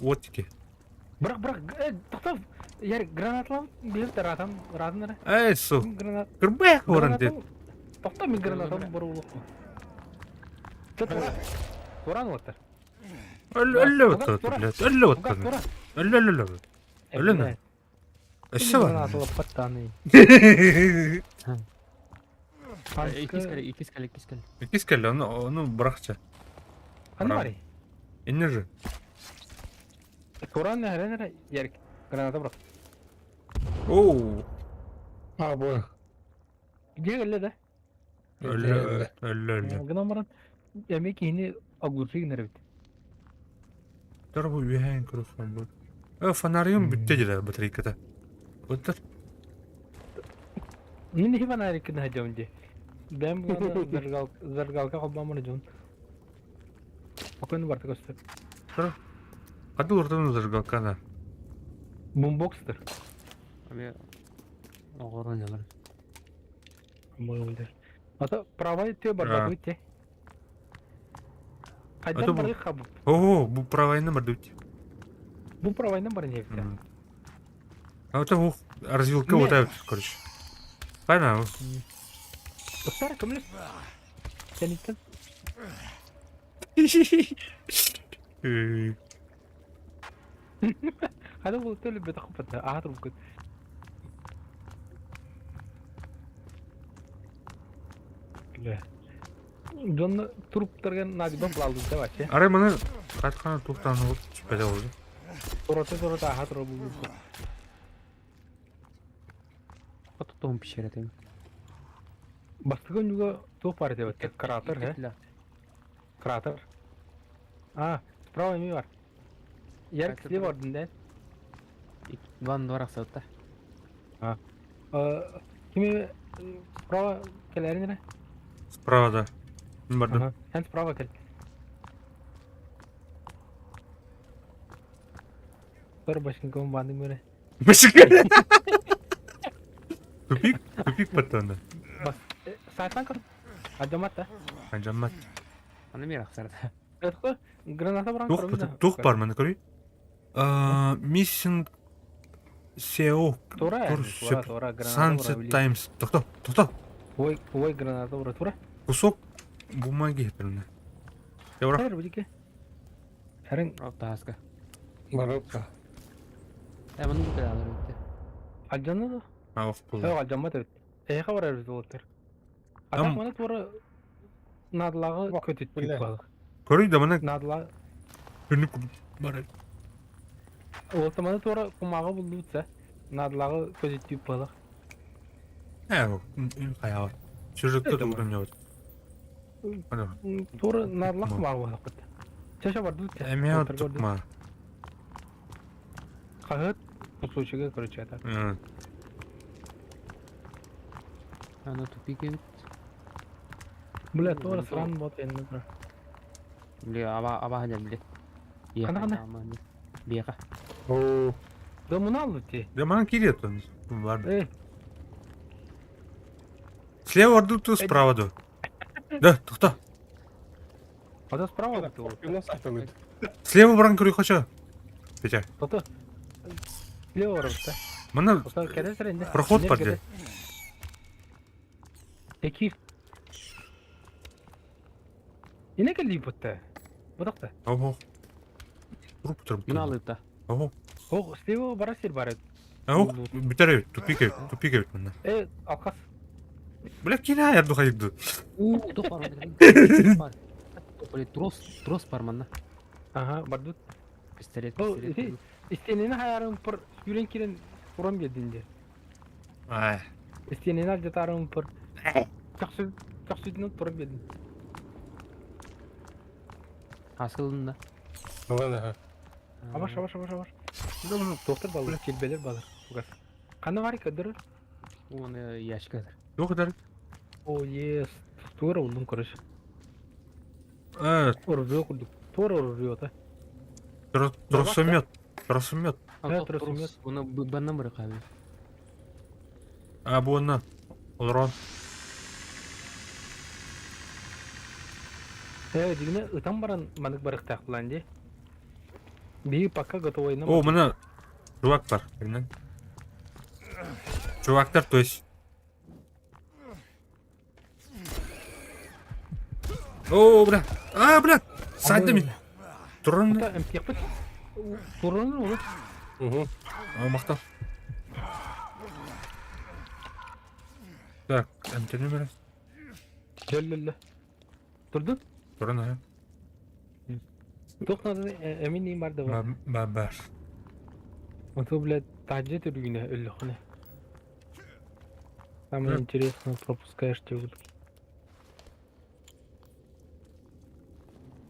оттики. Бірақ, тоқтап. Яр гранаталам беріп таратам, радынары. Су. Гранат. Кырбаяқ орын дед. Тоқтап мен гранатам бұры ұлықпын. Туран оттыр. Ölü otur, блядь. Ölü otur. Ölü. Ölü ne? Eşe var. Гранаталап паттаны. Икис кәлі. İkiz kelle onu bırakça. Қаны бар? İnir. Туран әрі яр граната бұрық. Oo. Abi. Где өлі да? Ölü. Гына баран. Әмек ені агурсы гінер бит. Dur bu üyeğin kırıksan bu. Fanarıyım bitti de batarikada. Otur. Мен хи бана әрекін хәджам де. Бәм бұланы заргалка қалбам мұны жон. Окойны барты көстір. Dur. Hadi oradan zırgalkana. Бумбокстыр. Оғырын ялар. Болдыр. Ата правай те бар А. бит те. Ата Кайдан бу- бар хаб? О, бұл правайны бар дуть. Бу правайдан бар не бит. А это бұл развилка Не. вот это, короче. Правильно? Достар кемле? Сен иттен. Хада бул төлө бет хапта. Ахыр бу. Ле. Жонны туруп турган нагдан булалды да бачы. Арай мына кайтканы туктаны болуп түшпөдө болду. Торото ахыр бу. Ото тоғын пішерет. Бастыгын юга топ бар деп атты. Кратер, he? Кратер. А, справа ми бар. Ярк Кратер слева бар. ордында. Ван дворак саутта. Кими справа келерин не? Справа, да. Мен бардым. Ага, сен справа кел. Тор башын ком бандым мене. Тупик паттанды. Бас, сайтан кыр. Ажаматта. Анжамат. Аны мирак сарда. Этко граната баран Тух бар мына көрүй. Missing SEO. Тора, Тур, тора граната. Sunset Times. Токто. Ой, граната бара тура. Кусок бумаги хепелне. Евра. Хайр бидике. Харин Алта хаска. Марокко. Әмін ұлды алыр өтті. алжанна да. Ав пул. Yok alcanma evet. Eğe var evde oldu. Adam Am- bana sonra nadlağı Bak, kötü bile. tüp balık. Көрүй да мына Nadlağı күнү бар. oltamada sonra kumağı buldu ise nadlağı kötü tüp balık. Каяа. Сюжетте да уран жабат. Ана. Sonra nadlağı kumağı balık. Çeşe vardı ise. Эмеа тукма. Kahıt bu suçuga körüçe atar. Аны тупик ебіт. Bile sonra sıran bot elinde dur. Біле, аба хадя біле. Қана? Беға. Oo. Da bunu aldı ki. Да мана кирет он. Бар. Ey, Слева орду, справа ду. Да, тукта. o da sprava baktı o. Nasıl atılır? Слева баран көрүй кача. Петя. Toto. Leo orada. Мына O da kere sırında. проход бар же. Ekip. Yine geldi botta. Bodakta. Ого. Труп тұр. Мұны алып та. Ого. O Steve bara sir bara. Ого. Битер тупик ебит мына. Alkas. Бля, кина ярду хайду. Тоқ бар. Тоқ бар. Böyle tros бар манна. Aha, bardut. Пистолет. O isteneni hayarım por yüren kiren kuram yedince. Ай. İsteneni alcatarım por. Çaksız dinu kuram yedin. Аскылында. Bana ha. Avaş. Doktor balı, kelbeler balı. Bukas. Kanı var ki dur. Оны яшкадыр. Yok kadar. O yes. Tuğra oldum karış. Evet. Orucu kurduk. Tuğra orucu da. Тросомет. Evet, тросомет. Оны баннан бері қабыл. А, bu ondan. Olron. Дигне ытан баран манык барык тақланды. Bir пока готовый О, мына чувак бар. Білмен. Чувактар, то есть. О, бля. А, бля. Сайда мен. Тұрын. Ата эмтек бит. Турun olur. Hı. Мақтал. Так, әмтені берем. Lölölö. Durdun. Тұрын, а. Toxnadı emin neyim vardı var. Бар. Ото, блядь, таджет үргіне өліхіне. Самое интересное пропускаешь те вот.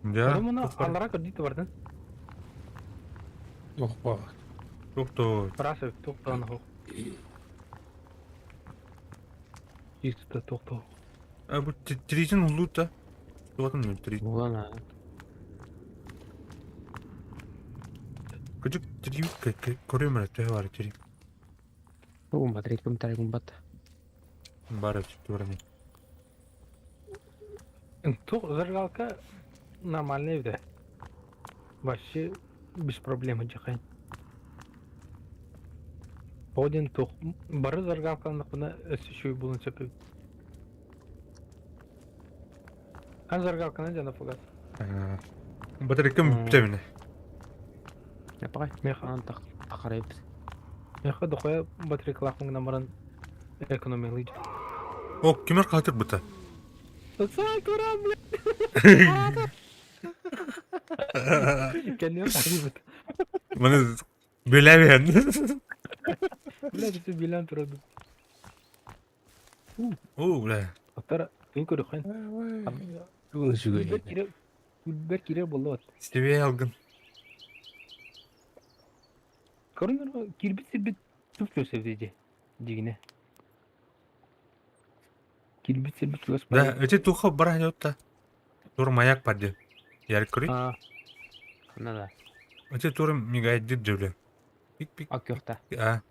Я. Мұны алара көрдейті бардың. Yok bak. Тоқты. Брасы тоқтаны хоқ. Исті тоқты. А, бұл тризин ұлута. Туатын мен тризин. Олана. Күдік тризин көремір, төй бар тризин. Мадрид комментарий гумбат. Бар өчтүрөм. Тух зажигалка нормальный evde. Вообще без проблем жакайн. Один тух бары зажигалканы кына өсүшүү булун сөпүп. Ан зажигалканы жана фугас. Батарейка бүттөмүнө. Япагай. Меха. Ан тахарайбыз. Меха дохоя батарейкалахын намаран экономиялы. О, кимер катыр бута? Сай көрөм, блядь. Кенне кайбыт. Маны билебен. Блядь, ты билан турду. О, бля. Атара тün көрө кайын. Bunu şu Бер göyle. кире бер кире болот. Стебе алгын. Көрүнөр кирбит бит түп көсөбүдү дигине. Кирбит бит көс. Да, эти туха бара жотта. Тур маяк падди. Ярик көрөйт. А. Нада. Эти тур мигайт деп жөбүлө. Пик. Ак ёкта. А,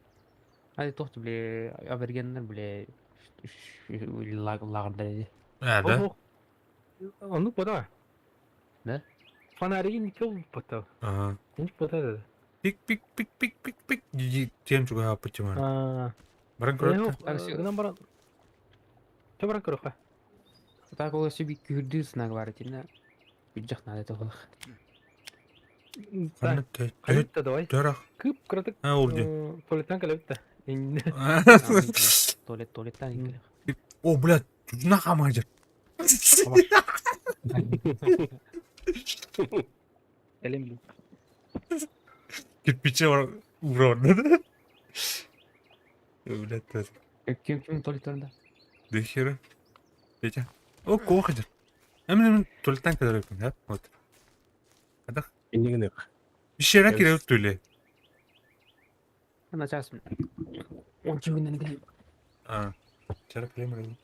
Hadi tohtu bile abergenler bile lağırda dedi. да. Onu пода. Ne? Фонари никто пота. Ага. Не пота. Пик. Тем чуга апычмар. Баран көрөт. Гынан бара. Чабара көрөк. Так ол себе күрдү сынак бар этине. Бүжак надо тоғылық. Каны төт. Кайытта давай. Төрак. Кып кратык. А, урди. Туалеттан келипти. Туалеттан ингелек. О, блядь, на хамажыр. Элем. Кирпиче бар урон. Блядь, төт. Ким туалеттеринде? Дехера. Петя. О, кохажыр. Эмне туалеттан келерекпин, да? Вот. Кадак. İndiğine bak. Bir şeyler kireyip tüyle. Ben açarsın. 10 günden geleyim. А. Çara kilemedim.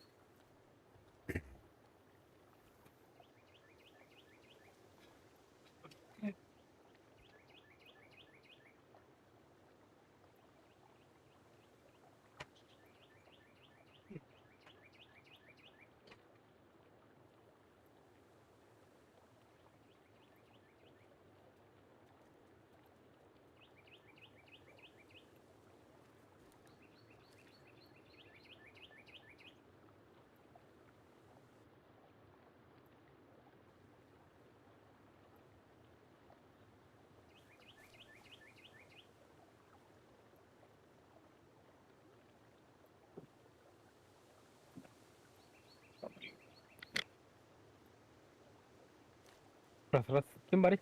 Раз. Ким бари?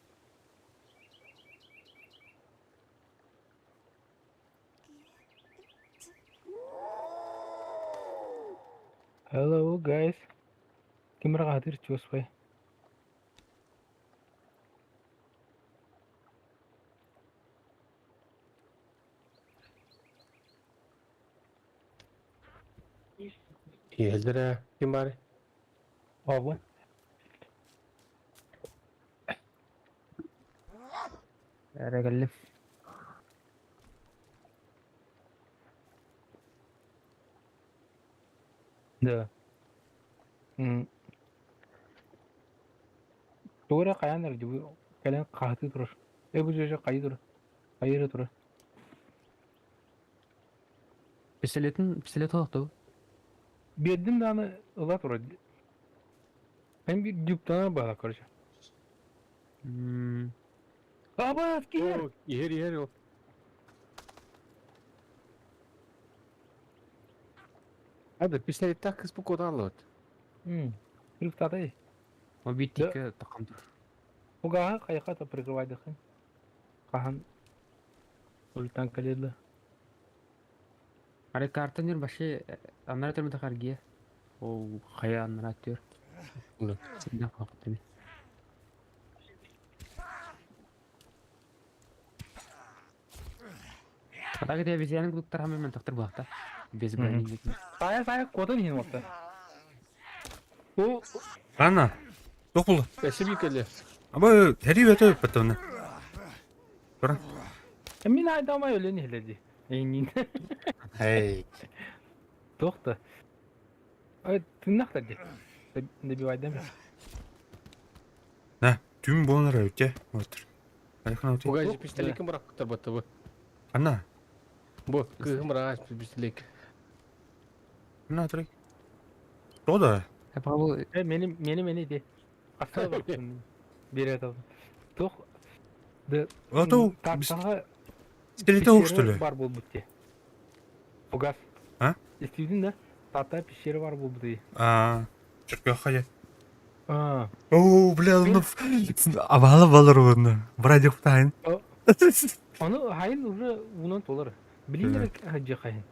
Hello guys. Ким рагатыр чуспай. Yeldire. Kim bari? Abi. Regalim. Да. Doğru kayanlar gibi gelen kahtı durur. Bu çocuğa kayı durur. Kayırı durur. Pistolet oldu. Bir tane ıla durur. Ben bir dükkana bağla karşı. Ama gel. Yer yok. Hadi pistolet tak kız bu kadar lot. Ilk tadı. O bittik takım dur. O gaha kayaka da прикрывай дыхын. Kahan Sultan kaledi. Arı kartın başı anlar termi takar giye. O kaya anlar atıyor. Ulan. Senden kalktı mı? Kata kita bisa yang dokter hamil mentok terbang ta. Без брони. Saya kodan hin orta. O Ана. Топул. Eşi bir kelle. Ama heri öte patonu. Bırak. min ayda ama öyle ne heledi. Эйнин. Эй. Тоқта. Ай, тыңнақтар де. Добивай да. На, түн болнар өте. Отыр. Айхан өте. Бугай Yok, пистолетки бұрақ күтір бұтты бұ. Ана, Бұ, күйім рағаш пистолетки. ана тұрай. Тода. Павел, Мені де. Астал бар. Берет алды. Тоқ. Отау. Тақтаға Пистолеті оқ, что ли? бар бол бұтте. Фугас. А? Естеудің да? Тата пещері бар бол бұтты. Чыркы қая. А. О, бля, ну... Авалы балыр оны. Брадик птайын. Оны хайын уже унан толар. Білеймер хаджи хайын.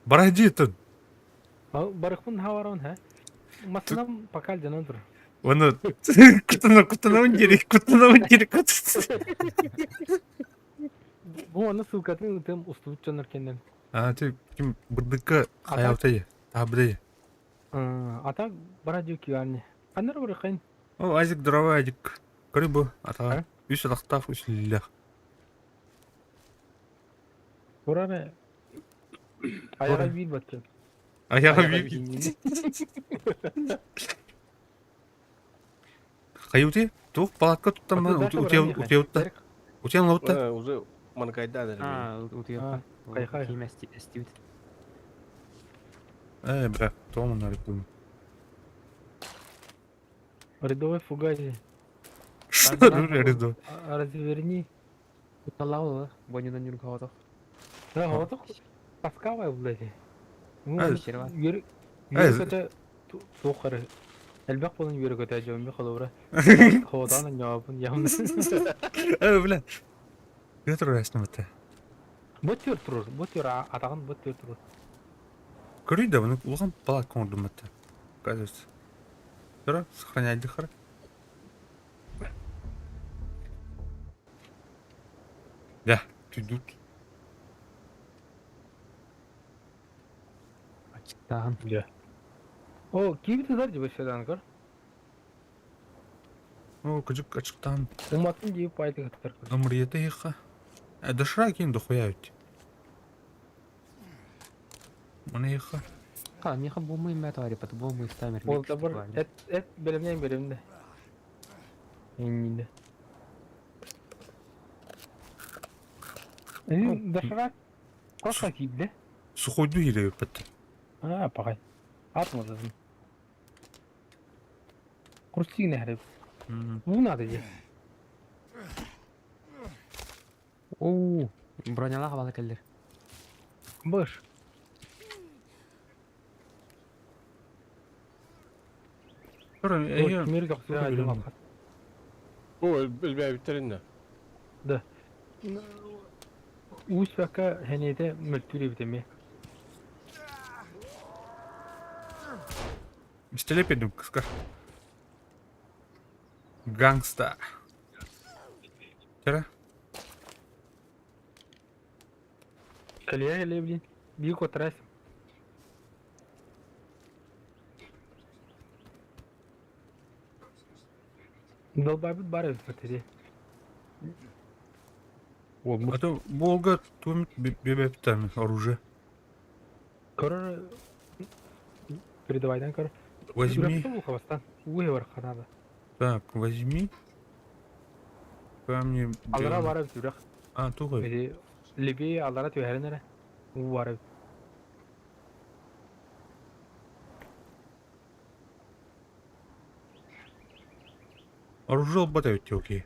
Бради тұн. Барықпын хаваран, ха? Масынам пакал жанан тұр. Оны... Кутынауын керек. Бұл оны сылкатын үтем ұстылып жанар кенден. Ты кім бірдікі қаяутайы. Табыдайы. Ата барадио киярни. Қандар бұры қайын? О, азик дрова азик. Көрі бұ, атаға. Үш адақтaf, үш лилях. Бұрары аяға бейіл бәткен. Аяғы бейбі. Қайуты? Туқ палатқа тұттан ба, утеутта. Утең лаутта. Уже манкайда да. утуяппа. Кайхай. Кийим эстибит. Бірақ, тоғымын әрі көмі. Рядовой фугази. Что рядовой? Разверни. Уталауы, бойнудан жүріп хаватық. Да, вот паскавай, блядь. Пещера бар. Йөрөкөтө тоқыры. Әлбәк болын йөрөкөтө жөмбе қылуыра. Ходанын жауабын яғын. Бля. Götür resmi bitti. Бөттер тұрыр. Бөттер атағын бөттер тұрыр. Көрейді, бұны ұлған палат қоңырдым бітті. Кажется. Тұра, сохраняй дыхар. Да, түйдут. Açıktan. О, кейбіті зар жібі шедан көр. О, күжік açıktan. Уматын дейіп пайды кіттір көр. Амриеті еқа. Дышыра кейін дұқоя өтті. Оны еқа. Ха, меха болмайым бәті варі, паты болмай стамер. Ол да бір әт бөлімнен бөлімді. Енінде. Дашырақ қосқа кейбді? Сухойду еле өпітті. Пағай. Атмыз ызын. Құрстигіне әріп. Бұнады же. Оу, бронялаға балы кәлдер. Бұш. Тұра, әйе. Кемері қақсыға әлім алқат. О, білбәй біттерінде. Да. Уыз бәкка әнеде мүлттүрі бітеме. İstелеп едім, кысқа. Гангста. Тера? Калия әлі білін. Бейік отырасың. Долбайбыт бар өз бәтері. А то Волга тумит бебептен оружие. Көрір... Передавайдан көрір. Возьми. Хавастан. Уе бар қанады. Так, возьми. Камни. Алара бар өз үрақ. Туғай. Лебе алара түйәрін әрі. У бар өз. Оружие бата өтті, окей.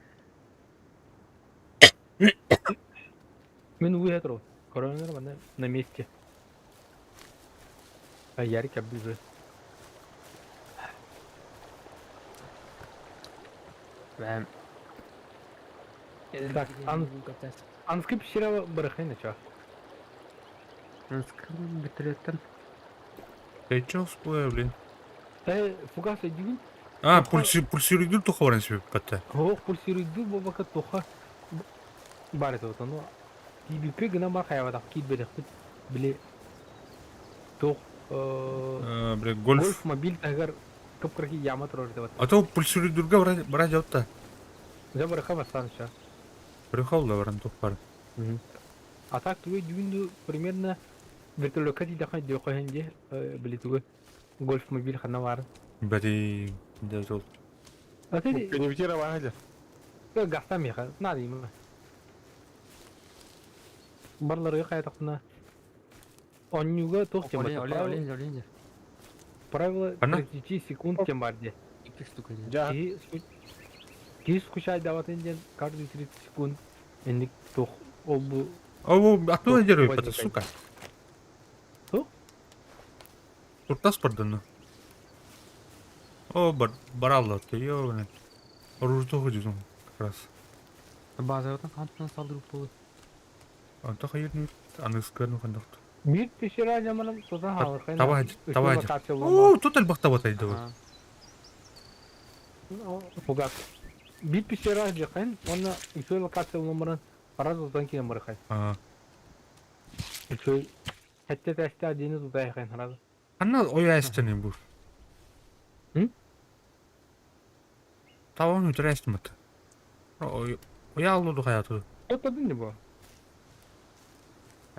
Мен уе тұру. Көрінер банда на месте. Ярик оббежит. Бәм. Так, анскы пещера барахайна ча. Анскрын бітіреттен. Ты чё всплывай, блин? Фугас эдигін? Пульсируйду тұқы баран себе бата. Хоқ, пульсируйду бабака тоқа. Бар это вот оно. Тибипе гына бар хайвадақ кейт берек бит. Біле. Тоқ. Бля, гольф. Гольф мобиль тағар көпкіркі яма тұрар деп. А то пульсируйдурга бара жауытта. Жа бараха бастан ша. Прихал да баран тұқ бар. А так тугой дюнду примерно вертолетка дидахай дёхайнде билетугы гольф мобиль хана бар. Бәди де жол. А ты Кеневтера вахаля. гастам яха, надо им. Барлары кайтакна. Онюга тох тема. Олень. Правило Ана? 30 секунд тем барде. 2 штука. Не. Жа. Кис кушай даватынжен каждый 30 секунд. Эндик тох ол бу О, оттуда Тух, деревья, возникает. сука. Тух? Туртас парданы. О, баралла, ты ёбаный. Оружие ходишь как раз. База вот кантынан салдырып болду. Anta hayırlı. Anısklarını kandaktı. Bir pişirer zamanım tutan halır. Tavacı. Oo, total bakta bataydı o. А, Фугас. Bir pişirer jakan, ona üçü lokasyon numaran paraz uzan ki numara kay. Aa. Üçü hatta testa deniz uzay kay haraz. Anna o ya istenin bu. Hı? Tamam, üstüne istemedim. O ya aldı hayatı. Otladın ne bu?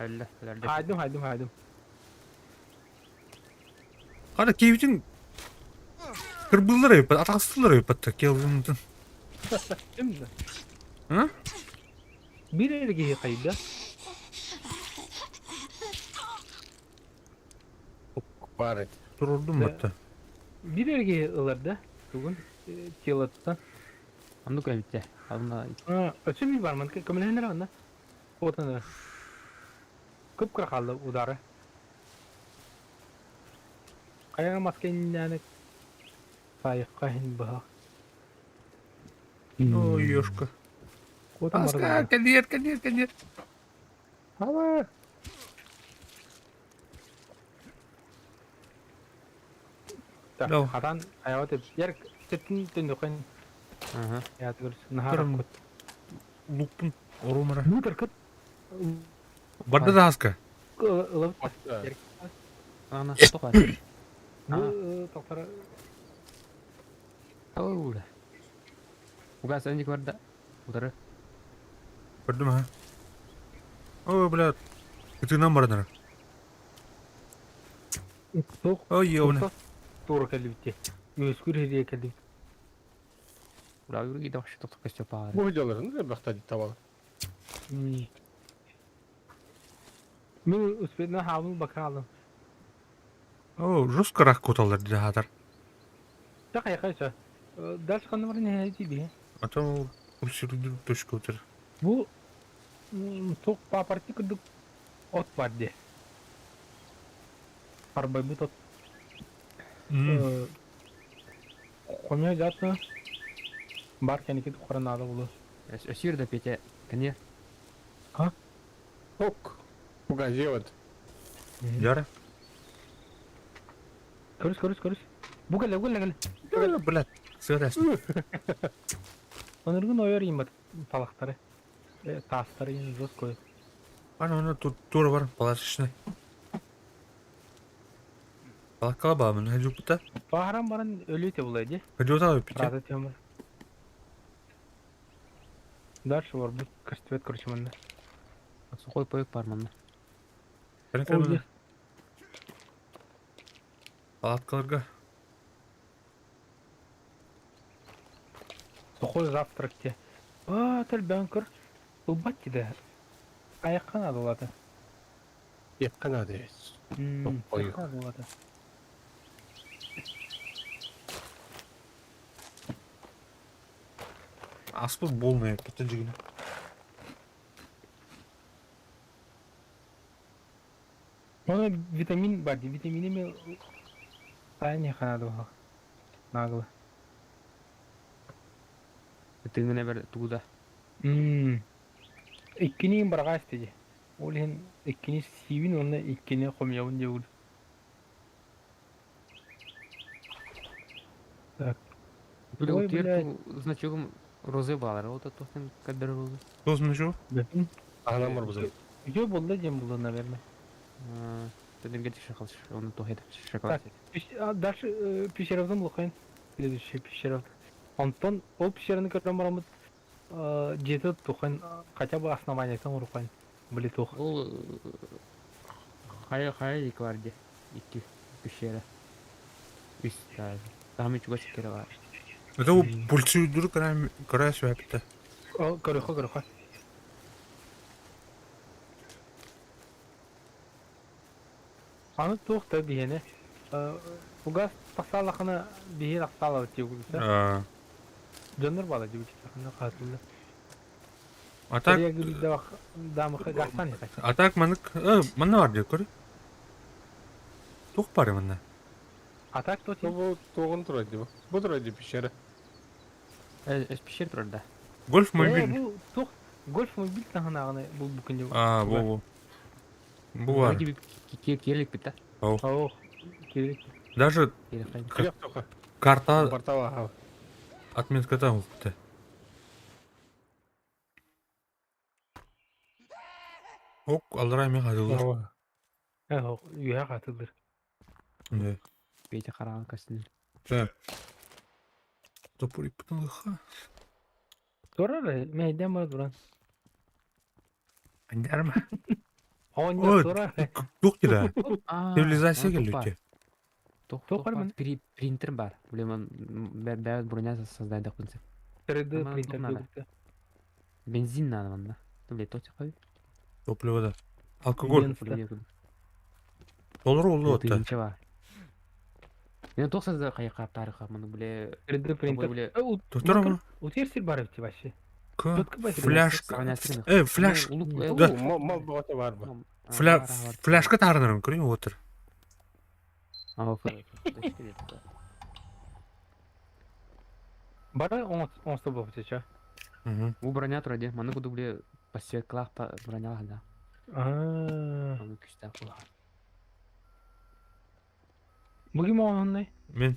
әллә. Haydım. Hadi keyifin kırbılları yapar, atasıları yapar da keyifin. Şimdi. Hı? Bir erkeği kaydı. Бар. Dururdum hatta. Bir erkeği ılırdı. Bugün kilotan. Андук әлбетте. Алдында Ötün bir barman. Kömürler ne var? Otanı. Kıpkıra kaldı udarı. Kayağa maskenin yani sayıkka hin baha. Ой, ёшка. Otan Аска, barı. коньер. Hava. Đâu? Hatan ayağı tep. Yer tepkin tendokun. Ага. Ya tür. Nahar. Durun. Lupun orumara. Bu terkut. Barda da aska. Ilıp. Ана тоқат. Bu toktara. Оула. Угас әнdik барда. Удары. Gördün mü ha? О, блядь. Ты нам баранар. Tok. Ой, ёбаный. Doğru kalibti. Yüzgür hediye kalibti. Ура юрги да вообще тоқтық кәсте пар. Bu hocaların da bakta tavalı. Ben üstüne havlu bakalım. О, жестко рак коталар dedi hadar. Çaka yakaysa. Ders kanımarı ne hediye diye. А то усирди точка утыр. Bu çok paparti kırdık ot vardı. Arbay bu tot. Konya zaten barken iki tukaran adı bulu. Өсір да Петя. Кәне. Ok. Bu gajiyat. Яра. Körüs. Bu gel. Блядь. Сырасın. Onurgun oyarayım bak palakları. Tasları yine zor koy. Ana тут тура бар, палаточный. Палатка bağımın, hadi bu da. Baharan baran ölüyü te bulaydı. Hadi o da öpüke. Razı temir. Дальше var bu kırştıvet kırşımında. Сухой поек бар мында. Sen kırmızı. Палаткаларга. Сухой завтрак те. Тел бәнкір. Ұлбат деді. Аяққан адылады. Yakkan adayız. Oyuk. Аяққан адылады. Аспыз болмай, кетен жігіне. Оны витамин бар. Витамини мен сайын яқан адылады. Нағылы. Тыңгіне бер тууда. Ikkinin barağa istedi. Olhen ikkini sivin onunla ikkini komyavun diyor. Били Ой, утир значогом розе балар. Вот это тохтен кадр розе. Тосын şu? Bakın. Anam var bizim. Yo buldu cem buldu наверное. Энергетик шақалш. Оны тох етіп шоколад. Дальше пещеравдан лукайн. Следующий пещерав. Антон ол пещераны көрген барамыз жеті тухайн хотя бы основаниятан урукайн. Были тух. Ол хайа екі бар де. Екі күшері. Үс тағы. Тағымен чуға секері бар. Это у пульсу дур край свапта. О, көріқі. Аны тух та бейені. Фугас тақсалақына бейен ақсалы тегілді. Жондар бала жібі чақында қатылды. Атак Дамықы ғастан еқай. атак манык мана бар деп көр. Тух бар мана. Атак то тем. Bu toğun turacı bu. Bu turacı pişeri. Әс пешер тұрда. Гольф мобиль. Bu тух гольф мобиль тағынағыны бұл бүкінде. Бу бар. Керлік бітті. Ау, керек. Даже Kıyak toka. карта Bartava ha. отметкада болыпты. Ок, алрай мен кадылыр. Үйе қатылдыр. Бейте қараған кастын. Топорик пытылыха. Тұрар, мәйден бар тұран. Андарма. О, не Ой, тұрар. Тух кида. Цивилизация келуте. Тоқ бар мын? Принтер бар. Білемін, бәуіт бұрыня создайдық принцип. 3D Ама принтер надо. көрді. Бензин надо мында. Біле, тоте қой. Топливода. Алкоголь. Бензин. Доллар болду отта. Тыйынча бар. Мен тоқсазда қайыққа тарихқа мұны біле... 3D принтер. Біле... Доктор Утерсир бар өтті башы. фляшка. Фляш. Да. Mal boğata var mı? Фляшка тарынырым көрейін отыр. Бара оңсы болып өтечі. Бұл броня тұр әде. Мұны бұды біле посветкалақ броня ғанда. Мұны күшті ақылға. Бұғы ма оңындай? Мен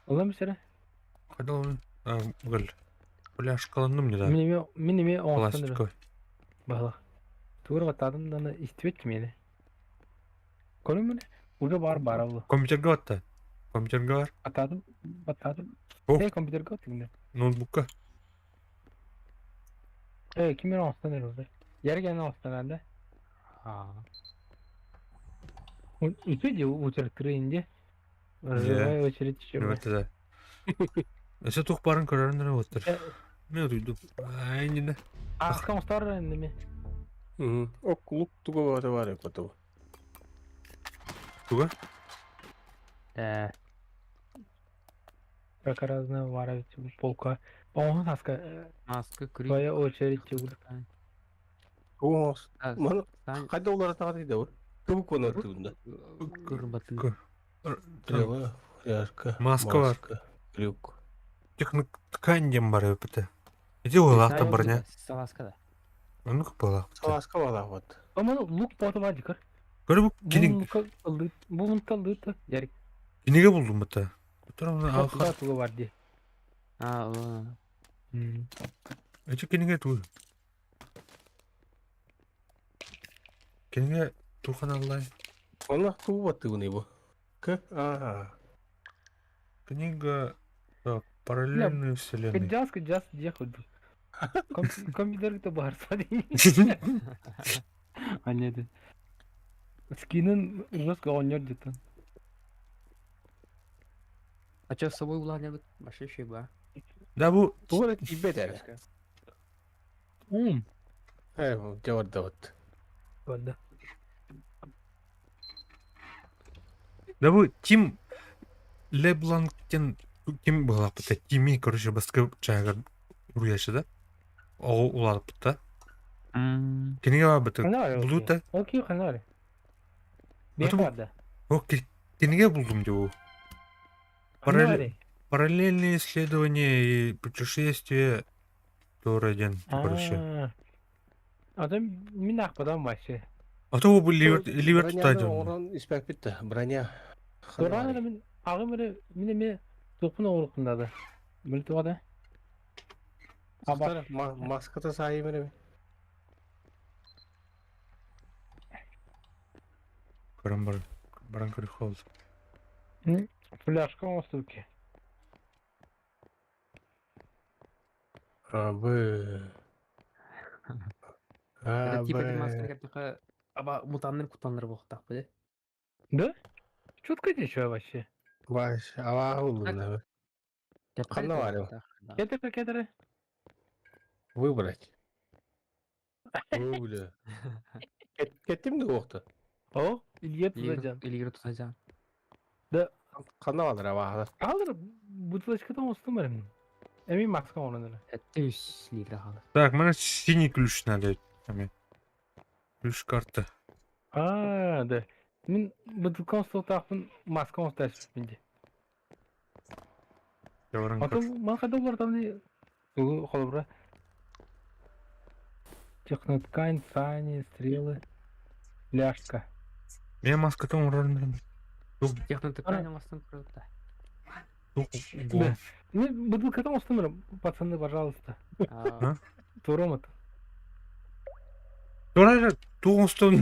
Ола мүсірі? қайда оны? Гүл. Фляшкаландым не да. Менеме оңсындыры. Пластиковый. Бағылық. Туғыр ғаттадым даны истібетті мені. Көрім мені? Уже бар олы. Компьютерге атты. Компьютерге бар. Атадым. О. Компьютерге аттың Ноутбукка. Кімер оңсындыр олды? Ерген оңсындырды? Үті де өтіріктірінде. Өтірік түші. Нөтті да. Өсі туқ барын көреріндер отыр. Мен ұйдым. Айнені. Аққан ұстар әнді ме? Ok luk tuga boğata var ya kutu. Туға? Как разная вара полка. Оңын аска. Маска, күрек. Твоя очередь чегур. Oğuz. Mana hadi olarak takat gidiyor bu. Kıvık konu ötüğünde. Кырбаты. Трава, фляжка, Маска var. Крюк. Техник тканьем бар өпіті. Иде ойлақта бұрня. Саласкада. Оны көпілақ. Salaska var вот. Ama luk botu var jikar. Көрі бұл Bu mun kaldı da. Yarı. кенеге болдым бұта. Бұтыр оны алқа. Tuğu var diye. Әчі кенеге туы. Кенеге туған аллай. Ona tuğ batı bu ne bu? Kı? Aha. Книга параллельные вселенные. Кыджас диye koydu. Компьютер то бар сади. Anladı. Скинен жестко ойнер где-то. А что с собой уладил? Вообще еще ба. Да бұл Bu ne tibet yani. He bu cevap da var. Ладно. Да бұл Тим Лебланктен кем болақ бұта? Тими, короче, басқа чайға ұруяшы да? Оғы ұладып бұта. Кенеге бар бұта? Бұлу да? Окей, канал. Это Бекарда. О, кенеге бұлдым де ол. Параллельные исследования и путешествия Тороден, короче. Adam minnak padan başı. Ata o bu Liver tutaydı. Oradan ispek bitti. Branya. Sonra min ağım mine topun oğlukundadı. Böyle tuğada. Ama maskata sahibi mi? Баран Крюхолз. Фляжка olsun ki. Abi. Это типа Абы. демонстрация какая-то, аба мутаннар кутаннар болуктак беле. Да? Чутко ничего вообще. Баш, аваа улуна. Қандай бар ау? Кетері. Выбрать. Öyle. Kettim de оқты. О, Илья Тузаджан. Илигер тутажан. Да, Қандай балар аваа. алыр бутылочкадан устум барым. Эми маска ораныр. Это 100 литр халыр. Так, мне синий ключ надо. Ключ карта. Да. Мен бутылкан устатақпын маска усташ менде. Яварынка. Атым ман кайда бар тамны? Угу, холобра. Техноткань, сани, стрелы, ляжка. Мен маскатан урарым. Технотыкайна мастан курда. Да. Мен бутылкадан устумырым. Пацаны, пожалуйста. Туромат. Дорара тугустун.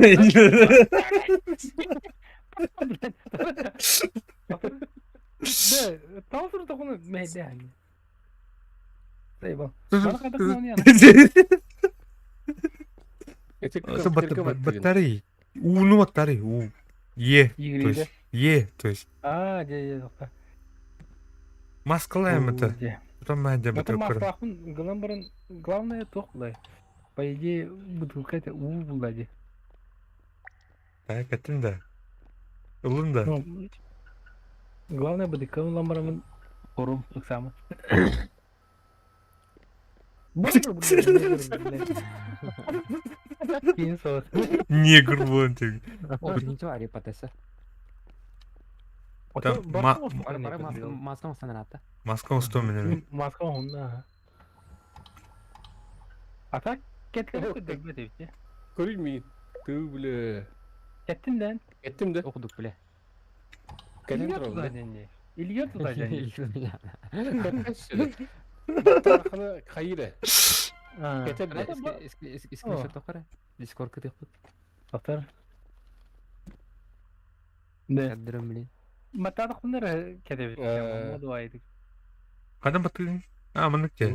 Да, там тоже такой медиан. Сейба. Мана кайда кылган яна? Это батареи. Ну батареи. Е. То Игры, есть Е. То есть да. маскалаем это. Потом мы одем Это это. маслахун гламбаран главное тохлай. По идее, бутылка это булдади. Так, это да. Улында. Ну, главное бутылка ламбаран хорум ыксамы. Кейін соғыз. Негр вон ты. О, биринчи бар ипотеса. Там Маска мастан ата. маска усту менен. Маска онда. Ата кеткен көддөк бетепти. Көрülmeyin. Тüble. Кеттинден. Kettim de. Окудук беле. Кетем Илья тұралды. Тузаджан. Илья Тузаджан. Тарқыны қайыры. Кетем de. Эски шот токара. Дискорд кытык. Тоқтар. Да. Кадырым беле. Матадық бұндар кетебет. Моду айдық. Кадан батырын? А, мыныке.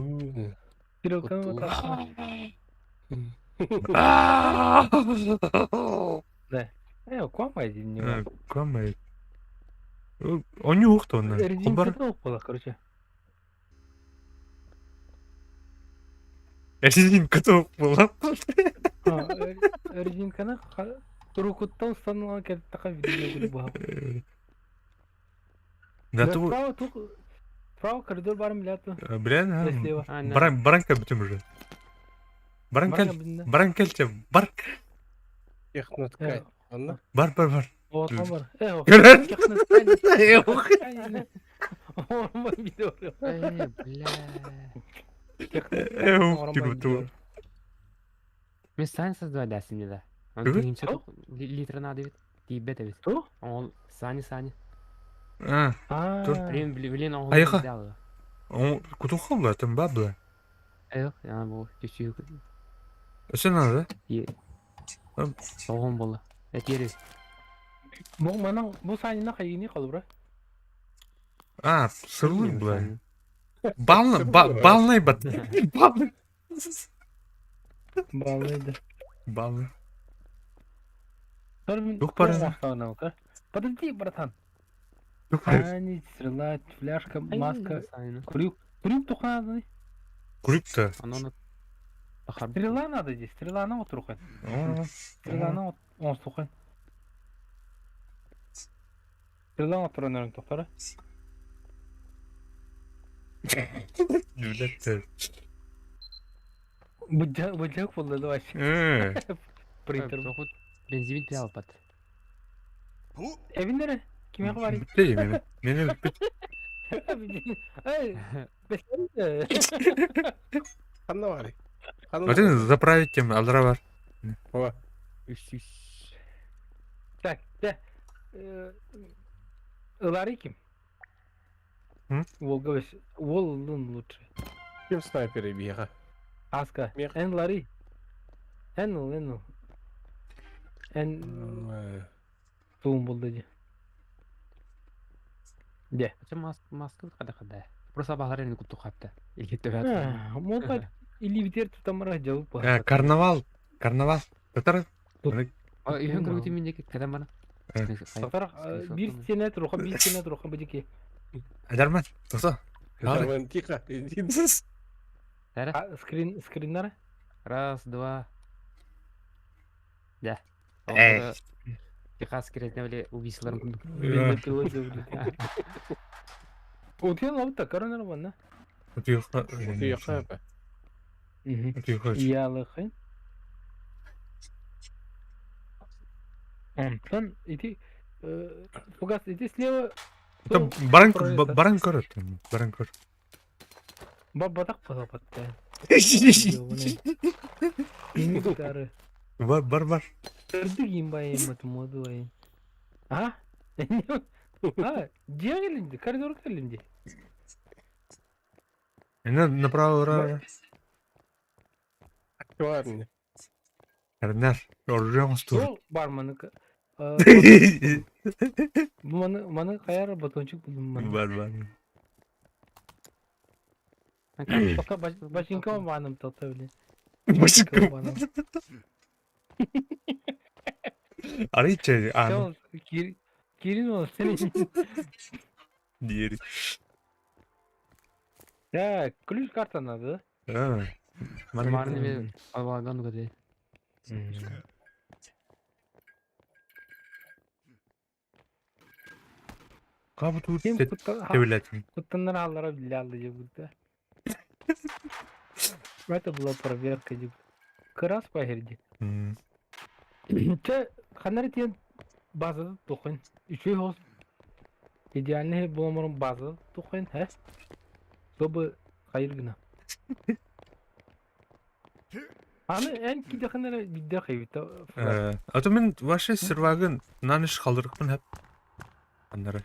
Пироканы матадық. Да. Куамайды не. Камай. Он не ухто он. Резинкада оқпала, короче. Резинка тоқ бола. Резинканы турукуттан ұстанылған кәдеттіға видео көріп Да ты Право коридор барым біләті. Блин, баранка бітім уже. Баранкелче, бар. Техноткань. Анна? Бар. Оған бар. Көрән? Орынбай видео Бля. Мен сани создавать дәсім деді. Биринчи литр надо бит. Тибет бит. Что? Он сани. Тур. Блин, он Аяқа? сделал. Он кутуқал да, тым бабла. Эх, я был чуть-чуть. Өсен ады? Соғым болды. Әтері. Бұл санина қайгіне қалып бұра? А, сырлы бла. Балный бат. Балайды. Балный. Дух паразит. Подожди, братан. Дух паразит. Сани, стрела, фляжка, маска, крюк. Крюк тухана надо. Крюк-то. Оно Стрела надо здесь. Стрела на вот рухай. Стрела на вот. Он слухай. Стрела на второй, наверное, тухара. Дулетті. Бұджақ болды вообще. Принтер. Соғыт бензин пиал пат. Evindere. Kime var? Değil meni. Meni Қандай бар? Один заправить тем, алдыра бар. Ова. Так, да. Илари ким? Волга Волын лучше. Кем снайперы бега? Аска. Мех. Эн Лари. Эн. Эн туым болды де. Де. Маска қада. Просто бағар енді күтті қапты. Елгетті бәді. Молбай или битер тутамара жабып Карнавал. Татар. Үйен көргөтү мендеки кадам бана. Сатар bir sene ruha bıcık. Адарман. Тоса. Жаман, тихо. Иди. Тәрі. Скриннары? Раз, два. Да. Эй. Техас керетіне біле убийсыларын күндік. Отен алып та коронар бана. Утюха. Тихо. Утюха. Ялыхын. Там иди фугас иди слева. Баран көрөт. Баран көр. Бабатак палапатта. Бар. Тырдык имбайым матмоду айым. А? А, где gelindi? Коридор gelindi. Направо. Ладно. Карнар. Оржамыз тур. Сол барманыкы. Маны каяр батончик булдум маны. Бар. Пока башинка баным тота биле. Ариче. Sen Kirin ol senin. Диери. Ya ключ карта надо. Марны бе алваган годе. Кабы тут Kim тевлетин. куттанар аллара билалды жебүлдө. Это была проверка жеб. Крас пахерди. Че ханаритен базада тохын. Üçü hos. İdealini bulamırım bazada tохын, he? Чтобы hayır gına. Аны en kidakınlara bidde kayıtta. Аты мен ваше сервагын наныш калдырыкмын хеп. Аннары.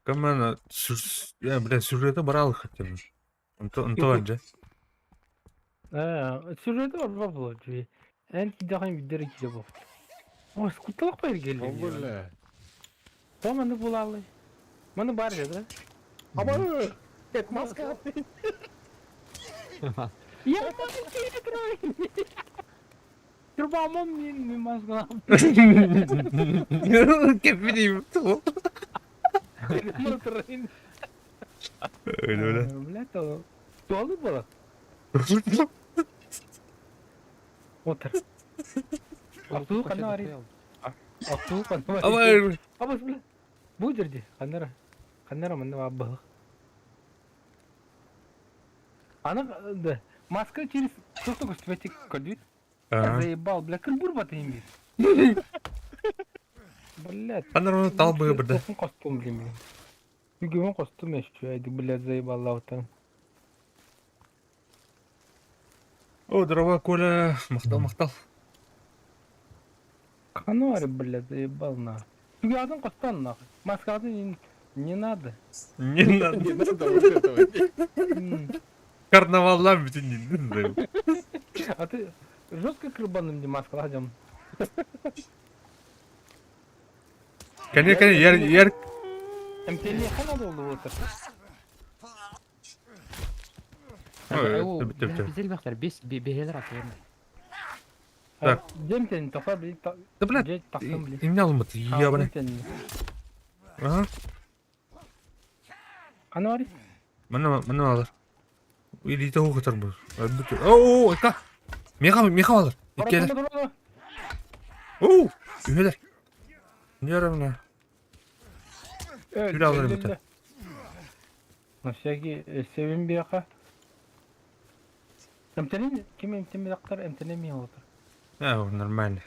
Камана сюжеті баралық хаттем. Онто анжа. Sürede var bu. En kidakın bidde kide bu. O skutalak bayır geliyor. Оголе. Tamam ne bulalı. Bana var ya da. Ama et maska. Ya bak şey troy. Turbamam mi maska. Кепилим. Motorun. Öyle. Öyle to. Dolu bu. Otur. Aklı kana var. Aklı kana var. Ama Ama şöyle. Bu derdi. Kanlara mı ne var bu? Ana da маска через что-то гостевать кодит. Я заебал, бля, как бурбата имеет. Блядь. Аннары талбы бирде. Костюм, блин. Югевон костюм еще, айди, блядь, заебал лаута. О, дрова, Коля. Мактал. Кануари, блядь, заебал на. Югевон костюм нахуй. Маска не надо. Не надо. Не надо вот этого. Карнавалдан bütün yedin. А ты жестко крыбаным мне маска ладим. Кане yer. МТЛ хана долду отыр. Bizel baklar 5 beheler atıyor. Так. Демтен тоқа блин. Да блядь. Тақтым блин. Имне алмады. Ябаны. Ага. Кануари. Мына алар. Или того катар бу. О, ка. Меха алар. Келер. О, үйелер. Не ярамына. Yürü alırım bir tane. Nasıl sevim bir yaka. Emtenin kim emtenin aktar emtenin mi olur? Ha, нормально.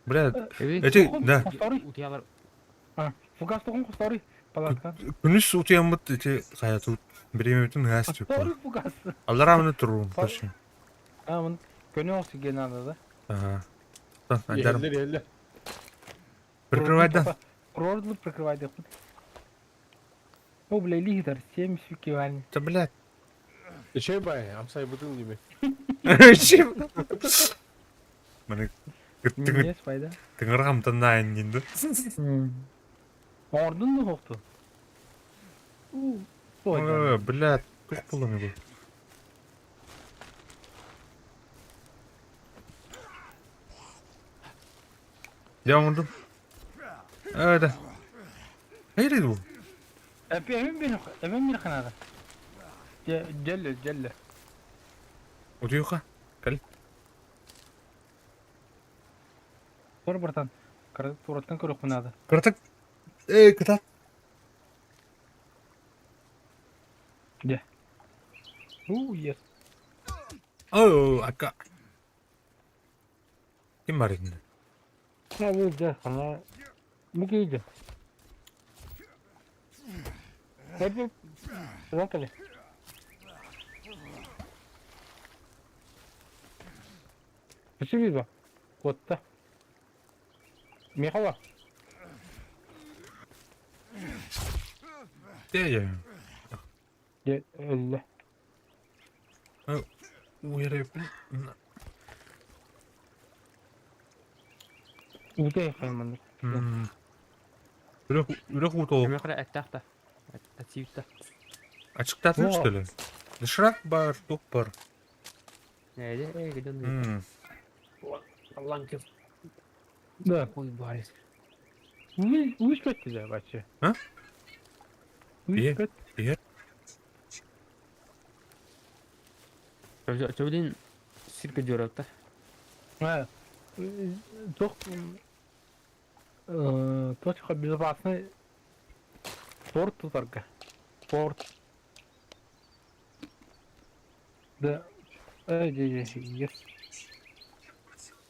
Блядь, Evet. эти, да. Утиялар. Ha, fugas tohum kustari. Palatka. Күнүс утуямыт эти хаятут. Биремейтин газ тюк. Kustari fugas. Алар амыны турум. Точно. Ha, bunun gönü olsun genelde de. Ага. Андарым. Елдер. Прикрывать, да. Курортлы прикрывать да. О, бля, лидер, 70 кивани. Да, блядь. Şey bay, amsay budun gibi. Чем? Мына Не спайда. тыңыргам тандайын енді. Ордун да хокту. Ой, Блядь, Kış kullanıyor bu. Devam edin. Öyle. Neydi bu? Emin bir kanada. Celle. O diyor ka. Gel. Tor bartan. Karada turattan körük kanada. Kırtık. Kıtat. Yes. Oo, akka. Kim var elinde? Ha bu da kana. Bu giydi. Hep Rakale. Bir bak. Kotta. Mihava. Diye. Allah. Bu yere yapın. Bu da yakalamandır. Üre kurt olup. Kime kadar et tahta. Et sivit Açık tatmış Wow. deli. Dışarı var, top var. Neydi? Gidiyorsun. Allah'ın kız. Da. Koy bari. Bu iş bitti de başçı. Ha? Bu İyi. iş bitti. Çöbülün sirke diyorlar. Ha. Çok точка безопасной порт туtarga. Порт. Да. Yes.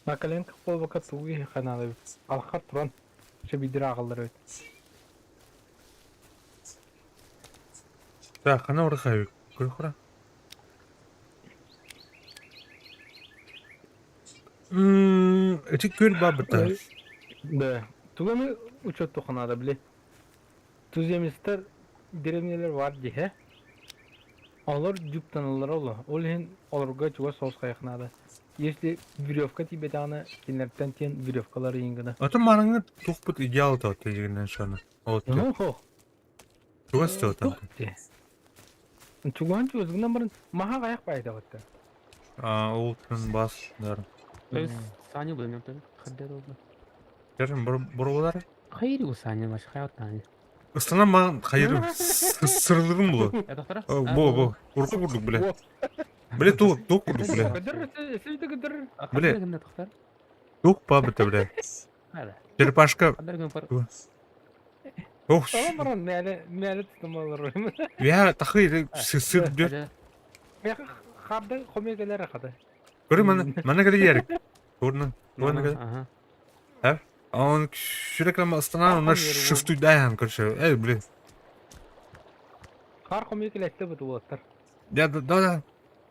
Макален кол вакыт туги ханалы. Алхар туран. Şu bir dira ağılır evet. Ya, kana orada kayıp. Kırıkıra. Etik gör babıta. Да. Туганы учет туханада биле. Туз еместер деревнелер var diye. Алар жүк таналар ола. Ол хен аларга чуга соус кайыкнады. Если веревка тебе таны кинерттен тен веревкалары ингені. Ата маныңы тухпут идеал тау тезгенен шаны. От. Хо. Тугас тау тау. Чуган чуган барын маха каяк байда батты. Олтын бас дарын. Saniye buldum yaptım. Kadar oldu. Yarın buralar. Hayır bu saniye baş hayat tane. Isınan mağın hayırım. Sırılırım bulu. Ya doktora? Bu. Urku vurduk bile. Bile tuğuk vurduk bile. Кадыр, сізді кадыр. Bile. Kadar doktor? Tuğuk babıta bile. Hadi. Çerpaşka. Kadar gün par. Oh. Ama bana мәлі тұтымалар. Ya takıyı sır diyor. Мен қарды комегелері қады. Görün bana kadar yerik. Görün. Aha. Он sürekli ama ıslanan onlar şıftı dayan karşı. Bile. Қар комегелетті бұты болаттар. Ya da.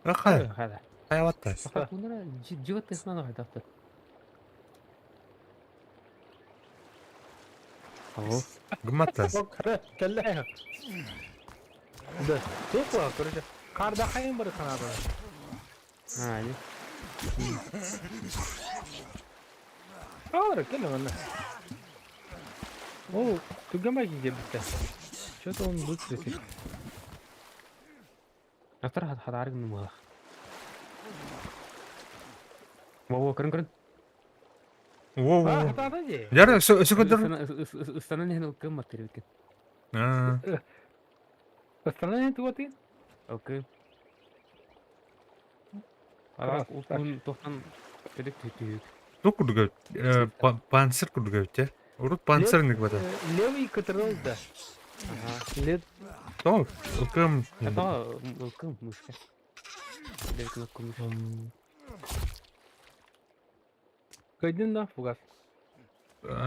Rakay. Hadi. Hayavatta. Fakat bunlara civat tesman var doktor. Gımmatla. Kelle ya. Да. Çok var karıca. Karda kayın barı kanadı. Hadi. Ağır kelle bana. Oo, tugama ki bitti. Что-то он лучше. Doktor hadi arık mı var? Wow, kırın. Wow. Hata da ye. Yarın su kadar. Islanın henüz kırma terbikin. Остальные тугаты? Okey. Aa, ukun tohtan dedik tüyük. Ну курдуга. Панцир курдуга те. Урут панцирник бата. Левый катерол да. Лет. То, укам. Ата, ukun muşka. Dedik ukun. Кайдын да фугас.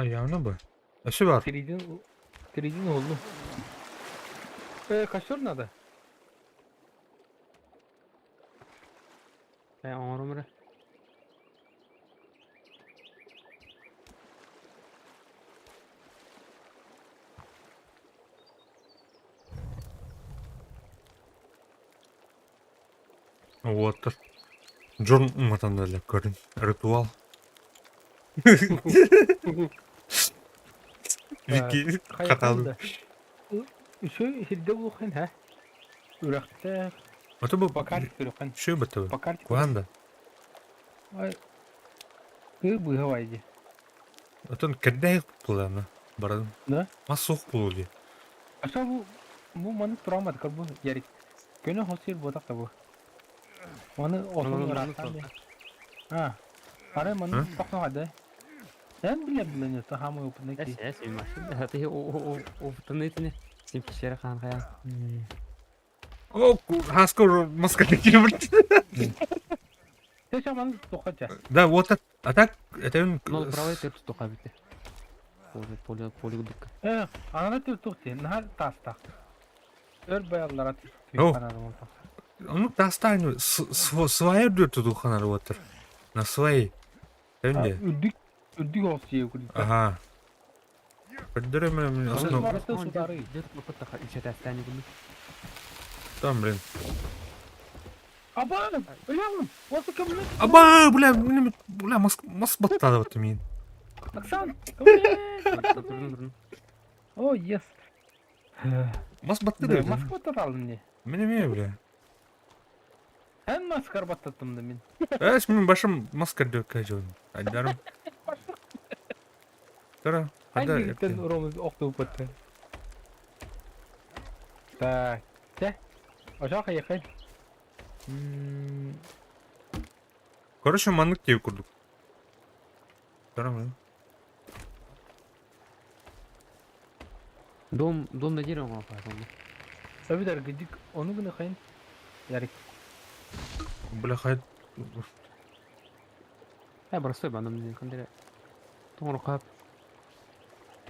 Явно бы. Аşı var. Тридин oldu. Kaçıyor надо? Ağrım. Вот. Джон матандале көрün. Ритуал. Вики каталды. Şu hilde bu ha. Ürekte Ото бу Bakardik ürekan. şu bıtı. Bakardik. Kuanda. Ay. Bu havaydı. Otun kedde kullanı. Baradın. Ne? Mas soğuk buluyor. Aşağı bu manık duramadı kal bu yerik. Gönü hosir bodak da bu. Manı oturun rahatlar. Ha. Ara manı bakma hadi. Sen bile bilmiyorsun tahamı yapın Ya ki. saya sih masih hati o tene tene sim kişere kan kaya. O haskor maska tekiyor. Sen şamanı tokaca. Da вот atak etevin Nol правая терпс тока бите. Поле гудук. Anana tür tukti. Nahar tasta. Ör bayallara tür. Oh. Onu тастану своє дурту духана работар. На своей. Тенде. Üddük olsun ya. Ага. Поддержим меня основу. Orası sudarı. Дер тока така иче тастани гуду. Там, блин. Aba! Ulan! Orası kabul et. Аба, бля, мас баттады вот мен. Aksan! Kabul et. Турун. Oh yes. Мас баттады. Maske battatalım ne? Мен, бля. Hem maskar battattım da ben. Менің башым маска дөк кажон. Айдарым. Тара. Hangi yükten oramız oktu battı? Так. Те. Aşağı yakın. Короче, маннык тегі күрдік. Тара, бля. Дом на дерево мал пойдем. Tabii der gıcık onu gına kayın. Yarik. Бля, хайд. Ya burası ben de kandire. Doğru kap.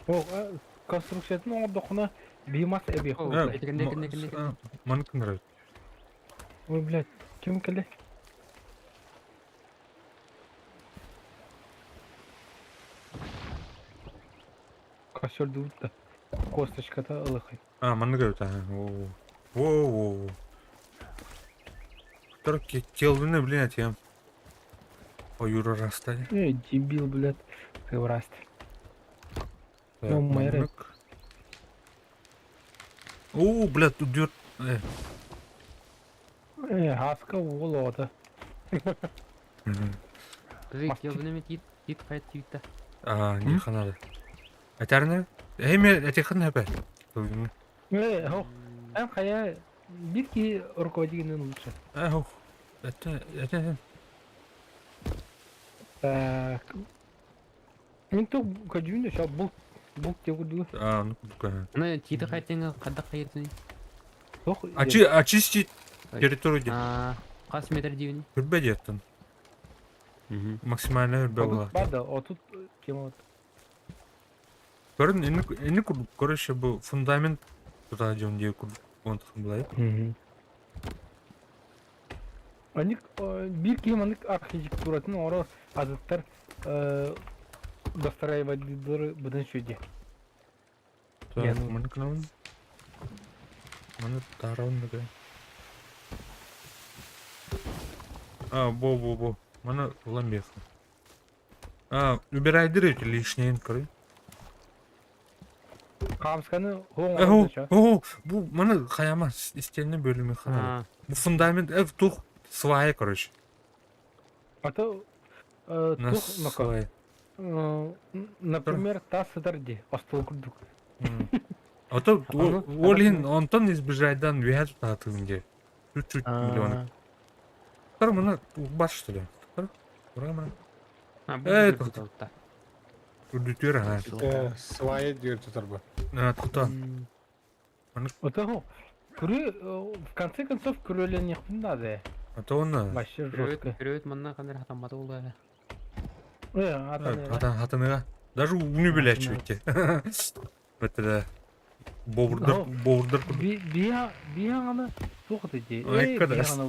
O konstrüksiyonun o dokuna bimas evi. Маннык нравится. Ой, блядь, kim kele? Kaşır durdu. Kostочка da ılıkay. Маннык өті. Воу. Тара келдіні, блин, атем. Ой, Юра растали. Дебил, блядь, кывраст. Ну, майры. О, блядь, тут дёрт. Хаска волода. Кызы келдіне ме тит қайт тиітті. Не ханады. Әтәріне? Әйме, әтеқін әпә. Хоқ. Hem kaya bir ki rukovodителен лучше. Хоқ. Әтәрін. Так. Мен то каджуны шо бұл тегуду. Ну, күдік. Ана титі қайтенгі қадда қайырсын. Хоқ. Очистить территорию. Қас метр дейін. Үрбе деттін. Максимально үрбе болады. Бада, о тут кем вот. Көрін, әні күрдік. Короче, бұл фундамент тұта жон дей күрдік. Онтықын бұлай. Аник bir ki manik arхитектуратын ора азаттар достраивать бұдан шөде. Так, маны кынауын. Маны тарауын да. Бо. Маны ламбеха. Убирай дыры лишнейін көрі. Камсканы хоң алды. Бұл маны қаяма істеніне бөліме қанады. Бұл фундамент, тух свая, короче. Ата тух Свая. например, та сыдырды, остыл күрдік. Ото олин онтон избежайдан вяз татыгынде. Чуть-чуть миллионы. Тар мына бас что ли? Ура мына. Бұл Удутер, Своє дір тұтар Тута. Ата хоқ. Күрі, в конце концов, күрелен яқтын да. Ото оны. Вообще жестко. Перевет манна қандар хатаматы олды. Атаны. Даже уны білет чөйте. Бәтірі. Бовырдыр. Бияңаны соқты де. Кадас.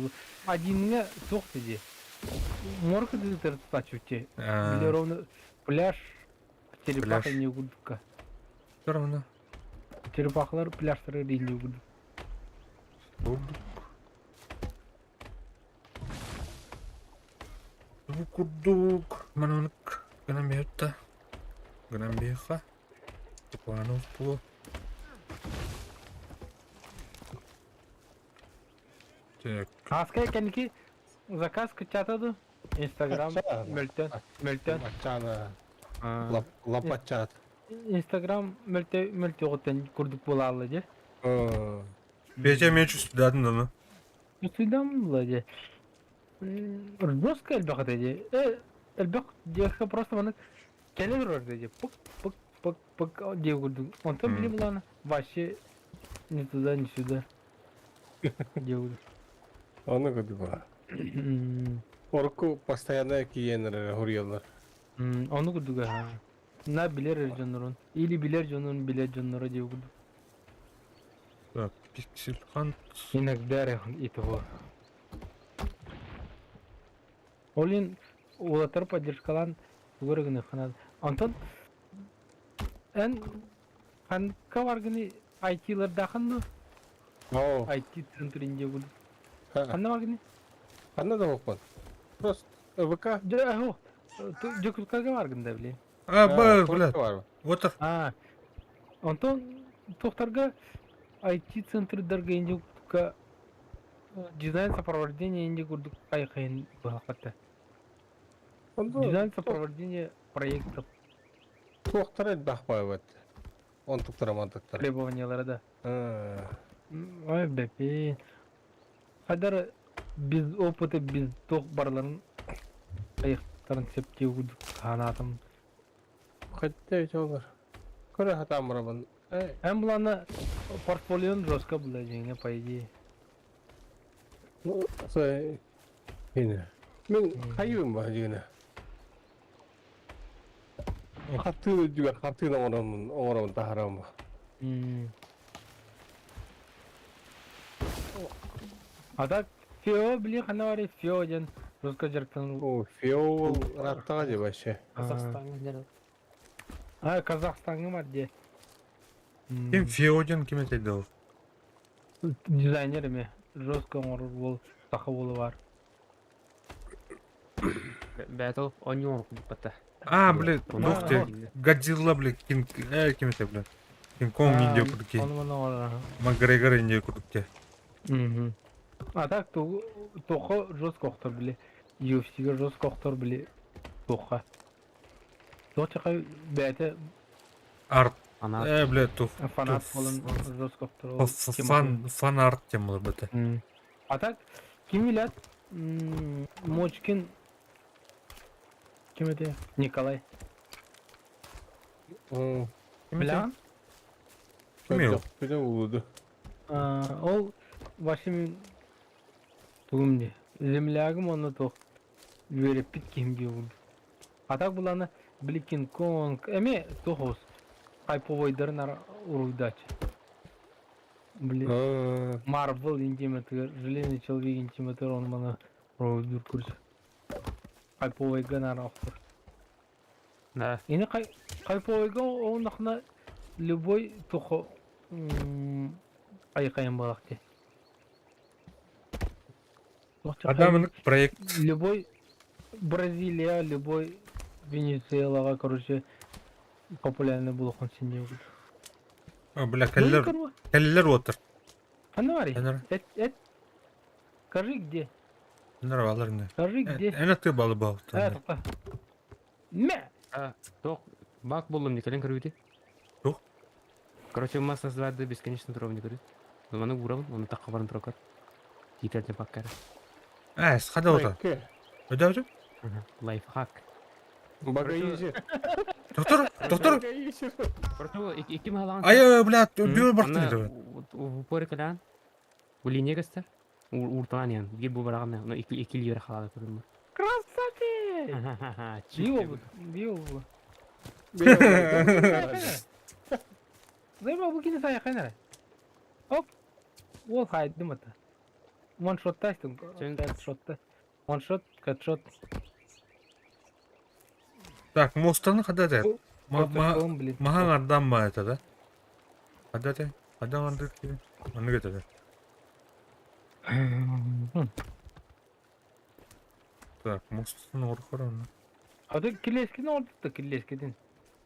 Одинге соқты де. Морка дызытыр тұтачуте. Биле ровно пляж. Черепаха не гудка. Ровно. Черепахалар пляжтары рейли гуду. Курдук. Манонық. Гынан бейетті. Гынан бейха. Тупанов бұл. Так. Аскай кеники заказ кычатады. Инстаграм Ача. мөлтөн. Ачана А, лапачат. Инстаграм мөлтөгөтөн курдук болалы же. Бече мен чувствую дадын оны. Үстүдөн же. Жестко элбак же. Элбак девка просто маны келе берер же. Пук пук пук пук деп курдук. Онтон били буланы. Вообще ни туда, ни сюда. Деп Оны көдү бар. Орку постоянно киенер хурьялар. Onu kudu ha. Na bilir canların. İli bilir canların bilir canlara diye kudu. Так, пиксель хан. İnek dere iti bu. Olin ulatır поддержкалан görgünü kanal. Антон en kanka var gini IT'lar dakındı. О, IT центринде kudu. ха, Kanka var gini. анда да бокпан. Просто ВК. Ja, Jokutkaga var gini de bileyim. А, блядь. бар. Отыр. Антон тоқтарға IT центрдерге инде ка дизайн сопровождение инде курдук айкайын балакатта. Дизайн сопровождение проектов Тоқтар эт бақпай бат. Он тоқтар амантықтар. требованиялары да. Ой бепе. Кадар без опыта, без тоқ барларын аяқтарын септеу курдук канатым. Хатта жолар. Көрө хатам барабын. Hem bulana портфолион жестко было жеңе по идее. Сой. Мен кайым бар жегене. Хаты juga хаты орамын тахарам. Ада Фио били хана бар Фио жан жестко жарктан. О, феол раттага же вообще. Казахстан Казахстанга бар же. Ким Феодин ким етеді ол? Дизайнер эме жестко бол такы болу бар. Battle Onion бата. А, блядь, ух ты. Годзилла, блядь, Кинг... ким ете, блядь. Кинг Конг инде курдуки. Макгрегор инде курдуки. А так тоқы жестко оқтар биле. UFC-ге жестко оқтар биле. Тоқы. Тоқы бәті Арт. Ана Блядь, тух. фанат болын жестко оқтар. Фан арт тем olur бәті. А так ким билет? Мочкин ким ете? Николай. Билан? Ким Көдө улуду. Ол вашим тугумде. Землягым оны тоқ вереп биткенге болды. А так буланы Бликин Конг эме тоқос. Хайповойдарын уруйдачы. Блин. Марвел интиметр, Железный человек интиметр, он мана уруйдур курс. Хайповойга нарахтыр. да. Ини хайповойга он нахна любой тоқо айқайын балақты. Адамның проект. Любой Бразилия, любой Венесуэлаға, короче, популярный болуқан сенде olur. Бля, кәлілер отыр. Аны бар Ана. Эт. Скажи, где? Нормалар не. Скажи, где? Әне ты балы бал. Тоқта. Мә! Ток бак болдум никелен кірбейді. Тух? Короче, масса зварды бесконечно туровни кірді. Оны урам, оны таққа барын тұрокар. Титәрді баккары. Қада отыр. Өді өді? Лайфхак. Бага изи. Доктор. Короче, iki мағалаған. Ай, блядь, бүйір бартын еді. Упоры калян. У линия кастар. Уртан ян. Бир бу бараган. Но iki лира халады көрдüm. Красавчик! Био. Займа букини сая хайнара. Оп. Ол хайд дымата. One-shot тастың. Headshot. One-shot, headshot. Так, мостаны қада дәр. Блин. Маған ардан ба әті да? Қада дәр. Қада аңды кейін. Оны кеті дәр. Так, мостын орқыр оны. Ады килескин ордукта килескидин.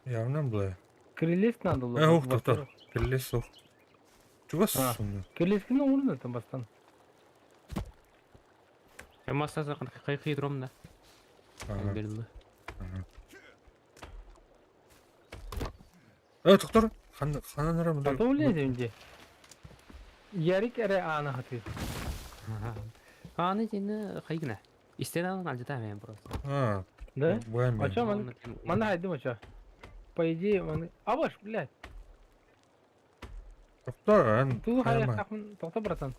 Явнан бұлай. Кириллес надо было. Ух, доктор. Келес оқ. Чуғас сонда. Кириллескин ордукта бастан. Массасы кайкый дром да. Ага. Белби. Доктор, хананара мында. Ата үледі önce. Ярик әрі аны хаты. Аны жені кайгына. Истедан алжыта мен просто. А, Да? буян. Ача маны. Маны хайдым ача. По идее, маны... Абаш, блядь. Доктор, ан. Ту хайя хақмын. Тоқта братан.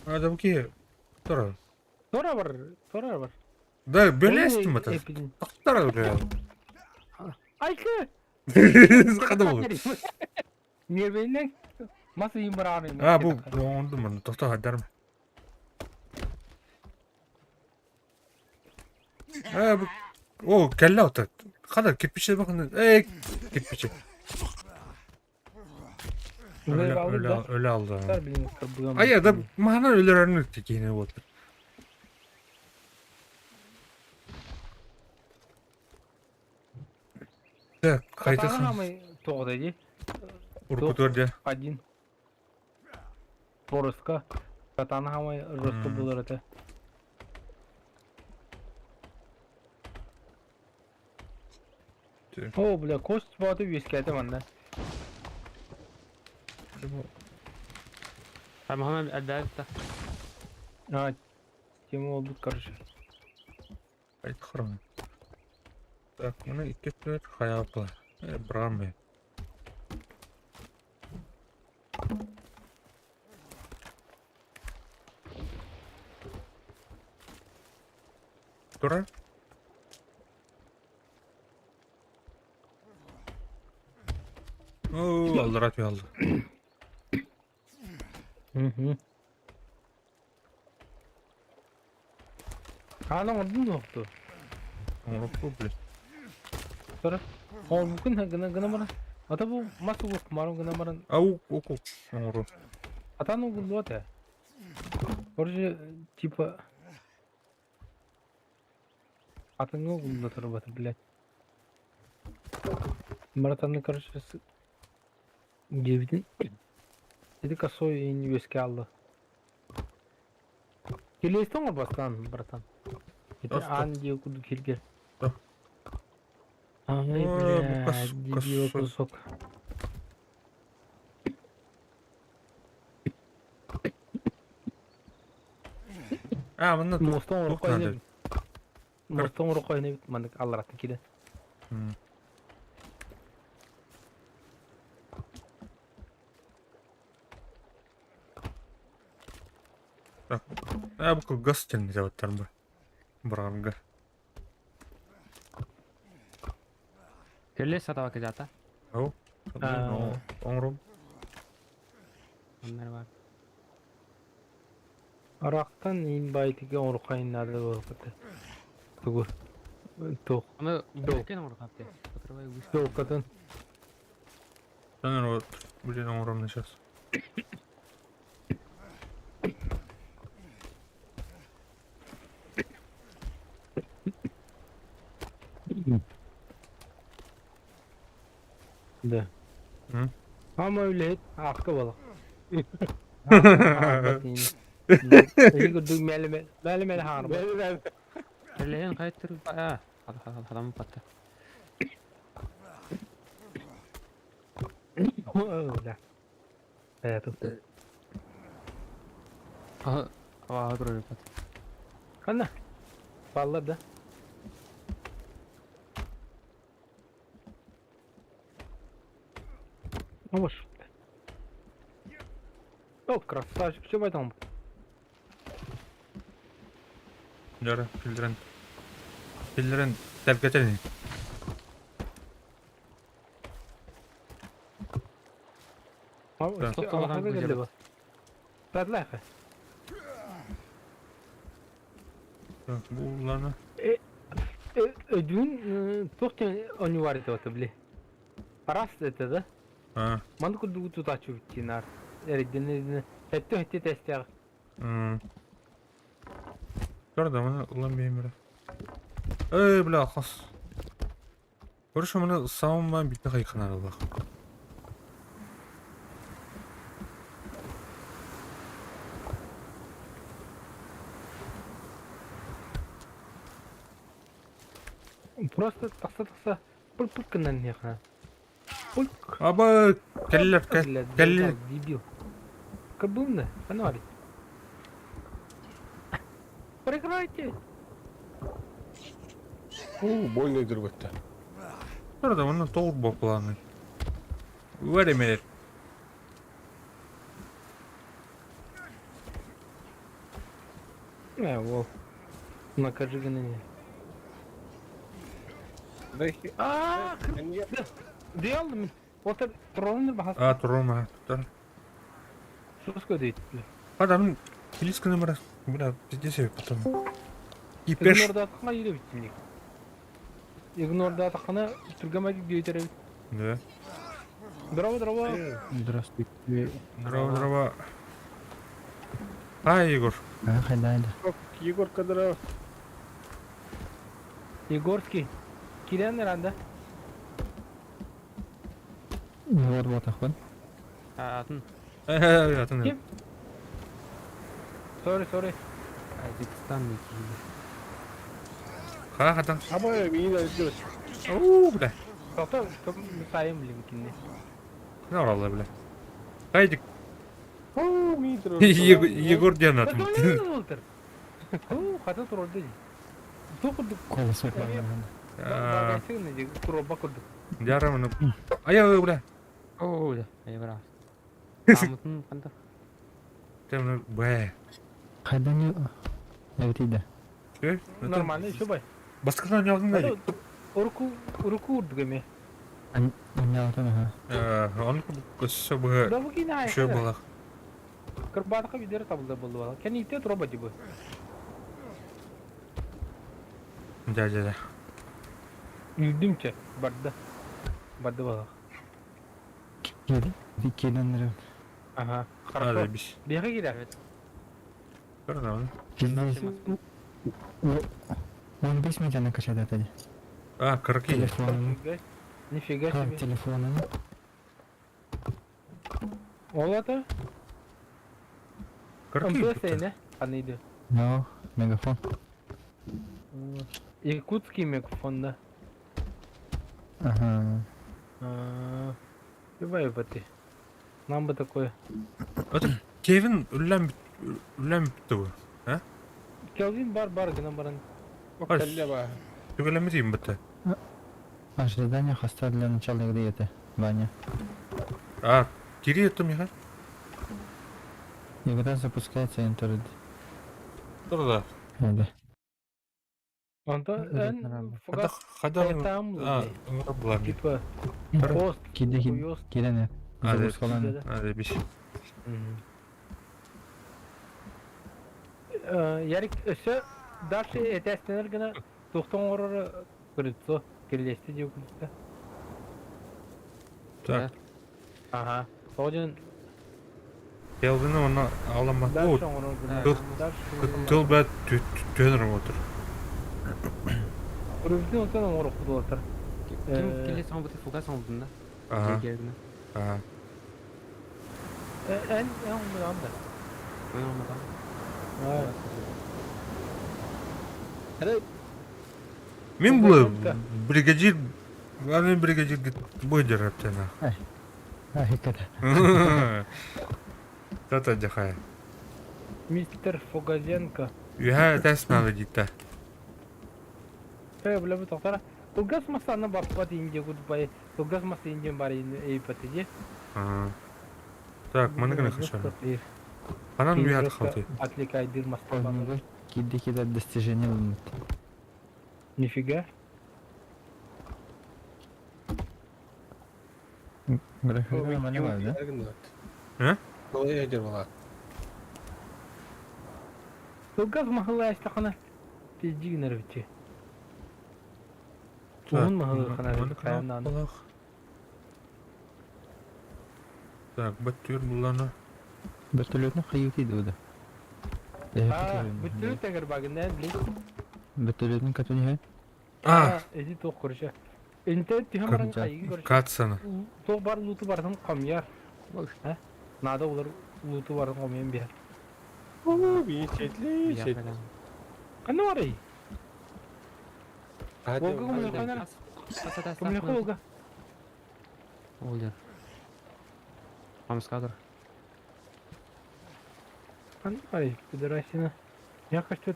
Адам ки. Доктор. Тора бар. Да, белестим Ой, это. эпидем. Доктор, бля. Айкы! Када бу? Нервейнен масы имбараны. А, бу онду мен. Доктор хадар. Бу. О, келла ата. Када кирпиче bakın. Кирпиче. Öyle aldı. Ay ya da mana ölerini tekine oldu. Да, Кайтасын. кайтасын. Хамай тоғдайды. Уркутурда. Один. Бороска. Катаны хамай росты болар это. О, бля, кост батып ескәді манда. Махамед әлбәттә. А, тема oldu karşı. Кайт хрон. Так, мына икки түр хаяпла. Браме. Тура? О, алдырат алды. Hı. Hala ordun yoktu. Оңрокку бле. Sonra. O mümkün ha gına bana. Ata bu masuk bu kumarın gına bana. Ау, оку. Оңро. Atan o gulu ata. Короче, типа. Atan o gulu ata robot, блядь. Маратаны, короче, девятин. Dedi косой и не вески алды. Келестің ғой бастан, братан? Это Просто. Анди куду келге. Да. Ай, О, бля, bu дебил косой. кусок. А, мына Мостон тук рукой надо. не. Мостон рукой не бит, мандык аллараты киде. Бу газ тен жабаттар бар. Бранга. Келе сатава кежата. Ау. Оңро. Onlar var. Araqtan inbaytiga rukay nada bo'ldi. Tugu. Tuq. Ama belki ne olur kapte. Oturmaya güç. Tuqdan. Sen o блин, оңромда сейчас. Da. Hı? Ama öyle hep hakkı balık. İyi gördük melime hanım. Kelleyen kayıttır. Ha. Adamı pattı. Öyle. Hayatım. Aha. Hava duruyor pattı. Kanna. Vallahi da. Ну уж. О, красавчик, что в этом? Jara, filtren. Filtren terketen. Да. Стоп, Тоқталған geldi көже bu. Badlayqa. Буларны. Ödün toxtun onu var idi bile. Parast dedi de. Ha. Mandı kudu tutaçı bittinar. Eridini hette testler. Gördüm onu ulan benim bla xas. Görüşüm onu savunma bitti kayıkına bak. Просто тақса пульк кынан не ха. Пульк. Аба, келлер, келлер. Дебил. Кабумна, фонарик. Прекратите. Больно идірбетті. Burada onun turbo planı. Wait a minute. Во. Накажи ганы. А, Диал мен. Отыр тронны бахас. Aa, turma. Что дейт? Adamın kilis numarası. Biraz bizde sebep потом. Ипеш. Игнорда атқана ире битмек. Игнорда атқана түргәмәге гейтер. Да. Здорово. Здравствуйте. Здорово. А, Егор. Хайда. Егор Кадыров. Егорский. Кирен ранда. Вот ахван. Атын. Atın. Kim? Sorry. Azerbaycan mekili. Ha, hadi. Ama iyi de diyor. Oo, bile. Çok sayım mümkün. Ne var Allah bile. Haydi. Митро. Егор diyen atım. Oldur. Хата турды. Тоқуды. Колос Багасыны же туроба курды. Жарамını. Ayağı bile. О, да. Айбара. Амытын кандай? Темно бе. Хайда не әвтиде. Нормально, еще бай. Басқадан яздың да. Руку урды геме. Не алтын ха. Оны көсі бұғы Да bu kine үші болақ. Кырбадыкка бидер табылды болду бала. Кен итте туроба жибы. Да. Юдимче барды бала. Викенер. Ага. Hadi Хорошо. biz. Бега gider. Görün onu. 15 миллиона качать это. А, 40 iyi. Телефон. Нифига себе. Телефон. Ол это? 40 iyi. МПС не? Анıydı. No, мегафон. Якутский мегафон, да. Ага. Давай ты. Нам бы такое. Öte Kevin üllen bitti bu. Ha? Келвин бар гына баран. Калля ба. Tükelemediğim bitti. Ожидание хоста для начала игры это. Ваня. А, geri yatım ya. Игра запускается интернет. Dur da. Да. Анда эн Hadi фугас. hadi. Там А, bulan. типа Dur. пост. Киде кидене. Hadi. Запускаланы. Hadi biz. Ярик өсө дальше этестенер гына тоқтон ороры көрүтсө келесте деп көрүттө. Так. Ага. Сооден Kelvin'i ona alamadı. O дальше орор гына. Dur. tıl be tönürüm otur. Көрүптүн отон орор куду отур. Ким келе сан бут фугас алдында? Aha. Aha. Эн анда. Мен bu brigadier Главный бригадир будет раптена. Тата дяхая. Мистер Фогазенко. Юха тесна ведита. Бля, вы тоқтара. Тугас масаны барпат инде гудбай. Тугас масы инде бар ей патиде. Так, маны гына хаша. Анан уят халты. Отвлекайдыр мастабаны. Киде достижение лымыт. Нифига. Графика нормально, да? А? Колай ядер бала. Тугас махалла астахана. Тежигнер бичи. Тун махалла хана каяндан. Так, баттыр булланы. Бертөлөтүн кыйытыйды буда. Бүттүрү тегер багында билет. Бертөлөтүн катыны. Эзи ток көрүшө. Энте тихамаран кайгы көрүшө. Катсаны. Ток бар луту бардын камяр. Ha? Nada olur lutu var olmayan bir yer. Oo, bir çetli çet. Ne var iyi? Hadi. Volga mı yok ana? Kumle Volga. Older. Vamos kadar. Ай, пидорасина. Я хочу...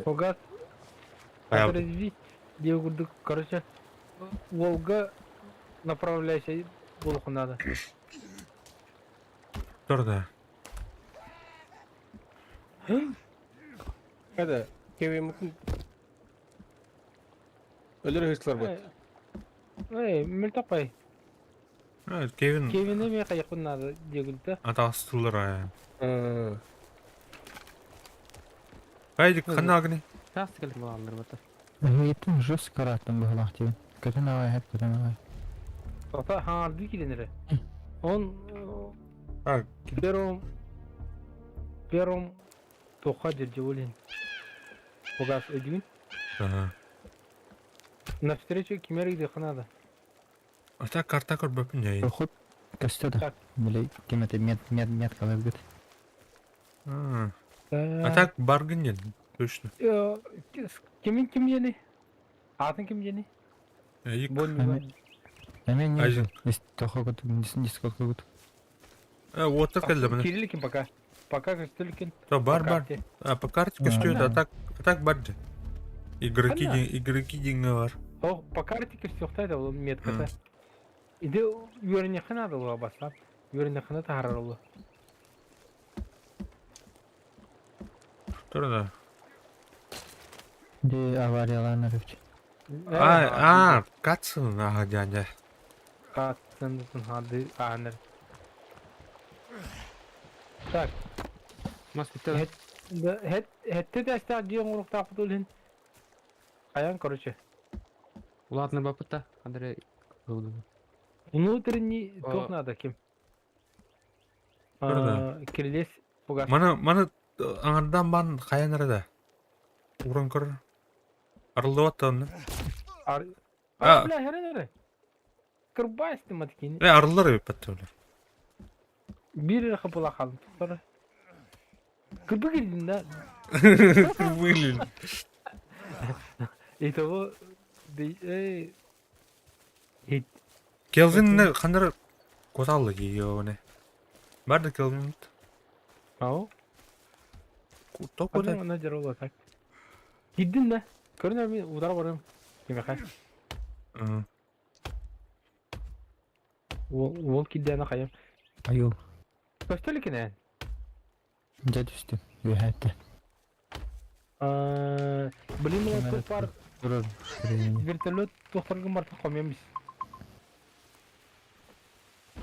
Фугас. Понятно. Развить. Девгурдук. Короче, Волга направляйся. Волху надо. Dur da. Hadi. Kevin mutlu. Ölür hırslar bak. Эй, мельтопай. Evet, Kevin Кевин мне каяк надо. Девгурда. atastırlar ya. Hı. Haydi kanagni. Часто келip балалар бата. Heyettim just karattım bu halahti. Kötü navay hep kötü navay. Ата, ха, двигатель. Он Ha, первым тоха дердеволин. Фугас один. aha. Навстречу Кемере где надо. Ata karta kor bapın ya. Ход кастада. Так. Билей кемете мет kalır git. Ha. Ata bargın ya. Düştü. Kimin kim yeni? Atın kim yeni? Yık. Hemen Ajin. не есть тоха год не сколько год. Water geldi bana. Кирилликин пока. Пока Костылькин. То бар. По карте көстüyor da atak bardı. Ана. Игроки dinle var. О, по карте Костюхтайда ол метката. Иде юріне қанады олға бастап. Юріне қанады харар олы. Dur da. De avariyalarına rüfçü. Kaçsın yani. Қатсындысын хады аныр. Так, Мас битте. хетте дәсті адион ұрық тапыт өлін. Аян, короче. Ладно, бапыта. Кадыр булду. Внутренний ток надо кем. Burada. Kirles Фугас. Mana anardan ban kaya nerede? Uğran kır. Arıldı vatta onu. Ha. Бля, хере. Кырбайсты маткин. Arıldılar ya patta öyle. Bir kapıla kaldım. Sonra. Kırpı girdin de. Вылил. Итого. Kelvin ne kanır kotallı giyiyor ne? Barda Kelvin. Ау. Top o da. Она дернула так. Гиддин да. Көрүнөр мен удар барам. Кимеха. Ол киддена кайым. Ayol. Көстөлүкүнө. Dede üstü. Ühette. Блин, мен көп бар. Durur. Süreyini. Вертолет токторгон бар комемиз.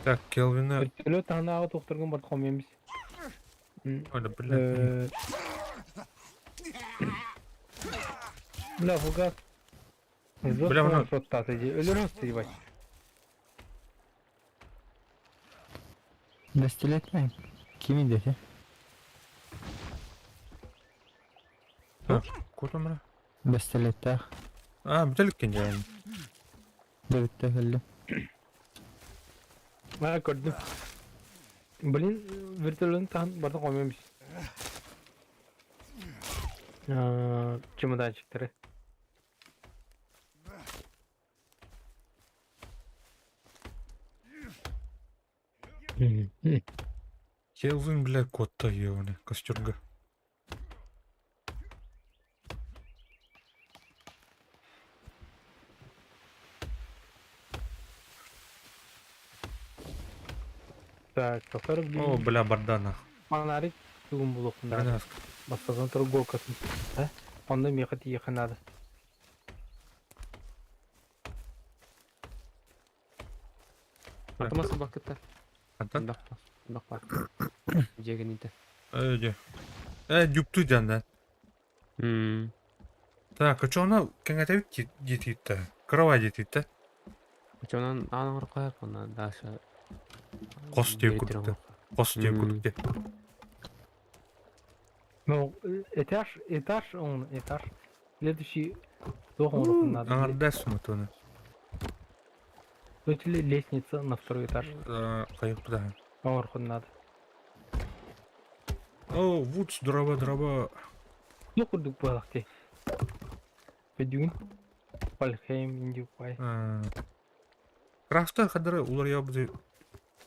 Так, Kelvin'e Вертолет танага токторгон бар комемиz. öyle bile. Бля, Фугас. Бля, мына- соттаты же. Өлөрөңүз дебай. Besteletmeyin. Kimin dedi? Kota mı? Bestelette. Bir telik yani. Dövütte geldi. Ма көрдүм. Блин, вертолеттун тан барды комемиз. Чемоданчиктери. Kelvin bile kotta yiyor onu. Kostürgü. Так, токтор O bile bardana. Манарик бүгүн булукунда. Biraz. Бастаган туруп голкасын. Онда меха тие надо. Атамасы бакытта. Hatta. Бак бар. Жеген инте. Öyle. Yuptu candan. Так, а что она когда-то детит-то? Кровать детит-то? Чонан анын кояк мына даша. Кос деп күрдікті. Кос деп күрдікті. Ну, этаж, он этаж. Следующий дохон надо. Аңарда сұмыт оны. Точили лестница на второй этаж. Кайык да. Наверху надо. О, Вудс, дрова. Ну, курдук балахте. Пойдем. Пальхейм, индюкай. Крафта кадары улар ябды.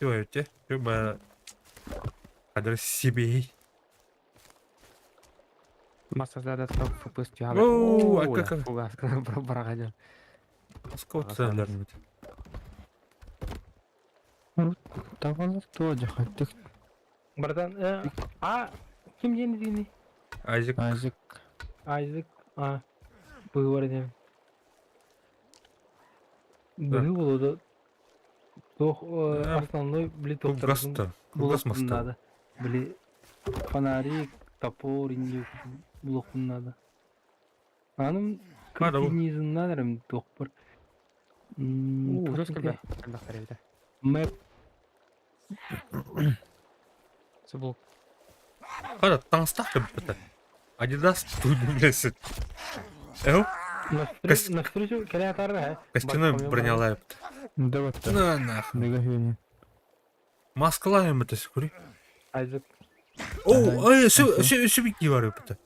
Тёйте. Тёба. Кадары себе. Массажда да фпс тяга. Оу, а как- фугас барагадя. Скоттерлермит. Tavallar тоже хоть Братан, ким дені дейні? Айзек. Айзек, бұғы бар едем. Бұғы болуды. Основной, бли, Фугаста. Фугас моста. надо. Бли, фонарик, топор, индюк, блок надо. Аным, Надо бұл. картинизм надырым, тоқпыр. Ужас кірбе. Мэп, Сыбыл. Када таңстақ деп бітті. Адидас тудулесі. Эу? на встречу, кәлі атары, Костяной бронялай бітті. Да вот так. На нахуй. Двигатель. Маскалайым бітті, көрі. Айзек. Оу, өсі бітті бар бітті.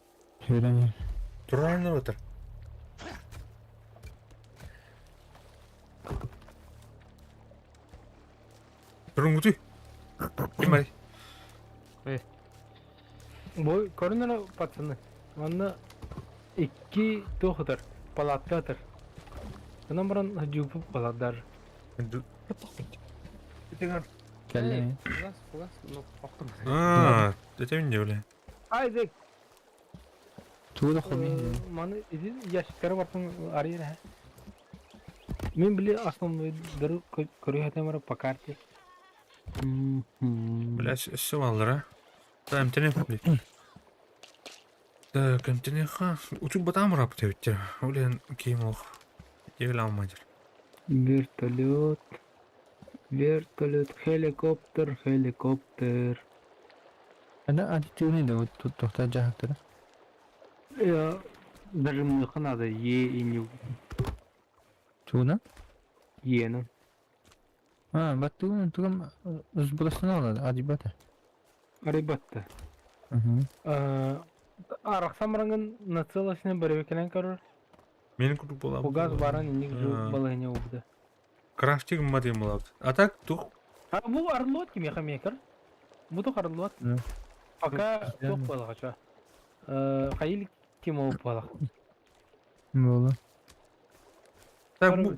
Херня. Турайны отыр. Тұрыңғыты. Кемай. Бой, көрінер пацаны. Оны 2 тоқтыр, палаттатыр. Онан бұрын жүпіп қаладыр. Келле. Фугас, ну, оқтым. Тетемін де өлі. Айзек, Тууда хобби. маны иди яшкары бартын арыйыр, ә? Мен біле основной дұры көрі әтемірі по карте. Бля, все алыр, а? Да, әмтене бі. Так, әмтене ха. Учу батам рап тәуітті. Олен кейм оқ. Егіл алмадыр. Вертолет, helikopter. Ana adittivni de to'xtab jahatdi. Ya, дажим қанады, иню, Tuğuna? ені. Bak tuğum burasını aldı. Acibata. Арибатты. Арақсам бұрынғын нацелашыны бір өкелен көрір. Мен күріп болам. Фугас баран инек жу балығыне ұбды. Крафтиг мадем болабды. А так, туқ. Бұл арылуат кеме қамекер. Бұл тұқ арылуат. Пока тоқ балыға ша. Қайыл кем оғып балық. Болды. Так, бұл...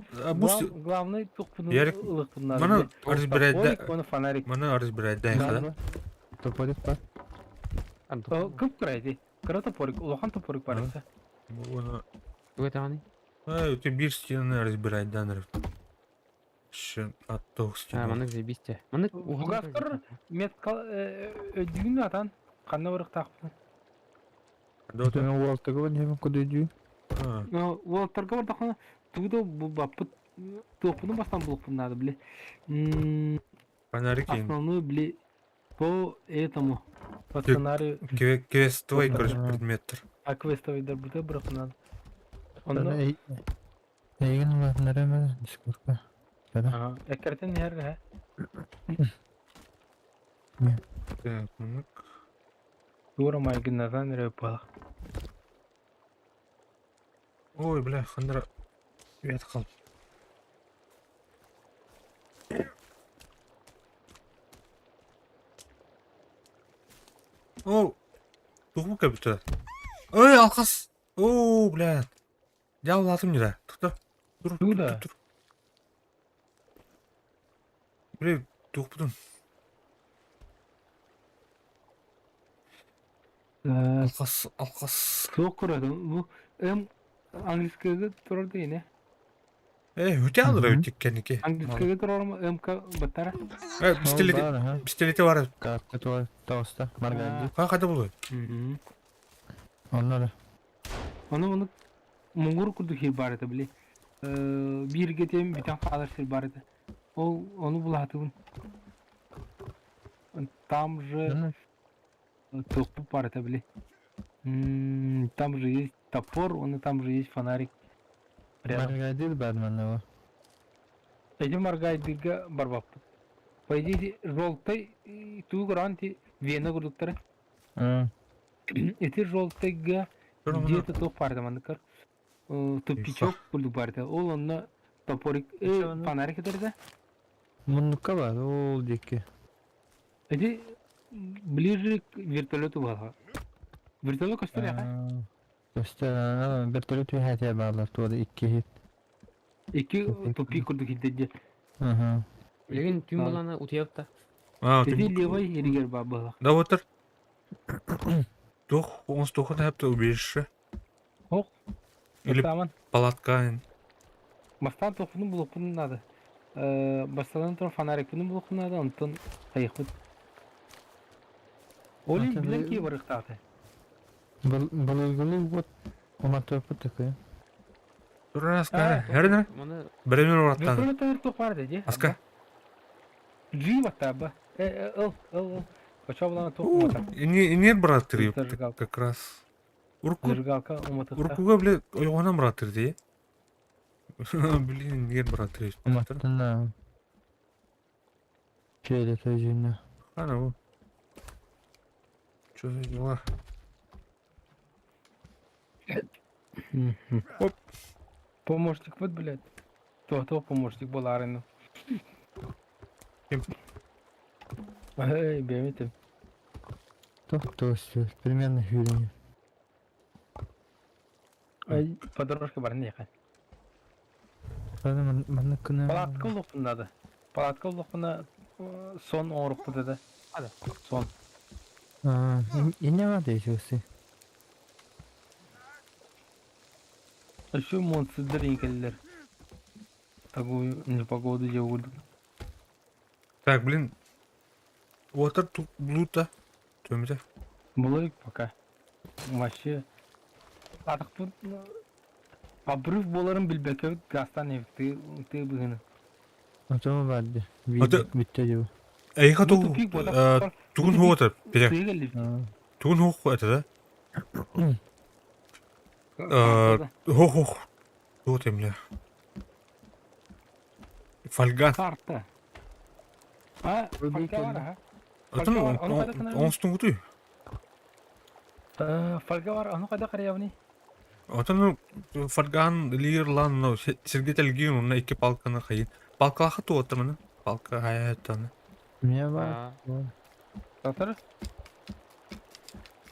Главный тоқ бұны Ярик, ұлық бұнады. Мана разбирайда. Оны фонарик. Мана разбирайда яқада. Топорик бар. Көп құрайды. Қыра топорик, ұлақан топорик бар еді. Оны... Өте ағаны? Өте бір стены разбирайда анырып. Шын аттоқ стены. Маны бізі бесте. Маны Фугас қыр, мет өдігін атан. Қанна бұрық тақпын. Tuğuna ualtıga var hemen koduyucu. Ол тарға бар тақпын. Туғда бұл баппы тоқпының бастан бұлық бұнады біле. Фонарик ең. Основную, бли, по этому, по сценарию, Квестовый, короче, предметтер. квестовый буде бұрық надо. Онда, Egen var nereye Discord'da. әккәртен нерге, Так, мынык. Тура майгынназан рөп балық. Ой, бля, хандыра. Вет қалып. Оу, туғым көбіті. Ой, алқас. Оу, бля. Жауладым жада. Тұқты. Тұр. Бля, туғым. Алқас. Соқ құрады. Бұл англискігі тұрарды ені. Өте алыр өте кәнеке. Англискігі тұрар ма? МК баттара? Пистолеті бар. Kartı var. Tavsta. Margardi. Қада бұл ой? Onları. Оны мұңғыр күрді хел бар еді біле. Bir кетем бітен қалар сел бар еді. Оны бұл атығын. Там же тоқпы бар еді біле. Там же есть топор, там же есть фонарик. Margardi var bende o. Эдем аргайдыга барбаппыт. По идее, желтой туу гранти Вена курдуктары. Эти желтыга где-то то партамандыкар. Тупичок курдук парта. Ол онна топорик фонарик этерде. Муннукка бар, ол деке. Эти ближе к вертолету бага. Вертолет костер яка. Göster, bertolut bir hediye bağlar, tuğda iki hit. İki topik kurduk hiddetti. Леген түйін баланы утыяпта. Эти левой еригер баба. Да отыр. Тух, 19 hep de убежище. Ох. Или Tamam. палатка. Бастан тоқunu блокунun adı. Бастан sonra fanarikinin blokunun adı. Ondan ayıklık. Olim Zaten bilen öyle- ki varık tahtı. Balıgılı bu, ona törpü tıkıyor. Dur aska. Herine. Маны Беремер ораттан. Вертолет ayırtık var dedi. Aska. Джи бата. Kaça bulana toq umata. Инер братыр ёп, Зажигалка. как раз. Урку, Зажигалка умата. уркуга биле ойгонам братыр дей. Блин, инер братыр ёп. Umattın şeyde tözüğüne. Ана bu. Чё за дела? Оп. Помощник вот, блядь. То помощник был арена. Кем? Эй, бемите. Тост, примерно хюрень. Ай, по дорожке бар не Bana manıkkını... Палатка улукпунда да. Палатка улукпунда сон оңрукпу dedi. Hadi son. Ne var değişiyorsun? Şu monster инкеллер. Такую непогоду я увидел. Так, блин. Отыр тут блута. Төмде. Булык пока. Вообще. Artık bu Abruf boların bilbeke gastan evti bugün. Otomu vardı. Hadi. Bitti diyor. Эйха ту. тупик бода. Тугун хуотыр. Берек. Сыгылли. Тугун хуох это да? Хуох. Вот эмле. Фольга. Карта. А, фольга var ha. Атын онстун гутуй. Фольга var. Onu kadar karayavni. Атын фольган лирлан но сергетелген уна iki палканы кайын. Палка хату отыр мына. Палка хаятаны. Ne var? Satır.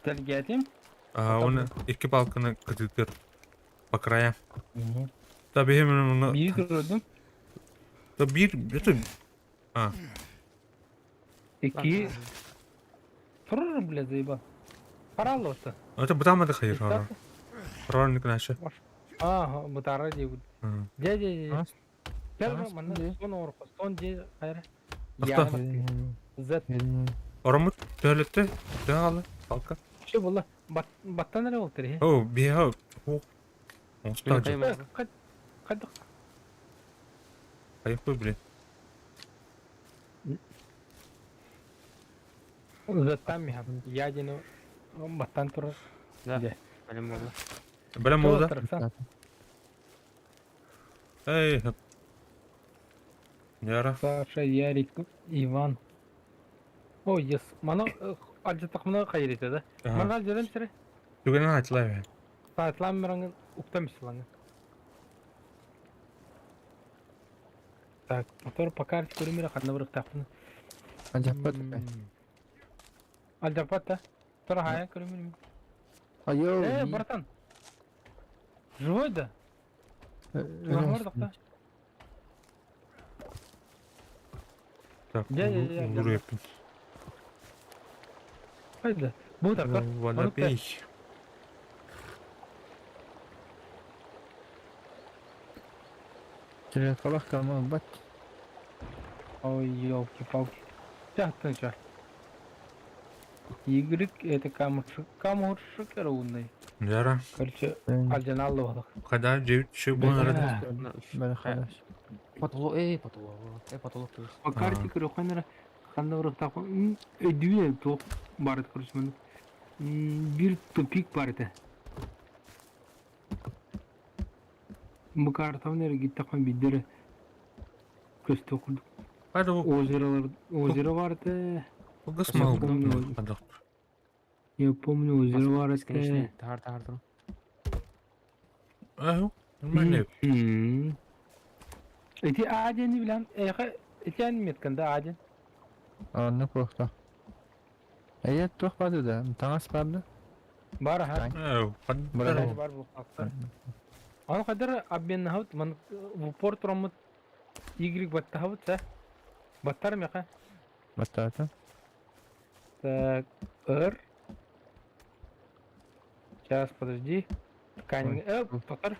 Telgetim. Оны iki палканы кытытыр по краям. Tabii hemen onu. Bir gördüm. Da bir bütün. İki. Fırır bile zeyba. Paralı olsa. Это бутамады хайыр. Ронник наша. Aha bu tarla diye. Ce. Gel bana son orko. Son ce hayır. Ата. Zet. Оромут төлөттө. Дагалы. Палка. Şey bulla. Battan nereye oldu ya? О, биха. Онстан. Hadi. Кайфы, блин. Zettan mi ham? Ya cino battan turur. Да, Где? Әлем болды. Білем Кто болды. отырса? Эй. Яра. Саша, Ярик, Иван. Ой, yes. Мана acı takımına kayır etedi. Mana acıdan içeri. Түгенен айтылай. Saatlan mirangın uktaymış lan. Так, motor pakar çıkırım kanına bırak takını. Acaba Alcapat da. Sonra haya kırım. Ayo. Братан. Живой да? Нормально да? Так, Я. вуру yapayım. Haydi. Bu tarafa. Valla bey. Şuraya kalak kalma bak. Ой, елки-палки. Тяхтын сейчас. Игрик это камушек ровный. Яра. Короче, альджаналлы болық. Када жевит şey bunu arada. Böyle xalaş. Потолок, потолок. По карте, короче, ханера қандай ұрық тақы. Өдуе тоқ бар еді, короче, мен. Bir topik бар еді. Bu kartavın ері кетті қойын бейдері. Köste okuduk. Hadi bu Озеро vardı. kız Yok, mı bu- bu? Hadi. Я помню, озеро vardı. Бесконечный тар тұру. Yok. Нормально. Эти адени bilen, эти метканда аден. Anne korktu. Evet çok vardı da. Tangas vardı. Бар ha. Yok. Hadi. Burada. Бар bu haklar. Аны kadar обмен хавт, man в упор тромут Y батта хавт, са. Баттар меха. Batata. Так, R. Сейчас, подожди. Ткань, покар.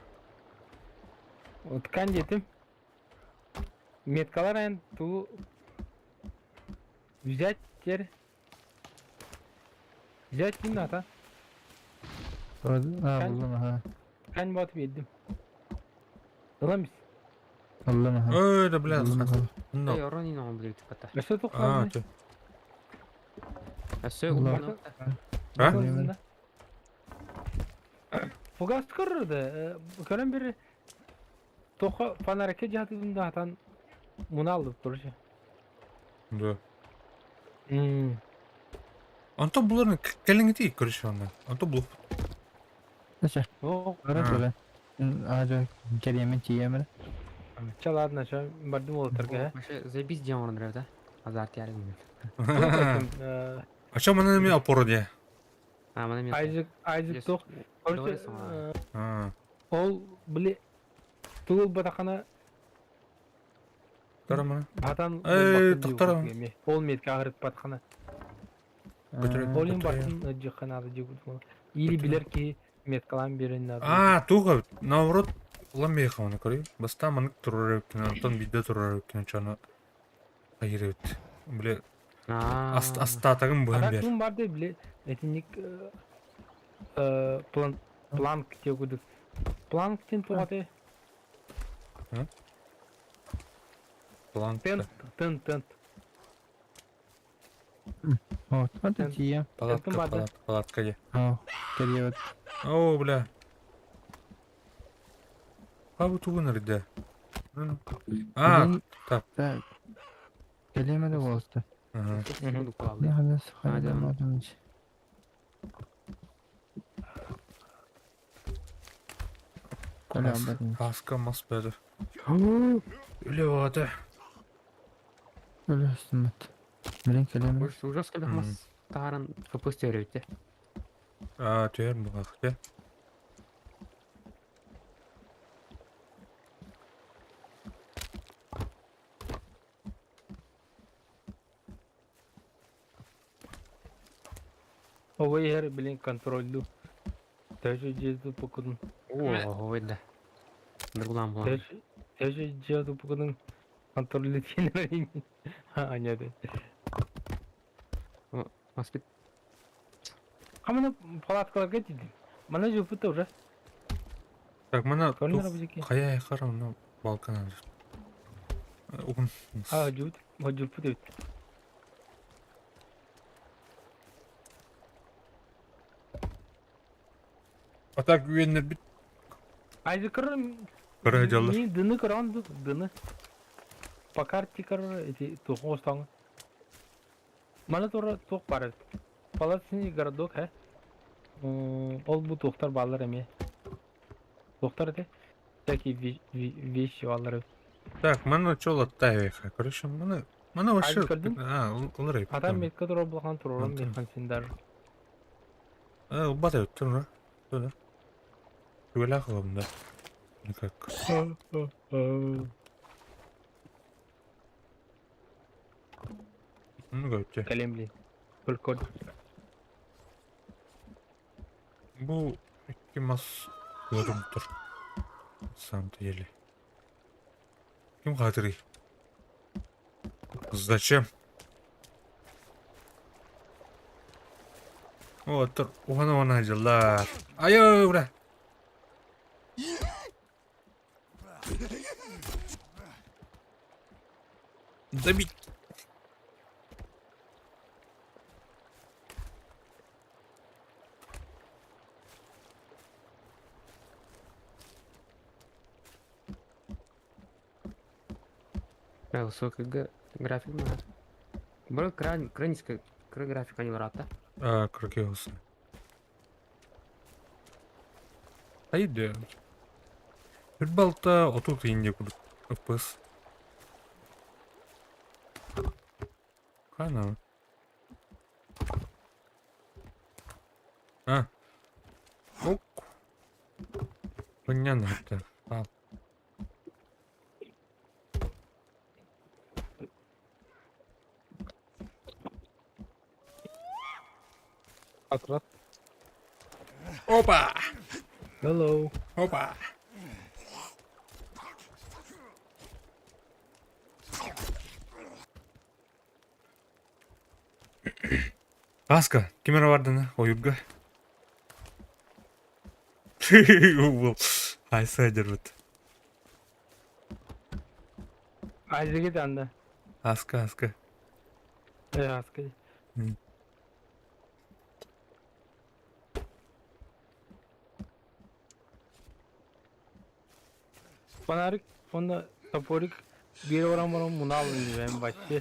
Вот ткань детим. Меткалар ен ту взять теперь. Взять не надо. Orada. Ha Ben- buldum ha. Ткань батып едім. Ыламыз. Buldum ha. Öyle bile. Buldum ha. No. Эй, Ронин он блядь, кота. Что А, тухлады? ты. А все, Ulan. угодно. А? Фугас кырды. Көрен бiri тоха фонарке жатыбында атан муна алып турчу. Да. Антон bunların kelini değil karışıyor ondan. Антон bu. Neyse. О, Ara Ha. böyle. Ağaca geriyemin çiğemeli. ча ладно, ча бардым ол терге. Вообще, заебись демон нравится, да? Азарт я люблю. Açam bana ne yapor diye. А, мына мен. Айзык тох. Говорится, ма. Ha. Ол биле тул батакана Karamana. батан. тоқтар. Ол метке агырып баткана. Götürün. Олин батын жыханады жигут. Или билер ки меткалан берен надо. Туга. Наоборот. Ulan bir yakamını koruyor. Basta manık turur öptün. Антон bir de turur öptün. Çana. Hayır öptü. Böyle asta atagın bu hem bir. Атакым барды биле. Этинник планк тегудук. Планктен тугаты. Plank. Тент. Вот. Hadi çiğem. Palatka ye. Ha. Geriye О, бля. А вот вы nerede? Так. Da. Geliyemedi oldu. Ага. Секунду Ne kaldı. hadi Hadi sıkayım ama. adam için. Öyle haberim. Хаска мас бәді. Үлі вады. Öyle üstümet. Bilen geliyemedi. Ужас келе мас. Тарын фпс өрөйт. Түйер бұғақ, де. Ова ер билен контролду. Тәжі жезді пұқыдың. О, ойда. Дырлам булам. Тәжі жезді пұқыдың контролды тенер. Аняды. Маспит. Камана палаткаларға дейді. Мана жөпіті уже. Так, мана Көрінер тух. бұл жеке. Қая қара, мына балкан алыр. Уғын. Жөпіті. Ма жөпіті өтті. Атак güvenler bit. Айзы кыр. Қара жалыр. Не, дыны кыран дыны. По карте кыр, эти туху остаңы. Мана тура тух бары. Палатсыны городок, хэ? Ол бу тухтар баллар эме. Тухтар эте. Всякие вещи баллар. Так, мана чол оттайвайха. Короче, мана вообще... Олар айып. Адам метка тура булган турорам Антон. механ синдар. Бата өттін, ұра. Өді. Түгел ақылымда. Никак. Ну, өтте. Калем, блин. Только Бұл екі мас көрім тұр. Самты елі. Кім қатыры? Зачем? О, тұр. Оған жылдар. Айо, бля. Забить. Высокий график мага. Бір низкий графика не барат да. Кырке болса. Айда. Бір балта оту тиынде кудук. FPS. Кана. Ок. Понятно это. Атрат. Опа! Hello. Опа! Аска, кемер бардыны, оюгга. Бұл айсайдер бұд. Айзеге de anda. Аска. Askı. Panarik, onda toporik bir oran bunu alın ben başta.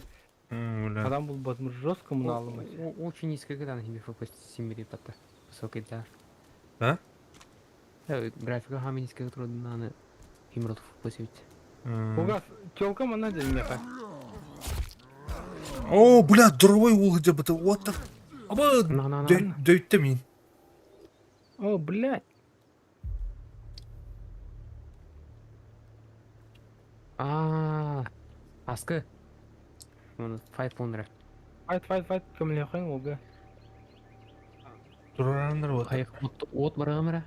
Adam bul batmış жестко bunu alın başta. Очень низкий когда на тебе фокус 7 репата. Высокий да. А? Графика хами низкий трудно на химрот фокусить. Угас, челка мана дельмеха. О, бля, дровой ул где бы ты, what the... Аба, дөйтті мен. О, блядь. Аскы. Fight понра. Fight, көміле қойын оғы. Тұрандар вот. Аяқ от барамыра.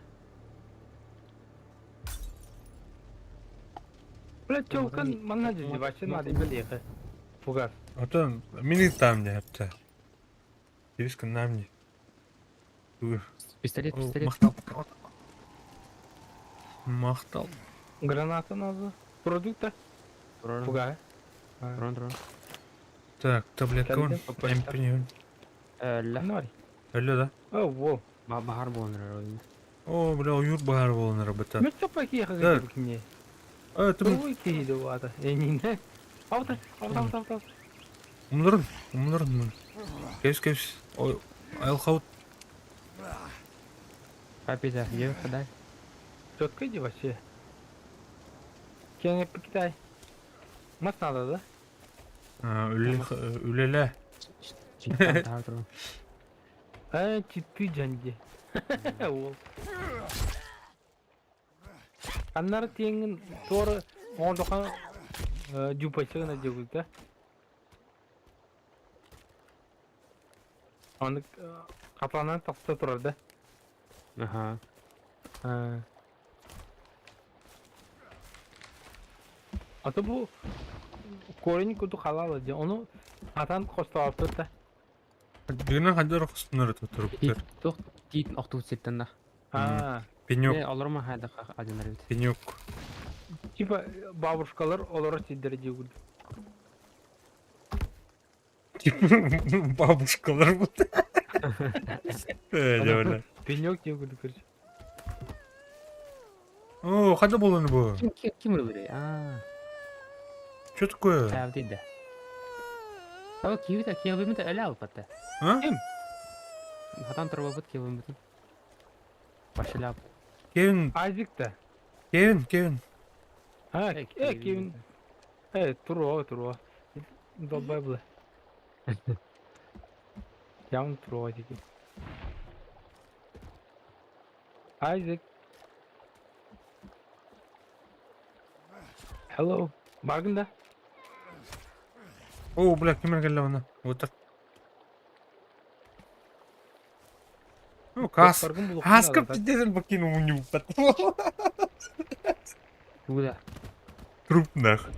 Блядь, челкан мана дельме başta надо білеқі. Угас. Отон, мені там не апта. Девиска нам не. Пистолет. Мақтал. Граната назва. Продукта. Угас. Дрон. Так, таблетка он. Эмпиньон. Нори. Әлі да? О, во. Bahar болыныр. О, бля, уют бағар болын работа. Мен чапа киеха гетіп кімне. Ты был... Ой, кейді вады. Әнейді. Аута. Умлырын. Кепс. Ой, айлхаут. Капита, ев ходай. Четко иди вообще. Кене покитай. Мас надо, да? Үлелі. Читтан тартырым. Читты жанди. Ол. Аннары теңін торы оңдоқан жупайшығына жегіз, да? Оны қапланан тақсы тұрар, да? Аха. Аты бұл корень күді қалалы, оны атан қосты алып тұр, да? Бігінен қайдар құстыныр тұрып тұр. Тоқ дейтін оқту сеттен да. Пенек. Алырма хайда аденар бит. Пенек. Типа бабушкалар олары сиддері жегілді. Бабушкалар бұд. Öyle. Пенек жегілді, көрші. О, қайда болыны бұл? Кем ұрылыр? Что такое? Тәу дейді. Ау, кеуді, кеуімді әлі алып бәтті. Кем? Хатан тұрып бұд, кеуімді. Башылы алып. Кевин. Айзекті. Кевин. Кевин. Тұруа. Долбай бұлы. Явын тұруа деке. Айзек. Hello. Баргында? О, бля, кемер келді бана. Отыр. О, кас. Аскып деден бакину уню. Куда? Труп нах.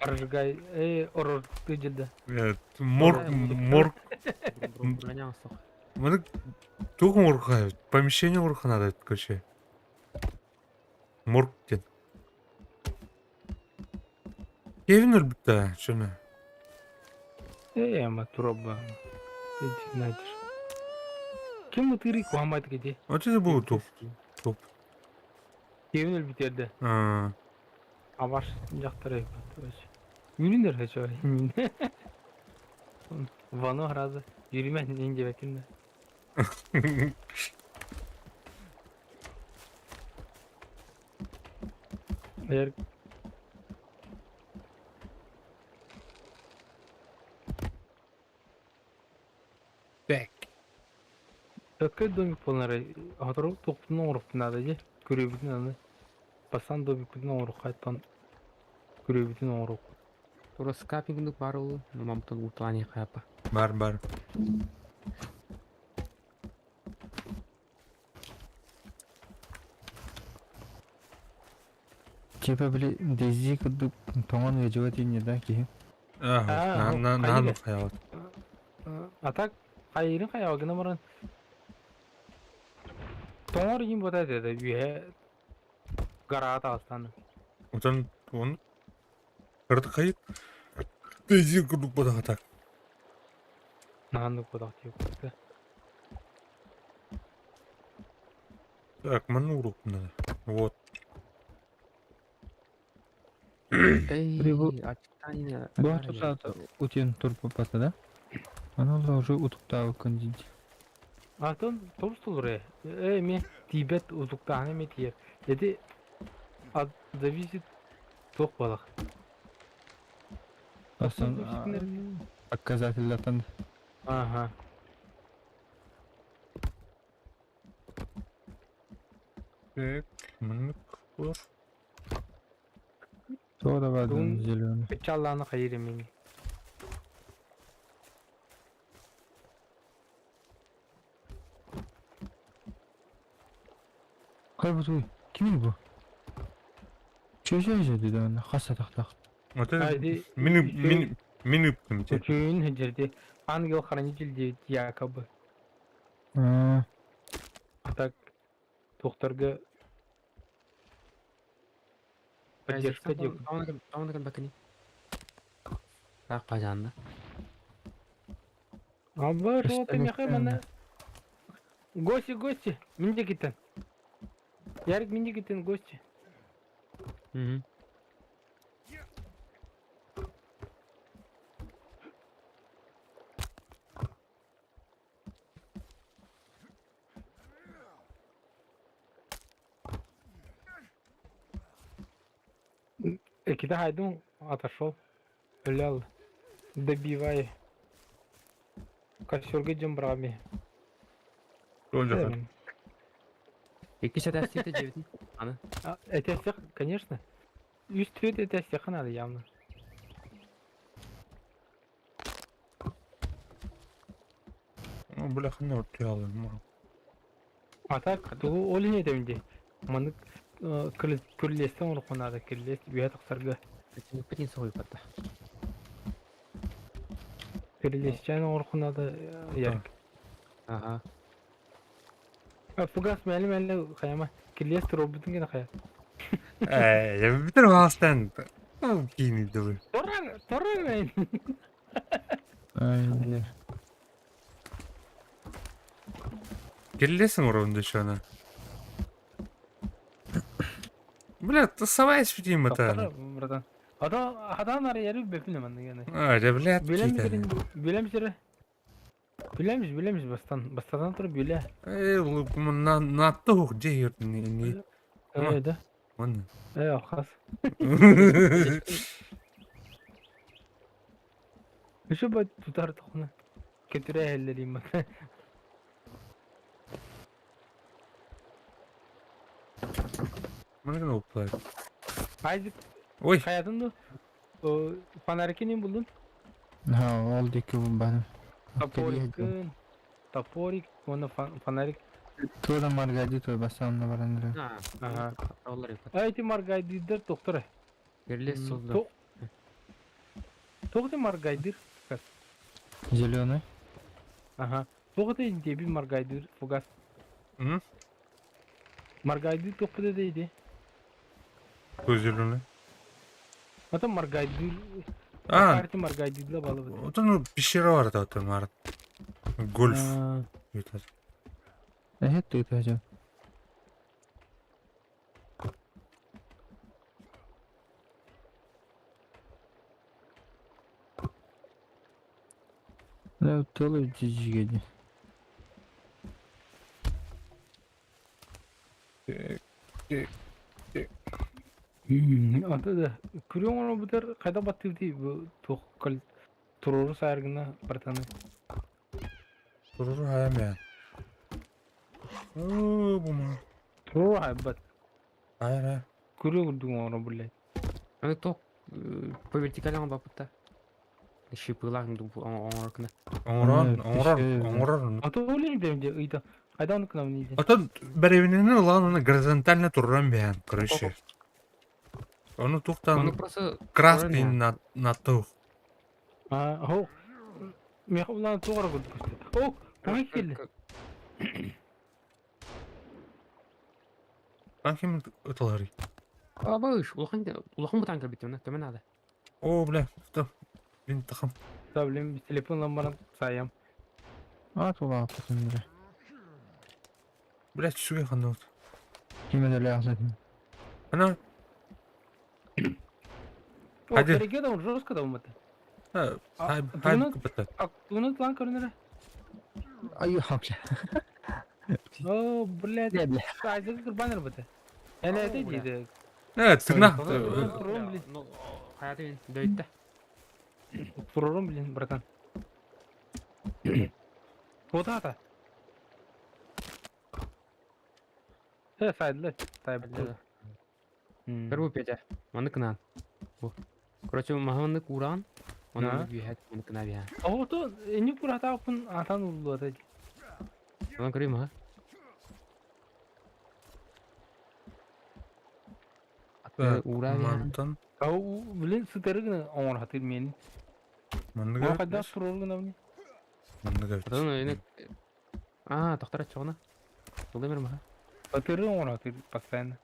Аржигай. Орор тыжылды. Морг. Маны туғын ұрқай. Помещение ұрқы надо, короче. Морг ден. Кевин өлбітті, шыны. Ама тураба. Ты знаешь. Кем тыры куамайт кеде? Вот это был топ. Кевин өлбітерді. Аваш жақтары Юріндер хачо. Вано разы. Юримен ненде бәкінді. Егер Бәк. Ökü domik bunları hatırı toplumdan orup nada je görübütün anı basan domik bütün orup kaytan görübütün orup Тура скапингдук бар ул, мамтын утлани каяпа. Бар. Типа били дези кудук тоңон вежева тине да ки. Нану хаяват. атак хайырын хаявагына баран тоңор им бота деді үйе гарата астаны Утан он кырды кайып. Дези курдук бода так. нанды бодақ тиіп кетті Так, маны уруп надо. Вот. Эй, Бу ачтайна. артта утен турп папата да. Ана уже утуктабы кондинди. атын торстулур мен тибет узуктаны ме тиер деди зависит тоқ балақ Асан показательдатан ага Так, маны кур. сода бадын Дун- зеленый. печалланы хайыр мен Кай бу туй? Ким бу? Чөжө dedi аны хаса тактак. Haydi, Мини үптім те. Көчүүн жерде ангел хранитель деп якобы так тоқтарға поддержка деп Тамаган бакани. Так пажанда. аба Просто жоты мехе электронный. мана гости менде кеттен ярик менде кеттен гости Мгм. Экида хайдун отошел лял добивай костёрге жембрами Ол жаққа. Эки шатастыйты жебитин. Аны. Это конечно үст твет это всех надо явно Бляханы өртей алайым. а так туу ол не демде маны күрлестен уркунада кирлес бия таксарга Петин сой патта. кирлестен уркунада ярик Ага. фугас мәлі қаяма кирлес роботын гена қая Я бітір вастан. Кейін еді. торран мен Ай. Келесің орынды шаны. Бля, ты савайс в тим это. братан адан ары ярып бепине мен гена Да, блядь, какие-то. Билеміз бастан тұрып биле На тух, где ее не. да Вон. алхас еще бай тутар тохна кетире эллерим Mana gonna play. Айзек Ой, хаятын фонарикинин булдун Ha, oldu ki bu bana. топорик оны фонарик Tuğda margadi tuğ basamla barandırı. Ага. Олар пат. айти маргайдидер токтор Берлес солду. тоқти маргайдир Zеленый. ага тоқти деби маргайдир фугас маргайдир тоқти дейди көзелуны. ата маргайдир А, арти маргайдирла балы вот он пещера var da там var. Golf. Evet. Evet tuğ hocam. Ne tolu cici gedi. Аты да. Күрөң оны бутер кайда батты ди бу токкал туруру сайргына бартаны. Durur hayam ya. Oo bu mu? Туруру хайбат. Hayır hayır. Күрөң үрдүң оны булай. Аны ток по вертикалям бапытта. Шипылаң оңоркына. Оңорор. Аты олень демде ыйда. Кайда оны кына не Атын бір evinin ulan onu горизонтально турран биян, короче. Onu Оны тухтан просто красный на тух. О. Мен улан тугара көрдүк. О, кай келди. Bakayım ıtıları. Абыш, улахан бутан кабит мына төмен ада. Oo bile. Dur. Bin takım. Таблем телефон ламбаны саям. At ola atlasın bile. Bile çüge kandı. Kime de lazım. Ana. О, Hadi. кереге да жестко да умат. Ha. Hay bunu- kapattı. Актуны лан көрүнөр. Ay haklı. О, блядь. Ne bile. Айзек курбаныр бут. Эне эте диди. Evet tırnak. Турурум блин. Ну, hayatı ben döytte. Турурум блин, братан. Вот это. Сайдлы. Сайблы. Первый петя. Маны кынан. Бу. Короче, маханны куран. Да. Оны бүйәт, оны кына бия. О, то не курата апын атан улду ата. Оны көрейм ха. Ура бия. Mantan. Ау, блин, сытырыгын оңор хатыр мен. Mandı О, gör. кайда турургын авни. Mandı gör. Потом эне тохтар чогына. Булдымыр ма? Батыры оңор хатыр постоянно.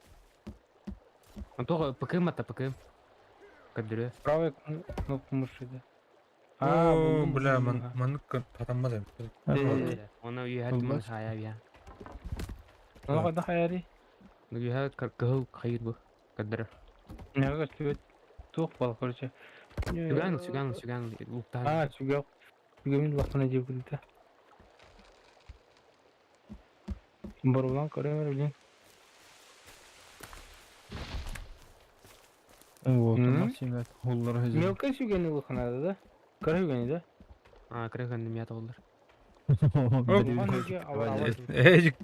Антога ПКМ ата ПКМ. Кадыры. Правая кнопка мыши. Oo bile mandı tatanmadı. Оны үйәт мен хая бия. Ну, кайда хаяри. Ну үйәт кыл хайыр бу. Кадыры. Нега сөйт. Тух бал, короче. Сүгән луктан. Чугал. Чугамин лахтана жеп килди. Барулан көрөмөр блин. O Hı? otomatik holları hızlı. Мелкая чугани лаханада да? Көрөгөн да? Кырган мия толдыр. Ecik.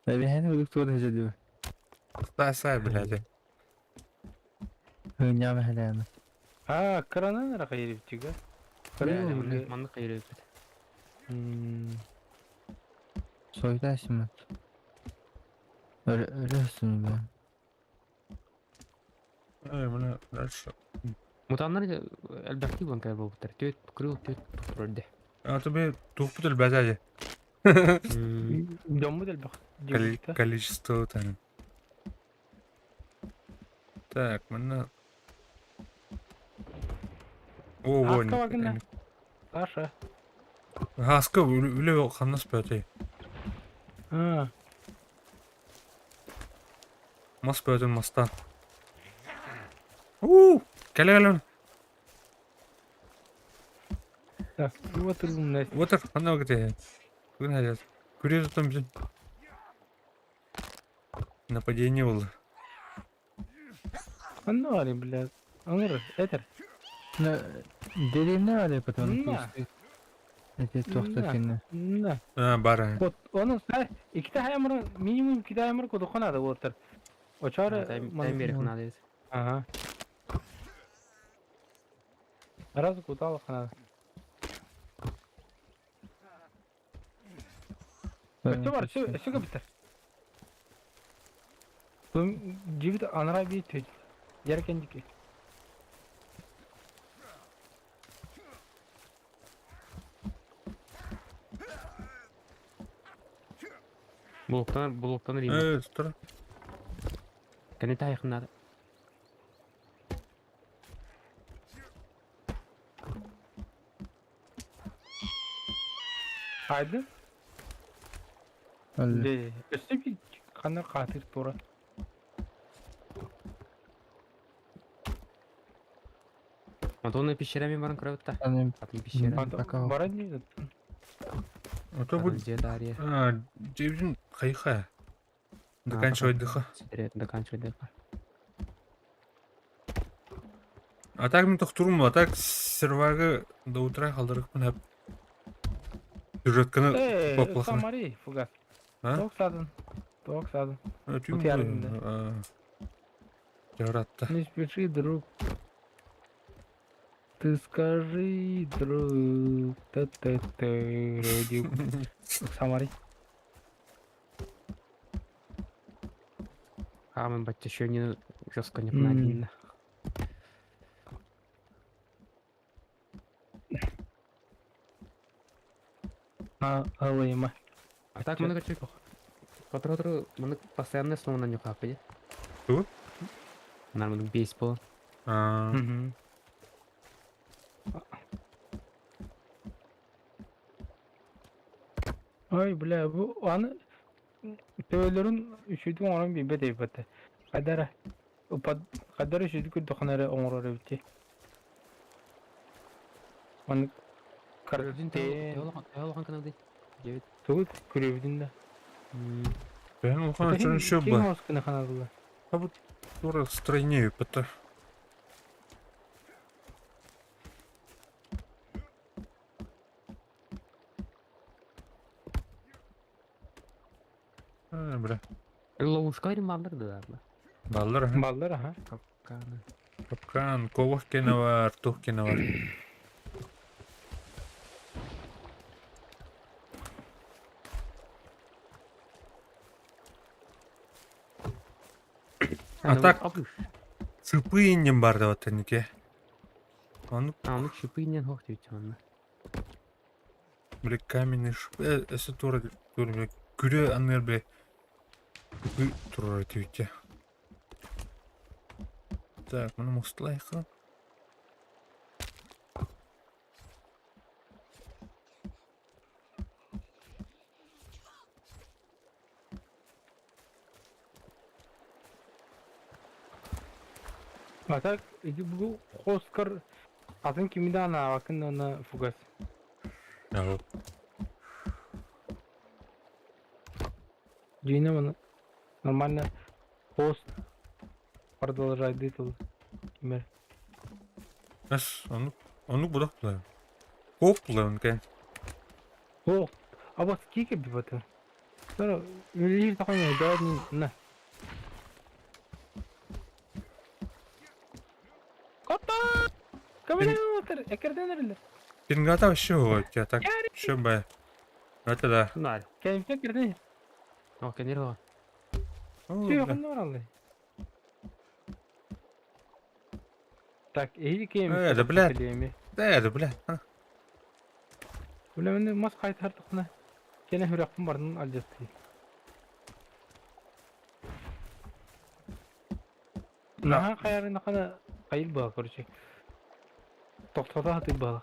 Tabii hani o doktor hızlı diyor. Say bile. Hınya meheleme. Кранан рака ерипчига. Манны кайры. Soyda şimdi. Öyle üstünü be. Bunu ders. Мутаннар әлбәттә булган кайбы булып тор. Төт күрү төт турды. Atı bir tuhput el bedeli. Дому дел бах. Количество там. Так, мы О, вон. Аска вагына. Саша. Haska öyle kanlas böyle. Mas böyle mastan. Gel. Так, вот умная. Otur, ana где. Куда идет? Курьер там блин. Нападение было. Анори, блядь. Анори, этер. Ne dediğim ne öyle patanın Ne? kustu. Evet tohta kinne. Да. Бара. Вот, onun iki tane hamur, minimum iki tane hamur kodu konada otur. O çare. Таймер надо. Ага. Раз кутал хана. Что var? Şu kapıtır. Bu civit anara bir tüy. Yerken diki. Блоктан рим. Evet, dur. Кане тайхнады. Haydi. Öyle. De, üstü bir kanı katil tora. Антонный пещерами баран кровотта. Анем Атын пещера. Пока. Бара не. Ото бу Дарья. жебжин кайха. Доканчивайдыха. Доканчивайдыха. А так мен тоқтурум, а так сервага до утра қалдырықпын әп. Сюжетканы поплахын. Самари, фугас. А? Ток садын. Түйім Вот ярдында. Жаратты. Не спеши, друг. Ты скажи, друг. Та-та-та. Родик. Самари. Мен бача еще не жестко не понадобно. Алыйма. А так мы хочу. Который мы постоянно снова на нюха пойдет. Что? Нормально бейсбол. Ой, бля, bu anı tövelerin üşüdüğün onun bir bedey batı. Kadar üşüdük ki dokunları onurları bitti. Onu karıdın Teologan kanalı değil. Evet. tuğut kürevdin de. Ben оған үшін шо Kim ба. hoskını kanalılar? А вот тура стройнее, потому бля. Ловушка ремонтları da var. Балдар, ха? Ballar ha. Kapkanı. Капкан, ковах кені var, тух кені var. А так, сыпы иннен барды вот неке. Оны, Onu şüphe inen hoş diyor canım. бля, каменный шипы, эсі тура, бля, күре аннер, бля, сыпы тура түйте. Так, мұны мұстылайқы. Atak bu hoskar adın kimi daha na bakın ona fugas. Ау. Дина mana нормально хост продолжает дытл. Кимер. Әс, оны бұдақ бұлай. Коқ бұлай оны кән. О, а вот сколько биваты? Sonra öyle takım ya da ne? Kota! Kamera otur. Ekreden nerede? Бен готов еще вот, я так, еще бы. Это да. Bunlar. Kendisi ekreden. Ama kendileri var. Şey yakında var Allah. Так, iyi ki yemiş. Evet, блядь. Да, бля. Ulan ben de mas kaytardık ne? Gene hürakım vardı alacağız diye. Naha kayarı nakana kayıl bağı koruyacak. Toktata hatı bağı.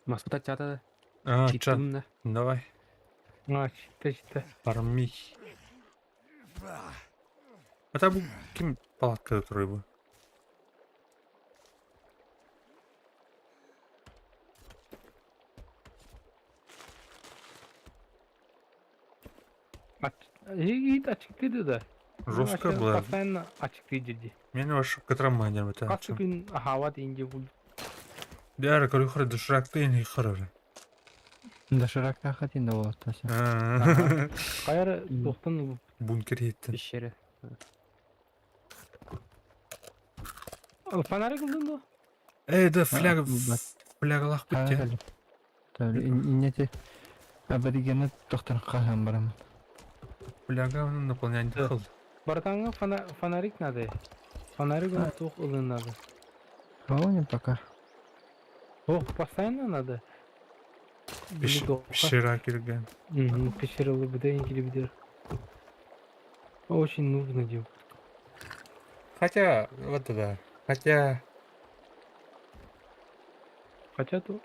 Maskota çata А, чё? çiğittim de. Давай. Aç, işte. Farmi. Это был кем палатка который был? Aç. İyi açıklıydı da. Жестко было. Постоянно açıklıydı. Меня ваш катраманер это. Kaç gün hava deyince bu. Да, короче, хор дошрак ты не хорор. Доширакта хотин да вот тася. Kayarı doktan Бункер еттен. Pişeri. bu. Fanarı kıldın da. Да, фляга, фляга лах бітте. Хали. Tabii inнете аборигены тоқтар қахан барам. Фляга оны наполнять Да. дыхал. Братанга фонарик надо. Фонарик на тух улын надо. Вон пока. О, постоянно надо. Пещера кирген. Пещера бы да или бедер. Очень нужно делать. Хотя, вот это, хотя Хотя то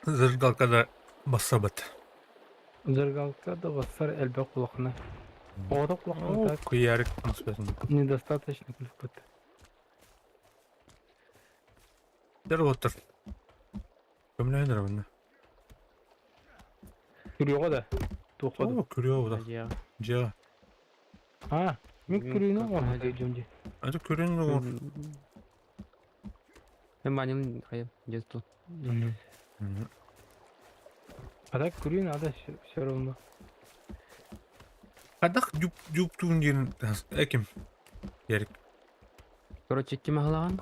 зажигалка да басабат. Зергалка да басар элбе кулакна. Ода кулакна так Kıyarık konuşmasın. недостаточно клипот. Der otur. Kömleğindir bunda. Күрüyor da. Тухпады. Oo, kürüyor bu da. Ya. Ciğa. Ha, мен күрüyünü Күрüyor. var diyeceğim. Hadi kürüyün de olur. Hem benim hayır. Cestu. Ада күрüyün ада все равно. Kadak jup tuğun yerin. Ekim. Yerik. Короче, кем агалаган?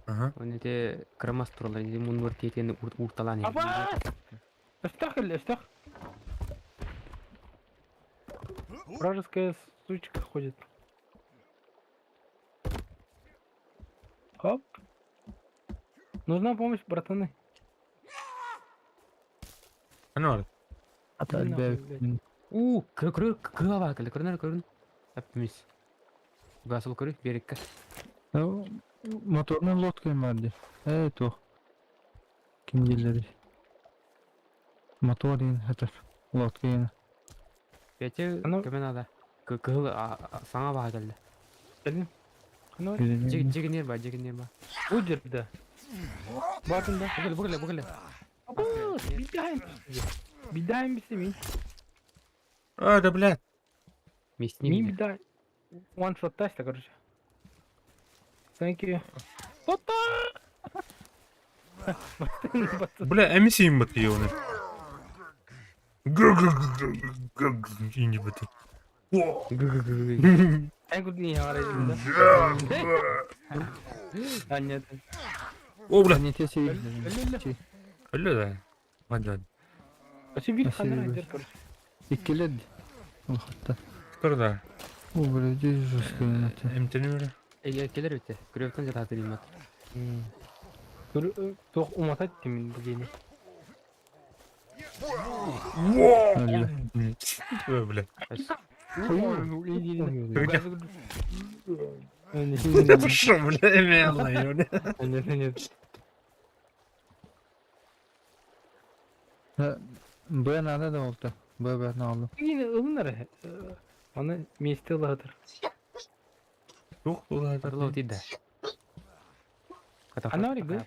Aha. Он эти крамас туралар, эти мунвар тетени урталан. Аба! Эстах или эстах? Вражеская сучка ходит. Оп. Нужна помощь, братаны. Hani var? Hatta Yine elbe. yapıyor, Кыга бар келе, көрүнөр. Апмис. Гасыл көрү, берекке. Motorun lotkayım vardı. Evet o. Kim geldi? Motor yine hatar. Lotkayım. Бете, Аны- кемен ада. Кыгы саңа бага келди. Gelin. Hani var? Жегинер бар, жегинер бар. Bu cirde. Bakın da. Бугеле. Aba! Bir daha bir семей. Hadi блядь. Местни. Мим да. One shot тасть, короче. Thank you. Ота! Бля, емісієм бати вони. İnci bati. En kötü niye arayayım da? Anladım. O bля. Ne tesi? Öyle de. Hadi hadi. Açı bir Nasıl kamera bir- indir короче. İkiledi. Hatta. Dur da. O böyle cüzüz kıymetli. Emtini böyle. Келер бите. Күрөптөн жатат дейм. Тоқ уматат деймін бүгені. Öyle. Böyle bля. Şu bля emeği Allah'ı öyle. Bu nerede de oldu? Bu ben aldım. Yine ılınlar. Ona mesti ılıhtır. Yok ulan. Кырлоо тийди. Ана бар gue.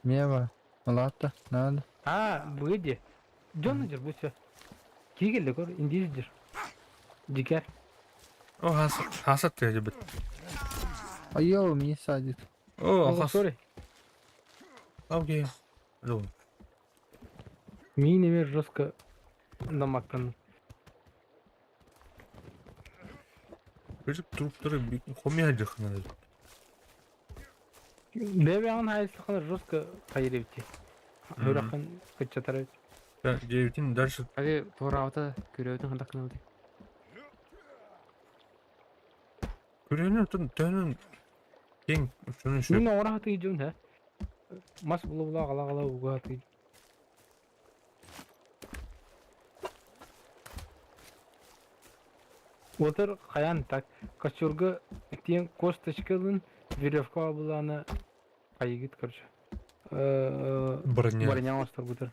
Niye var? Allah da. Nerede? Ha bu edi. Jonager bu şey. Ki geldi kor indizdir. Diker. O hasat ya cebet. Ay yo niye sadece? O Oh has. sorry. Okey. Dur. Мини жестко намакан. Çocuk durup durup bir komiyacık ne? Бебе он хайслахын жестко кайревти. Хөрахын кычатар. Ben Cevit'in dersi Аби туурабыта күрөбүтүн кандай кылды? Күренің төнін кең шunu şu. Мен ора хаты жөн ha. Мас булула гала уга хаты. Отыр каян так. Качурга тен косточкалын веревка буланы кайгыт короче. Броня. Броня астыр бутыр.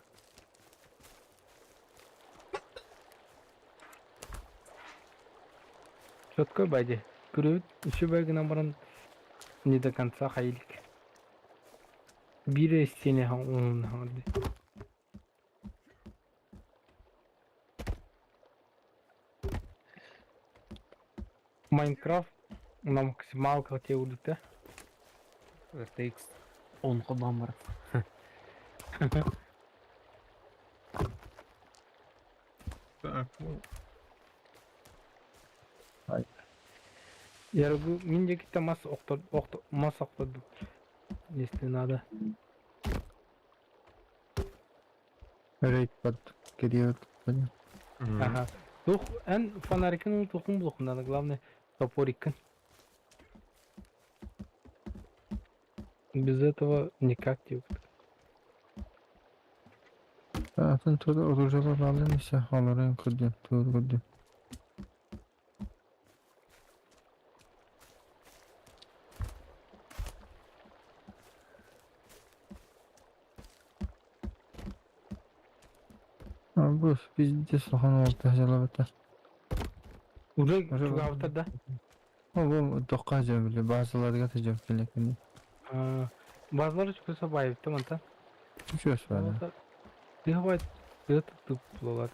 Четко байде. Күрөт еще байгына баран не до конца хайлик. Бире стене он ханды. Майнкрафт на максималка те удута. RTX 10 кылбам бар. Яргу минде кита мас октоду. Если надо. Rate bak geliyor. Ага. Тух, эн фонарикин тухум блок надо, главное топорикин. Без этого никак не. Zaten tuğda oturacaklar alın ise alırım kırdım. Tuğda kırdım. Bu bizde soğan oldu hacalabata. Уже Уже чуга var. авто да. Bu dokka hacam bile bazıları gatacağım kelekini. Базлары чукса байыпты мынта. Uçuyoruz bana. Олар дыхвай дытып булат.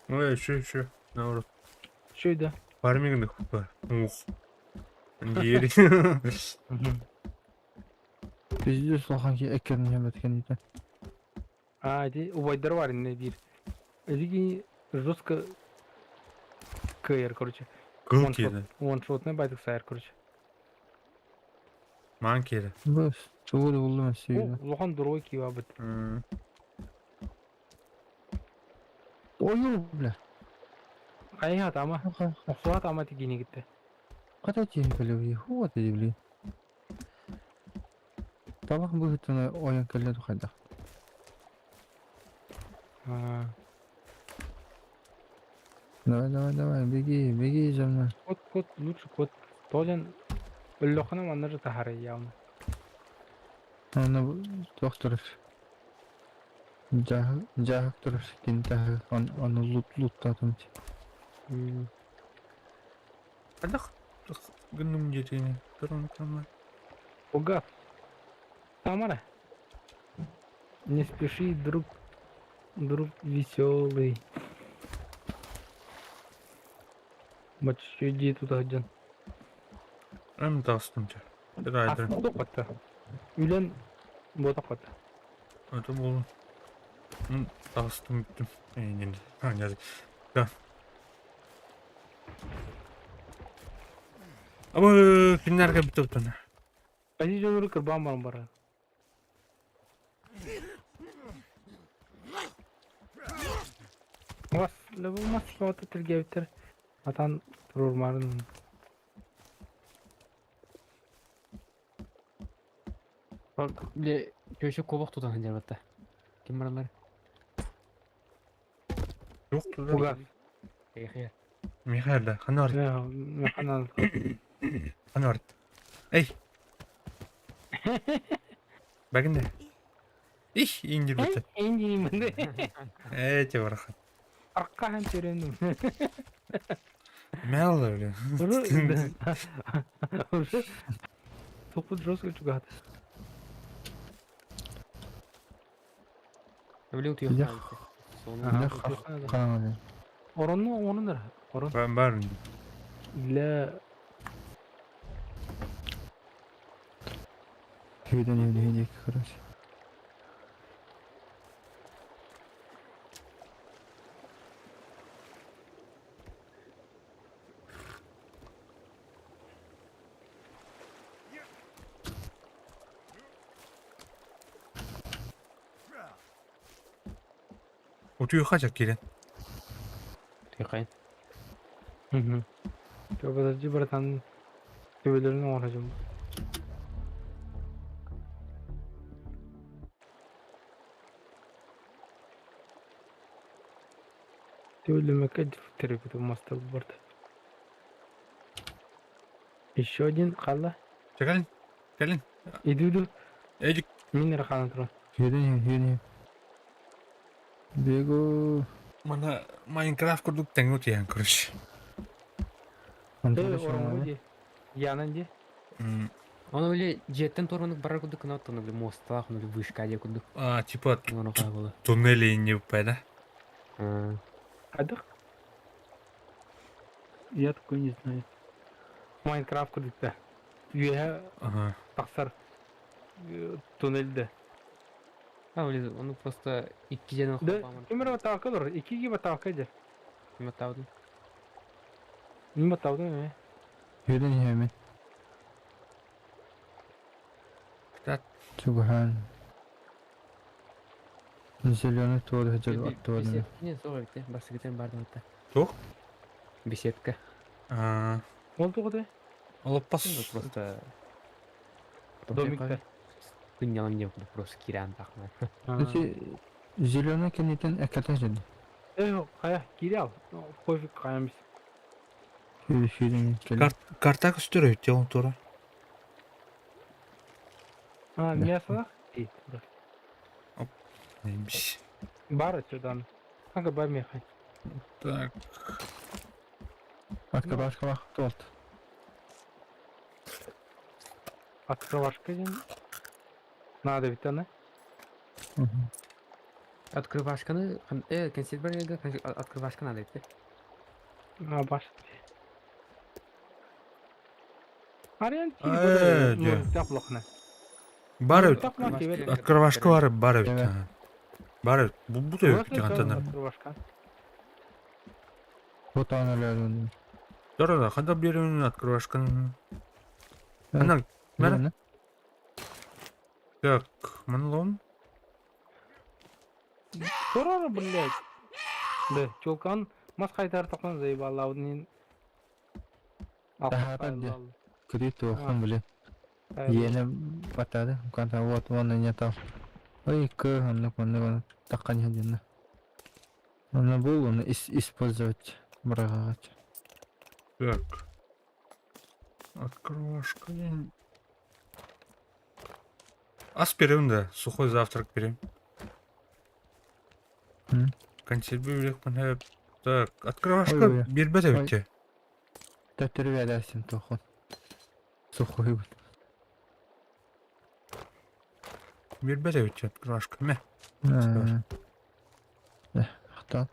Ой, şu. Ne olur. Şöyle. Farming'de var. Yeri. Bizde soğan ki ekranı yemetken iten. Ди увайдар var ne дир. Эдиги жестко КР, короче. Kıl kedi. Ваншотный байтык сайыр, короче. Man kedi. Bu çoğu da buldum О, suyla. лохан другой кива бит. Oyun bile. Кайхат ама. Охлат ама тигини гитте. Kata çiğ böyle huwa da bile. Tabak bu hütüne oyun kelle dokayda. Давай, беги, за мной. Кот, лучше кот. Толен лохана манна же тахары явно. Onu doktor. Cahak durur. Kinta onu loot tadım. Hadi günüm geçeyim. Durun tamam. Угав. Тамара. Не спеши, друг веселый. Бач, что иди туда один. Hem de astımca. Bir aydır. Aslında katta. Ülen boda katta. Öyle bulun. Astım bittim. Yeni. Ha geldik. Gel. Ama günler gibi tutun. Пойди же кырбан барам бара. Вас, лебу мас кавата тиргевтер. Атан турмарын. Bak bile köşe kovak tutan hıncar batta. Kim var onlar? Yoktu da. Угав. Eyhiyar. Mihail de. Hani var. Я ханал. Hani var. Ey. Bakın ne? İh indir bitti. Эндин менде. Evet var. Арка хан терендим. Ne olur öyle? Уже топот жестко чугат. Öyle utuyor. Ya. Sonra Kanal. Ороннор. Орон. Ben var. Для Hüden evliyecek kardeş. Uçuyor kaçak gelin. Тихай. Подожди, братан. Төбелеріне орajım. Төбелеме кәдір терапевт мастер барды. Еще один қала. Gelin. Иду. Ecik. Мен рахана тұрам. Hüden. Bego. Mana Minecraft kurduk tengok ya kuruş. Antara Орон şahane. де. Янан де. Onu öyle jetten tormanık barar kuduk kına onu öyle mostala onu öyle вышка diye kuduk. Типа Onu kaybola. туннели не выпада. Адық? Я такой не знаю. Майнкрафт курдукта. Юя Ага. тақсар туннелде. Ha öyle onu просто iki jeden Да, хопамын. кемер батаққа тұр. Екіге батаққа де. Kime tavdın? Не батаудың ме? Hüden yemin. Так. Subhan. Zelyonu tuğdu hıcır attı odunu. Не, зор bitti. Bası getirin bardan hatta. Тух? Беседка. Ол тұғы Алып бас. Ну просто... Домикте. Дünyanın не буду просто киран тахмай. Peki zelyonu kendiden ekata jadi. Қая, кире ал. Пофиг қаямыз. Hüden kelli. Картак üstüre on tora. Мясо? Neymiş? Бар сюда. Kanka bamya kay. Так. Открывашка вақыт болды. Открывашка ден. Надо бит аны. Открывашканы, консерваторияга открывашка надо етті. Баш. Ариан Э, чи де. таплохна. Бар Тапма кебер. открывашка бар бит. Evet. Бар бу да yok кантанар. Открывашка. Bu tanelerin. Дорога, хада берем открывашканы. Evet. Ана, мана. Ne? Так, манлом. Sorara блядь. Да, чулкан мас кайтар токан зайбалаудын. Daha ben de. Крит оқын біле. Yeni batadı. Kanta вот оны не там. Ой, оны таққан едені. Оны бұл оны использовать бұрағағач. Так. Открывашка. Ас берем, да. Сухой завтрак берем. Консерві берем. Так, открывашка Ой-ой. бербеді Ой. өтте. Тәттіріп әдәрсін тоқын. Сухой бұл. Бербеді өтте открывашка. Мә. Ақтан.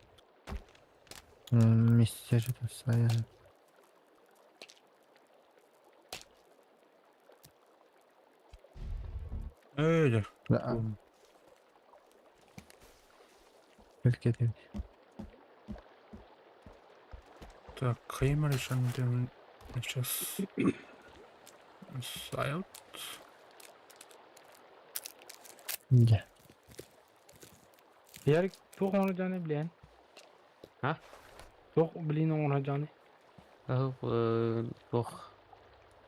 Мистер саян. Öyle. Ülke değil. Так, Хеймер еще сейчас сайт. Gel. Yarık çok onu canı bilen. Ha? Çok bilin onu canı.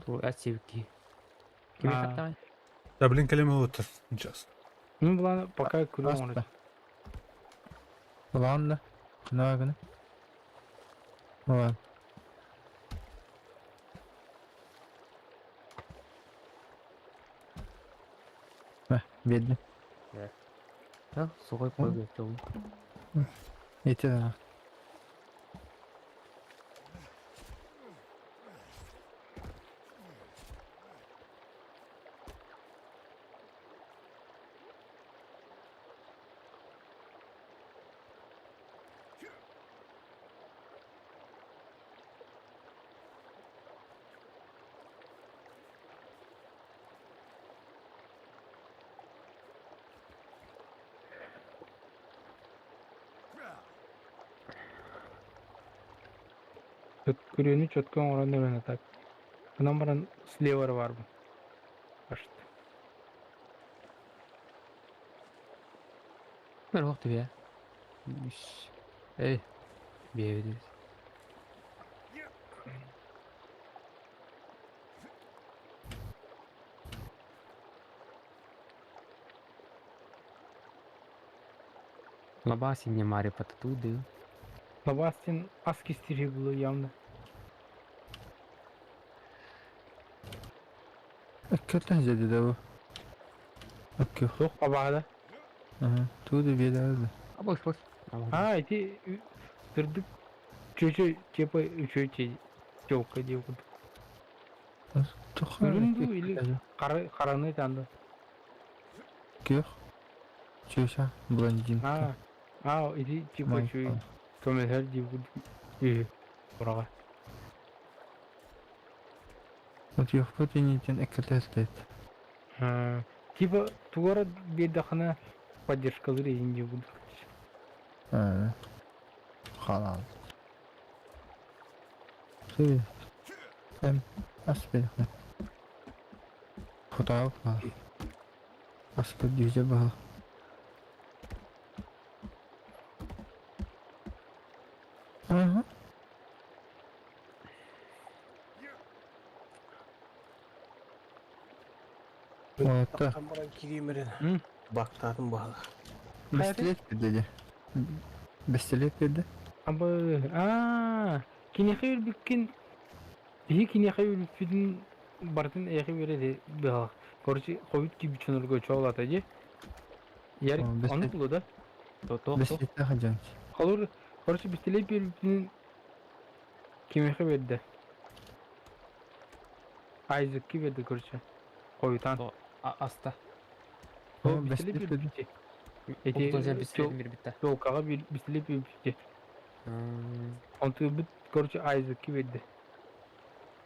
Бұл әтсевікке. Кеме А. қаттағай? Да, блин, калима отыр. Сейчас. Мен бұланы пока көрем оны. Asla. Ulan da. Ne var gene? Ulan. Видно. Соғай қой бетті ол. Еті да. Көрені чөткен оранда мен атак. Бұнан баран слевары бар бұл. Ашты. Бір оқты бе. Эй, бейбеді. Лабаси не мари пататуды. Лабастин аз кестері бұлы явно. Kötü dedi de bu. Yok yok. Соқ қабағда. Tuğdu bir derdi. Boş. Эти түрдік чөчө чепа үшөче жоққа деп құды. Çok Üründü или қараны жанды. Yok. Çöşe blondin. Эти чепа чөй көмесер деп құды. Бұраға. Вот yok bu deneyden ekletlet. Типа тугара бедахана поддержкалар ең деп құды. Halal. Şey. Hem asbel. Fotoğraf var. Asbel düzce bağlı. Aha. Hatta Tam bana gireyim ben. Baktım bağlı. bestelet dedi. Bestelet dedi. Ama кинехе биккен бии кинехе үлфидин бартын эхе береди баа. Короче, ковид gibi чөнөргө чоолат эже. Ярик Бестелет. аны булду да. Bestelet hacam. Kalır. Korçu bistileyip birbirinin kimyaka verdi. Isaac'ı verdi korçu. Koyutan. O aста. O Ha, bistileyip bestelep verdi. birbirinin. Ултоза Eti бисредим бир битте. soğukağa bir bistileyip birbirinin. Onu bit korçu Isaac'ı verdi.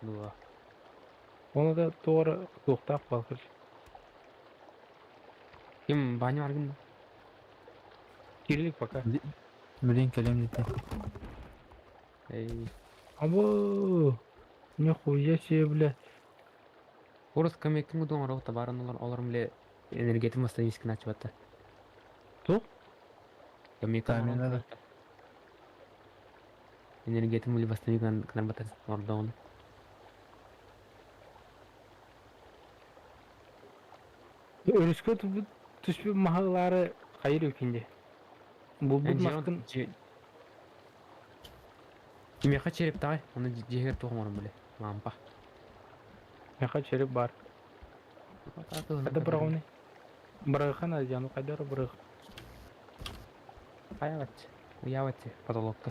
Дуа. Onu da doğru soğukta kalkır. Ким баня бар ким? Kirilik baka. Bilin kelem dedi. Эй. Abo. Ne koyuya şey bile. Орус камектин гудон орогта барын оларым биле энергетик мастанискин ачып атты. Тук? Камектин Таймен ада. энергетик мули бастаникан канар батат ордон. Örüşke tuşbu mahalları hayır ökünde. Bu maskın Кимеха череп тагай, аны жегер тоғмарым биле. Лампа. yaka çerip var. Hadi bırak onu. Bırakın hadi canım kadar bırak. Аяват. Уяват потолокта.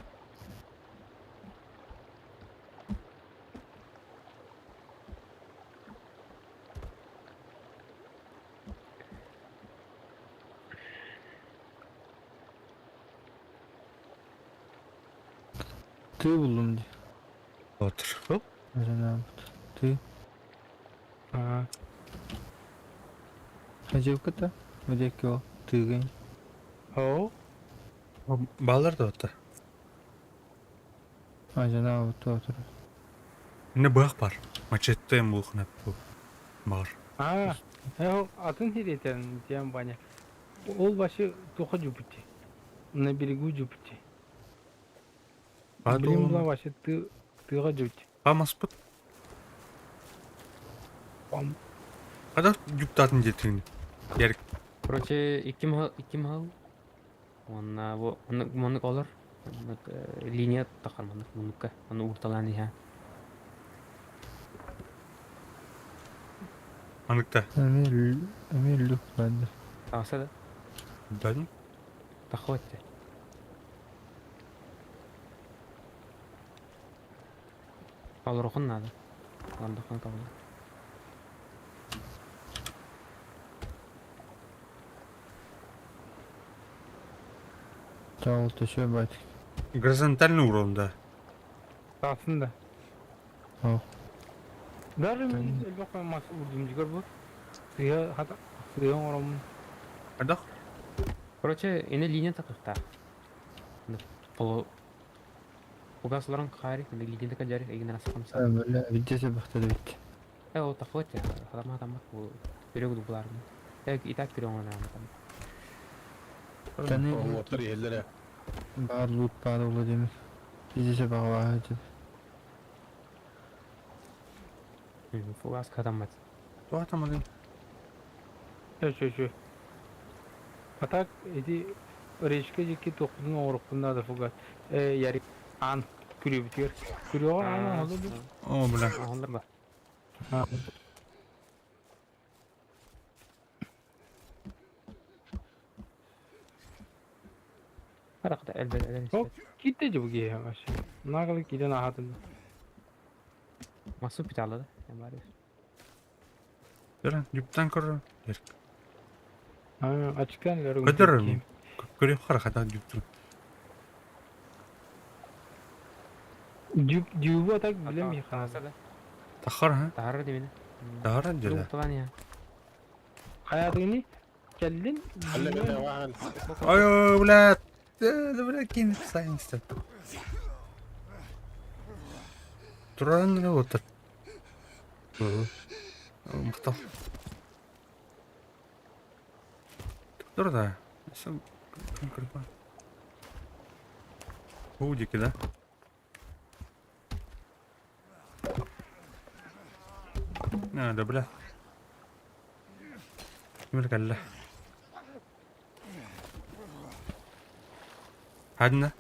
Tüy buldum diye. Otur. Mesela tüy. Ha. Hacı kata. Ödeki o tüygen. O. Bağlar da otur. Acaba otur. Ne bırak var. Maçette mi bu hep bu. Var. Ha. O atın hideten diyen bana. Ol başı toka cüpütü. Ne biri gu cüpütü. Bilim bula başı tığa cüpütü. Kamas bu. Kadar yüktadın getirin. Gerek. Короче, икки мал. Онна во монук олар. Монук линия тахар монук монукка. Аны урталаны ha. Anıkta. Emir lük bende. Тагысы да Ben тахватте. Ал рухун надо. Андыхан кабыл. Çağıl taşı bat. горизонтальный уровня. Aslında. Oh. Darım elbette koyun masa vurdum çıkar bu. Suya hata. Suya oramın. Ada. Короче, эне линия такта. Полу угасларын хайрик, эне линия така жарик, эгин раса камса. Böyle videosu baktı bitti. О, тахватте. Адам бу берегу булар. Итак берегу ана. Tane Otur yerlere. bağır loot bağır ola demiş. Videosu bağır. Фугас кадамат. Tuh tamam. Şu. Atak edi reşke jeki tokun orukunda da fugat. Yari an kürü bitiyor. Kürü var ama oldu. O bula. Ahonlar бар. Ha. Каракта элбет Hop gitti bu giye aşağı. Nagalı giden ahatın. Масу питалы да. Я бариш. Yürü. Yüpten kırı. Gerek. Ha açıktan görüyorum. Kadir. Görüyor harekata yüpten. Cübü atak bilem mi Тагысы kanası. да. Tahar ha. Тахары демени. Tahar jela. Урталаны ya. Hayatını geldin. Halle bene vahan. Ayo ulat. Ulat kim sayın işte. Duran ne otur. Muhtar. Dur da. Sen kırpa. Hoca kida. Ne de bile. Kimler geldi? Hadi ne?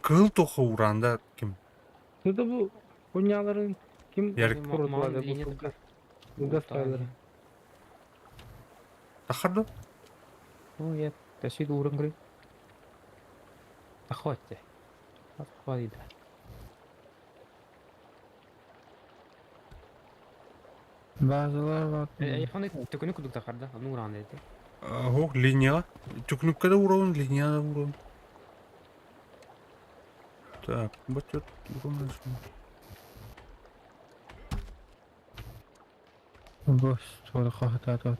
Kıl toku vuranda kim? Burada bu kunyaların kim Yarık. kurutuladı bu gaz payları? Тахарду? О, я тащи дуром говорю. Охотьте. Отходи. Bazılar var. Яханы төкөнү күдүк тахарда. Ну уран dedi. Хух, линияға. Түкнүккө да уровын, линияға да уровын. Так, бачот уровын. Boş. Sonra kahta at.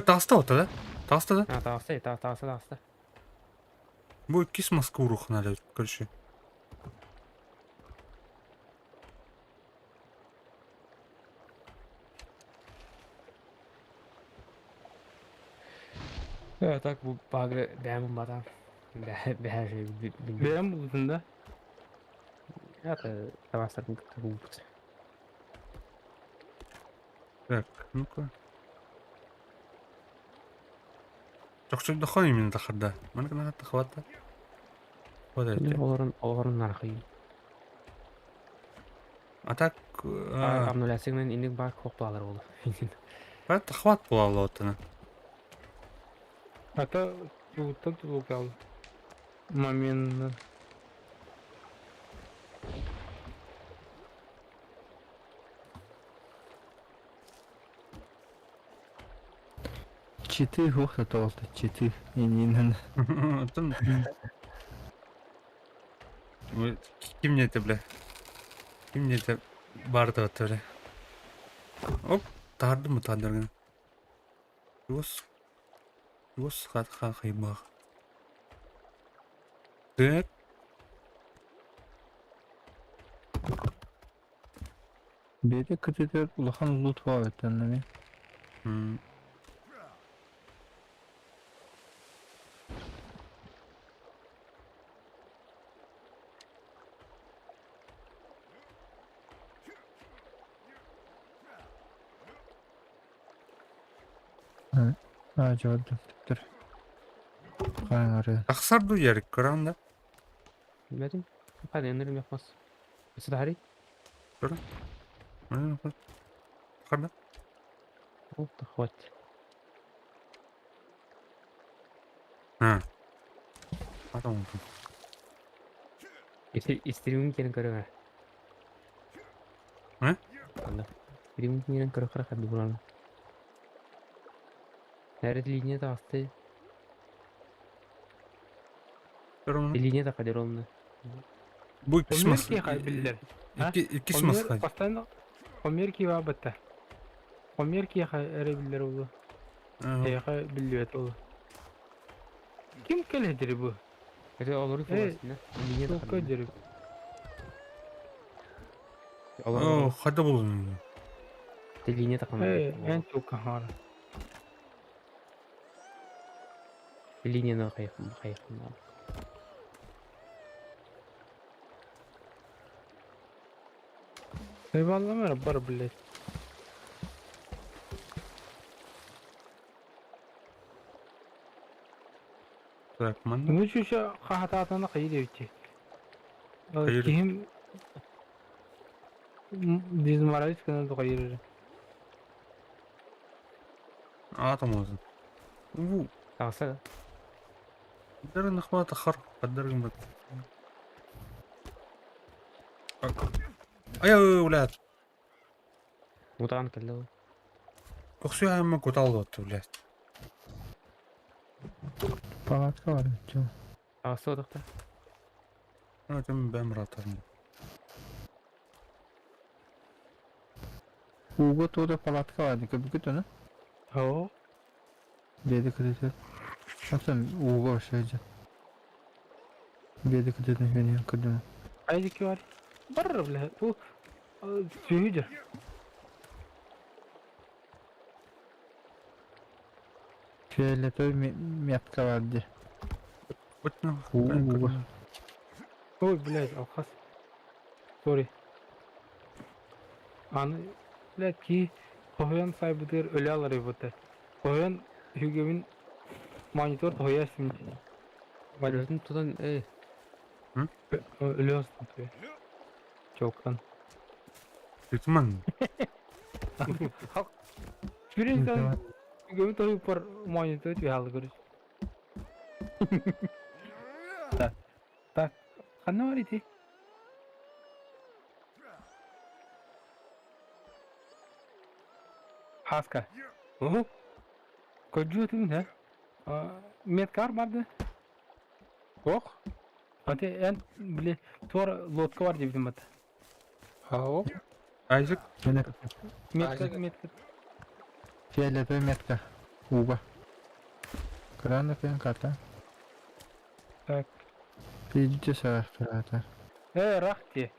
Таста ота, да? Таста, да? А, тағысы. Бу икки смазка урух надо, короче. Так, bu bagı beğenmem bana. Her şey bilmiyorum. Benim buldun da. Это тавасардың кітабы. Так, ну-ка. Жоқ, что дохон именно тахарда. Mana kena тахвата. Вот это. Оларын нарқы. А так, Амнулясыңнан инdik бар қоқпалар болды. бәт тахват болалы отына. Ата туттан тулукал. Момент. Çiti hukta tolta. Çiti. Inin. Отын. Kim нете, бля? Kim нете барды вот, бля? Оп, тарды мы тадыргын. Юос хат хайбах. Так. Bir de kötüler ulahan loot var ettenleri. Gördüm. Dur. Kayan araya. Тахсарду ярик көрәм да. Bilmedim. Hadi yanlarım yapmaz. Mesela hari. Mana тахарда. О, да хватит. Потом. Истеримін керін көрі А? Истеримін керін көрі қара қады бұраны. Әрі линия да асты. Линия да қадер олымды. Bu iki smaz. Померки хайбиллер. İki smaz hadi. Постоянно померки вабата. Померки хайбиллер oldu. Хай биллет oldu. Kim keledir bu? Это олары фугасында. Линия да Çok қадер. kadir. О, хада болдun. Линия да қадер. En çok kahar. Линия да қайықым. Eyvallah var billet. Так, mana. Bu şu hatatana kayı devçi. Kayır. Kim dizmarais kana da kayır. Атом olsun. Bu. Тағысы. Дәрі нахма тахар. Қаддарым бәт. Ай, блядь. Мутаған кілді ол. Көксүй әмі көталды отты, блядь. Palatka var. Çok. Тағысы одықта. Өтім бәм ратарым. Uğur toda palatka vardı. Köpük onu. Ho. Dedi kötüler. Hasan Uğur şeyce. Dedi kötüler beni kırdım. Haydi ki var. Barra bile. Bu sürücü. Şöyle toy metka vardı. Өтім. Uğur. Oy блядь, алхас. Sorry. Аны блядь ki Koyan sahibidir öyle alır yapıtı. Koyan hügemin monitör toya şimdi. Валютын тудан, Öyle olsun diyor. Çoktan. Ütman. Bir insan gömü toyu par monitör bir halı görüş. Tak. Kanne var iti. Haska. Kocu atın ha. Metkar vardı. Yok. Hadi en bile tor lotka var diye bildim hatta. Ha o. Isaac. Metkar. Фиолетовая метка. Уба. Крана карта. Так. Идите сюда, вперед. Rak diye.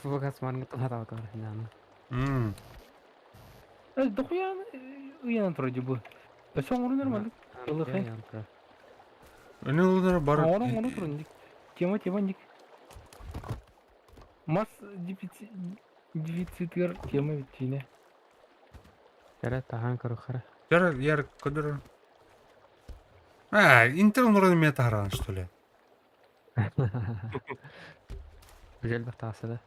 Фугас марын тулат алкар yani. Dokuyan uyanan turacı bu. Son onu normal. Yıllık hay. Ne olur bar. Onu turun dik. Tema dik. Mas дефицитер тема vitine. Кара тахан карухара. Yer kadar. Intel нурын мен таран что ли? Güzel bir tası da.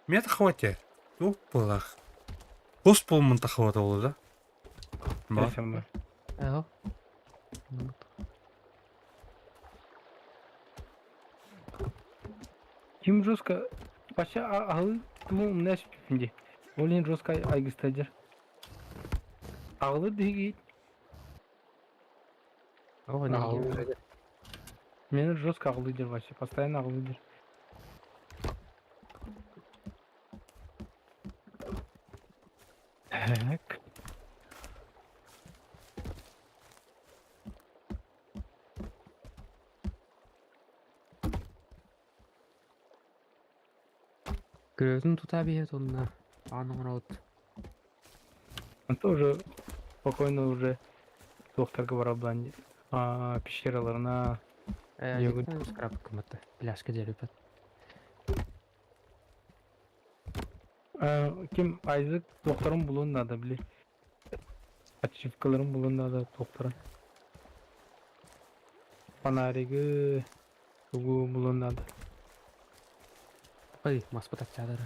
Мет хватит. Тупылах. Госпол мынта хвата болду да? Бар. Yaşamda. Ага. Kim Ruska başa ahı tuğum neş pipince. Olin Ruska aygıstacır. Ağlı değil. О, не. Meni Ruska ağlıdır başa. Постоянно ağlıdır. Так. Gözün tutabiliyor onunla. Anamın ot. Он тоже спокойно уже doktorga барабан. Пещераларына. Yogurt. Yogurt. Skrap kımıttı. Plaşka jelipet. Kim Isaac doktorun bulundu da bile. Açıfkaların bulundu da doktorun. Fanarigi Tugu bulundu da. Ay, mas patak çadırı.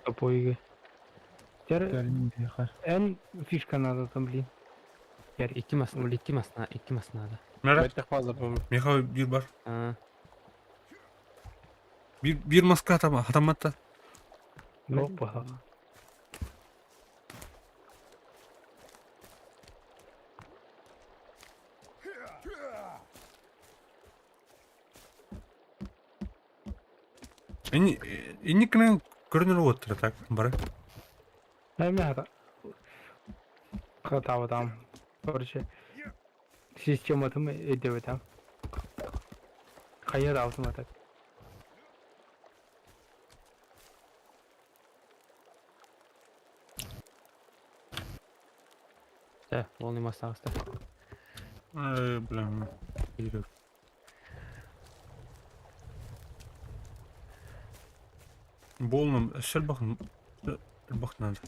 Topoyigi. Jar Дальний en fişka nada tam bilin. İki masna da. Merak. Ben de fazla yapamam. Меха bir bar. Ha. Bir maska atamatta. Hoppa. Инникнен көрінер отыр так бар. Hem hata. Hata adam. Короче. Sistem atımı ediyor tam. Kayır altım atak. Volny mas ağızda. Блин. Болным шел бах надо.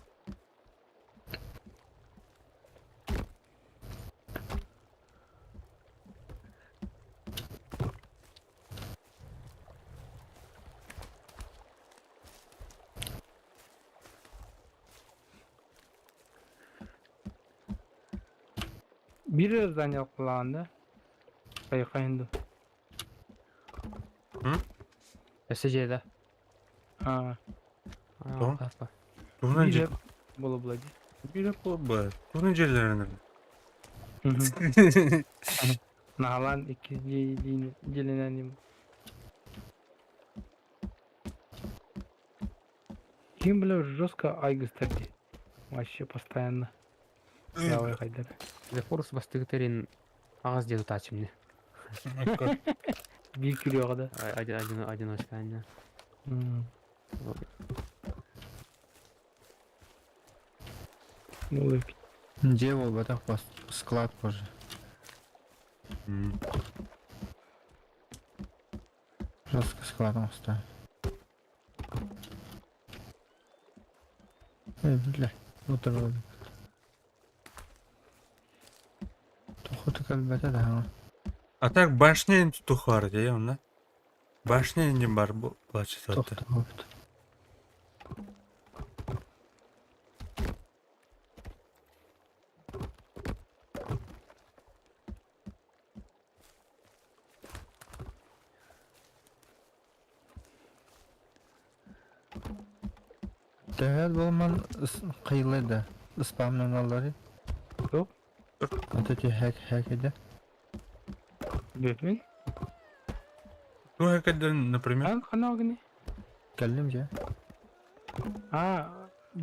Bir özden yapılandı. Kayıkayındı. SC'de. Ha. Tamam. Kafa. Турнан Bir жер. hep bolu buladı. Bir бай. Турнан жерлеринен. Nalan ikinci gelinen. Kim bilir жестко айгыстырды. Вообще постоянно. Я ой хайдар. Зефорус бастыгытерин ağız diye tutar şimdi. Bir kilo kadar. Одиночка, Аня. Ну, Делал бы так склад позже. Жестко складом оставил. Бля, вот это. Туху ты как бы это, да. А так башня тух бар дей онна. Башня инде бар бу плачет атты. Тоқтап. Тәһәл булман кыйлы да. Спамнан аллары. Yok. Атати хәк иде. Bilmiyorum. Ну, hakikaten, например. Ben kanal günü. Келдим же. Ha,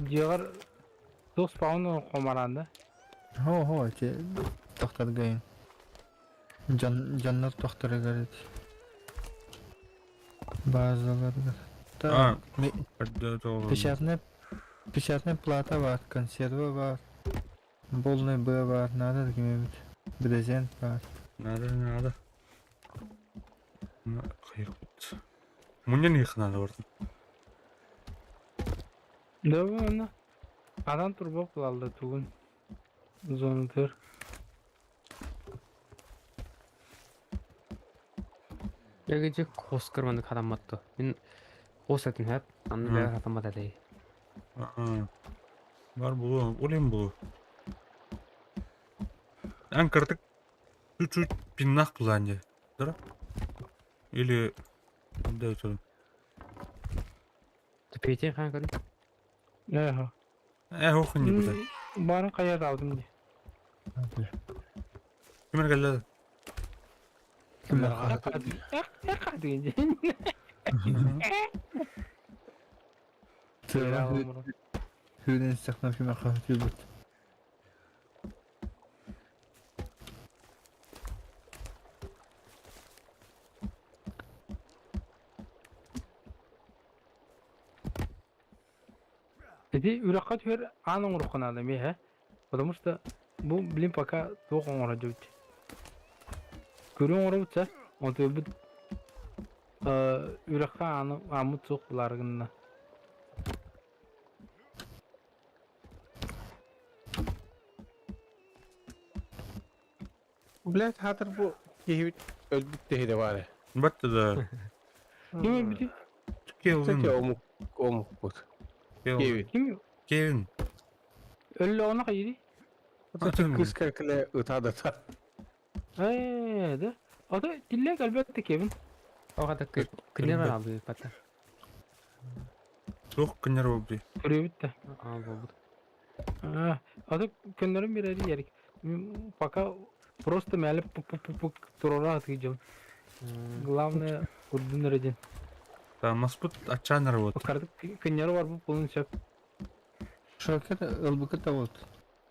ciğer dos pound komaranda. Хо, те тоқтар гайын. Жаннар тоқтары гарит. Базаларга. А, Та печатная плата бар, консерва бар. Полный Б бар, надо кимебит. Брезент бар. Надо. Ну, кайрут. Мне не их надо вард. Да bu adam turbo kılaldı tuğun. Zonutör. Егеже қос кірманды қадаматты. Мен қос әтін әп, анны бәрі қадамат әдей. Бар бұл, олем бұл. Ан картык чуть-чуть пиннах плане, да? Или да это. Ты пейтен қан көрін? Eho. Охын не буде. Bana kaya daldım diye. Кимер geldi? Hadi ince. Hüden istekten kime kahve yıldır. Jadi urakat her anong rukan adam ya. Потому что bu bilim пока только он раджут. Көрүн орабытса, он төбүт уракка аны амут соқларыгына. Блядь, хатыр bu kehit öldük de hede var. Battı da. Kim bilir? Seke Kevin. omuk bu. Kevin. Kevin. Kim? Kevin. Öyle ona kaydı. Kız karkıla ıtada ta. De. O da dille elbette Kevin. Оға да кінер бар алды патта. Соқ кінер болды. Көрüyor bitti. Ал болды. O da könlerin bir eri yerik. Пока просто мәліп пуп турора атыйжым. Главное курдун редин. Та маспут ачан работа. Покардык көннері бар бұл бұлын сөп. Şarkı ılbıkı da oldu.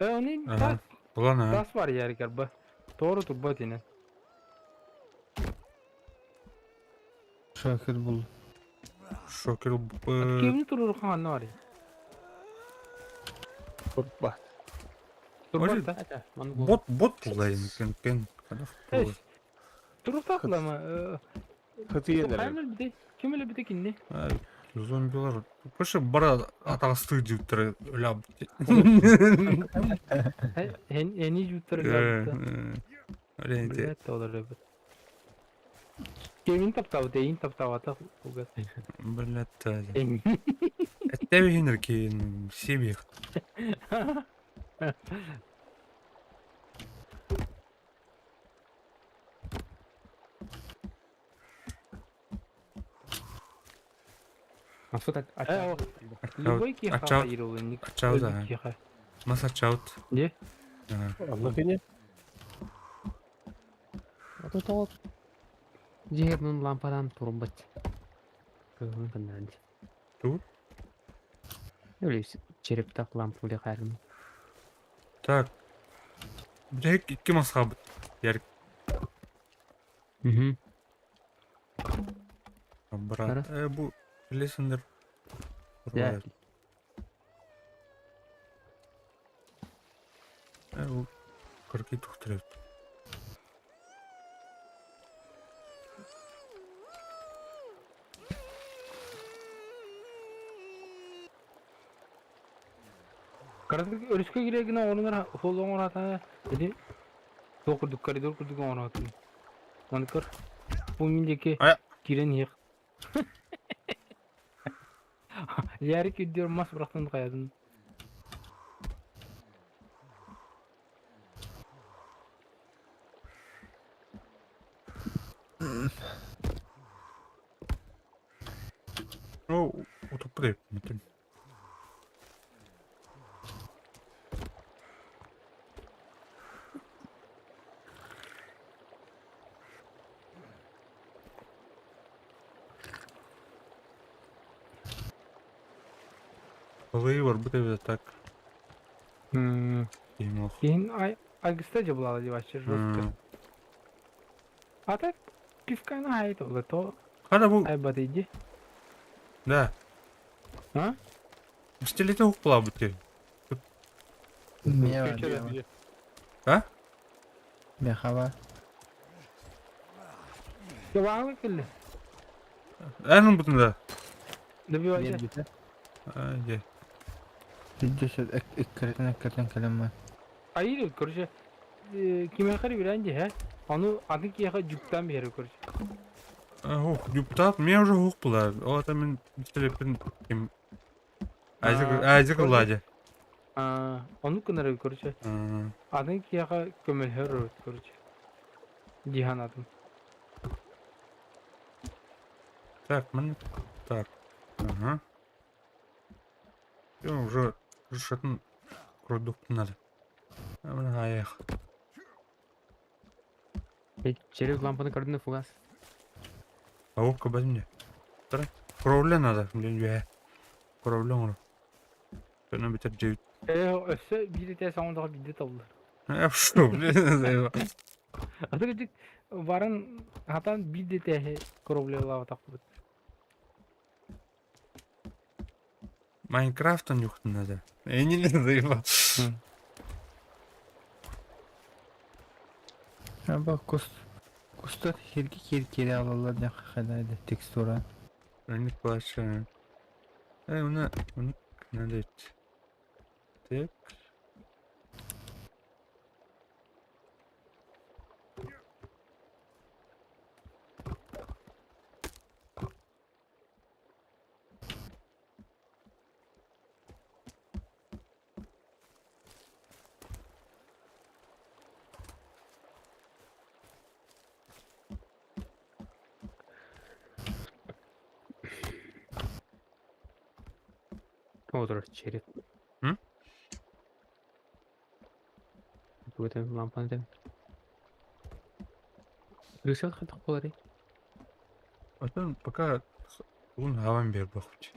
Onun Ага. Плана. tas var yerik arba. Doğru turba dinen. Şarkı bul. Шокер. Kevin turur kanı var ya. Kurba. Turba da. Ача, маны болды. Бот булайын кен. Turur takla mı? Kıtı yenir. Hayır bir de. Kim öyle bir de kinni? Зомбилар. Пышы бара атағысты деуптір өлап. En iyi jutları geldi. Öyle de. Evet olur evet. Kevin taptav deyin taptav ata. Блядь, тали. Это винер кейн себе. Мақсұт ача. Любой киха Ачау. хайрулы. Ачау да. Маса чаут. Не? Anlatın Ото тоғыз. Жегердің лампадан тұрым бәт. Көргін кіндерінде. Ту? Өлейсі, черептақ лампуле қайрын. Так. Блядь, iki masabı. Yer. Брат. Bu Лесендер. Ya. Bu 40 тухтырет. Karadaki örüske gireye gine onunlar holon orata. Dedi. Dokurduk koridor kurduk onu atıyor. Onu kır. Bu mindeki Ay. giren yık. Yarı ki diyorum mas bıraktın kayadın. O topu da yapayım. Olayı var bu devre tak. Game of. Keyin Aygıstaca bulalı başlar. Rostu. Hatta pifkana hayat olur. To Hadi bu ay badayıcı. da. Ha? İstilete hukla bu te. Ne var Köçe de diyor. biliyor. Ha? Ne hava? Ya bağlı kıllı. En butunda. Da bir Ne vajı. güzel. Hadi. Videosu ekkareten kalem var. Hayır kuruşa. Kime kari birinci he? Onu adı ki yaka cüpten bir yere kuruşa. Huk yuptat me уже huk bular. O da men istilepin kim. Azıcık ulaca. Onu kınarı kuruşa. Adın ki yaka kömel her kuruşa. Cihan adım. Так, мен так. Ага. Я уже решетін продукт надо. Мен аяқ. Через лампаны кардын фугас. Ауыққа бәзімде. Тұрай. Кровля надо. Блин, я. Кровля onu. Sonra biter cevit. Össe bir de sonra daha bir de tavlı. Ya şu blin. Adı gıcık varın hatan bir de tehe korobli lava takıldı. Майнкрафт'tan yoktun надо. Не надо. Ha bak kustar keri alallar ne kadar tekstura. Örnek başa. Onu ne de et. Tek. Odur çeyrek. Hı? Bu da lampanı da. Рышал хатах болар. Потом пока он хавам бер бахуч.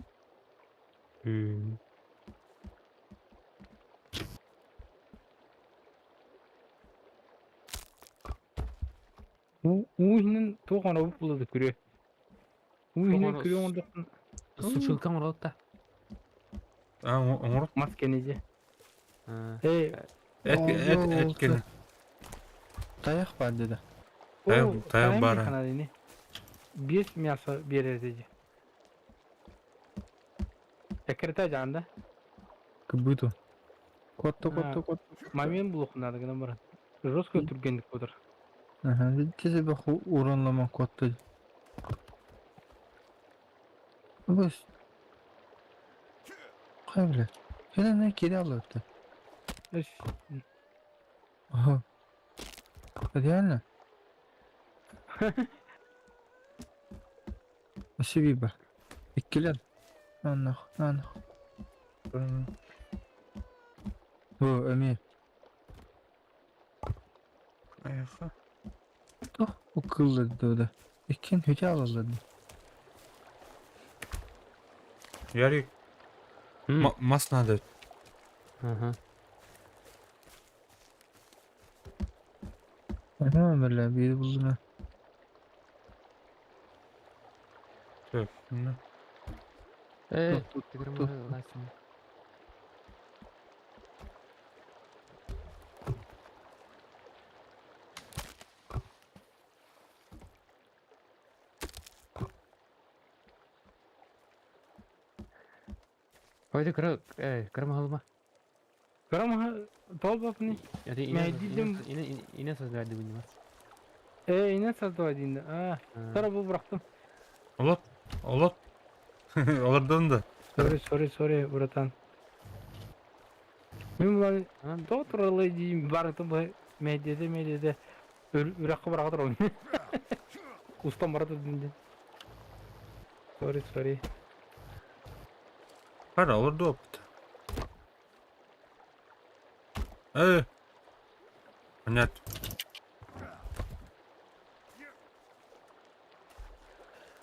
Уйнын тоғана өп болады күре. Уйнын Тоғана күре онда Сучулкам оралта. Оңырып. маскенеже. Эткені. Таяқ бар деді. Таяқ бар. Бес мясо береді. Секретар жанында. Кбыту. Котто. Мамен блокунады гына бар. Жестко түргендік отыр. Ага, видите бak уронлама котто. Бос. Қай біле. Сені кері алыпты. Ага. Реально? Себебі. Иккелер. Анық. О, әме. Аяққа. Тох, укылды да. Иккен хөте алалады. Ярик. Мас надо. Ага. Ага, бәлі, бейді бұлдына. Так, ну. Тиграм лайсың. Haydi kırma halıma. Karama tol bak ne? Yani Ben dedim- yine söz verdi bunu. Yine satıyor diyinde. Sonra bu bıraktım. Olat. Olat. Olardan da. Sorry buradan. Ben var doktorla diyeyim vardı bu medyada ürakı bırakır onu. Ustam vardı diyinde. Sorry. Para olurdu o bitti. Понятно.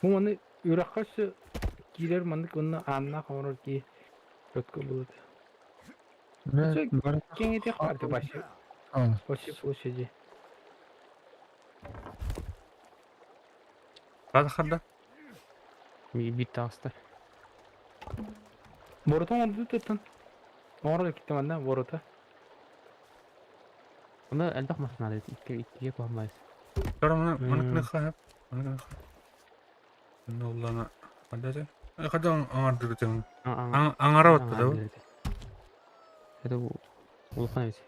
Bu bana ürakası girer mandık onun anına konur ki kötü bulur. Ben bara Gene de vardı başı. al. Başı poşeci. Hadi. Bitti hasta. Borutan oldu tutun. Orada gittim anne boruta. Onu elde bakmasın hadi. İkiye koymayız. Sonra bunu ne kadar? Ne oldu hadi. Hadi anardıracağım. Angara battı da bu. Hadi bu. Ulkan evet.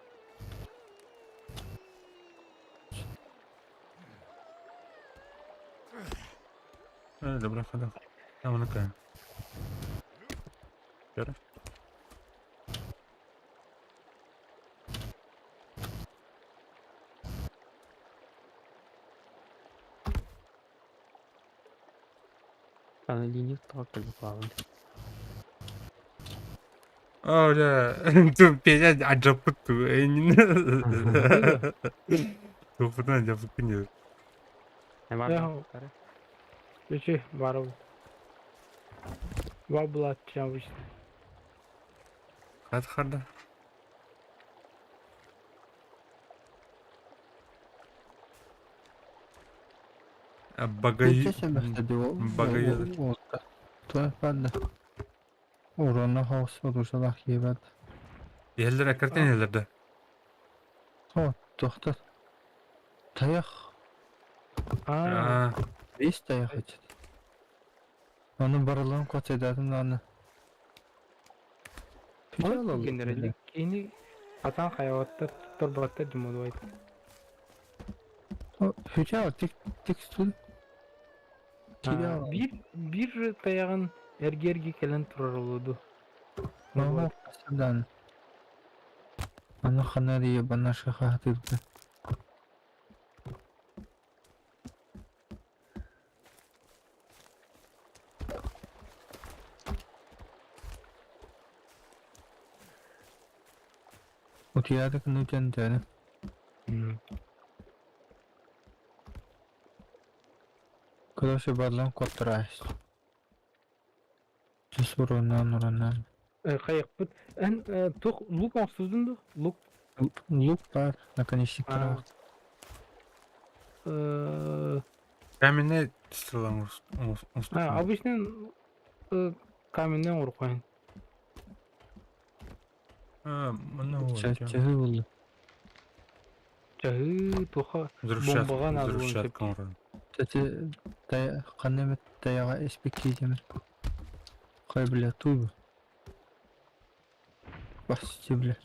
Öyle bırak hadi. Tamam ne kadar. Göre. Bana linyi taktı bu falan. Öyle. Dur bir acayip tu. Enin. Çok fena acayip gidiyor. Ne var? Ya. Geçi var o. Var bulatacağım işte. Hadi. Bagayı. Geçese başladı o. Bagayı. Tuvalet ben de. Orana havuz olursa bak yiyemez. Yerler akarken yerlerde. Tamam, doktor. Dayak. Beş dayak açtı. Onun baralığını kaç ederdim lan. Ama generallik ini atan hayatta turbatta cumudu aydı. Hüca dik stul. Bir tayağın ergi gelen turar oldu. Mama kasıdan. Ana kanariye bana şaka hatırdı. Utiyada kınucan canım. Kılaşı barlan kotturaş. Cesurunan. Kayak put. En tok luk maksudun da luk. Лук бар, наконечник. Каменный стрелом. Обычно каменный уркайн. Чахы болды. Чахы тоха Взрывчатка. бомбаға надо Взрывчатка ұрған. Тәте қандай мет таяға эспек кейдемір. Қай біле туйбы. Басты біле.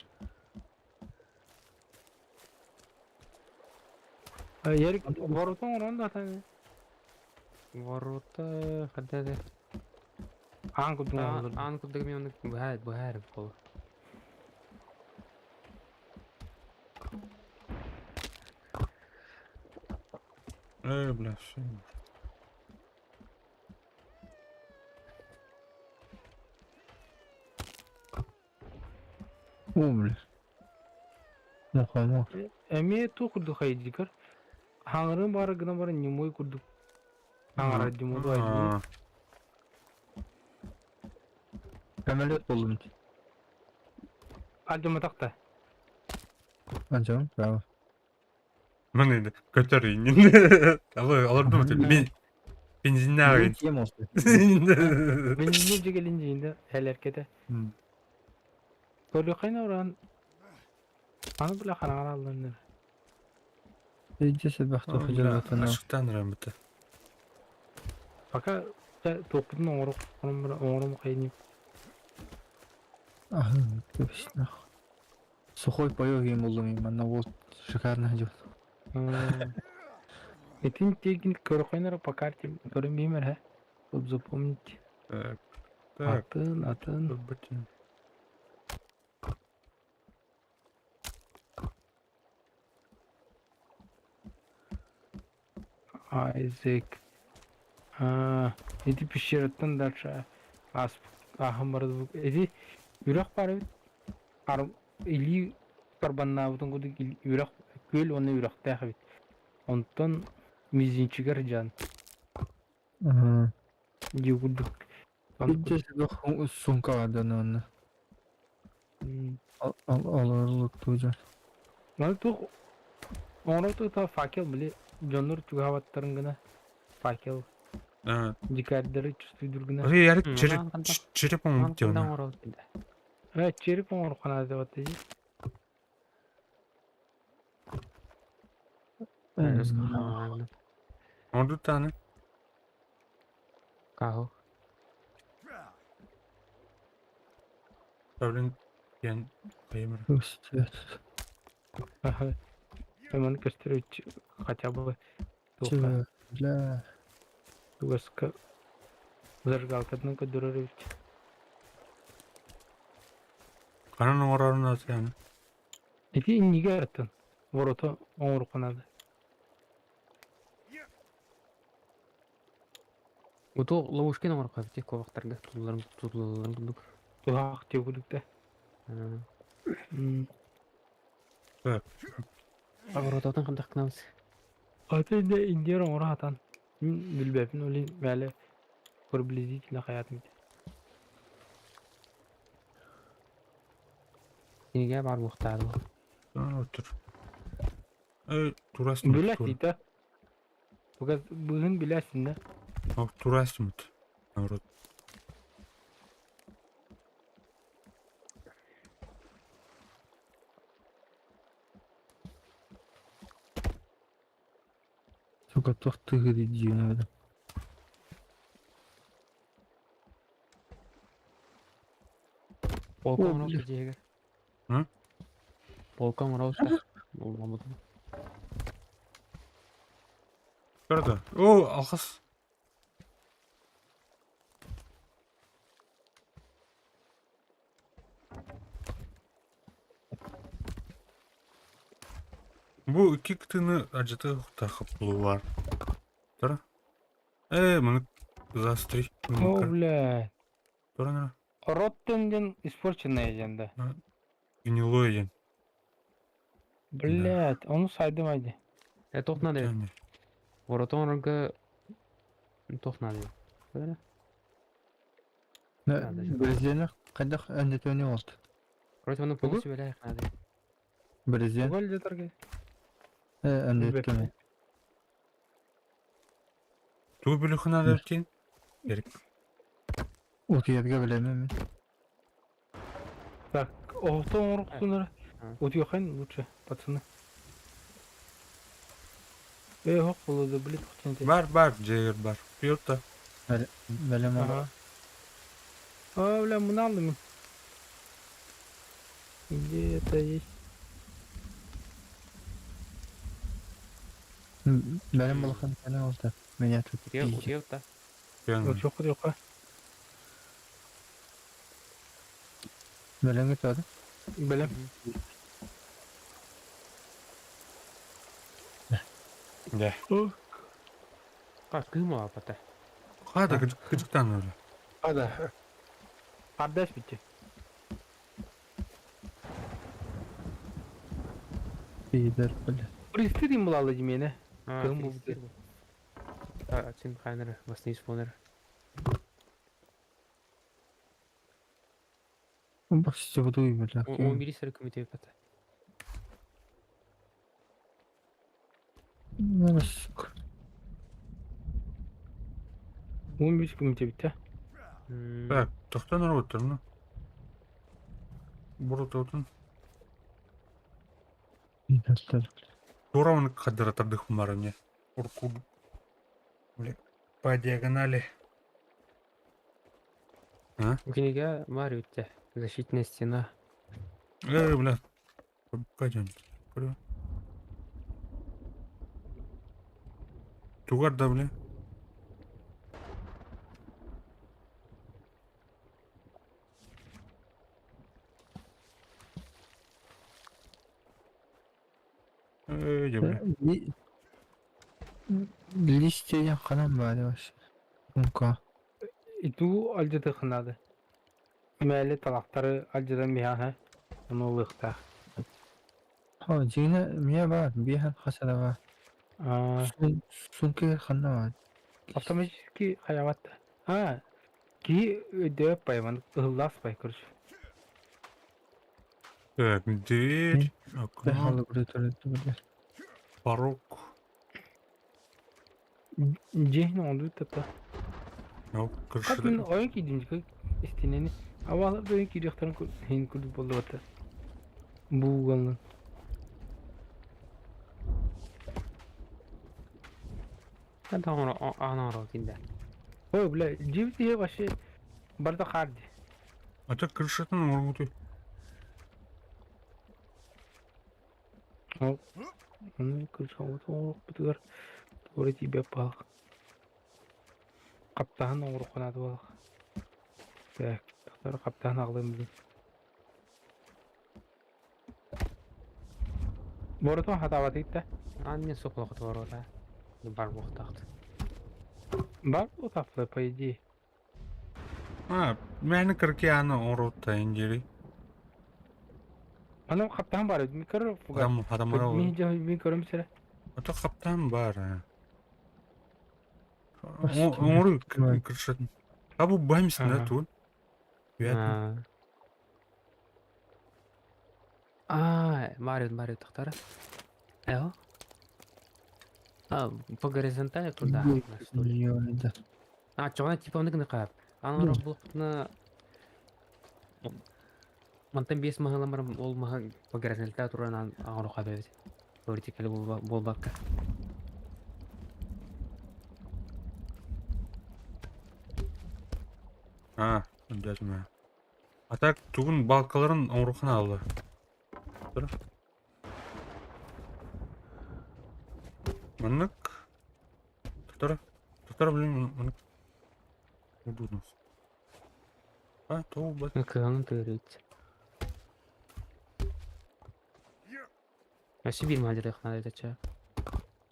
Ярик воротон ронда тани. Ворота хадады. Анкуддаг мен бухар бол. Бля, все. Умле. Мухамо. Эме то курду хайдикар. Хаңырын бары гына бары немой курду. Хаңара димоду айды. Әмәлет болдым. Альдыма такта. Анжам, право. Мен енді көтерейін. Алырды ма? Мен бензинне ағайын. Кем olsun. Бензинне жегелинже инде хәләркәтә. Көрді қайна ұран. Аны біла қарағар алдыңдар. Ece baktı hıcal vatana. Aşıktan rahmeti. Пока топудun оңырым қайын. Ага, точно. Сухой паёк ем болдым, именно вот шикарно идет. Этим тегин көрөхөнөр по карте көрөнбеймер, ха? Чтоб запомнить. Так, так, Атын. көрбөтүн. Айзек. Эти пещераттан дальше. Ахмар. Эти үрөх бар бит. Или карбаннабытын кудук үрөх көл оны үрөхтэй бит. Онтон мизинчигер жан. Ага. Югудук. Идеш сумка адананы. Аларлык тоже. Мал тух оңроту та факел биле жоннор чугаваттарын гына факел дикардары чувствуйдур гына. Ой, ярик М, череп он Кандай тема. орол келди. Череп оңор кана деп атты. Он таны. Кахо. Проблем ян каймер. Пустец. Ман костеруч хотя бы Чего? Бля. тугаска зажигалкадан көдөрөрүч. Канан орарына сен. Эти неге аттын? Ворота оңор канады. Ото ловушкин оңор кайбыт ковактарга тулларын кудук. Тугак тебүлүктө. Так. Агрототон кандай кынабыз. Атында индер оңор атан. Мен билбепин улин мәле приблизительно хаятым. Сенеге бар муктары. Отур. Эй, турас. Билет дита. Бүгүн билесин да. Турасмыт. Народ. Сука, тохты гидиюна бля. Полкон О, орол бля. жегер. А? Полкон орол. Болмамыд. Көрдө. О, алгыс. Бу iki кытыны ажыты тахып булуар. Тора. Муну застри. О, бля. Тора. Роттенден испорченная еженда. Гнилой ен. Блядь, onu saydım haydi. Тохна де. Тяне. Воротонга тохна де. Böyle. Брезена кайдах андетөне болду. Короче, onu полностью белек надо. Брезен. Gol de targe. Андетөне. Туу бүлүхүн алып кин. Керек. Утуярга билемем мен. Так, олто оңор кутунар. Утуяхан лучше, пацаны. Хок болду, блин, кутунте. Бар, жегер бар. Пиота. Билем ага. Бля, мына алдым мен. Где это есть? Билем болған кәне болду. Меня тут. Утеев та. Жоқ. Билем кетеді. Білем. Да. Как кыма апата. Хада кыжыктан эле. Ада. Ардаш битти. Пидер, бля. Пристырим булалы жемени. Кым бул? Сен хайнер, вас не исполнер. Бак işte bu duyuyor bля. Он бери комитет апата. Насука. 15 күн битти. Так, токтон отур ну. Бурут отун. Пидер. Тура кадратардык маране. Урку. Бля. По диагонали. Книга Мариутте. Защитная стена. Бля. Пойдем. Тугар да біле. De біле. Листья канам бар вообще. Ну-ка. Иту алжыды хынады. Мәлі талақтары алжыдан мияха. Оны лықты. О, жина мия бар, бихан хасада бар. Сумке ханна бар. Автоматически хаяватты. Ки өйдөп байман. Ыһыллас бай көріш. Так, дверь. Окно. Бехалы buraya. Порог. Жехін оңды өттіпті. Yok, Как мен кыршыды. ойын кейдім істенені. Авалып ойын кейдіқтарын кейін көрдік болды баты. Буғалын. Hadi ana кинде. Ой, бля, живите вообще барда харди. А так кыршытын оргуты. Оны көрсен оңырық бітігір. Торы тебе балық. Қаптағын оңырық қонады балық. Так, тақтары қаптағын ағылымыз. Борытын хатаваты етті. Анне соқлық бар ода. Бар уақытақты. Бар отақты, по идее. Мәні кірке аны оргуты индери. Анам қаптағын бар еді, мен көрір фуға. Адамар ол. Мен көрім сірі. Ата каптан бар. Оңру кыршытын. А бу баймысың да туын. Бар тақтары. Эо? По горизонтали туда. Ёлда. Чоғана типа ондығыны қап. Аңыры бұлықны... Мантан бес мағаламарым ол маған по горизонтали тұрған аңыры қап өз. Вертикалі болбаққа. Үндәсіме. Атак туғын балқаларын оңрухына алды. Тұр. Мұнық. Тұтар білін мұнық. Удудыңыз. Тоғы бәт. Кығанын тығырыйт. Вообще bir madde хнады это ча.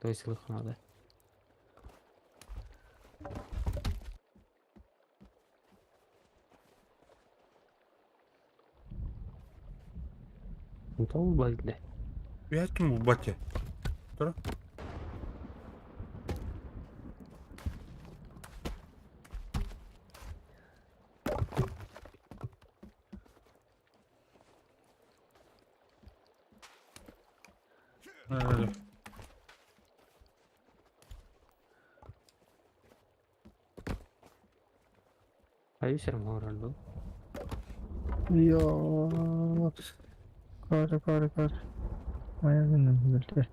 То есть хнады. Это убайда. Я этому в бате. Тұр. Ayushar morando. Yo. Kar. Maya benim böyle.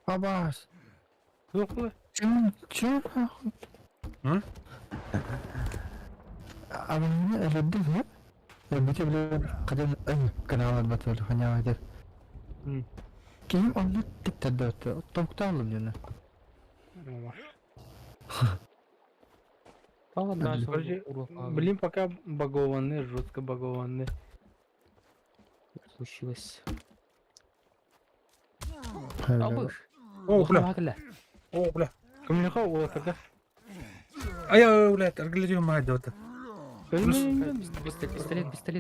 Abbas. Yok mu? Çok. Hı? Abone edildi mi? Bir de böyle kadın kanala batıyor hanya eder. Kim onu tıkta dörtte. Tokta alın yani. Блин, пока багованный, жестко багованный. Случилось. О, бля. Камильха отака. Ай, блядь, аргилерию мать дота.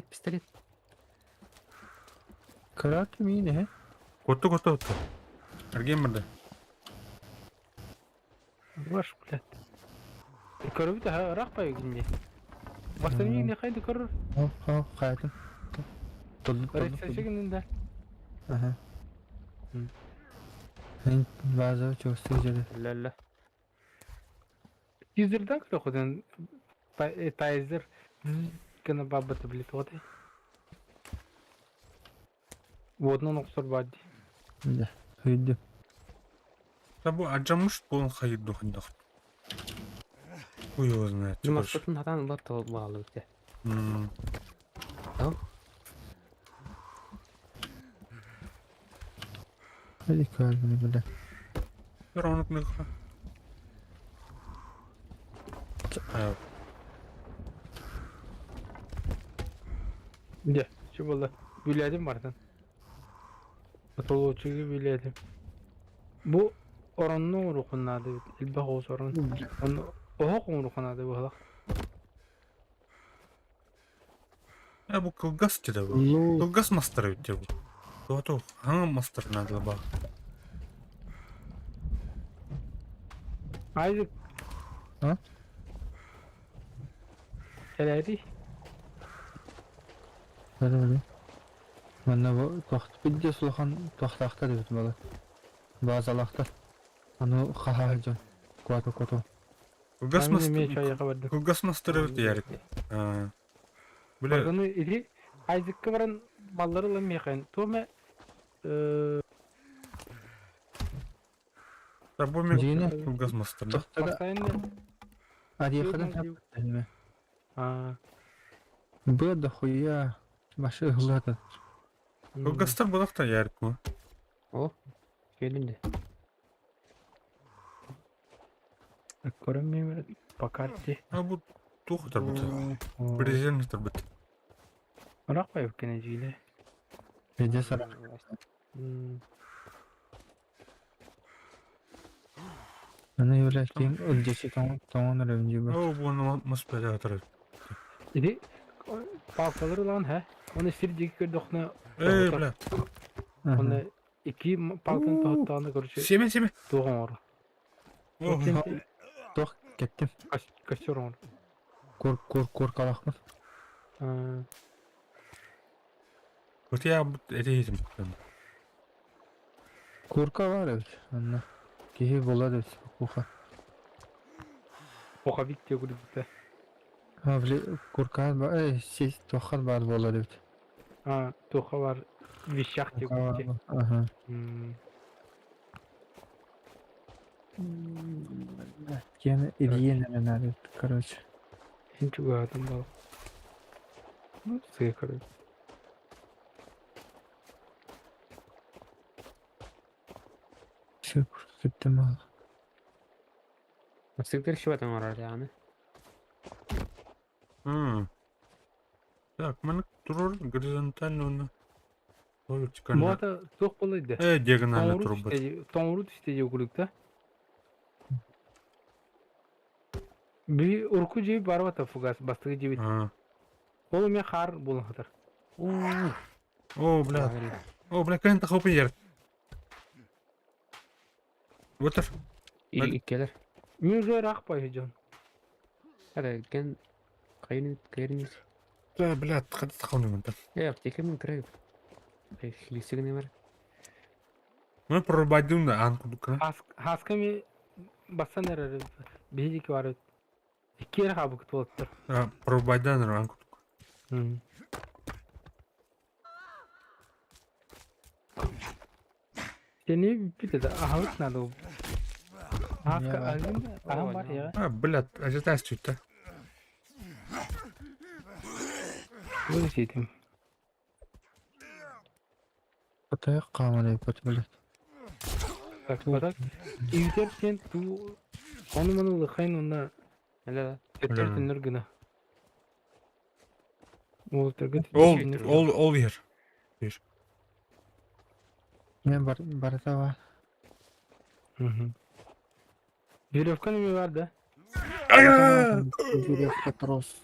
Пистолет. Karat mı yine he? Коту. Арген барды. Ваш, блядь. Көріп те рақ па өгінде. Бастан не қайды көрір? Қайтым. Рексешігінінде. Ага. Мен база çok sıcak. Ля. Yüzlerden kırı kodun. Tayizler. Gana babbatı bileti oday. Водно ноксор бади. Да. Hüydü. Та бу ажамыш болын хайырды хындақ. Хуй его знает. что больше. Жұмаспытын атан лот бағалы өтті. Hadi kalbini bile. Ровно легко. De, şu valla. Biledim vardan. Atolu çünkü biledim. Bu oranın ruhunadı. İlbah o sorun. Onu oha ruhunadı bu hala. Ya bu Кылгас dedi bu. Кылгас мастер ведь bu. То hangi master надо bak. Haydi. Ha? Geledi. Öyle. Bana bu toxt bildi sulhan toxtaqta dedi bana. Bazalaqta. Onu qahajon. Kuatu. Кылгас Ben de master. bir çay verdim. Кылгас master ведь ярик. Бля, Bakını idi. Ayzıkkı varan malları lan meyken. Tome тобой Дина. Кылгас master да? Toxtada hastayında. ariyaxadan tapdı. Ha. Bu da xuya başı hılada. Кылгастар булак та ярик bu. О, келінде. Көрünmüyor. Bakardı. Ha bu тухтар bu. Президенттер bu. Bırak bayıp geneciyle. Bence sara. Ana yola kim öncesi tamam önce bu. О, bunu maspede atar. İdi. Palkaları lan he. Onu sirdik gördükne. Ey bля. Onu iki palkanın tahtağını görüşü. Семя. Doğum var. О, Tox kettim. Kaçıyor onu. Kor kalakmır. вот я этим. Korka var evet. Anla. Kihi bola evet. Kuha. Oka bitti gülüpte. Ha bile korka var. Siz toxar var bola evet. Ha, toka var. Vişak diye gülüpte. Aha. Gene ediye neler короче. Hiç gördüm bak. Suya karı. Şu gittim ha. Сыктыр ішіп атам арады яғни. Так, мене турор горизонтально оны. Bu Вертикально. arada çok kolaydı. Диагонально труба. Tonrut istediği gülükte. Bir urku cebi var vata fugas bastığı cebi. Oğlum ya kar bulun hatır. О, бля, кайын тахау пейер. Өтір. Келер. Мен жой рақ пай жон. Hadi кен кайрын. Да, бля, қады тахау немін. Аптека мен кірі. Хилисігіне бар. Мен прорубайдым да анкудук. Haska mi basan erer. Beylik var. İki yere kabuk tuvattır. Прорубайдан анкудук. Seni bir de ahık nadı o. Haska ahım var ya. Бля, ажитайс чуть-то. Böyle şeydim. Kutaya kalmadı kötü böyle. Bak. İzlerken tu onu bana lıkayın ona. Hele Yetersinler gına. Ол тіргіт. All here. Ne barata var. Веревка не vardı. Bir patros.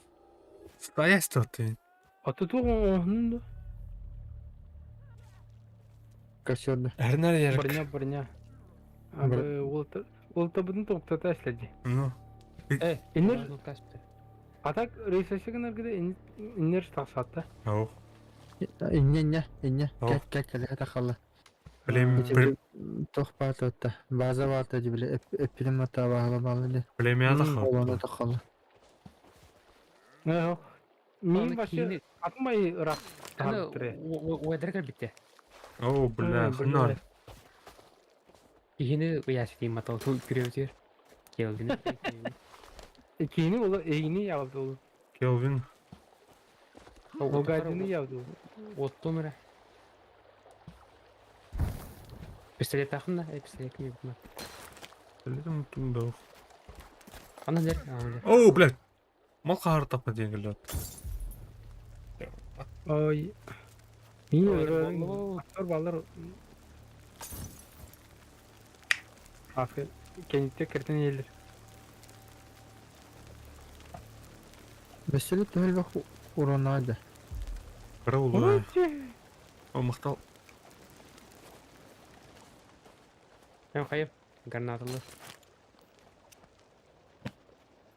Стоять тут ты. Atı onun da. Kaçıyordu. Her nerede yer? Barınya. Abi olta bunu toktata işledi. Ну. İnir. Atak reisleşigen arkada inir taksatta. Ау. İnne. Oh. Gel hadi kalla. Toxpa totta. Bazı var da bile epilem hata bağlı. Племя Olana тахау. da kalla. Ne yok. Min başı atmayı rak. Уэдэргэр битэ. О, бля, хнар. Ихини уяаш тийм атал түл гэрээвэр. Келдин. İkini ola eğini yaptı oğlum. Келвин. O gacını yaptı oğlum. Отто мере. Пистолет тахын да, пистолет кім ебі. Білдім тұмда. Ана дер, ана дер. Оу, блядь. Мал қағыр тапқа дейін келді. Ay. İyi Ой, öğren. болу. Aktör ballar. Asker kendisi kerten yerler. Mesele tuhal bak uğranaydı. Қыры олай. О, мақтал. Hem kayıp. Granatalı.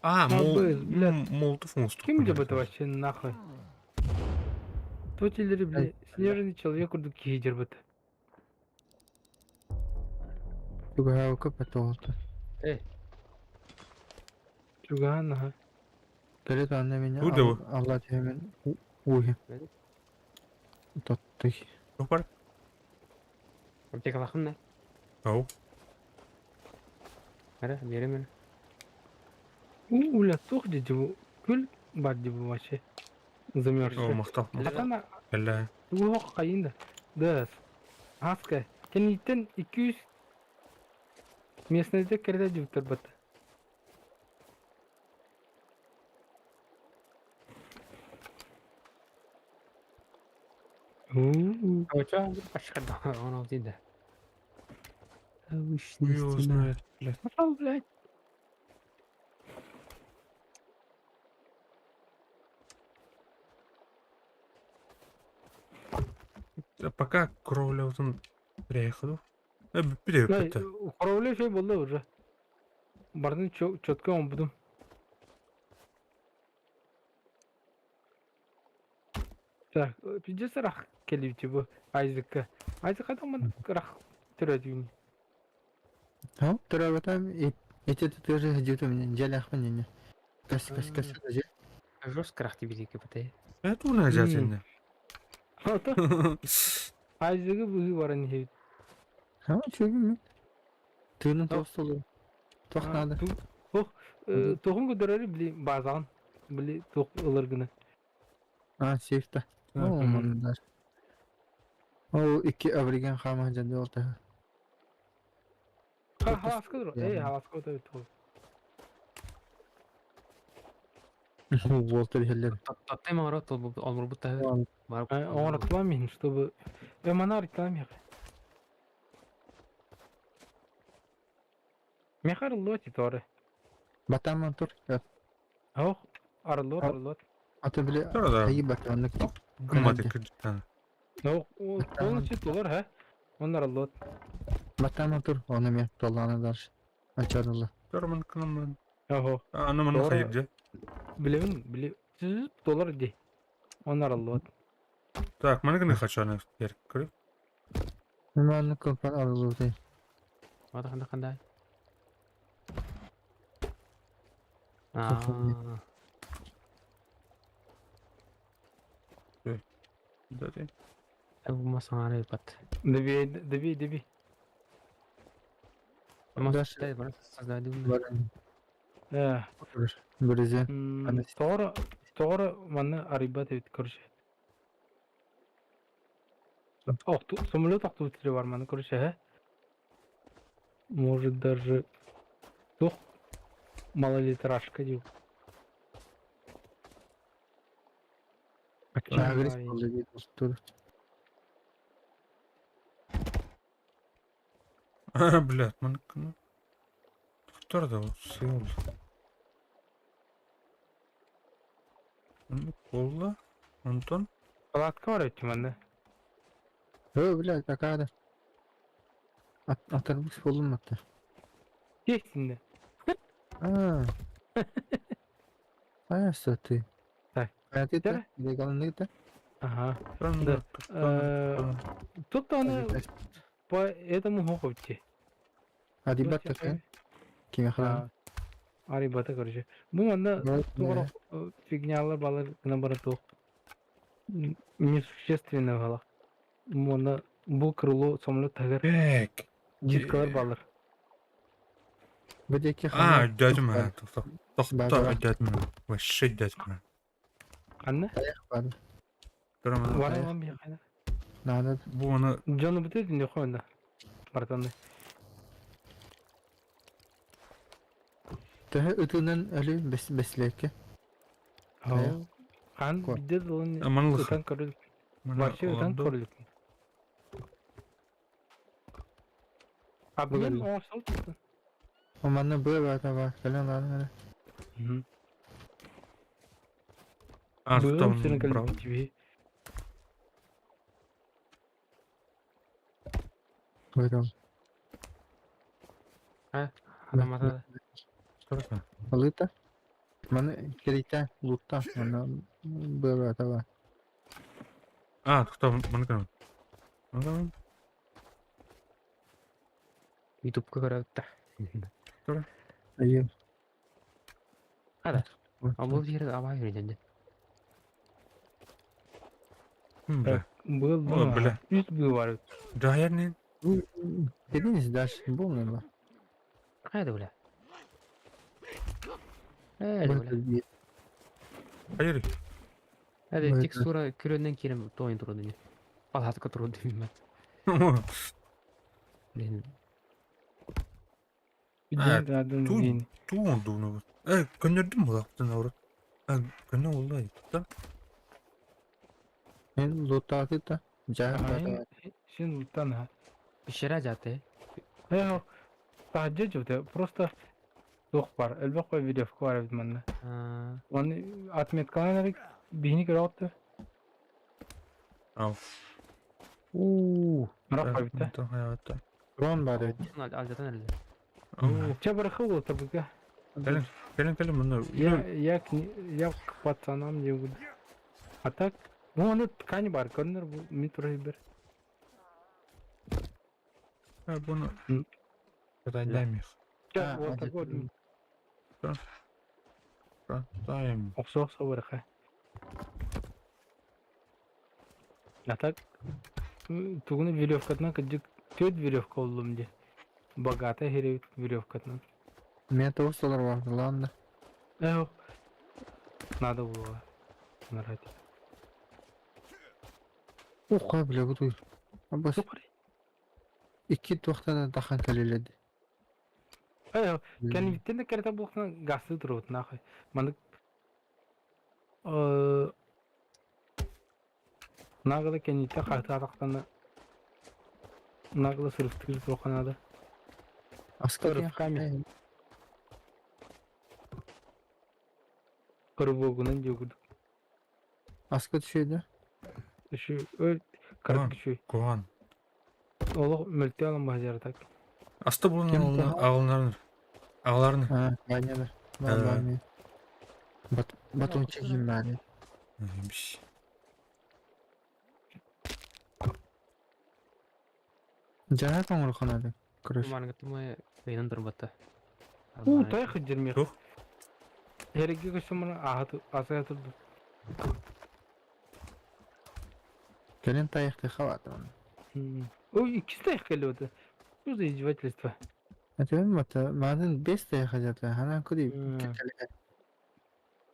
А, блядь. молотов монстр. Kim de bu вообще нахуй? Тотилери, бля, снежный человек урду кейджер быт. Tugaha okap et oldu. Чуган, ага. Gelet anne beni Bu da bu. Allah hemen uyum. Evet. Tattık. Жоқ бар? Аптека лахын да. Ау. Мере, бере мере. Уля, тух деди bu. Кул бар деди вообще. О, Замерзший. мақтал. Атана, Әлі. ух, кайында. Дас. Аска. Кенитен 200 местности керде жуптар бат. Оча, пашка да, он алдыда. Хуй его знает, блядь. Пошел, блядь. Пока кровлевтен приехал. Биле Ай, бітті. Хоровле şey болды уже. Бардың четко он будum. Так, пиздец рах келипчи bu Айзекка. Айзек адам рах түрәдүн. Ha? Turabatam эти тоже идет у меня. Джалях мне. Кас. Жестко рахти бизике бите. Это уна жәтені. Ата Айзеге буги баран хейт. Ha? Çünkü tığının tostu olur. Tohnadı. Tohum gödөрөрү били базан. Били тох ылыргыны. Ha, sefta. Amanlar. O iki avrigen kama jadi oldu. Халаска дур. Халаска да бит. Волтер heller. Таттай мағара тол алмыр бұтта. Он рекламин, чтобы мана рекламе. Мехар лоти торы. Batamam tur. Ох, арылот. Atı bile Sonra da ayı batanlık. гуматы кіджітті. Ох, $10 ha. Onlar арылот. Batamam tur. Onu men dolanı dar. Açarılı. Görмін кінімін. Охо. Аны мұны Doğru. қайып же. Билебин, $100 ди. Onlar арылот. Так, мұны кіні қачаны ерік көріп. Hemen kılpan arılı değil. Ада қандай. Дәде. Болмасаң ары бат. Деби. Дальше. Дай бар, создали. Varın. Э, Бірізе. Тоғры маны арибат өт көрші. Самолет автомобилі бар маны көрші, ә? Может даже тух малолитражка дейу. Agres oldu bir dostur. Блядь, мұны кіні. Тұқтар да сыйыл. Мұны қолда. Антон. Палатка var ötüm anda. Yo bile kakada. Atarmış bulunmadı. Geçsinde. Aa. Aya satı. Так. Hayat etti. Bir kalın neydi? Ага. Да. Тут она по этому хохотче. Hadi bak takı. Kime kadar? Арибата короче. Bu anda doğru фигнялар балар гына бара тоқ. Несущественно гала. Мона bu крыло самолет тагыр. Бек. Житкалар балар. Бөдеки Дядьма. Бага. Тоқта дядьма. Вообще дядьма. Анна? Бады. Тұрам. Вара вам bir kaynak. Надо. Bu onu Canı bitirdin yok onda. Bartandı. Тәһә үтүнән әле бәсләккә. Ha. Kan Koy. bir de onun Amanlık. öten körülük. mana Başı öten oldu. körülük. Abi ben Bugün- o sol tuttu. Оманны бу бата бар. Кәлән аны. Azıkta Bığım senin bunu bravo. kalın gibi. Бuyрам. Адам ата. Тұрасың. Алыта. Маны керейта лутта. Маны бу бата бар. Тоқта мұны кірім. Ютубка көрәтті. Айы. Ада. Бұл жерді абай үйренді. Бля. Bığıl O, bu. bile. Üst bığı var. Cahyer ne? Dediniz дальше булмый бар. Қайда бұла? Әлі бұла. Hayır. Әді Ой, текстура көрінен керім тойын тұрды не. Ал атқа тұрды деймін. Мен Bir Ha, de adın dur. din. Oldu onu. Gönderdim mi yaptın orada? Gönder oldu. Tamam. Мен лутта атыта. Жа бата бар. Şimdi utan ha. ішері жаты. Yok. Sadece cüvde. Prosta yok var. Elbette koy video var evde. Onu atmet kanalı bihni kırardı. Al. Ууу. Merak var bitti. Tamam hayatta. Дрон бар. Алжатан әлі. Çabırıkı oldu tabii ki. Gelin bunu. Yak patsanam diyor. Atak. Bu onu tkani var. Görünür bu mitroyu bir. Bunu. Hı. Kadaylamayız. Çabuk orta gördüm. Kadayım. Oksa bırakı. Atak. Tugunu video katına kıcık. Töt video kollum diye. Bagata heri video katına. Мен тоғысталар бар. Ладно. Yok. Надо было. Нарать. Уха, бля, буду. Абас. İki тоқтада тахан кәлеледі. Yok. Kendi bittiğinde kerete bulaktan gazlı duruyordu. Nahı. Mandık. Nağıda kendi de kartı ataktan nağıda sırıftı durkanada. Аскар Kırıf kami. Kırıboğunun yoğurdu. Аскар düşüydü. Şu öyle kırık şey. Kovan. Oğlum mülkte alın bahçeli tak. Aslı bunun Kim daha? ağlarını. Ağlarını. Ha, banyalar. Var banyo. Батон çekeyim bari. Neymiş. Жана тоңыр қанады. Күріш. Маған кітімі бейнін тұрбатты. Tay xıcırmıyor. Yok. Heregi kışımını asaya turdu. Келен таяқты хаваты. O ikisi de geliyordu. Bu da izdivacılıkta. Әтеуін бата, мадын 5 таяққа жаты. Ханан күдей.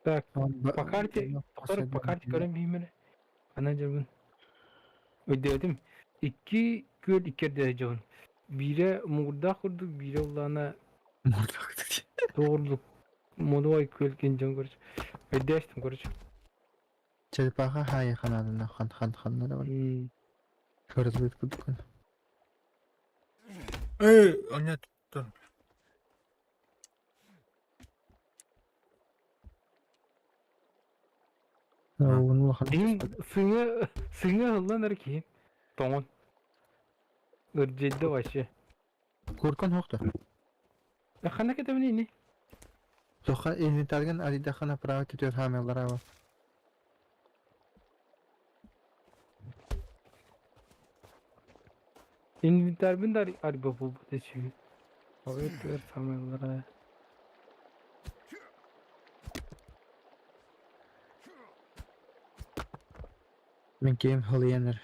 Так, по kartı göremeyeyim mi? Anacığım. Ödedim. 2 göl 2 derece. Bire murda kurduk, bire olana doğruluk. Modu köl gencan görüş. Ödeştim görüş. Черепаха хай қанадына хан-хан-ханнары бар. Көріп өткідік күн. Anya tuttum. Оны лахан. Дим сыңы hıllan erkeğim. Tamam. Ircedde başı. Көркін хоқты. Xana ketemini. Соқа инвентарген алида хана права кетер хамелара бар. Inventar bin de araba bu teşvik. Evet, ver kameralara. Мен кейім хылыяныр.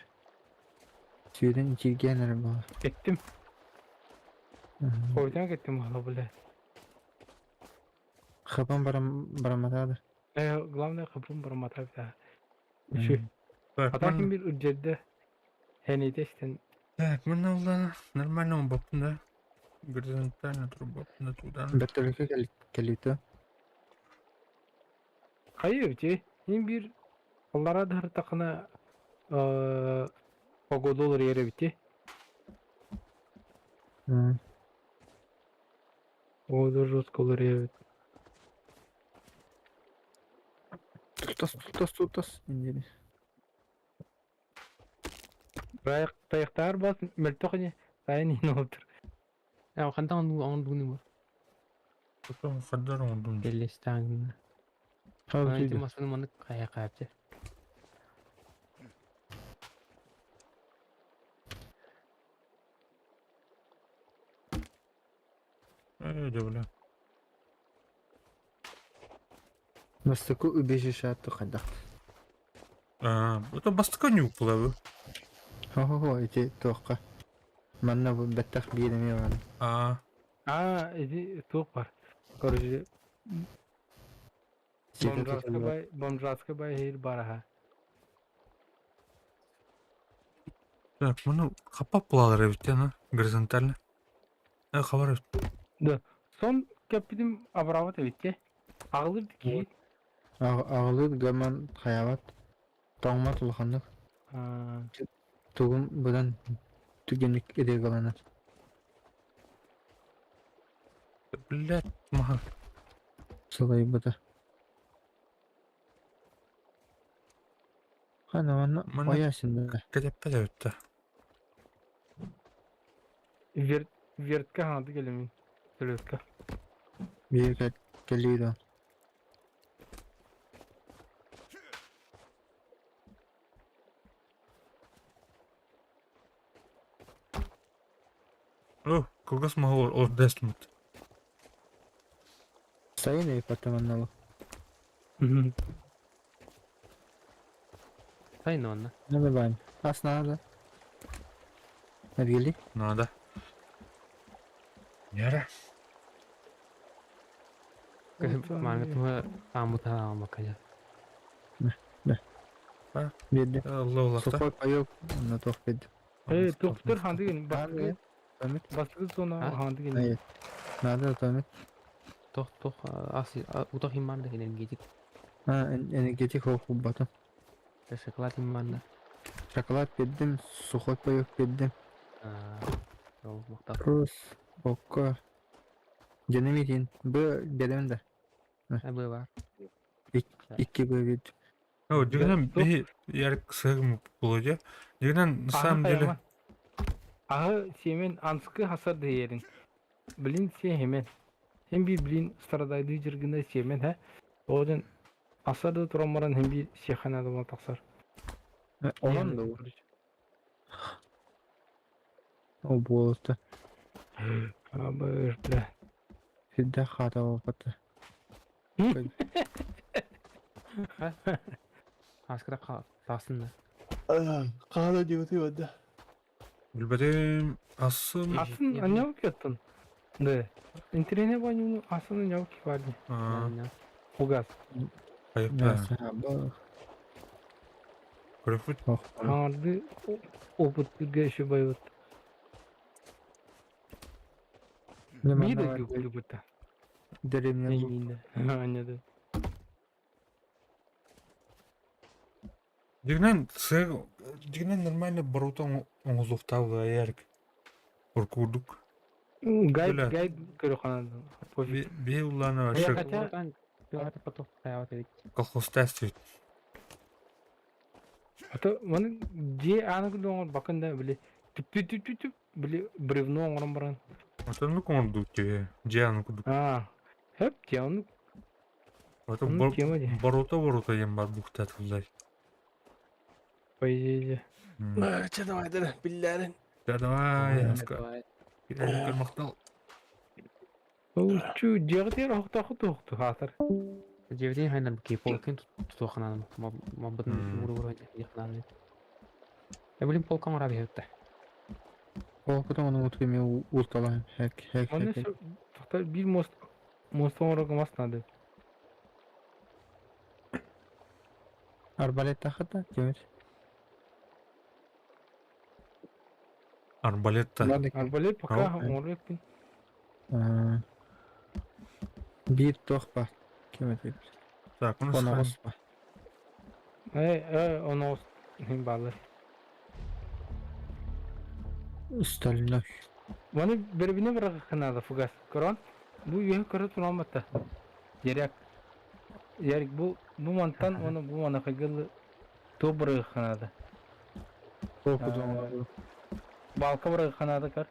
Сүйден içirgenler бар. Gittim. Koydan gittim hala bile. Хапан бараматады. Главное, хапун бармата бта. Үшү. Так, Атакин мен... бир үджедде. Хенетестен. Так, мен олда нормально он бапын да. Горизонтально тұрып бапын да тудан. Бәттөлікі келуті. Hayır ki. Hem bir onlara da hırtakına pогода olur yere bitti. Pогода жестко olur yere bitti. Тұтас. Индері. Таяқтар бас мөлтөкіне сайын ин отыр. Ya kanta on bunu var. Потом хадар он дун. Belestan. Хау Ana түйді. itu masuk mana kayak aja. Öyle bile. Мастыку үбежі шатты қайдақ. Это бастыка не уплывы. Хо-хо-хо, эти тоққа. Манна бұл бәттақ бейдеме бар. İzi soğuk var. Короче, бомжатска бай хейр бара ha. Так, bunu kapap bulalar evde ana. Горизонтально. Хабар Да. Son капитим абрават evitke. Ağılır ki. Ағылы гаман қаяват. Таңма тұлғандық. Туғым бұдан түгенік едек аланат. Блядь, маха. Солай бұда. Қана ванна Мана- оясын да. Кетеппе de öttü. Vertka handı gelimin. Sürütka. Bir келейді. Когас мага ордестмут. Сайын ей патаманналы. Sayın ona. Надо байн. Аснады. Әргелі. Надо. Яра. Mana tuh rambut almak aja. Берді. Allah Allah da. Сухой пайок на тоқ беді. Тоқтыр handı gelin. Надо. Томит. Baskı sonra Ha? handı gelin. Hayır. Надо томит. Toh asli udah iman deh ini gitu. Энергетик оқу батым. Sekolah iman dah. Шоколад бердім, сухой пайок бердім. Oh mantap. Рус. Оққа. Женемейтін. Бұ беремін да. Bu var. Икки бұ берді. Дегенен bir yer sığım bulacak. Degenen na samом деле. Ağı semen anskı hasar yerin. Bilin se hemen. Hem bir bilin staradaydı jirginde semen ha. Odan asarda turanmaran hem bir şeyhana da taksar. Olan da bu. O болысты. Абыр бля. Фидда хата опыты. Askıda kalsın da. Қағада деп өтейді. Bilbedim asım. Aslında ne yapıyordun? Ne? İnternete banyo aslında ne yapıyor vardı? Ugaz. Ayıp da. Насаба. Grafit. Hardı oput geçi bayot. Bir de gökülü butta. Деревня. Neyinde? Anladım. Дегенен сığ. Degenen нормально барута оңузуктабы ярк. Уркудук. Gayet görü kanadı. Bir ulanı Ya aşık. kaça? Kan bir foto kayak dedik. Колхозда isteyip. Ata bana diye anı doğru bakın da bile tüp bile brevno oğlan baran. Это ну конду тебе. Диану куду. Hep diye onu Это onu tema diye. барута ем бар бухта тулай. Поезде. Чадавайдыр, билләрін. Да давай, аска. Кирәк мактал. Şu diğer hafta hatır. Jadi hanya kipol kan tuh kanan mau betul buru-buru aja ya kanan. Ya boleh polkang rabi hutta. Опытым оның өткеме улталайын. Хэк. Onu bir most olarak mas nadı. Арбалет тахата, кемер. Арбалетта. Арбалет пока Ау. оңрекпин. Bir tohpa. Kemер. Так, ну Ona схай. оспа. Оны баллар. Остальной. Оны бір-біріне бір қанады фугас. Корон. Бұл үйе көрі тұраматта. Ярик. Ярик бұл мантан оны бұл мана қайгылы то бір қанады. Балка бір қанады кар.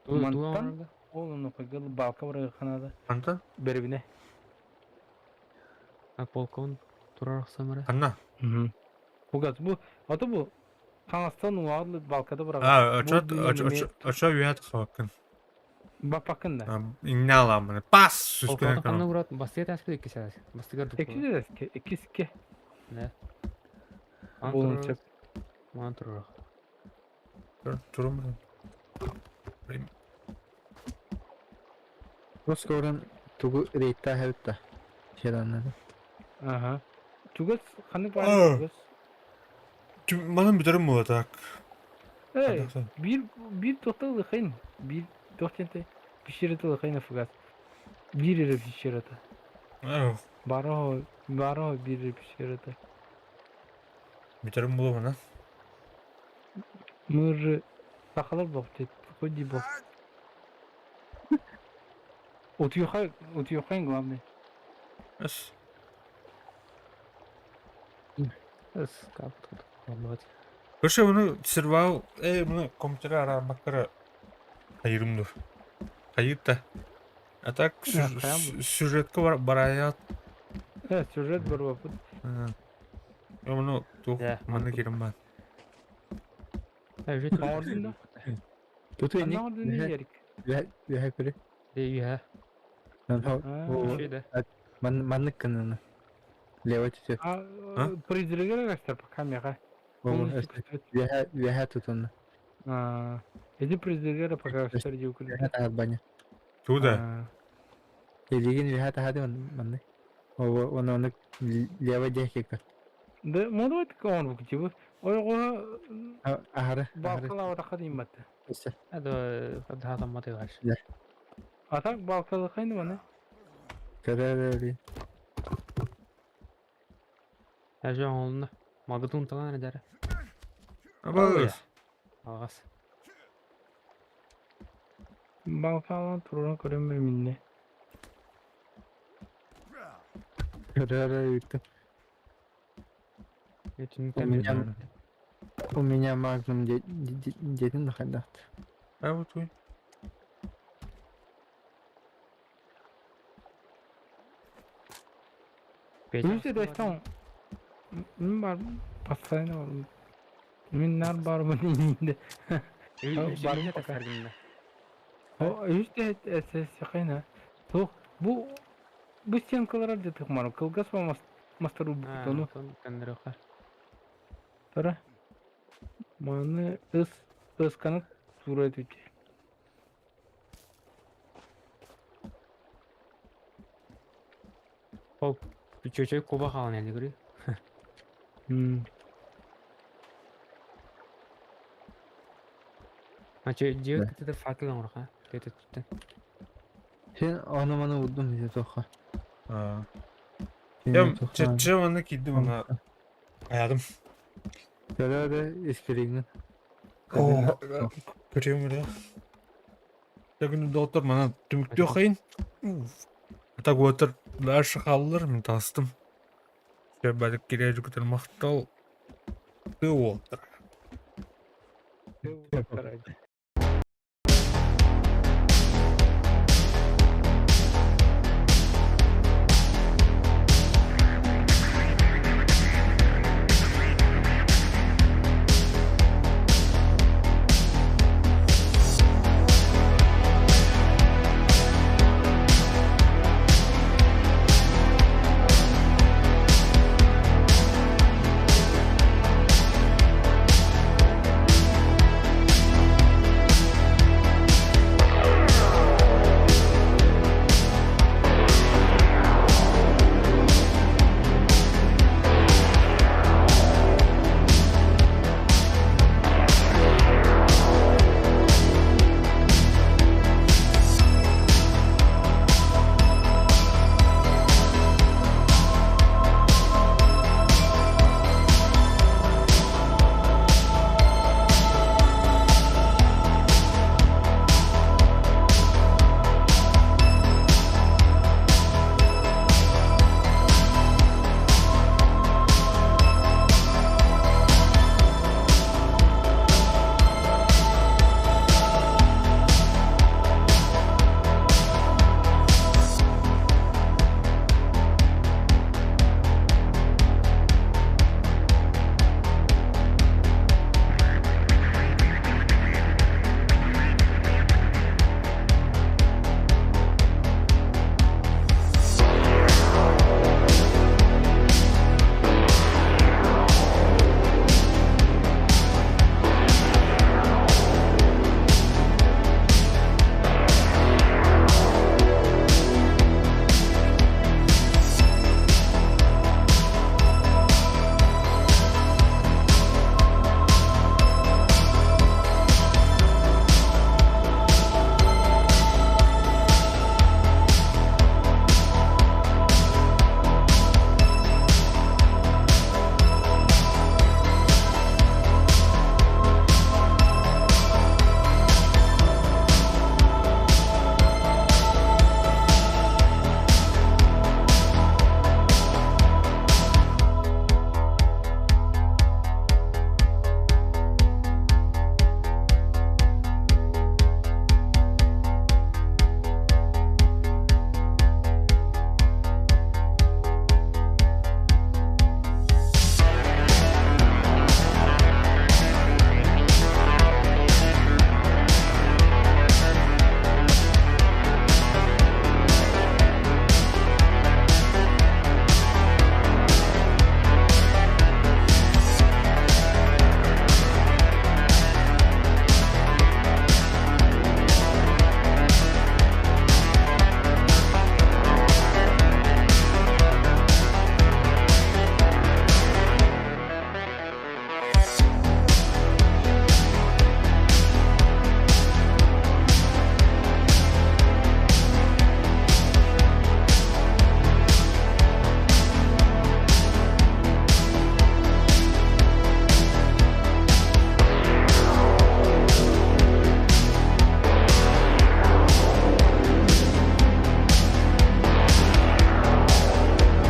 Мантан ол оны қайгылы балка бір қанады. Қанта? Бір-біріне. Полкон турар самара. Қанна? Фугас бұл аты бұл Қаңастан уағылы балкада бір Очо үйәт қылақын. Бапақында. Иңне аламын. Пас! Полкон Сүскені қанна урат бастыга тәспил еккесе. Бастыгар дуп. Екіске. Не. Болын чеп. Ман турар. Тұрым. Роскоран тугу рейта хәвтта. Шераннады. Ага. Чугас қаны бар чугас. Манын бітірім бұл так. Bir tohtalı kayın. Bir tohtente pişirdi kayın fakat. Bir yere pişirdi. Baro bir yere pişirdi. Бітірім бұл мұна. Мыр сахалар бақты. Ходи бак. Утюхай главное. Әс. Эс капты. Болмады. Көрші мұны түсірбау, мұны компьютері ара баққары қайырымды. Қайыпта. А так сюжетке бараят. Сюжет бар бапыт. Мұны туқ, мұны керім бар. Жет. Ордында. Тут Ана ордында ерік. Я көре. Я. Шеде. Маннык кынаны. Лева тете. Призрегер гастар камера. Я тутунна. Эти призрегер пока гастар жукул. Я арбаня. Туда. Элеген я хады манны. Оны лева дехека. Да, может быть, он букчу. Ой, Ахара. балкала рахадим бат. هذا قد هذا ما تغش. Atak balkala kaydı bana. Kararı. Hacı oğluna. Magadun talan eder. Bağız. Ağas. Balkala turuna körünmür minne. Kararı yıktım. Geçin У меня магнум дедин находят. А вот вы. Yüzde destan. Min var mı? Pastayına var mı? Minler var mı neyinde? Barıya takardım. O yüzde ses yakayna. Soğuk. Bu stенкалар алды тыкмарым. Кылгас ба мастеру бутону. Кандыроха. Тара. Маны ыс канат тура этүче. Оп. Чөчөй куба калган эле көрү. Ачы жек кетти факел оңрока. Кетти. Sen onu bana vurdun bize toka. Ya çırçıvanı kiddi bana. Ayadım. Kararı esprigin. Görüyorum öyle. Ya günü doktor bana tümüklü okuyun. Tak otur. Larşı kalılır mı tastım. Şöyle balık gireyci kutur maktal. Kıv otur. Karaydı.